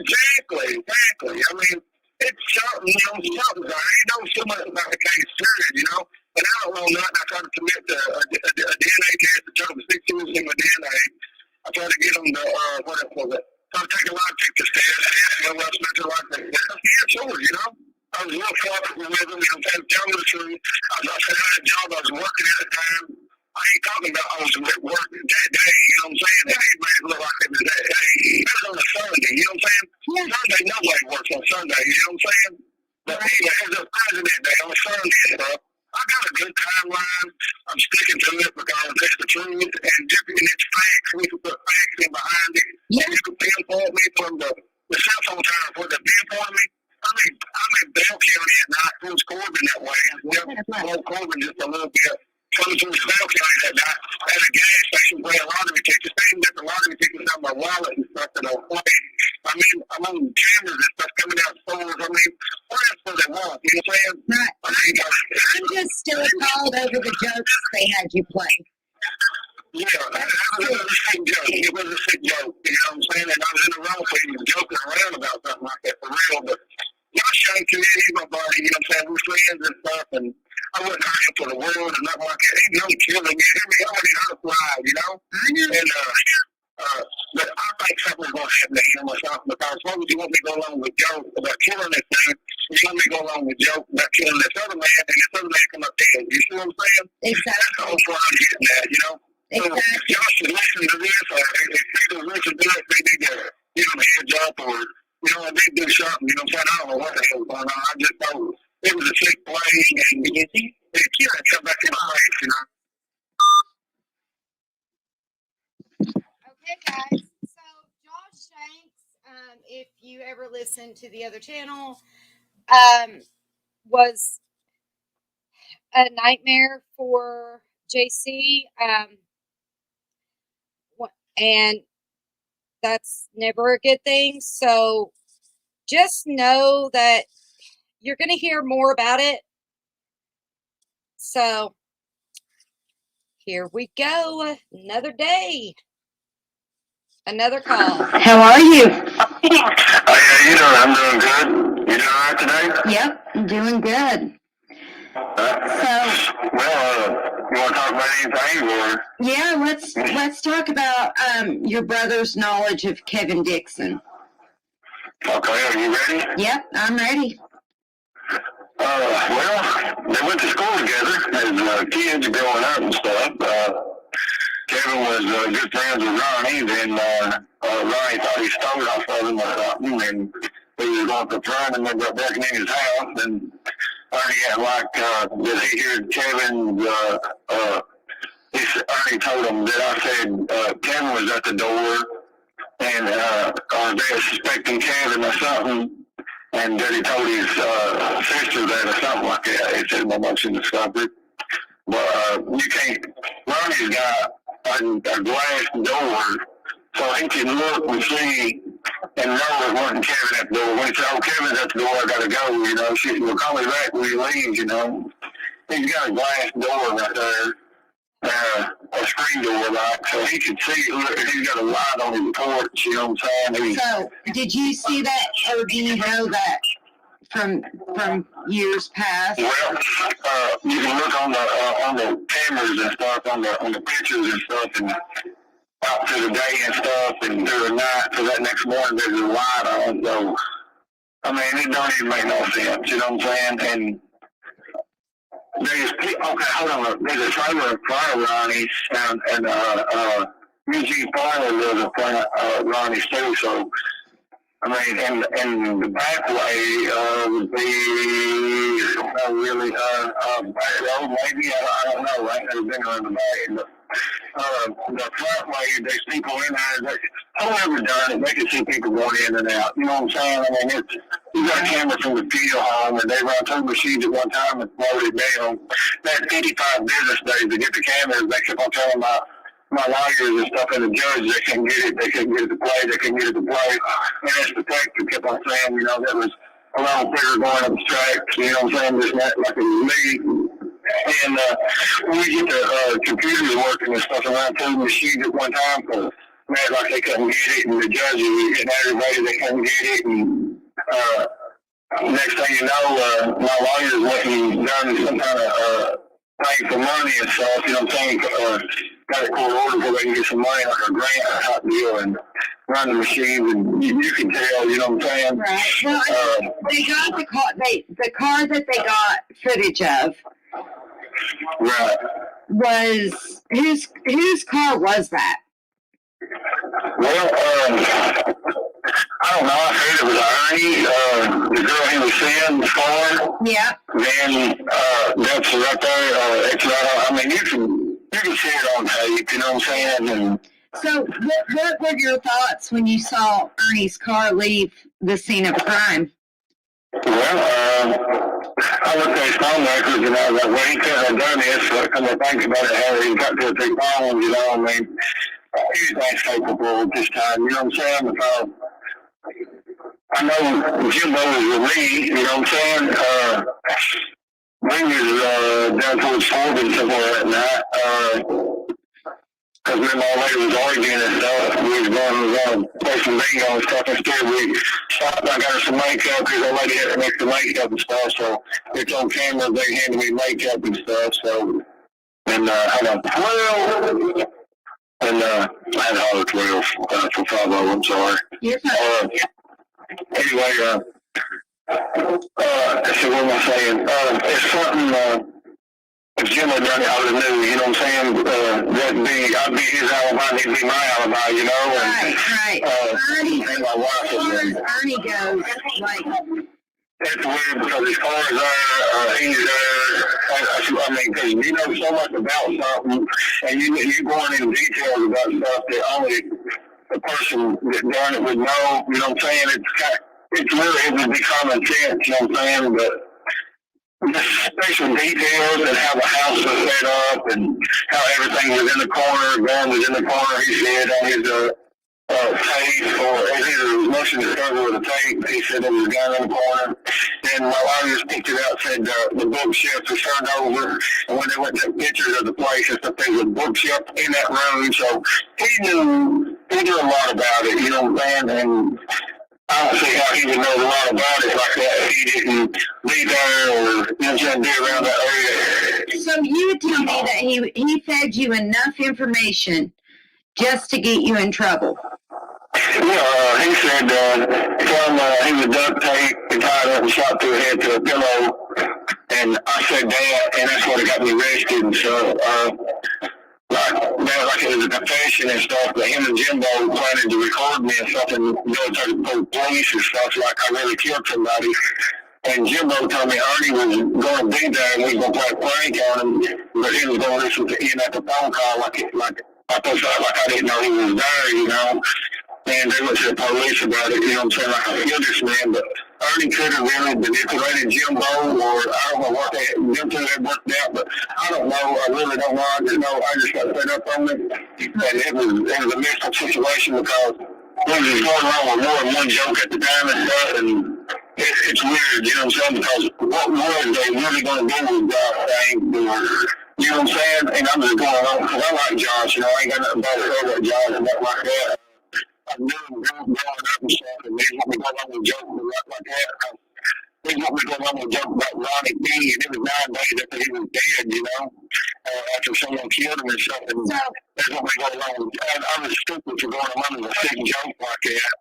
[SPEAKER 2] Exactly. I mean, it's something, you know, something. He knows so much about the case, period, you know. And I don't know nothing. I tried to commit a DNA test to check the 6 years in my DNA. I tried to get them to, what was it? Tried to take a lie detector test. You know, what's mental like that. Yeah, sure, you know. I was real comfortable with them, you know, tell me the truth. I said I had a job I was working at the time. I ain't talking about I was at work that day, you know what I'm saying? They made it look like it was that day. That was on a Sunday, you know what I'm saying?
[SPEAKER 3] Yeah.
[SPEAKER 2] Sunday, nobody works on Sunday, you know what I'm saying? But anyway, it was a president day on a Sunday and stuff. I got a good timeline. I'm sticking to it because it's the truth and it's facts. We can put facts in behind it.
[SPEAKER 3] Yeah.
[SPEAKER 2] And you can pinpoint me from the cell phone tower for the pinpoint me. I'm in Bell County at night. It was Corbin that way. Corbin just a little bit. Coming to Bell County that night at a gas station playing lottery tickets. They even got the lottery tickets out of my wallet and stuff that I'll play. I mean, I'm on cameras and stuff coming out of stores. I mean, what else do they want? You know what I'm saying?
[SPEAKER 3] Right.
[SPEAKER 2] I mean,
[SPEAKER 3] I'm just still appalled over the jokes they had you play.
[SPEAKER 2] yeah, that was a sick joke. It was a sick joke. You know what I'm saying? And I was in the wrong thing joking around about something like that for real. But y'all Shane to me, he's my buddy. You know what I'm saying? We're friends and stuff. And I wouldn't hurt him for the world and nothing like that. He don't kill him. You hear me? I already hurt a fly, you know?
[SPEAKER 3] I know.
[SPEAKER 2] And, but I think something's going to happen to him or something because as long as you want me to go along with Joe about killing this dude, you want me to go along with Joe about killing this other man, and this other man come up dead. You see what I'm saying?
[SPEAKER 3] Exactly.
[SPEAKER 2] That's the whole point I'm getting at, you know? So if y'all should listen to this, or if people listen to it, they need to give them a heads up, or, you know, if they do something, you know what I'm saying? I don't know what the hell's going on. I just thought it was a sick play, and it can't come back in my face, you know?
[SPEAKER 1] Okay, guys. So Josh Shanks, if you ever listen to the other channel, was a nightmare for JC. And that's never a good thing. So just know that you're going to hear more about it. So here we go. Another day. Another call.
[SPEAKER 3] How are you?
[SPEAKER 2] How you doing? I'm doing good. You doing all right today?
[SPEAKER 3] Yep, I'm doing good.
[SPEAKER 2] You want to talk about anything, or?
[SPEAKER 3] Yeah, let's talk about your brother's knowledge of Kevin Dixon.
[SPEAKER 2] Okay, are you ready?
[SPEAKER 3] Yep, I'm ready.
[SPEAKER 2] They went to school together as kids growing up and stuff. Kevin was good friends with Ronnie, then Ronnie thought he stole it off of him or something, and he was going to confront him and go back in his house, and Ernie had that he heard Kevin, Ernie told him that I said Kevin was at the door, and they were suspecting Kevin or something, and that he told his sister that or something like that. He said my mom shouldn't have stopped it. But you can't, Ronnie's got a glass door, so he can look and see and know it wasn't Kevin at the door. When he said, oh, Kevin's at the door, I gotta go, you know, she will call me back when he leaves, you know. He's got a glass door right there. a screen door lock, so he could see. He's got a light on his porch. You know what I'm saying?
[SPEAKER 3] So, did you see that, or do you know that from years past?
[SPEAKER 2] Well, you can look on the cameras and stuff, on the pictures and stuff, and out to the day and stuff, and through the night. So that next morning there's a light on. So I mean, it don't even make no sense. You know what I'm saying? And okay, hold on. There's a trailer in front of Ronnie's, and Eugene Farley lives in front of Ronnie's too. So I mean, and the back way would be really back road maybe. I don't know. I ain't never been around the back, but the front way, there's people in there. Whoever done it, they can see people going in and out. You know what I'm saying? I mean, you got a camera from the field home, and they run 2 machines at one time and slowed it down. They had 55 business days to get the cameras. They kept on telling my lawyers and stuff and the judge they couldn't get it. They couldn't get it to play. They couldn't get it to play. And as the detective kept on saying, you know, that was a long figure going up the tracks. You know what I'm saying? Just not like it was me. And when we get the computers working and stuff around 2 machines at one time, because like they couldn't get it, and the judges were getting aggravated, they couldn't get it. And next thing you know, my lawyers went and done some kind of thing for money and stuff. You know what I'm saying? Got a court order so they can get some money, like a grant type deal, and run the machines, and you can tell. You know what I'm saying?
[SPEAKER 3] Right. Well, they got the car. The car that they got footage of.
[SPEAKER 2] Right.
[SPEAKER 3] Was whose car was that?
[SPEAKER 2] Well, I don't know. I heard it was Ernie, the girl he was seeing before.
[SPEAKER 3] Yeah.
[SPEAKER 2] Then that's right there. It's right. I mean, you can see it on tape. You know what I'm saying? And
[SPEAKER 3] so, what were your thoughts when you saw Ernie's car leave the scene of the crime?
[SPEAKER 2] Well, I looked at his phone records and I was like, well, he couldn't have done this. So come to think about it, how he got to the big phones, you know what I mean? Anything's capable at this time, you know what I'm saying? Because I know Jimbo was with me, you know what I'm saying? We was down towards Shelby somewhere at night. Because me and my lady was arguing and stuff. We was going to play some bingo and stuff. Instead, we stopped. I got her some makeup because the lady had to make the makeup and stuff. So it's on camera. They handed me makeup and stuff. So, and I had a 12. And I had all the 12 for 5 I'm sorry. Anyway, so what am I saying? It's something. If Jim had done it, I would have knew, you know what I'm saying? I'd be his alibi, he'd be my alibi, you know? And,
[SPEAKER 3] right. Ernie,
[SPEAKER 2] and my wife
[SPEAKER 3] as far as Ernie goes, like...
[SPEAKER 2] It's weird because his car is there, he's there. I mean, because you know so much about something, and you going in details about stuff that only the person that done it would know, you know what I'm saying? It's really, it would be common sense, you know what I'm saying? But special details and how the house was set up and how everything was in the corner, gun was in the corner, he said on his tape, or either motion discovery or the tape, he said there was a gun in the corner. And my lawyers picked it out, said the bookshelf was turned over, and when they went to pictures of the place and stuff, there was a bookshelf in that room, so he knew a lot about it, you know what I'm saying? And I don't see how he would know a lot about it like that if he didn't be there or, you know what I'm saying, be around that area. So
[SPEAKER 3] you would tell me that he fed you enough information just to get you in trouble?
[SPEAKER 2] Yeah, he said he was duct tape and tied up and shot through his head to a pillow. And I said that, and that's what got me arrested. And so, like it was a confession and stuff, but him and Jimbo planning to record me and stuff and go to the police and stuff like I really killed somebody. And Jimbo told me Ernie was going to be there and we was going to play a prank on him, but he was going to listen to Ian at the phone call like I thought like I didn't know he was there, you know. And they went to the police about it, you know what I'm saying, like I killed this man, but Ernie could have really manipulated Jimbo, or I don't know what them two had worked out, but I don't know, I really don't know, I just know I just got fed up on it, and it was a messed up situation because we was going on with more than one joke at the time and stuff, and it's weird, you know what I'm saying, because what was they really going to do with that thing, or You know what I'm saying? And I'm just going on because I like Josh. You know, I ain't got nothing bad to say about Josh and nothing like that. I knew him growing up and stuff, and they want me to go on with jokes and stuff like that. They want me to go on with jokes about Ronnie B, and it was 9 days after he was dead, you know, after someone killed him and stuff. And they want me to go along with I was stupid for going along with a sick joke like that.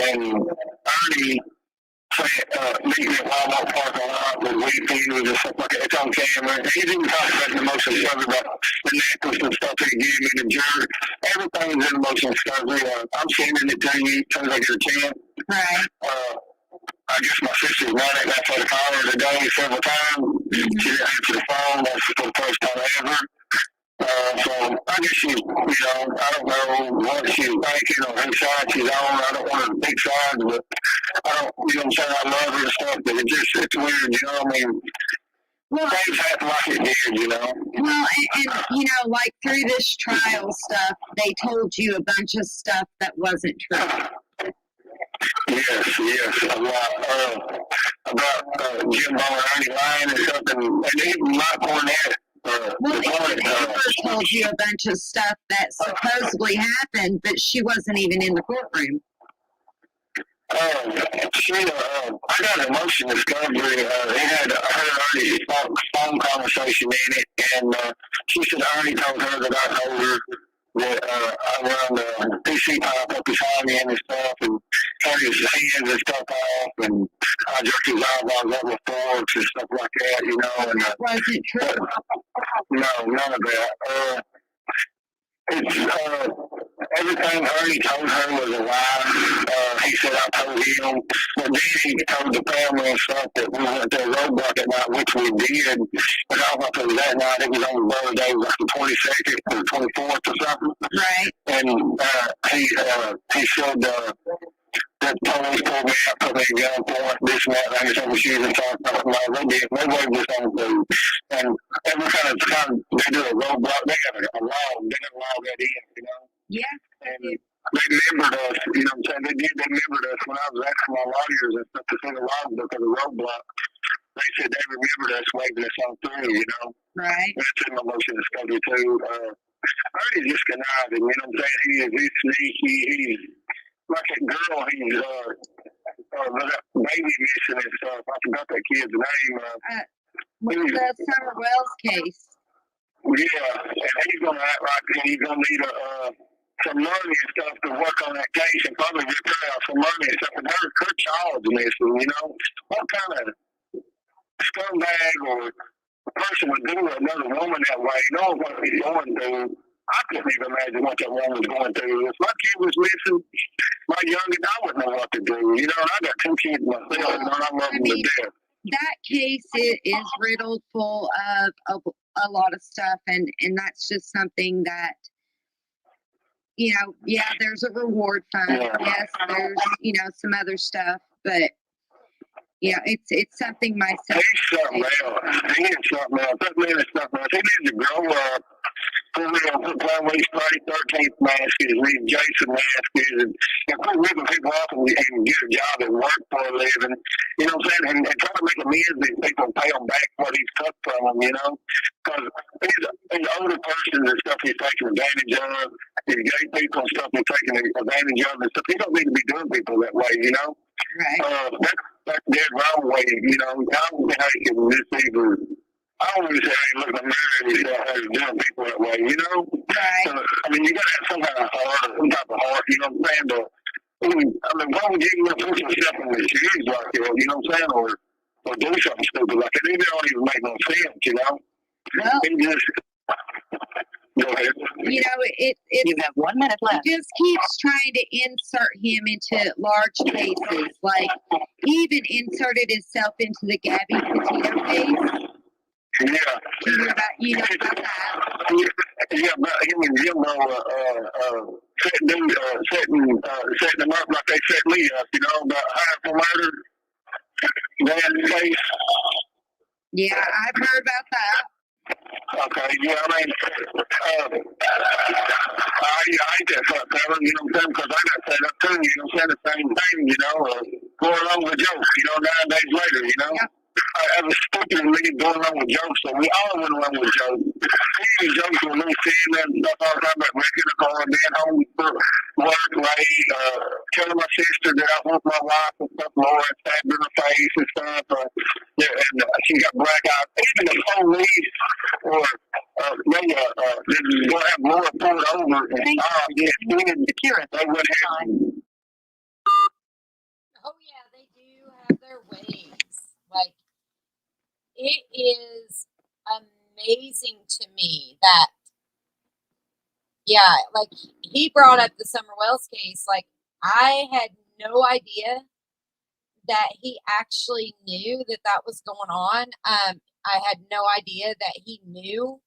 [SPEAKER 2] And Ernie meeting at Walmart parking lot with weed feeders and stuff like that. It's on camera. He's even talking about the motion stuff about the necklace and stuff he gave me, the jerk. Everything's in the motion stuff. I'm sending it to you as soon as I get a chance.
[SPEAKER 3] Right.
[SPEAKER 2] I guess my sister's run it, and I tried to call her today several times. She didn't answer the phone. That's for the first time ever. So I guess she's, I don't know what she's thinking or whose side she's on. I don't want to take sides, but I don't, what I'm saying, I love her and stuff, but it's weird, I mean,
[SPEAKER 3] well,
[SPEAKER 2] things happen like it did,
[SPEAKER 3] Well, and like through this trial stuff, they told you a bunch of stuff that wasn't true.
[SPEAKER 2] Yes, about Jimbo and Ernie lying and something, and even my Cornette.
[SPEAKER 3] Amber told you a bunch of stuff that supposedly happened, but she wasn't even in the courtroom.
[SPEAKER 2] I got an emotion discovery. It had her Ernie's phone conversation in it, and she said Ernie told her that I told her that I run the PC pipe up his honey and stuff, and cut his hands and stuff off, and I jerked his eyeballs up with forks and stuff like that, and
[SPEAKER 3] that wasn't true.
[SPEAKER 2] No, none of that. It's everything Ernie told her was a lie. He said I told him, but then he told the family and stuff that we went to a roadblock at night, which we did. But I don't know if it was that night. It was on the birthday, like the 22nd or 24th or something.
[SPEAKER 3] Right.
[SPEAKER 2] And he said the police pulled me out, put me in gunpoint, this and that, and I guess she was talking about they did. They waved this on food. And every time they do a roadblock, they got a log. They got a log that in,
[SPEAKER 3] Yeah.
[SPEAKER 2] And they remembered us, what I'm saying? They remembered us when I was asking my lawyers and stuff to see the logbook of the roadblock. They said they remembered us waving us on through,
[SPEAKER 3] Right.
[SPEAKER 2] That's in my motion discovery too. Ernie's just conniving, what I'm saying? He's sneaky, he's like a girl, he's that baby missing and stuff. I forgot that kid's name.
[SPEAKER 3] With the Summer Wells case.
[SPEAKER 2] Yeah, and he's gonna act like he's gonna need some money and stuff to work on that case and probably get her out some money and stuff. And her child's missing, What kind of scumbag or person would do another woman that way, knowing what he's going through? I couldn't even imagine what that woman was going through. If my kid was missing, my youngest, I wouldn't know what to do. And I got 2 kids myself, and I love them to death.
[SPEAKER 3] That case is riddled full of a lot of stuff, and that's just something that, there's a reward fund.
[SPEAKER 2] Yeah.
[SPEAKER 3] Yes, there's, some other stuff, but it's something myself.
[SPEAKER 2] He's something else. He is something else. That man is something else. He needs to grow up. For real, put down what his 13th mask is, read Jason mask is, and quit ripping people off and get a job and work for a living. You know what I'm saying? And try to make amends to these people and pay them back what he's cut from them, Because these older persons and stuff he's taking advantage of, these gay people and stuff he's taking advantage of and stuff, he don't need to be doing people that way,
[SPEAKER 3] Right.
[SPEAKER 2] That's dead wrong way, I don't think how you can deceive I don't really say I ain't looking at the mirror and yourself as doing people that way,
[SPEAKER 3] Right.
[SPEAKER 2] So, you gotta have some kind of heart or some type of heart, what I'm saying? Why would you even put yourself in the shoes like that, what I'm saying? Or do something stupid like that. It don't even make no sense,
[SPEAKER 3] Well,
[SPEAKER 2] It just, go ahead.
[SPEAKER 3] it
[SPEAKER 4] You have 1 minute left.
[SPEAKER 3] He just keeps trying to insert him into large cases. Like, he even inserted himself into the Gabby Petito case.
[SPEAKER 2] Yeah.
[SPEAKER 3] You know about that?
[SPEAKER 2] Yeah, but him and Jimbo setting them up like they set me up, about hiring for murder. That case.
[SPEAKER 3] Yeah, I've heard about that.
[SPEAKER 2] Okay, yeah, I hate that fuck fella, what I'm saying? Because I got set up too, saying the same thing, going along with jokes, 9 days later,
[SPEAKER 3] Yep.
[SPEAKER 2] I was stupid and me going along with jokes, so we all went along with jokes. He even jokes with me seeing that and stuff all the time about wrecking the car, being home for work late, telling my sister that I want my wife and stuff, Laura, stabbed in her face and stuff. Yeah, and she got black eyes. Even the police or they going to have Laura pulled over and, yeah, they would have.
[SPEAKER 1] Oh yeah, they do have their ways. Like, it is amazing to me that, yeah, like he brought up the Summer Wells case. Like, I had no idea that he actually knew that that was going on. I had no idea that he knew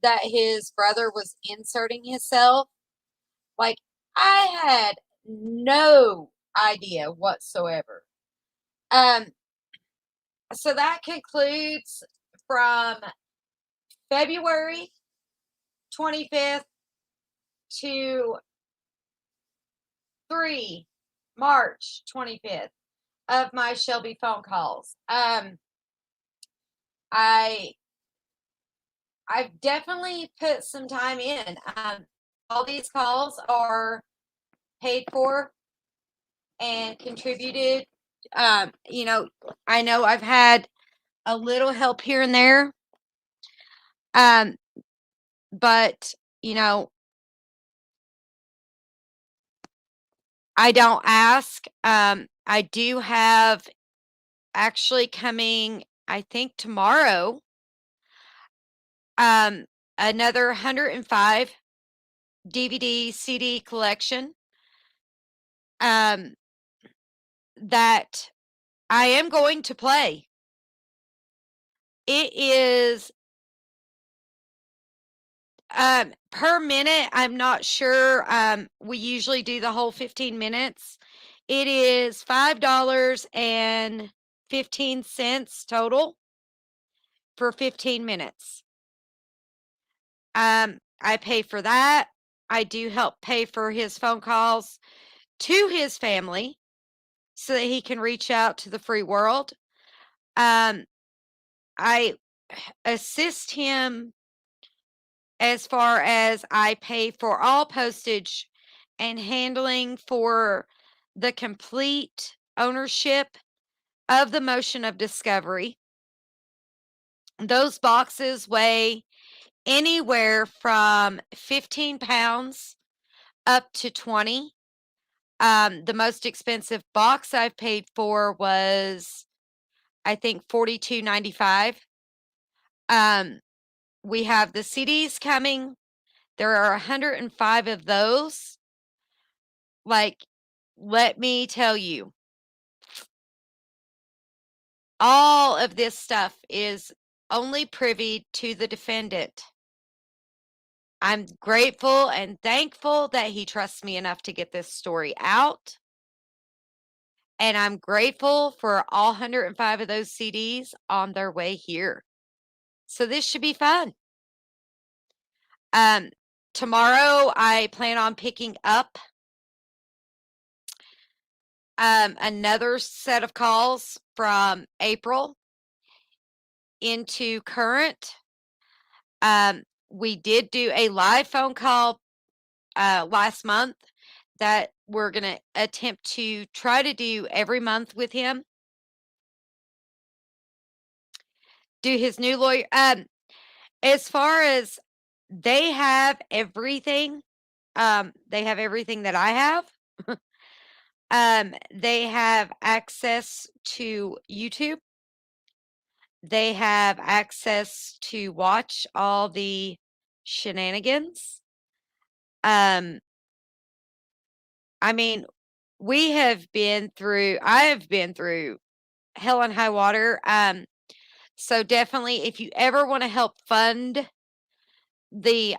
[SPEAKER 1] that his brother was inserting himself. Like, I had no idea whatsoever. So that concludes from February 25th to March 25th of my Shelby phone calls. I've definitely put some time in. All these calls are paid for and contributed. I know I've had a little help here and there. But I don't ask. I do have actually coming, I think tomorrow, another 105 DVD CD collection that I am going to play. It is per minute, I'm not sure. We usually do the whole 15 minutes. It is $5.15 total for 15 minutes. I pay for that. I do help pay for his phone calls to his family so that he can reach out to the free world. I assist him as far as I pay for all postage and handling for the complete ownership of the motion of discovery. Those boxes weigh anywhere from 15 pounds up to 20. The most expensive box I've paid for was, I think, $42.95. We have the CDs coming. There are 105 of those. Like, let me tell you, all of this stuff is only privy to the defendant. I'm grateful and thankful that he trusts me enough to get this story out. And I'm grateful for all 105 of those CDs on their way here. So this should be fun. Tomorrow I plan on picking up another set of calls from April into current. We did do a live phone call last month that we're going to attempt to try to do every month with him. Do his new lawyer. As far as they have everything, they have everything that I have. They have access to YouTube. They have access to watch all the shenanigans. I mean, I have been through hell and high water. So definitely, if you ever want to help fund the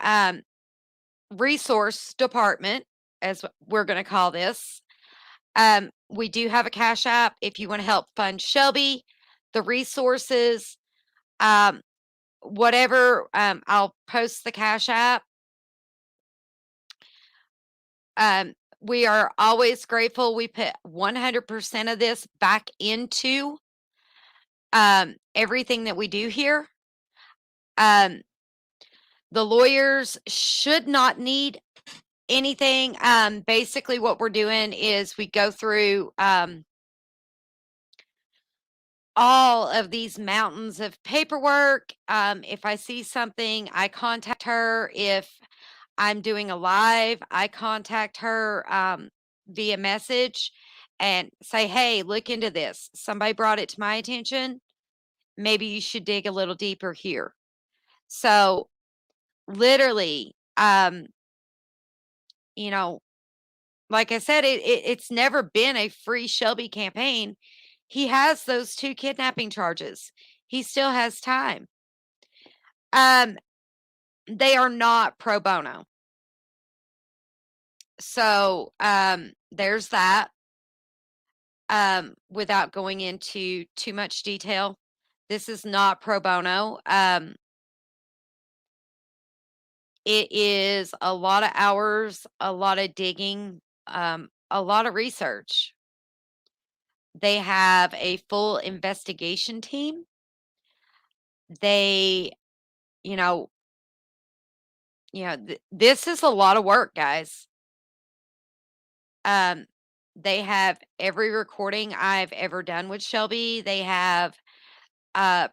[SPEAKER 1] resource department, as we're going to call this, we do have a Cash App if you want to help fund Shelby, the resources, whatever. I'll post the Cash App. We are always grateful. We put 100% of this back into everything that we do here. Um, the lawyers should not need anything. Basically, what we're doing is we go through all of these mountains of paperwork. If I see something, I contact her. If I'm doing a live, I contact her via message and say, hey, look into this. Somebody brought it to my attention. Maybe you should dig a little deeper here. So, literally, you know, like I said, it's never been a free Shelby campaign. He has those 2 kidnapping charges. He still has time. Um, they are not pro bono. So, there's that. Without going into too much detail, this is not pro bono. It is a lot of hours, a lot of digging, a lot of research. They have a full investigation team. They, you know, this is a lot of work, guys. Um, they have every recording I've ever done with Shelby. They have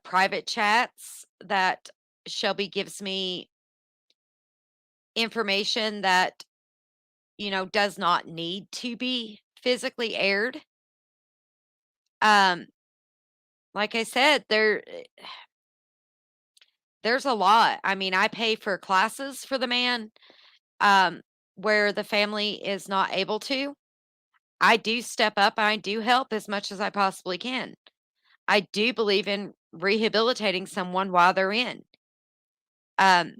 [SPEAKER 1] private chats that Shelby gives me information that, does not need to be physically aired. Um, like I said, there's a lot. I mean, I pay for classes for the man, um, where the family is not able to. I do step up, I do help as much as I possibly can. I do believe in rehabilitating someone while they're in. Um,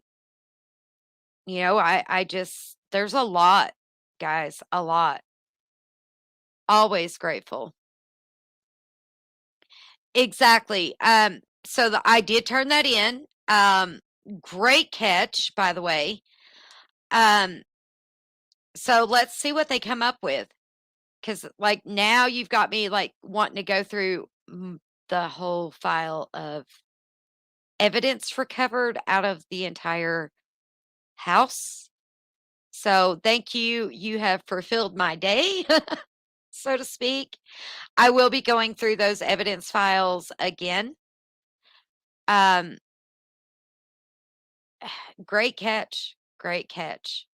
[SPEAKER 1] I just there's a lot, guys, a lot. Always grateful. Exactly. I did turn that in. Great catch, by the way. Um, so let's see what they come up with. Because, like, now you've got me, like, wanting to go through the whole file of evidence recovered out of the entire house. So thank you. You have fulfilled my day, so to speak. I will be going through those evidence files again. Um, great catch. Great catch.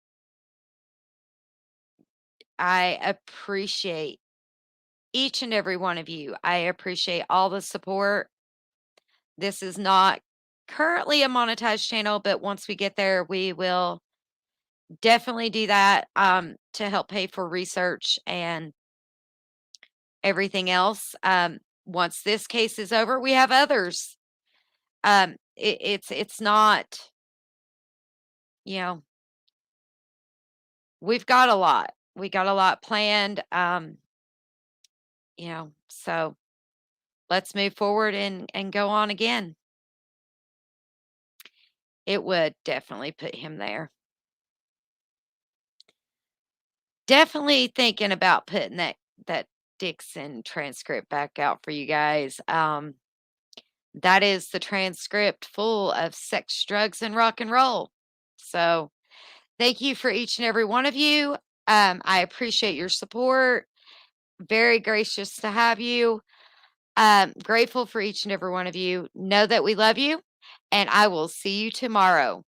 [SPEAKER 1] I appreciate each and every one of you. I appreciate all the support. This is not currently a monetized channel, but once we get there, we will definitely do that to help pay for research and everything else. Once this case is over, we have others. It's not, you know, we've got a lot. We got a lot planned. So let's move forward and go on again. It would definitely put him there. Definitely thinking about putting that Dixon transcript back out for you guys. That is the transcript full of sex, drugs, and rock and roll. So thank you for each and every one of you. I appreciate your support. Very gracious to have you. Grateful for each and every one of you. Know that we love you, and I will see you tomorrow.